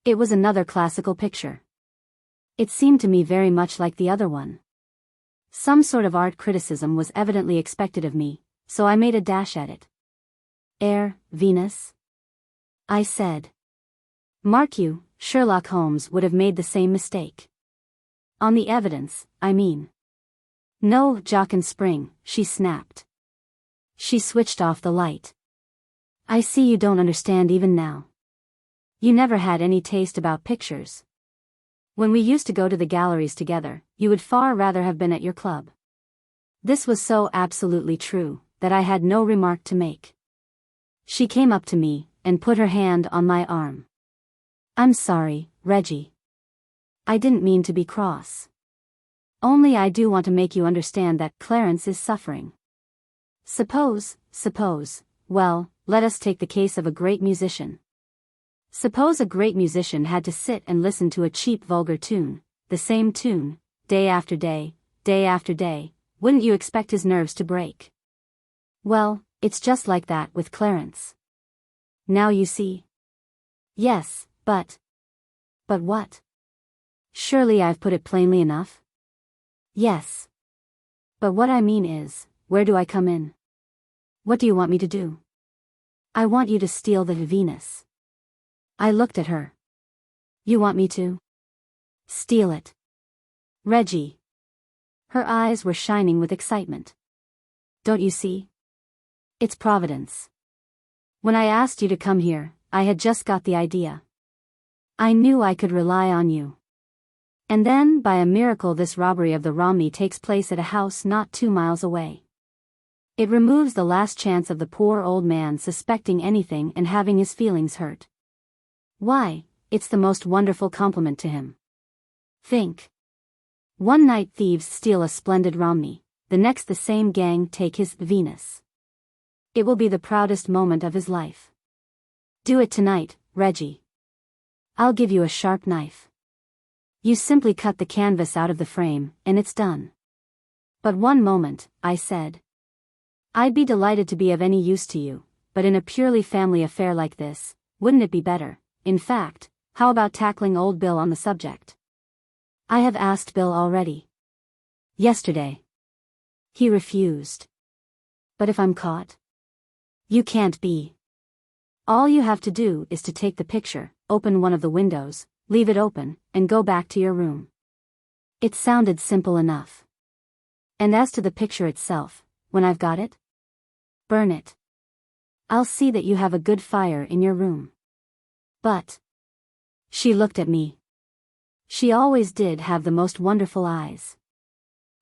It was another classical picture. It seemed to me very much like the other one. Some sort of art criticism was evidently expected of me, so I made a dash at it. Venus? I said. Mark you, Sherlock Holmes would have made the same mistake. On the evidence, I mean. No, Jock and Spring, she snapped. She switched off the light. I see you don't understand even now. You never had any taste about pictures. When we used to go to the galleries together, you would far rather have been at your club. This was so absolutely true, that I had no remark to make. She came up to me, and put her hand on my arm. I'm sorry, Reggie. I didn't mean to be cross. Only I do want to make you understand that Clarence is suffering. Suppose, well, let us take the case of a great musician. Suppose a great musician had to sit and listen to a cheap vulgar tune, the same tune, day after day, day after day, wouldn't you expect his nerves to break? Well, it's just like that with Clarence. Now you see. Yes, but what? Surely I've put it plainly enough? Yes. But what I mean is, where do I come in? What do you want me to do? I want you to steal the Venus. I looked at her. You want me to? Steal it. Reggie. Her eyes were shining with excitement. Don't you see? It's Providence. When I asked you to come here, I had just got the idea. I knew I could rely on you. And then, by a miracle, this robbery of the Romney takes place at a house not 2 miles away. It removes the last chance of the poor old man suspecting anything and having his feelings hurt. Why, it's the most wonderful compliment to him. Think. One night thieves steal a splendid Romney, the next the same gang take his Venus. It will be the proudest moment of his life. Do it tonight, Reggie. I'll give you a sharp knife. You simply cut the canvas out of the frame, and it's done. But one moment, I said. I'd be delighted to be of any use to you, but in a purely family affair like this, wouldn't it be better, in fact, how about tackling old Bill on the subject? I have asked Bill already. Yesterday. He refused. But if I'm caught? You can't be. All you have to do is to take the picture, open one of the windows, leave it open, and go back to your room. It sounded simple enough. And as to the picture itself, when I've got it? Burn it. I'll see that you have a good fire in your room. But. She looked at me. She always did have the most wonderful eyes.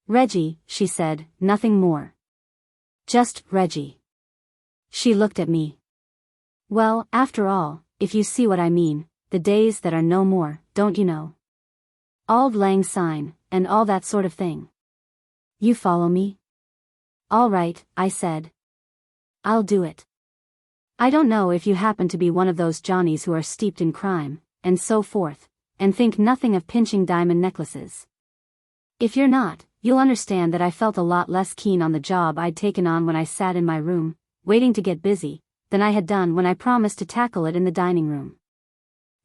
Reggie, she said, nothing more. Just Reggie. She looked at me. Well, after all, if you see what I mean, the days that are no more, don't you know? Auld Lang Syne, and all that sort of thing. You follow me? All right, I said. I'll do it. I don't know if you happen to be one of those Johnnies who are steeped in crime, and so forth, and think nothing of pinching diamond necklaces. If you're not, you'll understand that I felt a lot less keen on the job I'd taken on when I sat in my room, waiting to get busy, than I had done when I promised to tackle it in the dining room.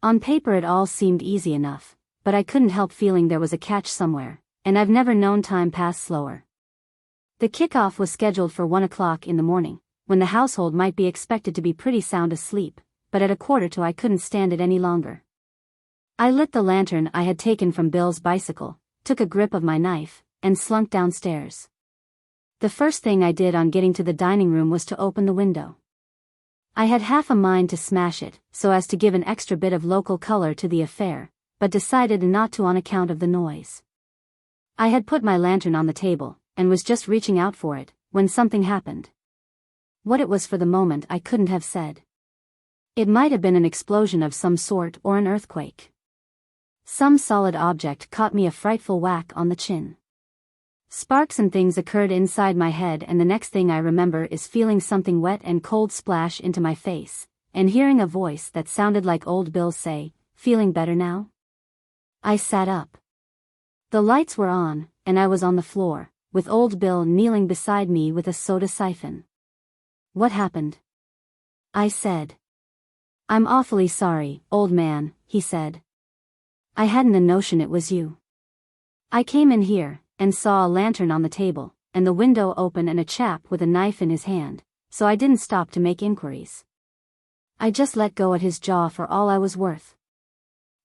On paper it all seemed easy enough, but I couldn't help feeling there was a catch somewhere, and I've never known time pass slower. The kickoff was scheduled for 1 o'clock in the morning, when the household might be expected to be pretty sound asleep, but at 1:45 I couldn't stand it any longer. I lit the lantern I had taken from Bill's bicycle, took a grip of my knife, and slunk downstairs. The first thing I did on getting to the dining room was to open the window. I had half a mind to smash it, so as to give an extra bit of local color to the affair, but decided not to on account of the noise. I had put my lantern on the table, and was just reaching out for it, when something happened. What it was for the moment I couldn't have said. It might have been an explosion of some sort or an earthquake. Some solid object caught me a frightful whack on the chin. Sparks and things occurred inside my head, and the next thing I remember is feeling something wet and cold splash into my face, and hearing a voice that sounded like Old Bill say, "Feeling better now?" I sat up. The lights were on, and I was on the floor, with Old Bill kneeling beside me with a soda siphon. "What happened?" I said. "I'm awfully sorry, old man," he said. "I hadn't a notion it was you. I came in here, and saw a lantern on the table, and the window open and a chap with a knife in his hand, so I didn't stop to make inquiries. I just let go at his jaw for all I was worth."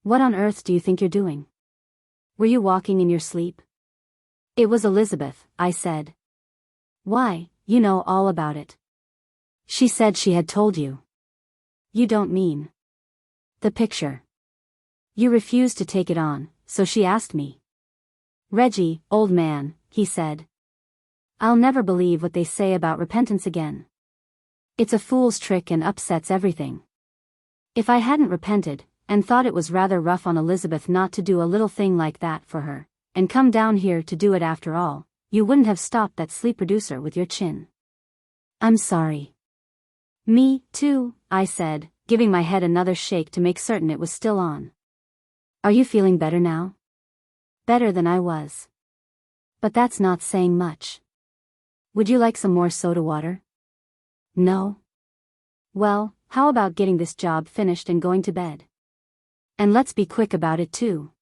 "What on earth do you think you're doing? Were you walking in your sleep?" "It was Elizabeth," I said. "Why, you know all about it. She said she had told you." "You don't mean the picture? You refused to take it on, so she asked me." "Reggie, old man," he said. "I'll never believe what they say about repentance again. It's a fool's trick and upsets everything. If I hadn't repented, and thought it was rather rough on Elizabeth not to do a little thing like that for her, and come down here to do it after all, you wouldn't have stopped that sleep producer with your chin." "I'm sorry." "Me, too," I said, giving my head another shake to make certain it was still on. "Are you feeling better now?" "Better than I was. But that's not saying much. Would you like some more soda water?" "No." "Well, how about getting this job finished and going to bed? And let's be quick about it too.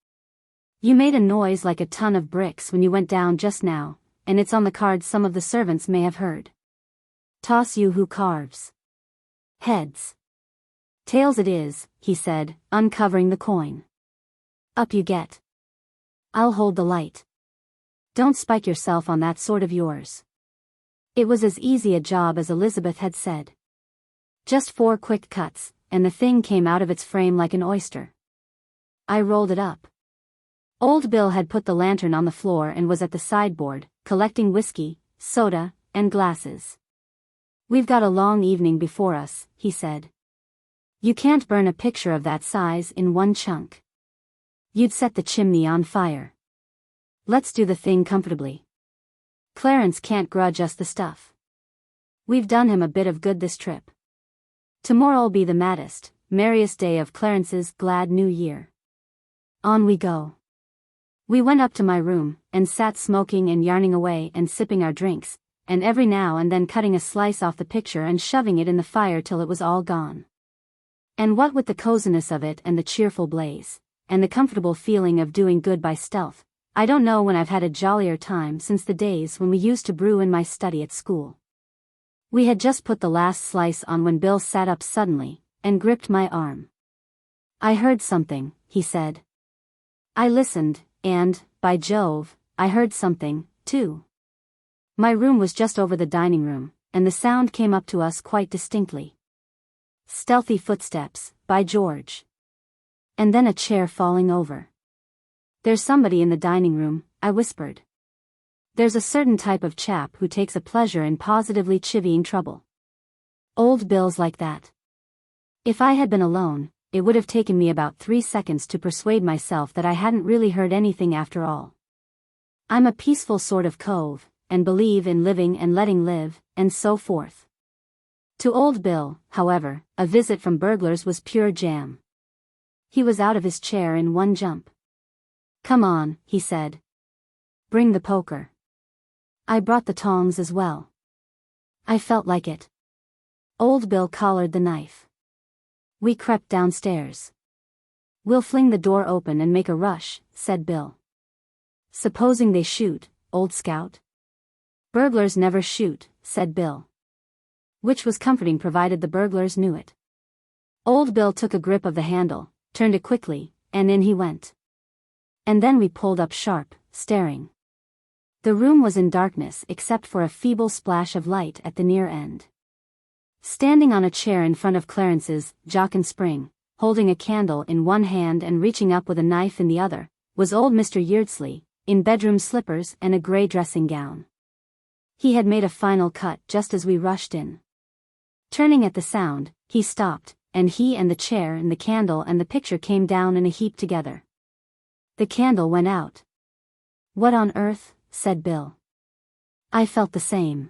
You made a noise like a ton of bricks when you went down just now, and it's on the cards some of the servants may have heard. Toss you who carves. Heads. Tails it is," he said, uncovering the coin. "Up you get. I'll hold the light. Don't spike yourself on that sword of yours." It was as easy a job as Elizabeth had said. Just 4 quick cuts, and the thing came out of its frame like an oyster. I rolled it up. Old Bill had put the lantern on the floor and was at the sideboard, collecting whiskey, soda, and glasses. "We've got a long evening before us," he said. "You can't burn a picture of that size in one chunk. You'd set the chimney on fire. Let's do the thing comfortably. Clarence can't grudge us the stuff. We've done him a bit of good this trip. Tomorrow'll be the maddest, merriest day of Clarence's glad new year. On we go." We went up to my room, and sat smoking and yarning away and sipping our drinks, and every now and then cutting a slice off the picture and shoving it in the fire till it was all gone. And what with the coziness of it and the cheerful blaze, and the comfortable feeling of doing good by stealth, I don't know when I've had a jollier time since the days when we used to brew in my study at school. We had just put the last slice on when Bill sat up suddenly, and gripped my arm. "I heard something," he said. I listened, and, by Jove, I heard something, too. My room was just over the dining room, and the sound came up to us quite distinctly. Stealthy footsteps, by George. And then a chair falling over. "There's somebody in the dining room," I whispered. There's a certain type of chap who takes a pleasure in positively chivying trouble. Old Bill's like that. If I had been alone, it would have taken me about 3 seconds to persuade myself that I hadn't really heard anything after all. I'm a peaceful sort of cove, and believe in living and letting live, and so forth. To Old Bill, however, a visit from burglars was pure jam. He was out of his chair in one jump. "Come on," he said. "Bring the poker." I brought the tongs as well. I felt like it. Old Bill collared the knife. We crept downstairs. "We'll fling the door open and make a rush," said Bill. "Supposing they shoot, old scout?" "Burglars never shoot," said Bill. Which was comforting provided the burglars knew it. Old Bill took a grip of the handle, turned it quickly, and in he went. And then we pulled up sharp, staring. The room was in darkness except for a feeble splash of light at the near end. Standing on a chair in front of Clarence's jock and spring, holding a candle in one hand and reaching up with a knife in the other, was old Mr. Yeardsley, in bedroom slippers and a grey dressing gown. He had made a final cut just as we rushed in. Turning at the sound, he stopped, and he and the chair and the candle and the picture came down in a heap together. The candle went out. "What on earth?" said Bill. I felt the same.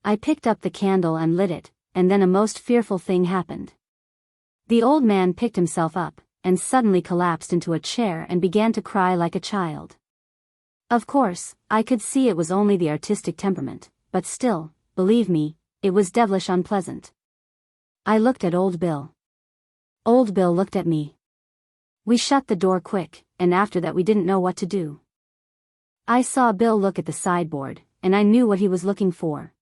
I picked up the candle and lit it, and then a most fearful thing happened. The old man picked himself up, and suddenly collapsed into a chair and began to cry like a child. Of course, I could see it was only the artistic temperament, but still, believe me, it was devilish unpleasant. I looked at Old Bill. Old Bill looked at me. We shut the door quick, and after that we didn't know what to do. I saw Bill look at the sideboard, and I knew what he was looking for.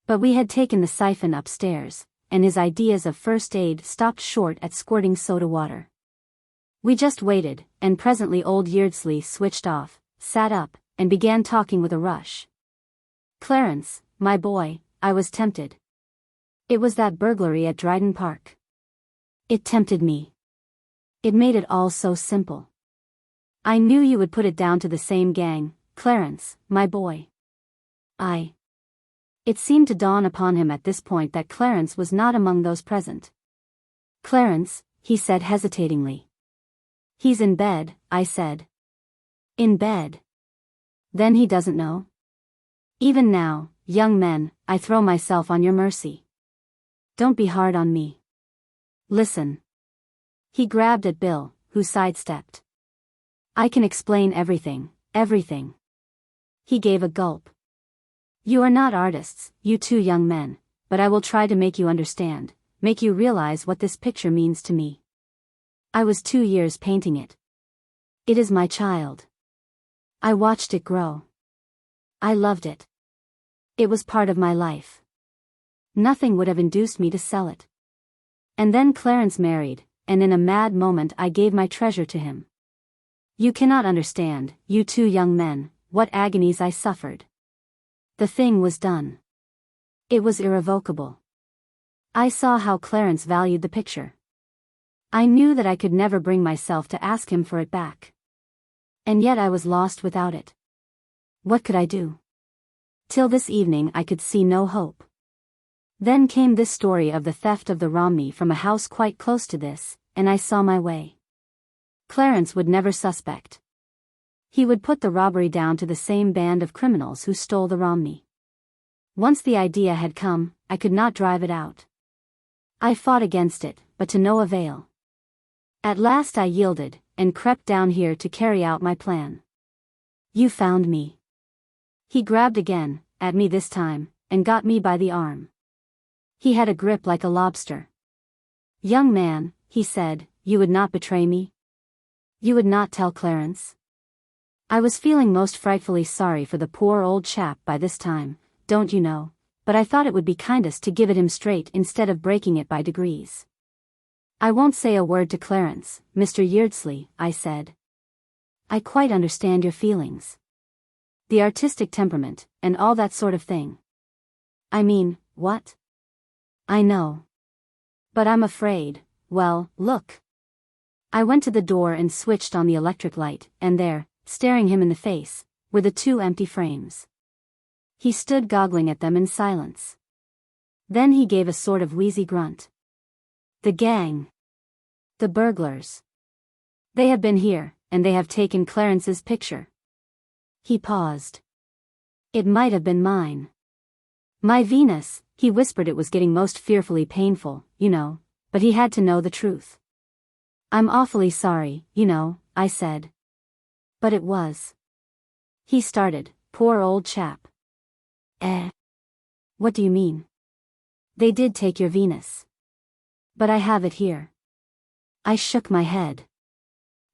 But we had taken the siphon upstairs, and his ideas of first aid stopped short at squirting soda water. We just waited, and presently old Yeardsley switched off, sat up, and began talking with a rush. "Clarence, my boy, I was tempted. It was that burglary at Dryden Park. It tempted me. It made it all so simple. I knew you would put it down to the same gang, Clarence, my boy." It seemed to dawn upon him at this point that Clarence was not among those present. "Clarence," he said hesitatingly. "He's in bed," I said. "In bed? Then he doesn't know? Even now, young men, I throw myself on your mercy. Don't be hard on me. Listen." He grabbed at Bill, who sidestepped. "I can explain everything, everything." He gave a gulp. "You are not artists, you two young men, but I will try to make you understand, make you realize what this picture means to me. I was 2 years painting it. It is my child. I watched it grow. I loved it. It was part of my life. Nothing would have induced me to sell it. And then Clarence married, and in a mad moment I gave my treasure to him. You cannot understand, you two young men, what agonies I suffered. The thing was done. It was irrevocable. I saw how Clarence valued the picture. I knew that I could never bring myself to ask him for it back. And yet I was lost without it. What could I do? Till this evening I could see no hope. Then came this story of the theft of the Romney from a house quite close to this, and I saw my way. Clarence would never suspect. He would put the robbery down to the same band of criminals who stole the Romney. Once the idea had come, I could not drive it out. I fought against it, but to no avail. At last I yielded, and crept down here to carry out my plan. You found me. He grabbed again, at me this time, and got me by the arm. He had a grip like a lobster. "Young man," he said, "you would not betray me? You would not tell Clarence?" I was feeling most frightfully sorry for the poor old chap by this time, don't you know, but I thought it would be kindest to give it him straight instead of breaking it by degrees. "I won't say a word to Clarence, Mr. Yeardsley," I said. "I quite understand your feelings. The artistic temperament, and all that sort of thing. I mean, what? I know. But I'm afraid, well, look." I went to the door and switched on the electric light, and there, staring him in the face, were the 2 empty frames. He stood goggling at them in silence. Then he gave a sort of wheezy grunt. "The gang. The burglars. They have been here, and they have taken Clarence's picture." He paused. "It might have been mine. My Venus," he whispered. It was getting most fearfully painful, you know, but he had to know the truth. "I'm awfully sorry, you know," I said. "But it was." He started, poor old chap. What do you mean?" They did take your Venus. But I have it here. I shook my head.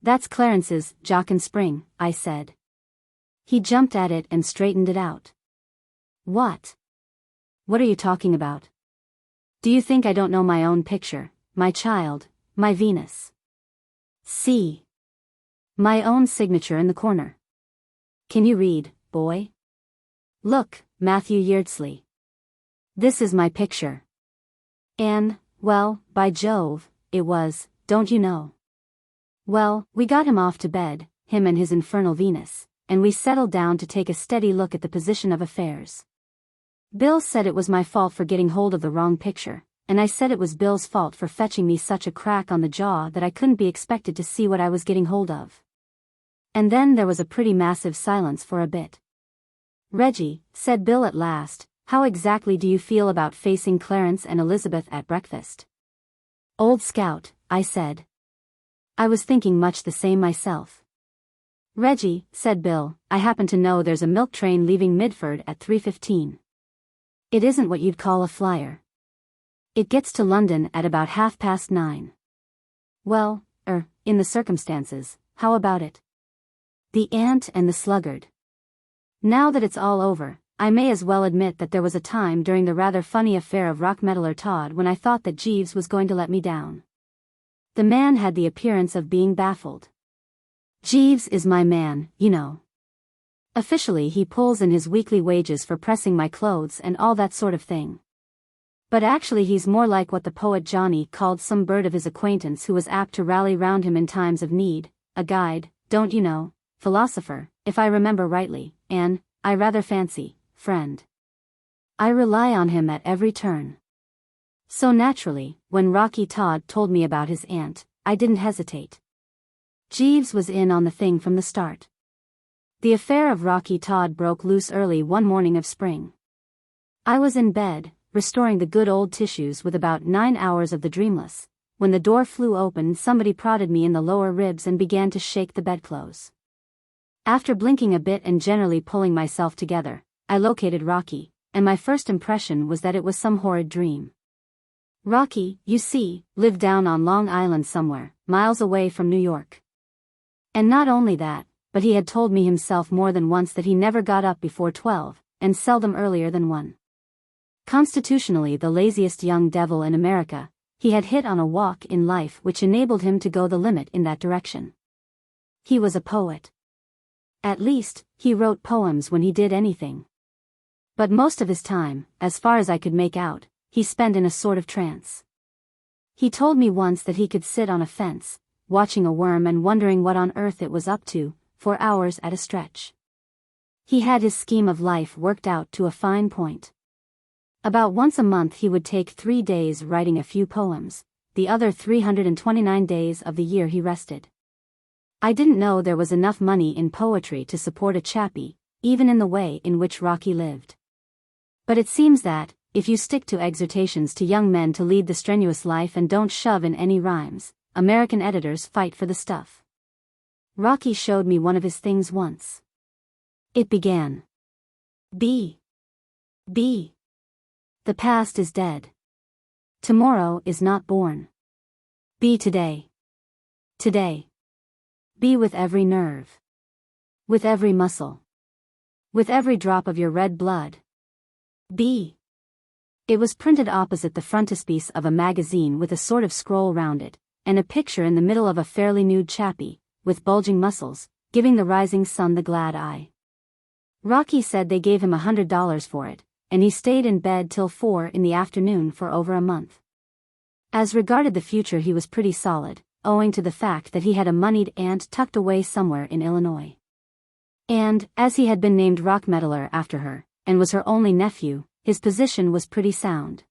That's Clarence's, Jock and Spring, I said. He jumped at it and straightened it out. What? What are you talking about? Do you think I don't know my own picture, my child, my Venus? See. My own signature in the corner. Can you read, boy? Look, Matthew Yeardsley. This is my picture. And, well, by Jove, it was, don't you know? Well, we got him off to bed, him and his infernal Venus, and we settled down to take a steady look at the position of affairs. Bill said it was my fault for getting hold of the wrong picture, and I said it was Bill's fault for fetching me such a crack on the jaw that I couldn't be expected to see what I was getting hold of. And then there was a pretty massive silence for a bit. Reggie, said Bill at last, how exactly do you feel about facing Clarence and Elizabeth at breakfast? Old Scout, I said. I was thinking much the same myself. Reggie, said Bill, I happen to know there's a milk train leaving Midford at 3:15. It isn't what you'd call a flyer. It gets to London at about 9:30. Well, in the circumstances, how about it? The ant and the sluggard. Now that it's all over, I may as well admit that there was a time during the rather funny affair of Rockmeddler Todd when I thought that Jeeves was going to let me down. The man had the appearance of being baffled. Jeeves is my man, you know. Officially he pulls in his weekly wages for pressing my clothes and all that sort of thing. But actually he's more like what the poet Johnny called some bird of his acquaintance who was apt to rally round him in times of need, a guide, don't you know, philosopher, if I remember rightly, and, I rather fancy, friend. I rely on him at every turn. So naturally, when Rocky Todd told me about his aunt, I didn't hesitate. Jeeves was in on the thing from the start. The affair of Rocky Todd broke loose early one morning of spring. I was in bed, restoring the good old tissues with about 9 hours of the dreamless, when the door flew open and somebody prodded me in the lower ribs and began to shake the bedclothes. After blinking a bit and generally pulling myself together, I located Rocky, and my first impression was that it was some horrid dream. Rocky, you see, lived down on Long Island somewhere, miles away from New York. And not only that, but he had told me himself more than once that he never got up before 12, and seldom earlier than 1. Constitutionally the laziest young devil in America, he had hit on a walk in life which enabled him to go the limit in that direction. He was a poet. At least, he wrote poems when he did anything. But most of his time, as far as I could make out, he spent in a sort of trance. He told me once that he could sit on a fence, watching a worm and wondering what on earth it was up to, for hours at a stretch. He had his scheme of life worked out to a fine point. About once a month he would take 3 days writing a few poems, the other 329 days of the year he rested. I didn't know there was enough money in poetry to support a chappie, even in the way in which Rocky lived. But it seems that, if you stick to exhortations to young men to lead the strenuous life and don't shove in any rhymes, American editors fight for the stuff. Rocky showed me one of his things once. It began. B. The past is dead. Tomorrow is not born. Be today. Today. Be with every nerve. With every muscle. With every drop of your red blood. Be. It was printed opposite the frontispiece of a magazine with a sort of scroll round it, and a picture in the middle of a fairly nude chappie, with bulging muscles, giving the rising sun the glad eye. Rocky said they gave him $100 for it, and he stayed in bed till 4 in the afternoon for over a month. As regarded the future he was pretty solid, owing to the fact that he had a moneyed aunt tucked away somewhere in Illinois. And, as he had been named Rockmeddler after her, and was her only nephew, his position was pretty sound.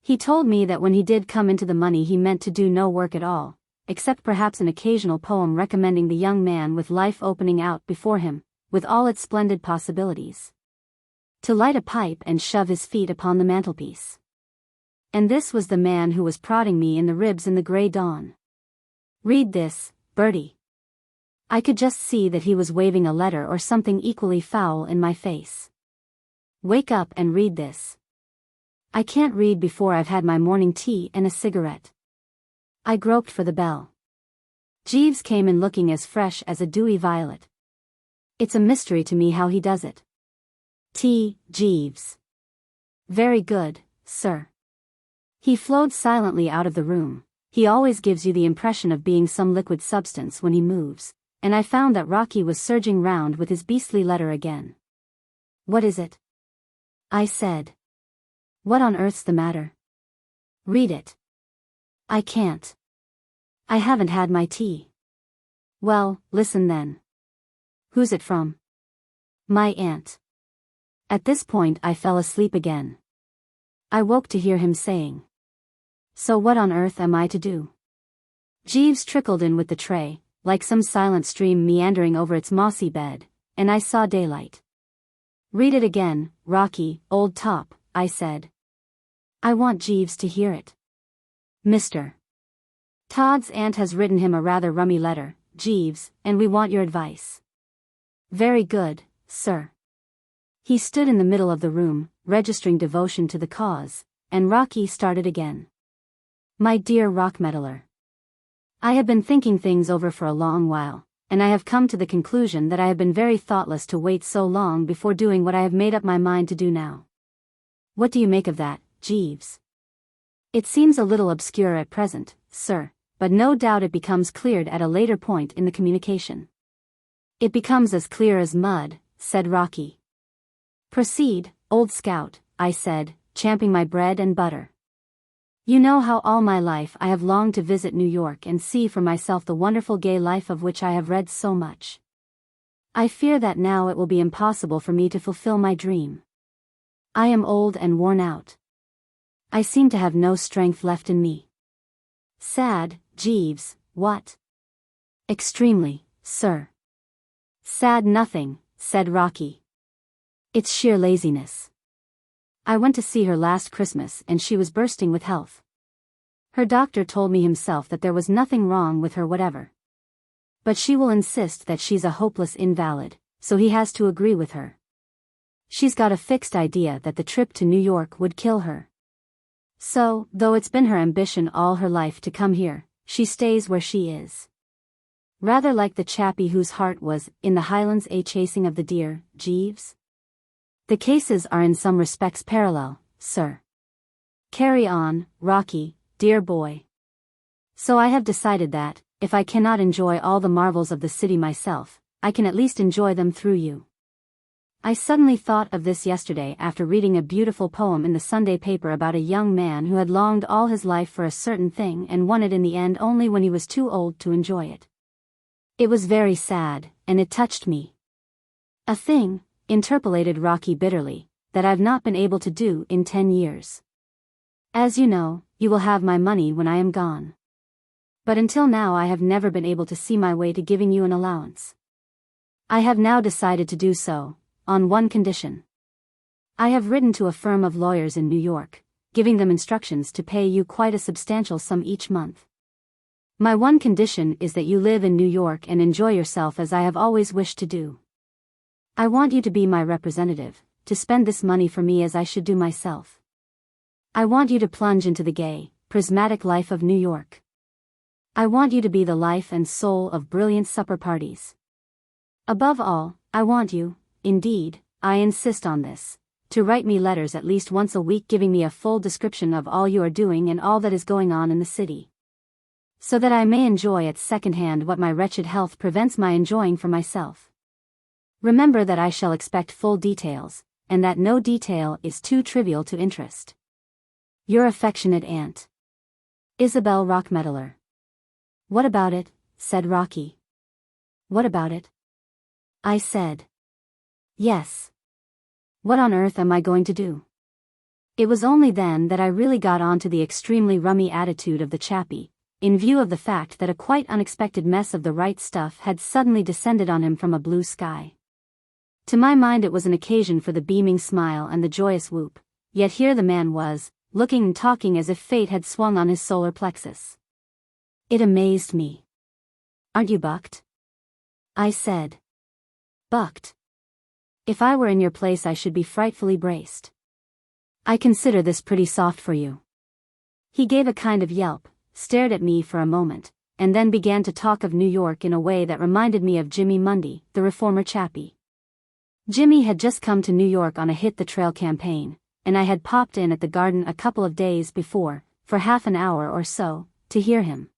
He told me that when he did come into the money he meant to do no work at all, except perhaps an occasional poem recommending the young man with life opening out before him, with all its splendid possibilities. To light a pipe and shove his feet upon the mantelpiece. And this was the man who was prodding me in the ribs in the grey dawn. Read this, Bertie. I could just see that he was waving a letter or something equally foul in my face. Wake up and read this. I can't read before I've had my morning tea and a cigarette. I groped for the bell. Jeeves came in looking as fresh as a dewy violet. It's a mystery to me how he does it. T. Jeeves. Very good, sir. He flowed silently out of the room. He always gives you the impression of being some liquid substance when he moves, and I found that Rocky was surging round with his beastly letter again. What is it? I said. What on earth's the matter? Read it. I can't. I haven't had my tea. Well, listen then. Who's it from? My aunt. At this point I fell asleep again. I woke to hear him saying. So what on earth am I to do? Jeeves trickled in with the tray, like some silent stream meandering over its mossy bed, and I saw daylight. Read it again, Rocky, old top, I said. I want Jeeves to hear it. Mr. Todd's aunt has written him a rather rummy letter, Jeeves, and we want your advice. Very good, sir. He stood in the middle of the room, registering devotion to the cause, and Rocky started again. My dear rock meddler. I have been thinking things over for a long while, and I have come to the conclusion that I have been very thoughtless to wait so long before doing what I have made up my mind to do now. What do you make of that, Jeeves? It seems a little obscure at present, sir, but no doubt it becomes cleared at a later point in the communication. It becomes as clear as mud, said Rocky. Proceed, old scout, I said, champing my bread and butter. You know how all my life I have longed to visit New York and see for myself the wonderful gay life of which I have read so much. I fear that now it will be impossible for me to fulfill my dream. I am old and worn out. I seem to have no strength left in me. Sad, Jeeves, what? Extremely, sir. Sad nothing, said Rocky. It's sheer laziness. I went to see her last Christmas and she was bursting with health. Her doctor told me himself that there was nothing wrong with her whatever. But she will insist that she's a hopeless invalid, so he has to agree with her. She's got a fixed idea that the trip to New York would kill her. So, though it's been her ambition all her life to come here, she stays where she is. Rather like the chappie whose heart was in the Highlands chasing of the deer, Jeeves. The cases are in some respects parallel, sir. Carry on, Rocky, dear boy. So I have decided that, if I cannot enjoy all the marvels of the city myself, I can at least enjoy them through you. I suddenly thought of this yesterday after reading a beautiful poem in the Sunday paper about a young man who had longed all his life for a certain thing and won it in the end only when he was too old to enjoy it. It was very sad, and it touched me. A thing, interpolated Rocky bitterly, that I've not been able to do in 10 years. As you know, you will have my money when I am gone. But until now I have never been able to see my way to giving you an allowance. I have now decided to do so, on one condition. I have written to a firm of lawyers in New York, giving them instructions to pay you quite a substantial sum each month. My one condition is that you live in New York and enjoy yourself as I have always wished to do. I want you to be my representative, to spend this money for me as I should do myself. I want you to plunge into the gay, prismatic life of New York. I want you to be the life and soul of brilliant supper parties. Above all, I want you, indeed, I insist on this, to write me letters at least once a week giving me a full description of all you are doing and all that is going on in the city. So that I may enjoy at second hand what my wretched health prevents my enjoying for myself. Remember that I shall expect full details, and that no detail is too trivial to interest. Your affectionate aunt, Isabel Rockmeddler. What about it? Said Rocky. What about it? I said. Yes. What on earth am I going to do? It was only then that I really got on to the extremely rummy attitude of the chappie, in view of the fact that a quite unexpected mess of the right stuff had suddenly descended on him from a blue sky. To my mind it was an occasion for the beaming smile and the joyous whoop, yet here the man was, looking and talking as if fate had swung on his solar plexus. It amazed me. Aren't you bucked? I said. Bucked? If I were in your place I should be frightfully braced. I consider this pretty soft for you. He gave a kind of yelp, stared at me for a moment, and then began to talk of New York in a way that reminded me of Jimmy Mundy, the reformer chappie. Jimmy had just come to New York on a Hit the Trail campaign, and I had popped in at the Garden a couple of days before, for half an hour or so, to hear him.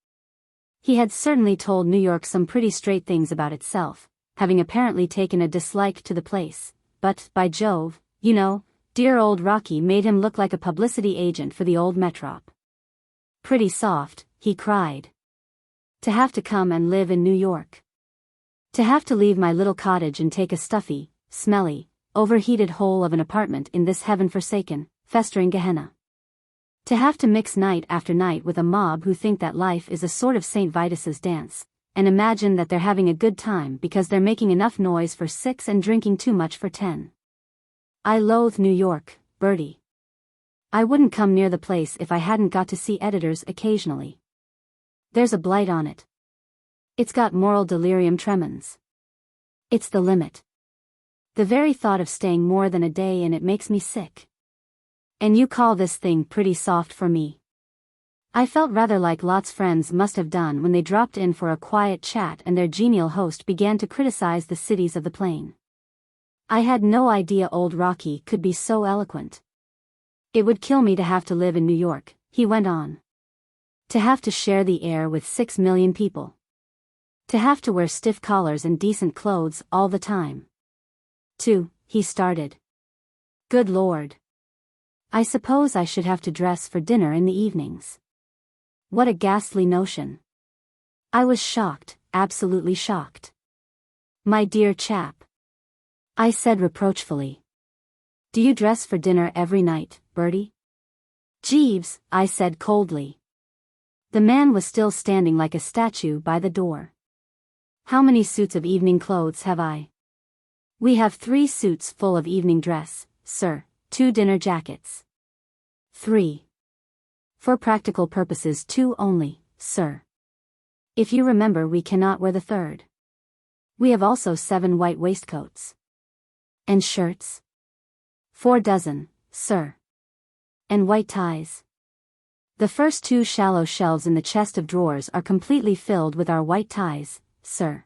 He had certainly told New York some pretty straight things about itself, having apparently taken a dislike to the place, but, by Jove, you know, dear old Rocky made him look like a publicity agent for the old Metrop. Pretty soft, he cried. To have to come and live in New York. To have to leave my little cottage and take a stuffy, smelly, overheated hole of an apartment in this heaven-forsaken, festering Gehenna. To have to mix night after night with a mob who think that life is a sort of St. Vitus's dance, and imagine that they're having a good time because they're making enough noise for 6 and drinking too much for 10. I loathe New York, Bertie. I wouldn't come near the place if I hadn't got to see editors occasionally. There's a blight on it. It's got moral delirium tremens. It's the limit. The very thought of staying more than a day in it makes me sick. And you call this thing pretty soft for me? I felt rather like Lot's friends must have done when they dropped in for a quiet chat and their genial host began to criticize the cities of the plain. I had no idea old Rocky could be so eloquent. It would kill me to have to live in New York, he went on. To have to share the air with 6 million people. To have to wear stiff collars and decent clothes all the time. He started. Good Lord. I suppose I should have to dress for dinner in the evenings. What a ghastly notion. I was shocked, absolutely shocked. My dear chap. I said reproachfully. Do you dress for dinner every night, Bertie? Jeeves, I said coldly. The man was still standing like a statue by the door. How many suits of evening clothes have I? We have 3 suits full of evening dress, sir, 2 dinner jackets. 3. For practical purposes 2 only, sir. If you remember, we cannot wear the 3rd. We have also 7 white waistcoats. And shirts? 4 dozen, sir. And white ties. The first 2 shallow shelves in the chest of drawers are completely filled with our white ties, sir.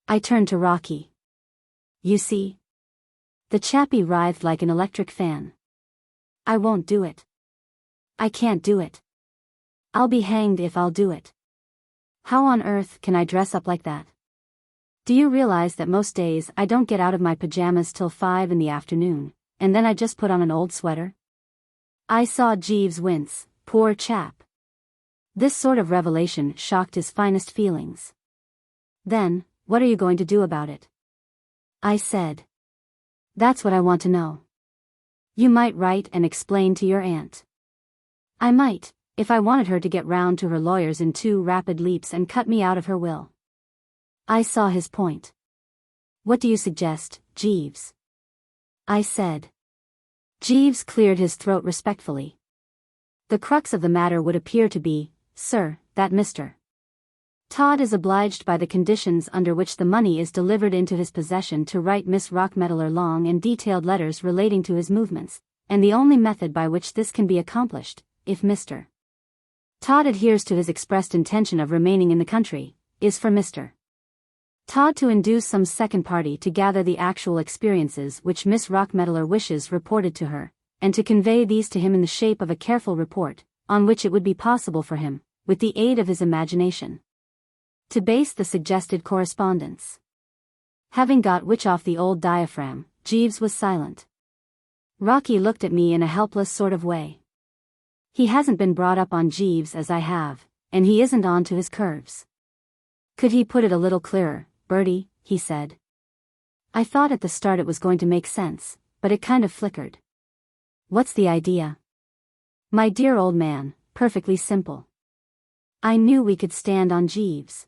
I turned to Rocky. You see? The chappie writhed like an electric fan. I won't do it. I can't do it. I'll be hanged if I'll do it. How on earth can I dress up like that? Do you realize that most days I don't get out of my pajamas till 5 in the afternoon, and then I just put on an old sweater? I saw Jeeves wince, poor chap. This sort of revelation shocked his finest feelings. Then, what are you going to do about it? I said. That's what I want to know. You might write and explain to your aunt. I might, if I wanted her to get round to her lawyers in 2 rapid leaps and cut me out of her will. I saw his point. What do you suggest, Jeeves? I said. Jeeves cleared his throat respectfully. The crux of the matter would appear to be, sir, that Mr. Todd is obliged by the conditions under which the money is delivered into his possession to write Miss Rockmetaler long and detailed letters relating to his movements, and the only method by which this can be accomplished, if Mr. Todd adheres to his expressed intention of remaining in the country, is for Mr. Todd to induce some second party to gather the actual experiences which Miss Rockmetaler wishes reported to her, and to convey these to him in the shape of a careful report, on which it would be possible for him, with the aid of his imagination, to base the suggested correspondence. Having got which off the old diaphragm, Jeeves was silent. Rocky looked at me in a helpless sort of way. He hasn't been brought up on Jeeves as I have, and he isn't on to his curves. Could he put it a little clearer, Bertie? He said. I thought at the start it was going to make sense, but it kind of flickered. What's the idea? My dear old man, perfectly simple. I knew we could stand on Jeeves.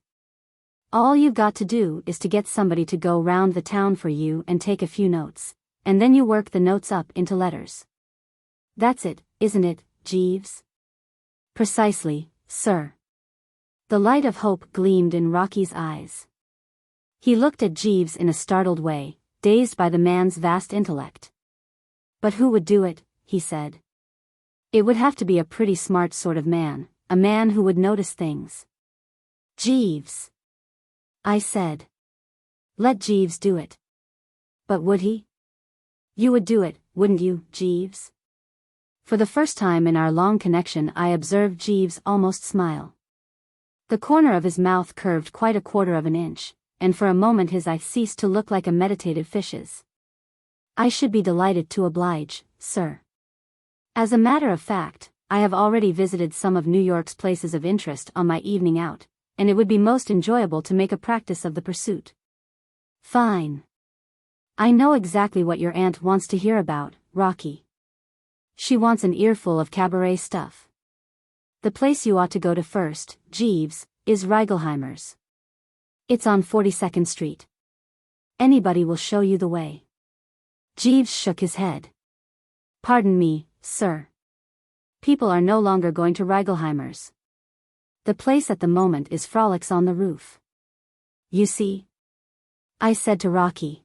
All you've got to do is to get somebody to go round the town for you and take a few notes, and then you work the notes up into letters. That's it, isn't it, Jeeves? Precisely, sir. The light of hope gleamed in Rocky's eyes. He looked at Jeeves in a startled way, dazed by the man's vast intellect. But who would do it, he said. It would have to be a pretty smart sort of man, a man who would notice things. Jeeves, I said. Let Jeeves do it. But would he? You would do it, wouldn't you, Jeeves? For the first time in our long connection I observed Jeeves almost smile. The corner of his mouth curved quite a quarter of an inch, and for a moment his eye ceased to look like a meditative fish's. I should be delighted to oblige, sir. As a matter of fact, I have already visited some of New York's places of interest on my evening out, and it would be most enjoyable to make a practice of the pursuit. Fine. I know exactly what your aunt wants to hear about, Rocky. She wants an earful of cabaret stuff. The place you ought to go to first, Jeeves, is Reigelheimer's. It's on 42nd Street. Anybody will show you the way. Jeeves shook his head. Pardon me, sir. People are no longer going to Reigelheimer's. The place at the moment is Frolics on the Roof. You see? I said to Rocky.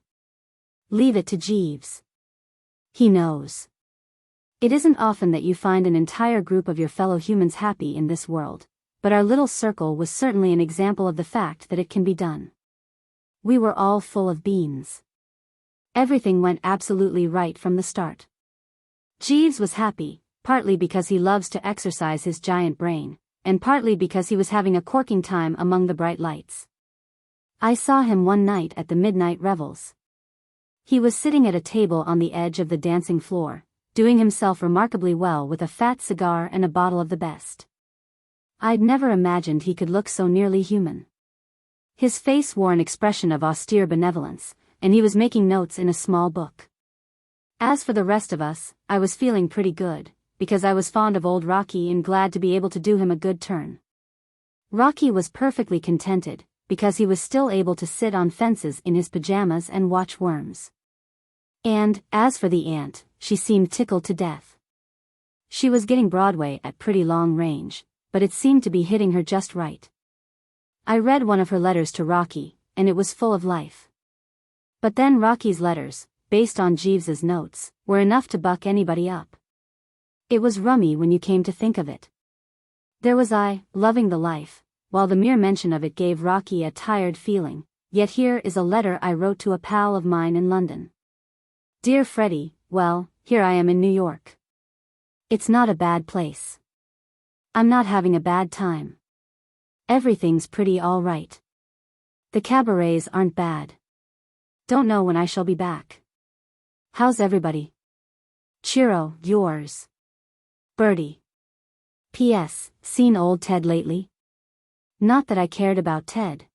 Leave it to Jeeves. He knows. It isn't often that you find an entire group of your fellow humans happy in this world, but our little circle was certainly an example of the fact that it can be done. We were all full of beans. Everything went absolutely right from the start. Jeeves was happy, partly because he loves to exercise his giant brain, and partly because he was having a corking time among the bright lights. I saw him one night at the midnight revels. He was sitting at a table on the edge of the dancing floor, doing himself remarkably well with a fat cigar and a bottle of the best. I'd never imagined he could look so nearly human. His face wore an expression of austere benevolence, and he was making notes in a small book. As for the rest of us, I was feeling pretty good, because I was fond of old Rocky and glad to be able to do him a good turn. Rocky was perfectly contented, because he was still able to sit on fences in his pajamas and watch worms. And, as for the aunt, she seemed tickled to death. She was getting Broadway at pretty long range, but it seemed to be hitting her just right. I read one of her letters to Rocky, and it was full of life. But then Rocky's letters, based on Jeeves's notes, were enough to buck anybody up. It was rummy when you came to think of it. There was I, loving the life, while the mere mention of it gave Rocky a tired feeling, yet here is a letter I wrote to a pal of mine in London. Dear Freddie, well, here I am in New York. It's not a bad place. I'm not having a bad time. Everything's pretty all right. The cabarets aren't bad. Don't know when I shall be back. How's everybody? Cheero, yours. Bertie. P.S. Seen old Ted lately? Not that I cared about Ted.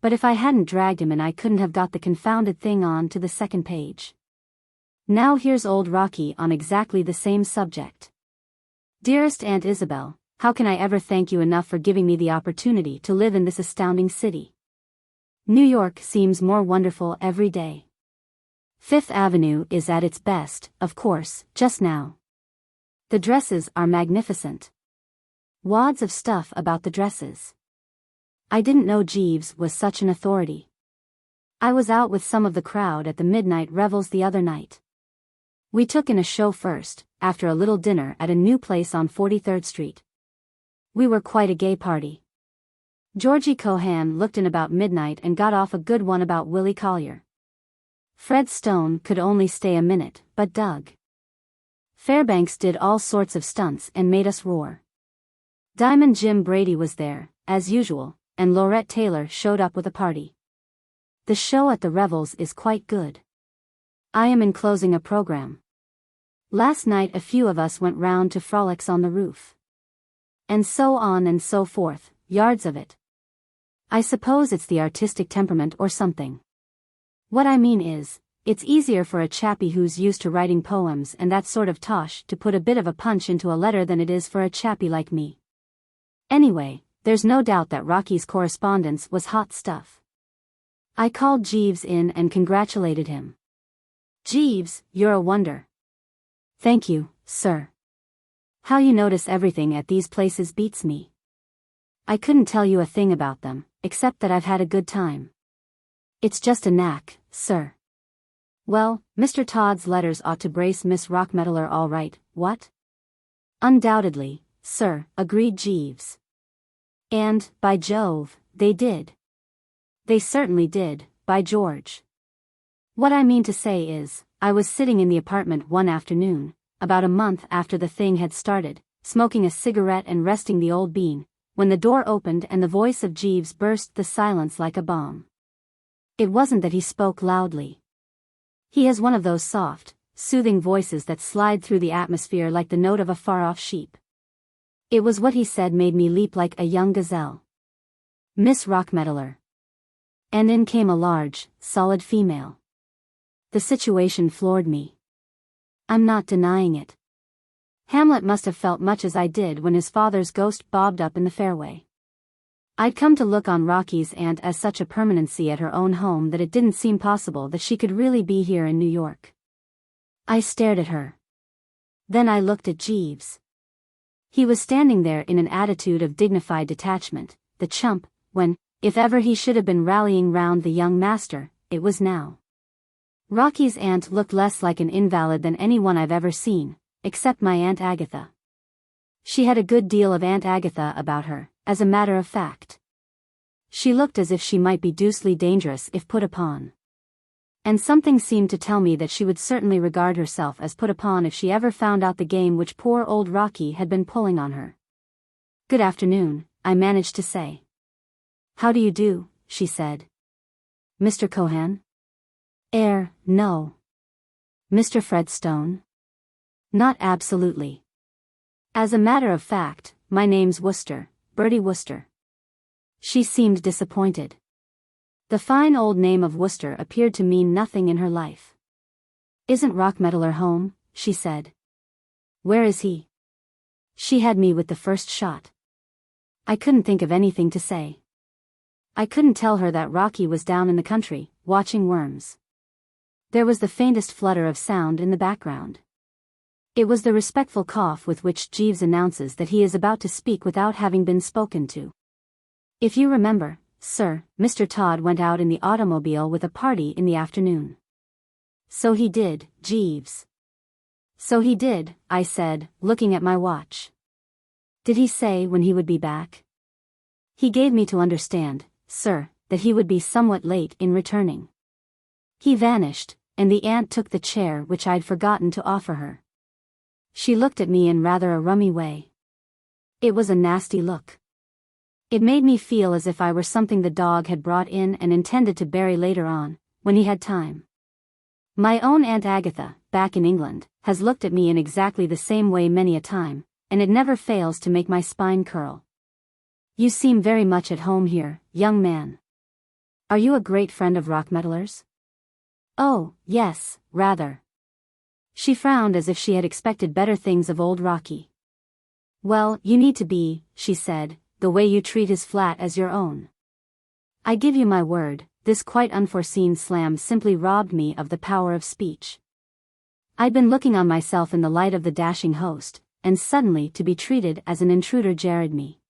But if I hadn't dragged him in I couldn't have got the confounded thing on to the second page. Now here's old Rocky on exactly the same subject. Dearest Aunt Isabel, how can I ever thank you enough for giving me the opportunity to live in this astounding city? New York seems more wonderful every day. Fifth Avenue is at its best, of course, just now. The dresses are magnificent. Wads of stuff about the dresses. I didn't know Jeeves was such an authority. I was out with some of the crowd at the midnight revels the other night. We took in a show first, after a little dinner at a new place on 43rd Street. We were quite a gay party. Georgie Cohan looked in about midnight and got off a good one about Willie Collier. Fred Stone could only stay a minute, but Doug Fairbanks did all sorts of stunts and made us roar. Diamond Jim Brady was there, as usual, and Laurette Taylor showed up with a party. The show at the revels is quite good. I am enclosing a program. Last night a few of us went round to Frolics on the Roof. And so on and so forth, yards of it. I suppose it's the artistic temperament or something. What I mean is, it's easier for a chappie who's used to writing poems and that sort of tosh to put a bit of a punch into a letter than it is for a chappie like me. Anyway, there's no doubt that Rocky's correspondence was hot stuff. I called Jeeves in and congratulated him. Jeeves, you're a wonder. Thank you, sir. How you notice everything at these places beats me. I couldn't tell you a thing about them, except that I've had a good time. It's just a knack, sir. Well, Mr. Todd's letters ought to brace Miss Rockmetaler all right, what? Undoubtedly, sir, agreed Jeeves. And, by Jove, they did. They certainly did, by George. What I mean to say is, I was sitting in the apartment one afternoon, about a month after the thing had started, smoking a cigarette and resting the old bean, when the door opened and the voice of Jeeves burst the silence like a bomb. It wasn't that he spoke loudly. He has one of those soft, soothing voices that slide through the atmosphere like the note of a far-off sheep. It was what he said made me leap like a young gazelle. Miss Rockmetaler. And in came a large, solid female. The situation floored me. I'm not denying it. Hamlet must have felt much as I did when his father's ghost bobbed up in the fairway. I'd come to look on Rocky's aunt as such a permanency at her own home that it didn't seem possible that she could really be here in New York. I stared at her. Then I looked at Jeeves. He was standing there in an attitude of dignified detachment, the chump, when, if ever he should have been rallying round the young master, it was now. Rocky's aunt looked less like an invalid than anyone I've ever seen, except my Aunt Agatha. She had a good deal of Aunt Agatha about her, as a matter of fact. She looked as if she might be deucedly dangerous if put upon. And something seemed to tell me that she would certainly regard herself as put upon if she ever found out the game which poor old Rocky had been pulling on her. Good afternoon, I managed to say. How do you do, she said. Mr. Cohan? No. Mr. Fred Stone? Not absolutely. As a matter of fact, my name's Wooster, Bertie Wooster. She seemed disappointed. The fine old name of Wooster appeared to mean nothing in her life. Isn't Rockmetaler home? She said. Where is he? She had me with the first shot. I couldn't think of anything to say. I couldn't tell her that Rocky was down in the country, watching worms. There was the faintest flutter of sound in the background. It was the respectful cough with which Jeeves announces that he is about to speak without having been spoken to. If you remember, sir, Mr. Todd went out in the automobile with a party in the afternoon. So he did, Jeeves. So he did, I said, looking at my watch. Did he say when he would be back? He gave me to understand, sir, that he would be somewhat late in returning. He vanished, and the aunt took the chair which I'd forgotten to offer her. She looked at me in rather a rummy way. It was a nasty look. It made me feel as if I were something the dog had brought in and intended to bury later on, when he had time. My own Aunt Agatha, back in England, has looked at me in exactly the same way many a time, and it never fails to make my spine curl. You seem very much at home here, young man. Are you a great friend of Rockmetaler's? Oh, yes, rather. She frowned as if she had expected better things of old Rocky. Well, you need to be, she said, the way you treat his flat as your own. I give you my word, this quite unforeseen slam simply robbed me of the power of speech. I'd been looking on myself in the light of the dashing host, and suddenly to be treated as an intruder jarred me.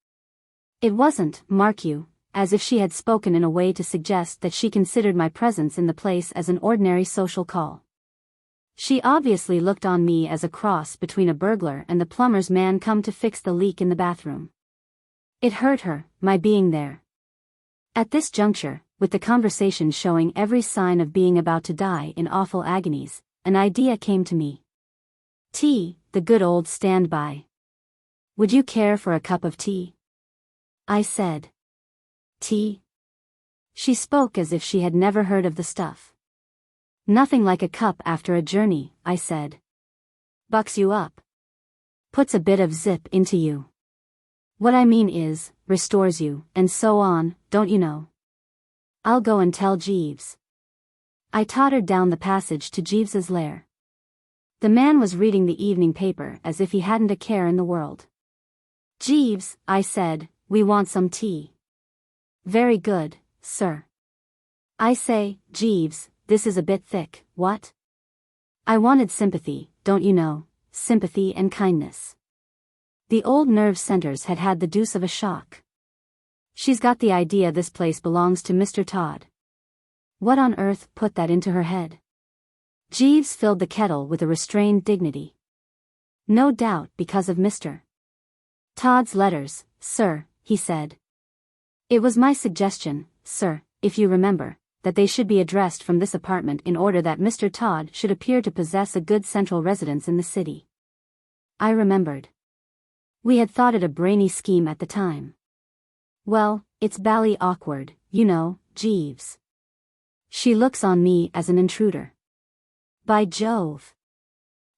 It wasn't, mark you, as if she had spoken in a way to suggest that she considered my presence in the place as an ordinary social call. She obviously looked on me as a cross between a burglar and the plumber's man come to fix the leak in the bathroom. It hurt her, my being there. At this juncture, with the conversation showing every sign of being about to die in awful agonies, an idea came to me. Tea, the good old standby. Would you care for a cup of tea? I said. Tea? She spoke as if she had never heard of the stuff. Nothing like a cup after a journey, I said. Bucks you up. Puts a bit of zip into you. What I mean is, restores you, and so on, don't you know? I'll go and tell Jeeves. I tottered down the passage to Jeeves's lair. The man was reading the evening paper as if he hadn't a care in the world. Jeeves, I said, we want some tea. Very good, sir. I say, Jeeves, this is a bit thick, what? I wanted sympathy, don't you know, sympathy and kindness. The old nerve centers had had the deuce of a shock. She's got the idea this place belongs to Mr. Todd. What on earth put that into her head? Jeeves filled the kettle with a restrained dignity. No doubt because of Mr. Todd's letters, sir, he said. It was my suggestion, sir, if you remember, that they should be addressed from this apartment in order that Mr. Todd should appear to possess a good central residence in the city. I remembered. We had thought it a brainy scheme at the time. Well, it's bally awkward, you know, Jeeves. She looks on me as an intruder. By Jove.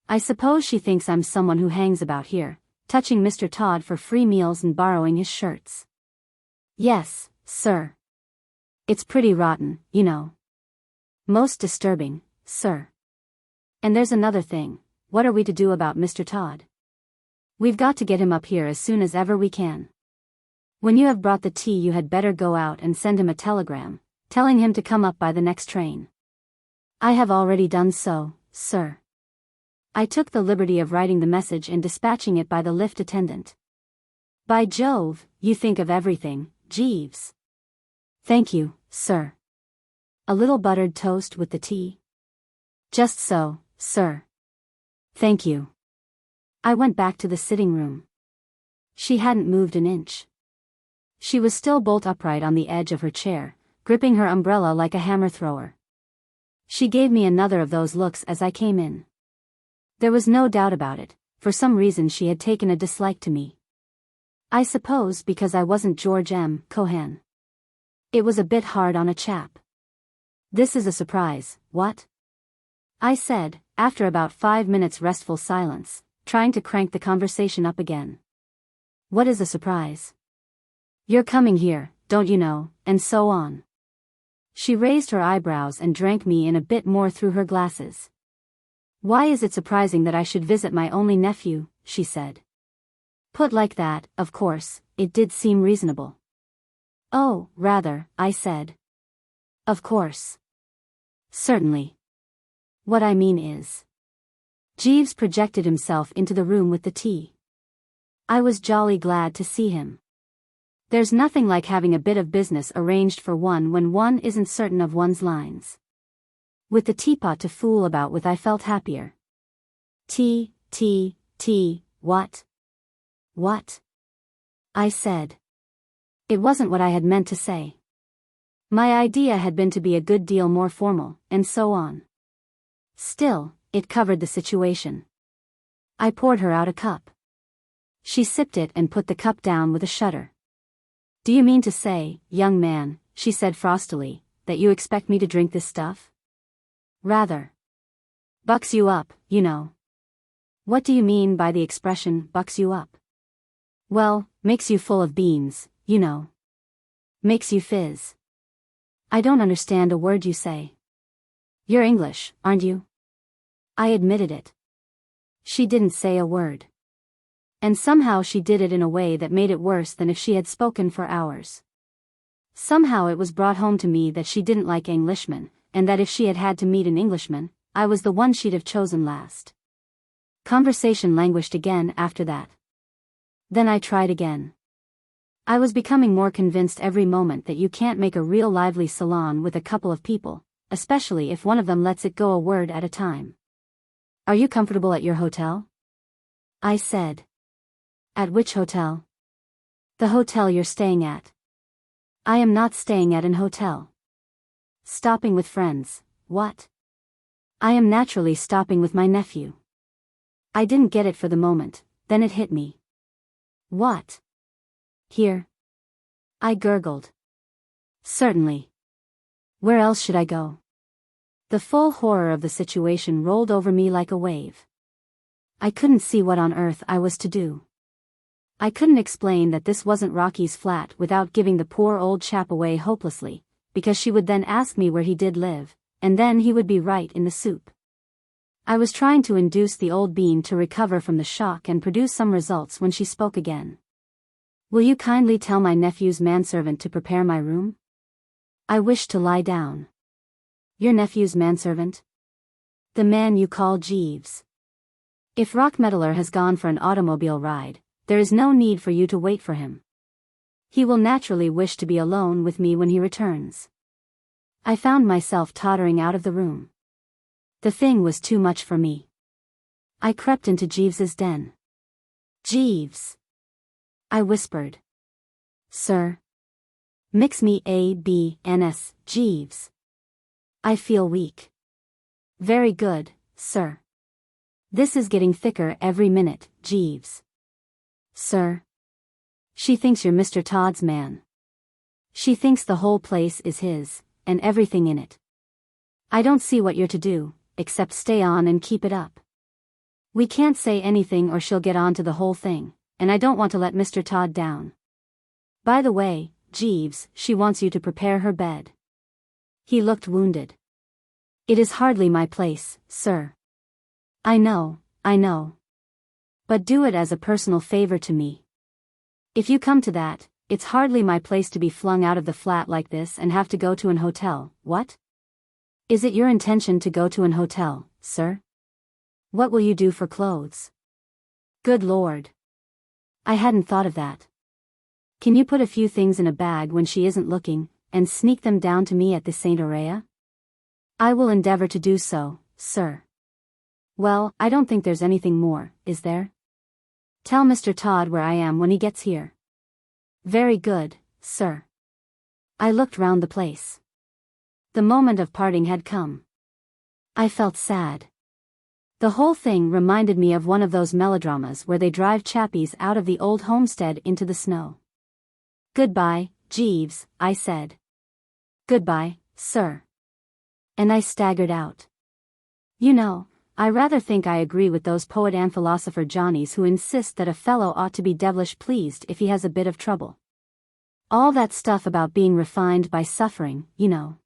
I suppose she thinks I'm someone who hangs about here, touching Mr. Todd for free meals and borrowing his shirts. Yes, sir. It's pretty rotten, you know. Most disturbing, sir. And there's another thing, what are we to do about Mr. Todd? We've got to get him up here as soon as ever we can. When you have brought the tea you had better go out and send him a telegram, telling him to come up by the next train. I have already done so, sir. I took the liberty of writing the message and dispatching it by the lift attendant. By Jove, you think of everything, Jeeves. Thank you, sir. A little buttered toast with the tea? Just so, sir. Thank you. I went back to the sitting room. She hadn't moved an inch. She was still bolt upright on the edge of her chair, gripping her umbrella like a hammer thrower. She gave me another of those looks as I came in. There was no doubt about it, for some reason she had taken a dislike to me. I suppose because I wasn't George M. Cohan. It was a bit hard on a chap. This is a surprise, what? I said, after about 5 minutes' restful silence, trying to crank the conversation up again. What is a surprise? You're coming here, don't you know, and so on. She raised her eyebrows and drank me in a bit more through her glasses. Why is it surprising that I should visit my only nephew, she said. Put like that, of course, it did seem reasonable. Oh, rather, I said. Of course. Certainly. What I mean is. Jeeves projected himself into the room with the tea. I was jolly glad to see him. There's nothing like having a bit of business arranged for one when one isn't certain of one's lines. With the teapot to fool about with, I felt happier. Tea, what? What? I said. It wasn't what I had meant to say. My idea had been to be a good deal more formal, and so on. Still, it covered the situation. I poured her out a cup. She sipped it and put the cup down with a shudder. Do you mean to say, young man, she said frostily, that you expect me to drink this stuff? Rather. Bucks you up, you know. What do you mean by the expression, bucks you up? Well, makes you full of beans, you know. Makes you fizz. I don't understand a word you say. You're English, aren't you? I admitted it. She didn't say a word. And somehow she did it in a way that made it worse than if she had spoken for hours. Somehow it was brought home to me that she didn't like Englishmen, and that if she had had to meet an Englishman, I was the one she'd have chosen last. Conversation languished again after that. Then I tried again. I was becoming more convinced every moment that you can't make a real lively salon with a couple of people, especially if one of them lets it go a word at a time. Are you comfortable at your hotel? I said. At which hotel? The hotel you're staying at. I am not staying at an hotel. Stopping with friends, what? I am naturally stopping with my nephew. I didn't get it for the moment, then it hit me. What? Here? I gurgled. Certainly. Where else should I go? The full horror of the situation rolled over me like a wave. I couldn't see what on earth I was to do. I couldn't explain that this wasn't Rocky's flat without giving the poor old chap away hopelessly, because she would then ask me where he did live, and then he would be right in the soup. I was trying to induce the old bean to recover from the shock and produce some results when she spoke again. Will you kindly tell my nephew's manservant to prepare my room? I wish to lie down. Your nephew's manservant? The man you call Jeeves. If Rockmeddler has gone for an automobile ride, there is no need for you to wait for him. He will naturally wish to be alone with me when he returns. I found myself tottering out of the room. The thing was too much for me. I crept into Jeeves's den. "Jeeves," I whispered. "Sir?" "Mix me ABNS, Jeeves. I feel weak." "Very good, sir. This is getting thicker every minute, Jeeves." "Sir?" "She thinks you're Mr. Todd's man. She thinks the whole place is his, and everything in it. I don't see what you're to do, except stay on and keep it up. We can't say anything or she'll get on to the whole thing, and I don't want to let Mr. Todd down. By the way, Jeeves, she wants you to prepare her bed." He looked wounded. "It is hardly my place, sir." I know. But do it as a personal favor to me. If you come to that, it's hardly my place to be flung out of the flat like this and have to go to an hotel, what? Is it your intention to go to an hotel, sir? What will you do for clothes? Good Lord. I hadn't thought of that. Can you put a few things in a bag when she isn't looking, and sneak them down to me at the St. Aurea? I will endeavor to do so, sir. Well, I don't think there's anything more, is there? Tell Mr. Todd where I am when he gets here. Very good, sir. I looked round the place. The moment of parting had come. I felt sad. The whole thing reminded me of one of those melodramas where they drive chappies out of the old homestead into the snow. Goodbye, Jeeves, I said. Goodbye, sir. And I staggered out. You know, I rather think I agree with those poet and philosopher Johnnies who insist that a fellow ought to be devilish pleased if he has a bit of trouble. All that stuff about being refined by suffering, you know.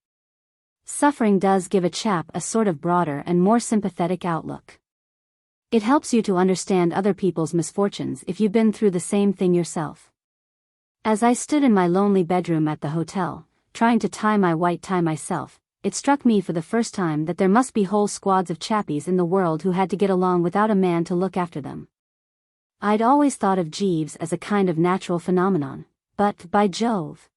Suffering does give a chap a sort of broader and more sympathetic outlook. It helps you to understand other people's misfortunes if you've been through the same thing yourself. As I stood in my lonely bedroom at the hotel, trying to tie my white tie myself, it struck me for the first time that there must be whole squads of chappies in the world who had to get along without a man to look after them. I'd always thought of Jeeves as a kind of natural phenomenon, but, by Jove.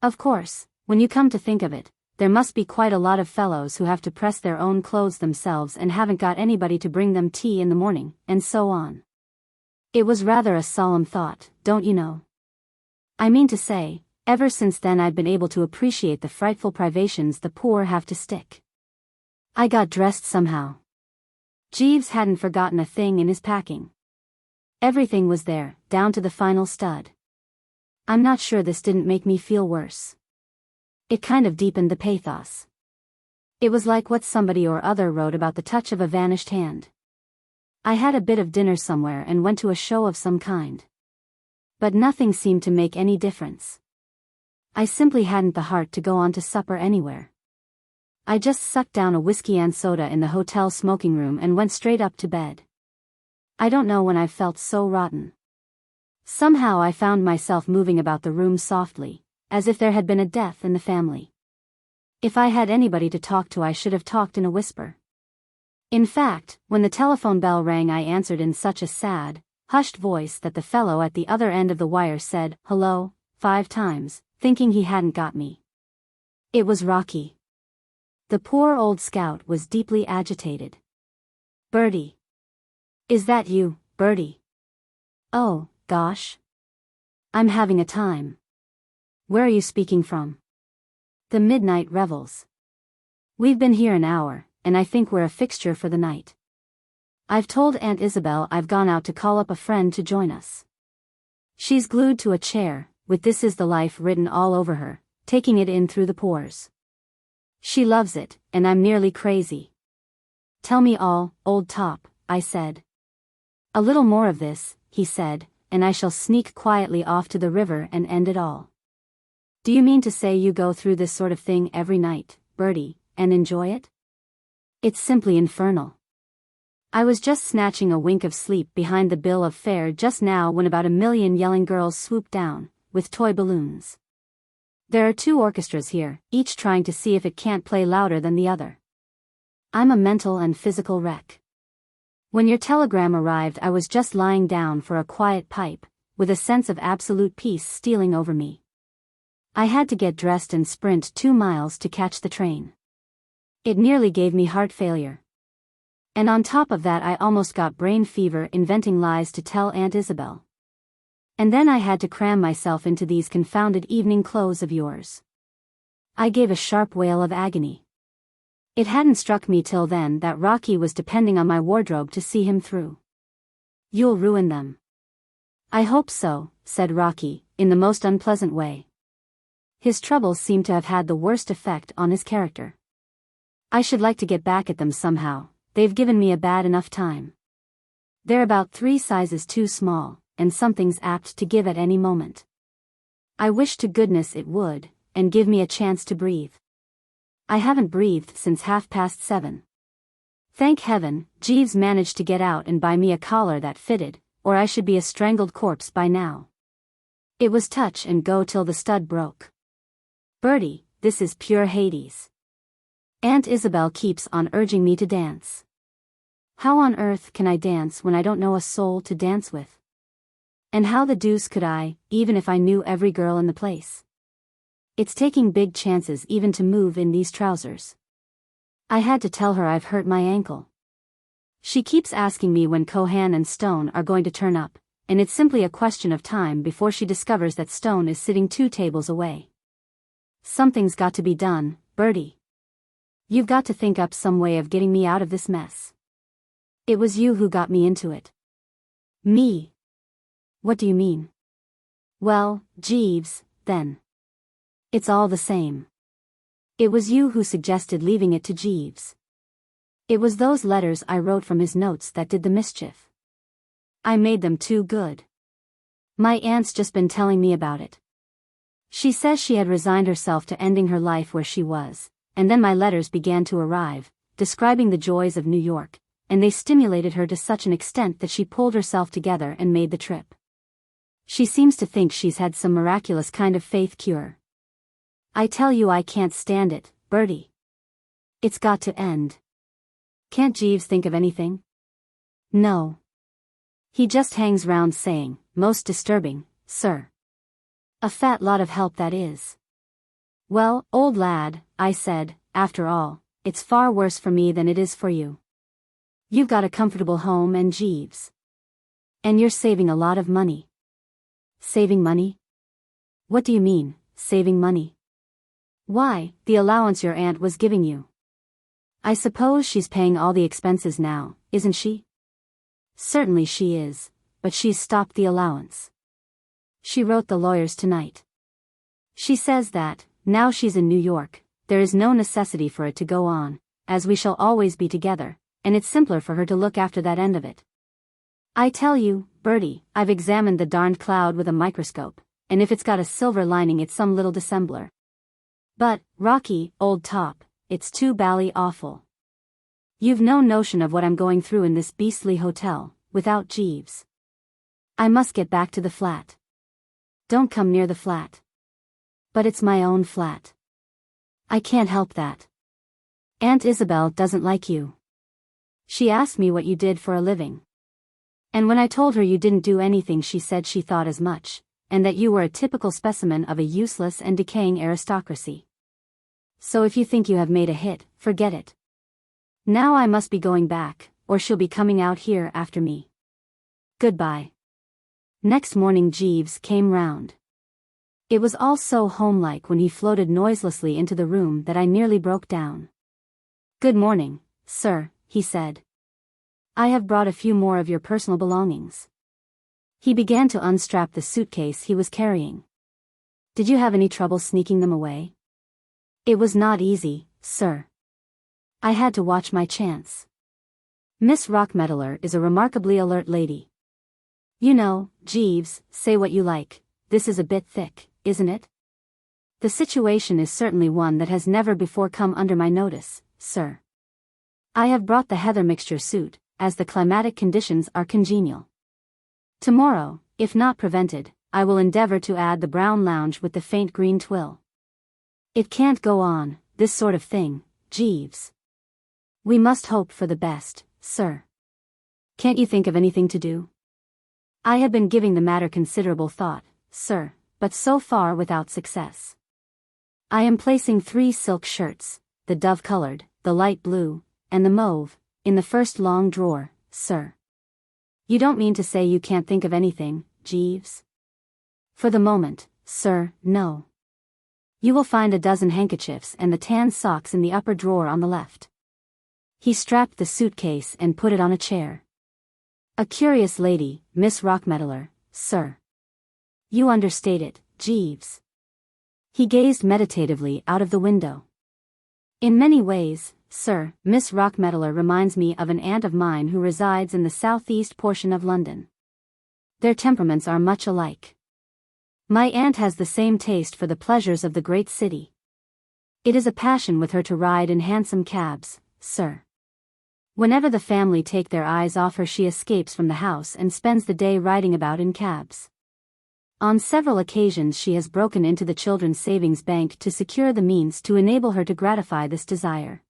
Of course, when you come to think of it, there must be quite a lot of fellows who have to press their own clothes themselves and haven't got anybody to bring them tea in the morning, and so on. It was rather a solemn thought, don't you know? I mean to say, ever since then I've been able to appreciate the frightful privations the poor have to stick. I got dressed somehow. Jeeves hadn't forgotten a thing in his packing. Everything was there, down to the final stud. I'm not sure this didn't make me feel worse. It kind of deepened the pathos. It was like what somebody or other wrote about the touch of a vanished hand. I had a bit of dinner somewhere and went to a show of some kind. But nothing seemed to make any difference. I simply hadn't the heart to go on to supper anywhere. I just sucked down a whiskey and soda in the hotel smoking room and went straight up to bed. I don't know when I've felt so rotten. Somehow I found myself moving about the room softly, as if there had been a death in the family. If I had anybody to talk to, I should have talked in a whisper. In fact, when the telephone bell rang, I answered in such a sad, hushed voice that the fellow at the other end of the wire said, "Hello," 5 times, thinking he hadn't got me. It was Rocky. The poor old scout was deeply agitated. "Bertie. Is that you, Bertie? Oh, gosh. I'm having a time. Where are you speaking from?" "The midnight revels. We've been here an hour, and I think we're a fixture for the night. I've told Aunt Isabel I've gone out to call up a friend to join us. She's glued to a chair, with 'This is the life' written all over her, taking it in through the pores. She loves it, and I'm nearly crazy." "Tell me all, old top," I said. "A little more of this," he said, "and I shall sneak quietly off to the river and end it all." "Do you mean to say you go through this sort of thing every night, Bertie, and enjoy it?" "It's simply infernal. I was just snatching a wink of sleep behind the bill of fare just now when about 1,000,000 yelling girls swooped down, with toy balloons. There are 2 orchestras here, each trying to see if it can't play louder than the other. I'm a mental and physical wreck. When your telegram arrived, I was just lying down for a quiet pipe, with a sense of absolute peace stealing over me. I had to get dressed and sprint 2 miles to catch the train. It nearly gave me heart failure. And on top of that I almost got brain fever inventing lies to tell Aunt Isabel. And then I had to cram myself into these confounded evening clothes of yours. I gave a sharp wail of agony. It hadn't struck me till then that Rocky was depending on my wardrobe to see him through. You'll ruin them. I hope so, said Rocky, in the most unpleasant way. His troubles seemed to have had the worst effect on his character. I should like to get back at them somehow. They've given me a bad enough time. They're about 3 sizes too small, and something's apt to give at any moment. I wish to goodness it would, and give me a chance to breathe. I haven't breathed since 7:30. Thank heaven, Jeeves managed to get out and buy me a collar that fitted, or I should be a strangled corpse by now. It was touch and go till the stud broke. Bertie, this is pure Hades. Aunt Isabel keeps on urging me to dance. How on earth can I dance when I don't know a soul to dance with? And how the deuce could I, even if I knew every girl in the place? It's taking big chances even to move in these trousers. I had to tell her I've hurt my ankle. She keeps asking me when Cohan and Stone are going to turn up, and it's simply a question of time before she discovers that Stone is sitting 2 tables away. Something's got to be done, Bertie. You've got to think up some way of getting me out of this mess. It was you who got me into it. Me? What do you mean? Well, Jeeves, then. It's all the same. It was you who suggested leaving it to Jeeves. It was those letters I wrote from his notes that did the mischief. I made them too good. My aunt's just been telling me about it. She says she had resigned herself to ending her life where she was, and then my letters began to arrive, describing the joys of New York, and they stimulated her to such an extent that she pulled herself together and made the trip. She seems to think she's had some miraculous kind of faith cure. I tell you I can't stand it, Bertie. It's got to end. Can't Jeeves think of anything? No. He just hangs round saying, most disturbing, sir. A fat lot of help that is. Well, old lad, I said, after all, it's far worse for me than it is for you. You've got a comfortable home and Jeeves. And you're saving a lot of money. Saving money? What do you mean, saving money? Why, the allowance your aunt was giving you. I suppose she's paying all the expenses now, isn't she? Certainly she is, but she's stopped the allowance. She wrote the lawyers tonight. She says that, now she's in New York, there is no necessity for it to go on, as we shall always be together, and it's simpler for her to look after that end of it. I tell you, Bertie, I've examined the darned cloud with a microscope, and if it's got a silver lining it's some little dissembler. But, Rocky, old top, it's too bally awful. You've no notion of what I'm going through in this beastly hotel, without Jeeves. I must get back to the flat. Don't come near the flat. But it's my own flat. I can't help that. Aunt Isabel doesn't like you. She asked me what you did for a living. And when I told her you didn't do anything she said she thought as much, and that you were a typical specimen of a useless and decaying aristocracy. So if you think you have made a hit, forget it. Now I must be going back, or she'll be coming out here after me. Goodbye. Next morning Jeeves came round. It was all so homelike when he floated noiselessly into the room that I nearly broke down. Good morning, sir, he said. I have brought a few more of your personal belongings. He began to unstrap the suitcase he was carrying. Did you have any trouble sneaking them away? It was not easy, sir. I had to watch my chance. Miss Rockmetaler is a remarkably alert lady. You know, Jeeves, say what you like, this is a bit thick, isn't it? The situation is certainly one that has never before come under my notice, sir. I have brought the heather mixture suit, as the climatic conditions are congenial. Tomorrow, if not prevented, I will endeavor to add the brown lounge with the faint green twill. It can't go on, this sort of thing, Jeeves. We must hope for the best, sir. Can't you think of anything to do? I have been giving the matter considerable thought, sir, but so far without success. I am placing 3 silk shirts, the dove-colored, the light blue, and the mauve, in the first long drawer, sir. You don't mean to say you can't think of anything, Jeeves? For the moment, sir, no. You will find a dozen handkerchiefs and the tan socks in the upper drawer on the left. He strapped the suitcase and put it on a chair. A curious lady, Miss Rockmetaler, sir. You understate it, Jeeves. He gazed meditatively out of the window. In many ways, sir, Miss Rockmetaler reminds me of an aunt of mine who resides in the southeast portion of London. Their temperaments are much alike. My aunt has the same taste for the pleasures of the great city. It is a passion with her to ride in hansom cabs, sir. Whenever the family take their eyes off her, she escapes from the house and spends the day riding about in cabs. On several occasions she has broken into the children's savings bank to secure the means to enable her to gratify this desire.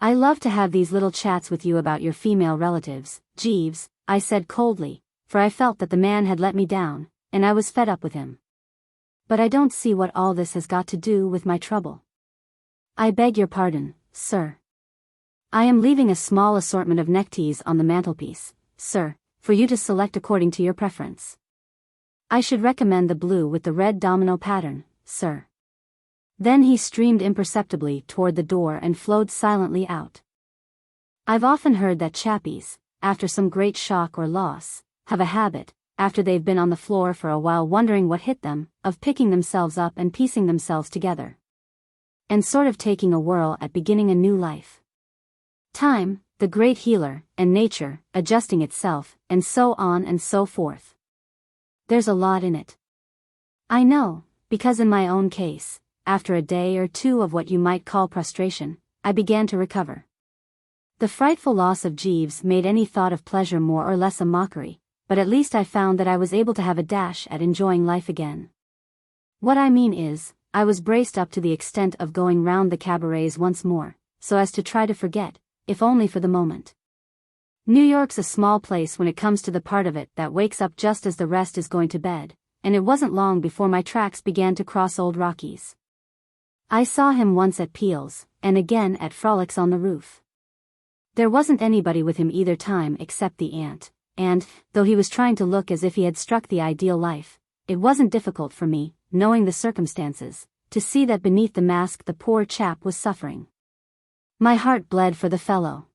I love to have these little chats with you about your female relatives, Jeeves, I said coldly, for I felt that the man had let me down, and I was fed up with him. But I don't see what all this has got to do with my trouble. I beg your pardon, sir. I am leaving a small assortment of neckties on the mantelpiece, sir, for you to select according to your preference. I should recommend the blue with the red domino pattern, sir. Then he streamed imperceptibly toward the door and flowed silently out. I've often heard that chappies, after some great shock or loss, have a habit, after they've been on the floor for a while wondering what hit them, of picking themselves up and piecing themselves together. And sort of taking a whirl at beginning a new life. Time, the great healer, and nature, adjusting itself, and so on and so forth. There's a lot in it. I know, because in my own case, after a day or two of what you might call prostration, I began to recover. The frightful loss of Jeeves made any thought of pleasure more or less a mockery, but at least I found that I was able to have a dash at enjoying life again. What I mean is, I was braced up to the extent of going round the cabarets once more, so as to try to forget, if only for the moment. New York's a small place when it comes to the part of it that wakes up just as the rest is going to bed, and it wasn't long before my tracks began to cross Old Rocky's. I saw him once at Peel's, and again at Frolics on the Roof. There wasn't anybody with him either time except the aunt, and, though he was trying to look as if he had struck the ideal life, it wasn't difficult for me, knowing the circumstances, to see that beneath the mask the poor chap was suffering. My heart bled for the fellow.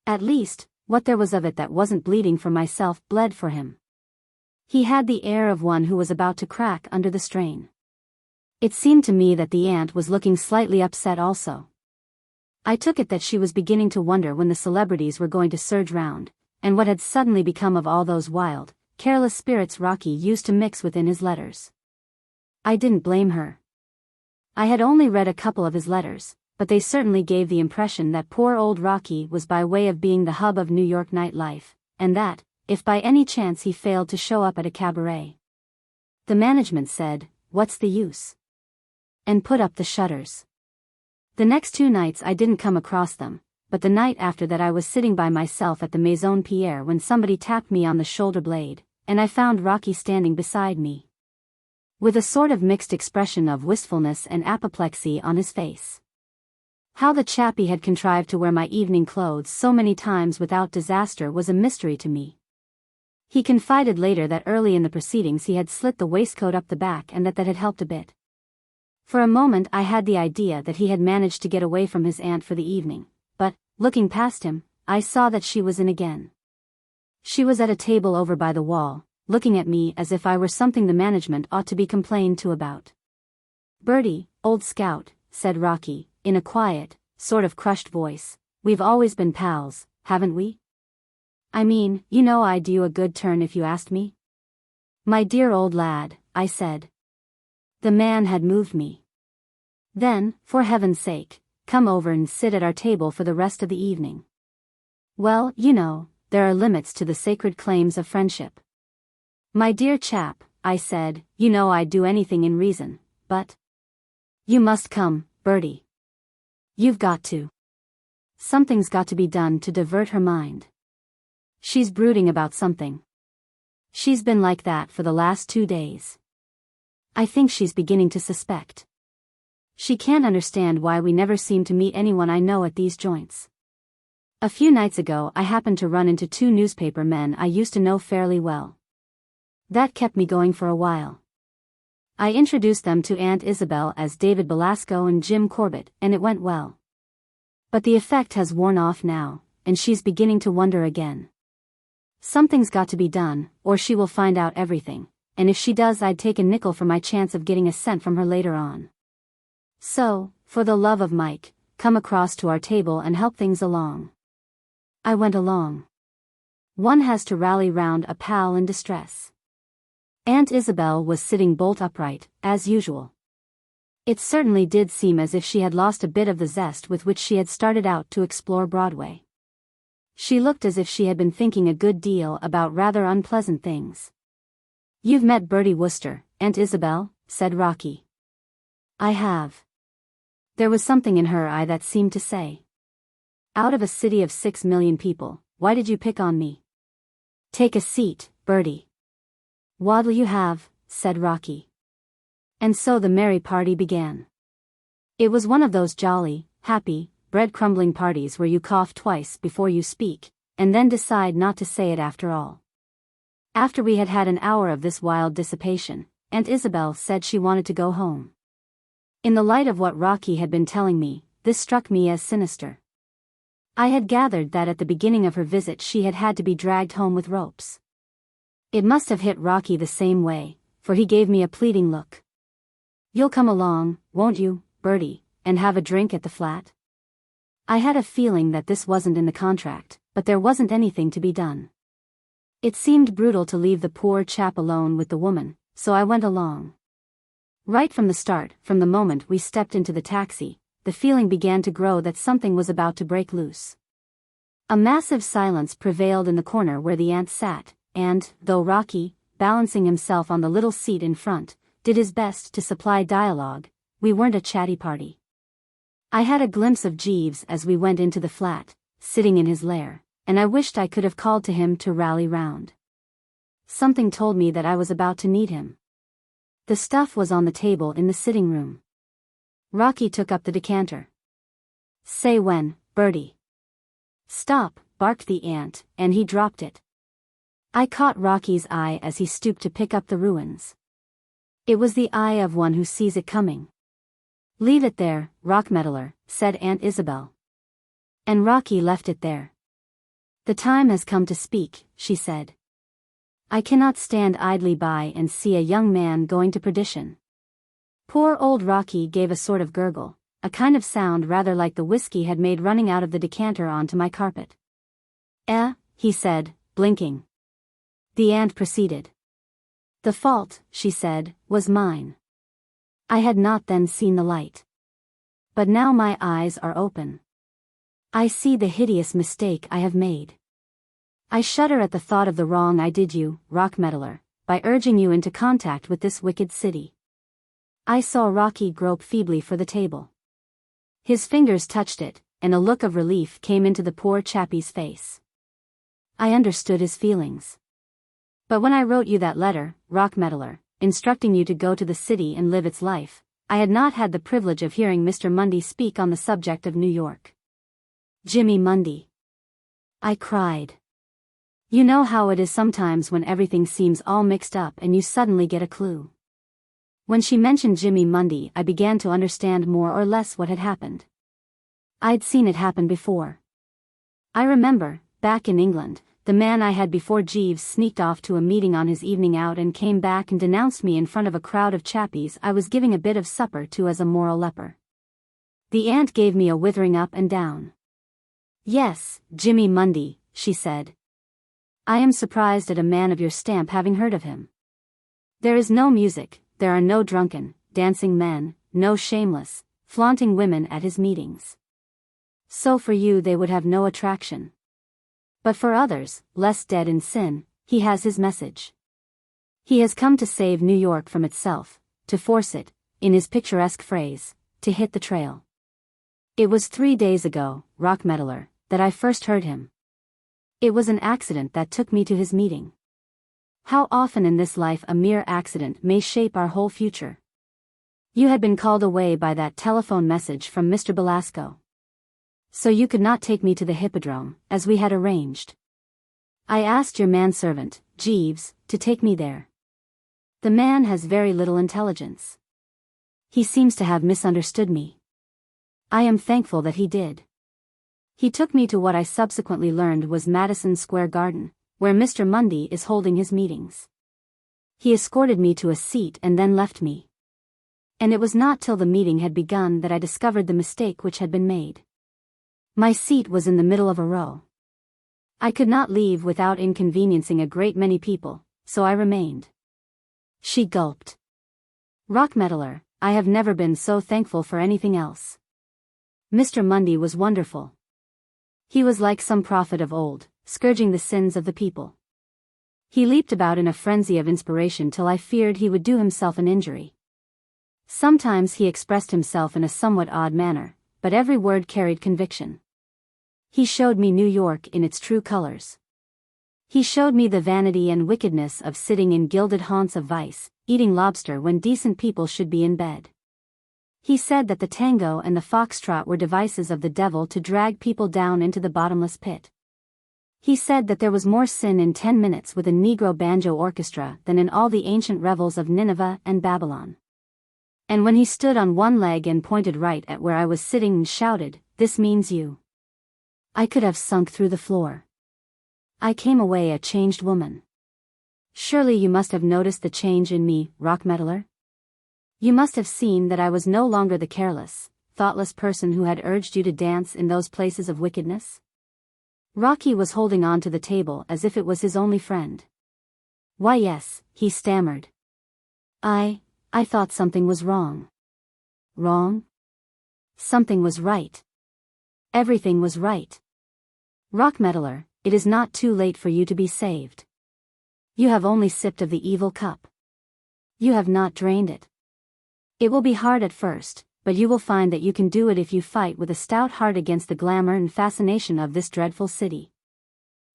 At least, what there was of it that wasn't bleeding for myself bled for him. He had the air of one who was about to crack under the strain. It seemed to me that the aunt was looking slightly upset also. I took it that she was beginning to wonder when the celebrities were going to surge round, and what had suddenly become of all those wild, careless spirits Rocky used to mix within his letters. I didn't blame her. I had only read a couple of his letters, but they certainly gave the impression that poor old Rocky was by way of being the hub of New York nightlife, and that, if by any chance he failed to show up at a cabaret, the management said, "What's the use?" and put up the shutters. The next 2 nights I didn't come across them, but the night after that I was sitting by myself at the Maison Pierre when somebody tapped me on the shoulder blade, and I found Rocky standing beside me, with a sort of mixed expression of wistfulness and apoplexy on his face. How the chappie had contrived to wear my evening clothes so many times without disaster was a mystery to me. He confided later that early in the proceedings he had slit the waistcoat up the back and that had helped a bit. For a moment I had the idea that he had managed to get away from his aunt for the evening, but, looking past him, I saw that she was in again. She was at a table over by the wall, looking at me as if I were something the management ought to be complained to about. "Bertie, old scout," said Rocky, in a quiet, sort of crushed voice, "we've always been pals, haven't we? I mean, you know I'd do you a good turn if you asked me." "My dear old lad," I said. The man had moved me. "Then, for heaven's sake, come over and sit at our table for the rest of the evening." "Well, you know, there are limits to the sacred claims of friendship." "My dear chap," I said, "you know I'd do anything in reason, but—" "You must come, Bertie. You've got to. Something's got to be done to divert her mind. She's brooding about something. She's been like that for the last 2 days. I think she's beginning to suspect. She can't understand why we never seem to meet anyone I know at these joints. A few nights ago I happened to run into 2 newspaper men I used to know fairly well. That kept me going for a while. I introduced them to Aunt Isabel as David Belasco and Jim Corbett, and it went well. But the effect has worn off now, and she's beginning to wonder again. Something's got to be done, or she will find out everything, and if she does I'd take a nickel for my chance of getting a cent from her later on. So, for the love of Mike, come across to our table and help things along. I went along. One has to rally round a pal in distress. Aunt Isabel was sitting bolt upright, as usual. It certainly did seem as if she had lost a bit of the zest with which she had started out to explore Broadway. She looked as if she had been thinking a good deal about rather unpleasant things. "You've met Bertie Wooster, Aunt Isabel?" said Rocky. "I have." There was something in her eye that seemed to say, "Out of a city of 6 million people, why did you pick on me?" "Take a seat, Bertie." "What'll you have?" said Rocky. And so the merry party began. It was one of those jolly, happy, bread-crumbling parties where you cough twice before you speak, and then decide not to say it after all. After we had had an hour of this wild dissipation, Aunt Isabel said she wanted to go home. In the light of what Rocky had been telling me, this struck me as sinister. I had gathered that at the beginning of her visit she had had to be dragged home with ropes. It must have hit Rocky the same way, for he gave me a pleading look. "You'll come along, won't you, Bertie, and have a drink at the flat?" I had a feeling that this wasn't in the contract, but there wasn't anything to be done. It seemed brutal to leave the poor chap alone with the woman, so I went along. Right from the start, from the moment we stepped into the taxi, the feeling began to grow that something was about to break loose. A massive silence prevailed in the corner where the aunt sat, and, though Rocky, balancing himself on the little seat in front, did his best to supply dialogue, we weren't a chatty party. I had a glimpse of Jeeves as we went into the flat, sitting in his lair, and I wished I could have called to him to rally round. Something told me that I was about to need him. The stuff was on the table in the sitting room. Rocky took up the decanter. "Say when, Bertie." "Stop," barked the aunt, and he dropped it. I caught Rocky's eye as he stooped to pick up the ruins. It was the eye of one who sees it coming. "Leave it there, Rockmeddler," said Aunt Isabel. And Rocky left it there. "The time has come to speak," she said. "I cannot stand idly by and see a young man going to perdition." Poor old Rocky gave a sort of gurgle, a kind of sound rather like the whiskey had made running out of the decanter onto my carpet. He said, blinking. The aunt proceeded. "The fault," she said, "was mine. I had not then seen the light. But now my eyes are open. I see the hideous mistake I have made. I shudder at the thought of the wrong I did you, Rockmeddler, by urging you into contact with this wicked city." I saw Rocky grope feebly for the table. His fingers touched it, and a look of relief came into the poor chappie's face. I understood his feelings. But when I wrote you that letter, Rockmeddler, instructing you to go to the city and live its life, I had not had the privilege of hearing Mr. Mundy speak on the subject of New York. "Jimmy Mundy," I cried. "You know how it is sometimes when everything seems all mixed up and you suddenly get a clue." When she mentioned Jimmy Mundy, I began to understand more or less what had happened. I'd seen it happen before. I remember, back in England, the man I had before Jeeves sneaked off to a meeting on his evening out and came back and denounced me in front of a crowd of chappies I was giving a bit of supper to as a moral leper. The aunt gave me a withering up and down. "Yes, Jimmy Mundy," she said. "I am surprised at a man of your stamp having heard of him. There is no music, there are no drunken, dancing men, no shameless, flaunting women at his meetings. So for you they would have no attraction. But for others, less dead in sin, he has his message. He has come to save New York from itself, to force it, in his picturesque phrase, to hit the trail." It was 3 days ago, Rockmeddler, that I first heard him. It was an accident that took me to his meeting. How often in this life a mere accident may shape our whole future. You had been called away by that telephone message from Mr. Belasco. So you could not take me to the hippodrome, as we had arranged. I asked your manservant, Jeeves, to take me there. The man has very little intelligence. He seems to have misunderstood me. I am thankful that he did. He took me to what I subsequently learned was Madison Square Garden, where Mr. Mundy is holding his meetings. He escorted me to a seat and then left me. And it was not till the meeting had begun that I discovered the mistake which had been made. My seat was in the middle of a row. I could not leave without inconveniencing a great many people, so I remained. She gulped. Rockmeddler, I have never been so thankful for anything else. Mr. Mundy was wonderful. He was like some prophet of old, scourging the sins of the people. He leaped about in a frenzy of inspiration till I feared he would do himself an injury. Sometimes he expressed himself in a somewhat odd manner, but every word carried conviction. He showed me New York in its true colors. He showed me the vanity and wickedness of sitting in gilded haunts of vice, eating lobster when decent people should be in bed. He said that the tango and the foxtrot were devices of the devil to drag people down into the bottomless pit. He said that there was more sin in 10 minutes with a Negro banjo orchestra than in all the ancient revels of Nineveh and Babylon. And when he stood on one leg and pointed right at where I was sitting and shouted, "This means you," I could have sunk through the floor. I came away a changed woman. Surely you must have noticed the change in me, Rockmeddler? You must have seen that I was no longer the careless, thoughtless person who had urged you to dance in those places of wickedness? Rocky was holding on to the table as if it was his only friend. Why yes, he stammered. I thought something was wrong. Wrong? Something was right. Everything was right. Rockmeddler, it is not too late for you to be saved. You have only sipped of the evil cup. You have not drained it. It will be hard at first, but you will find that you can do it if you fight with a stout heart against the glamour and fascination of this dreadful city.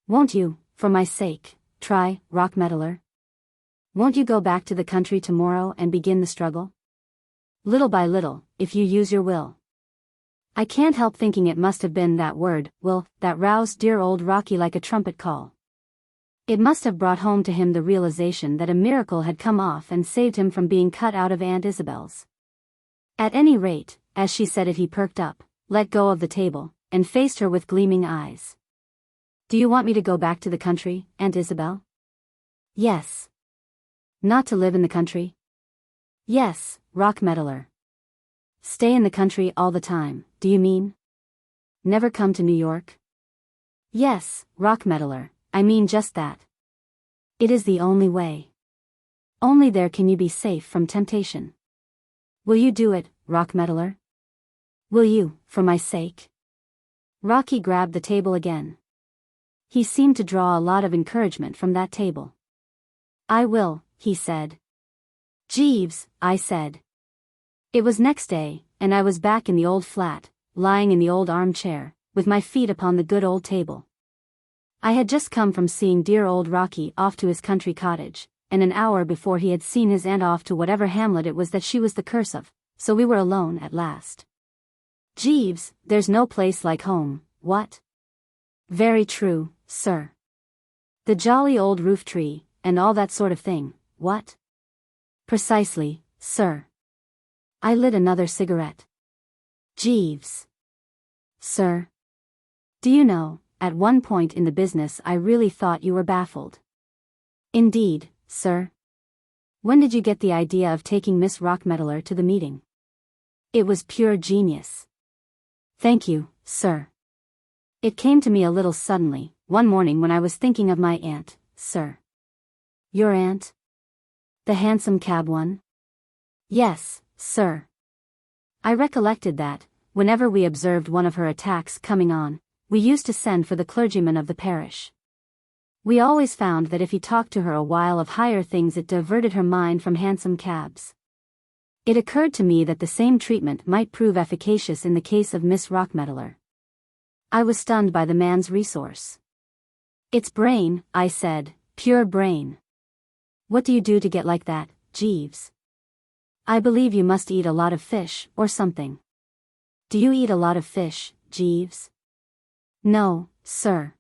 Won't you, for my sake, try, Rockmeddler? Won't you go back to the country tomorrow and begin the struggle? Little by little, if you use your will. I can't help thinking it must have been that word, will, that roused dear old Rocky like a trumpet call. It must have brought home to him the realization that a miracle had come off and saved him from being cut out of Aunt Isabel's. At any rate, as she said it he perked up, let go of the table, and faced her with gleaming eyes. Do you want me to go back to the country, Aunt Isabel? Yes. Not to live in the country? Yes, Rockmeddler. Stay in the country all the time, do you mean? Never come to New York? Yes, Rockmeddler, I mean just that. It is the only way. Only there can you be safe from temptation. Will you do it, Rockmeddler? Will you, for my sake? Rocky grabbed the table again. He seemed to draw a lot of encouragement from that table. I will, he said. Jeeves, I said. It was next day, and I was back in the old flat, lying in the old armchair, with my feet upon the good old table. I had just come from seeing dear old Rocky off to his country cottage, and an hour before he had seen his aunt off to whatever hamlet it was that she was the curse of, so we were alone at last. Jeeves, there's no place like home, what? Very true, sir. The jolly old roof tree, and all that sort of thing, what? Precisely, sir. I lit another cigarette. Jeeves. Sir. Do you know, at one point in the business I really thought you were baffled. Indeed, sir. When did you get the idea of taking Miss Rockmeddler to the meeting? It was pure genius. Thank you, sir. It came to me a little suddenly, one morning when I was thinking of my aunt, sir. Your aunt? The hansom cab one? Yes, sir. I recollected that, whenever we observed one of her attacks coming on, we used to send for the clergyman of the parish. We always found that if he talked to her a while of higher things it diverted her mind from hansom cabs. It occurred to me that the same treatment might prove efficacious in the case of Miss Rockmeddler. I was stunned by the man's resource. It's brain, I said, pure brain. What do you do to get like that, Jeeves? I believe you must eat a lot of fish, or something. Do you eat a lot of fish, Jeeves? No, sir.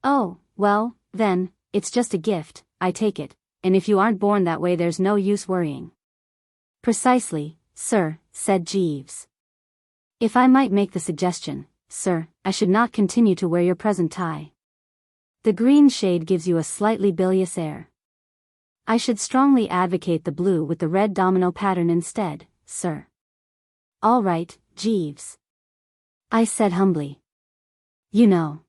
Oh, well, then, it's just a gift, I take it, and if you aren't born that way there's no use worrying. Precisely, sir, said Jeeves. If I might make the suggestion, sir, I should not continue to wear your present tie. The green shade gives you a slightly bilious air. I should strongly advocate the blue with the red domino pattern instead, sir. All right, Jeeves, I said humbly. You know,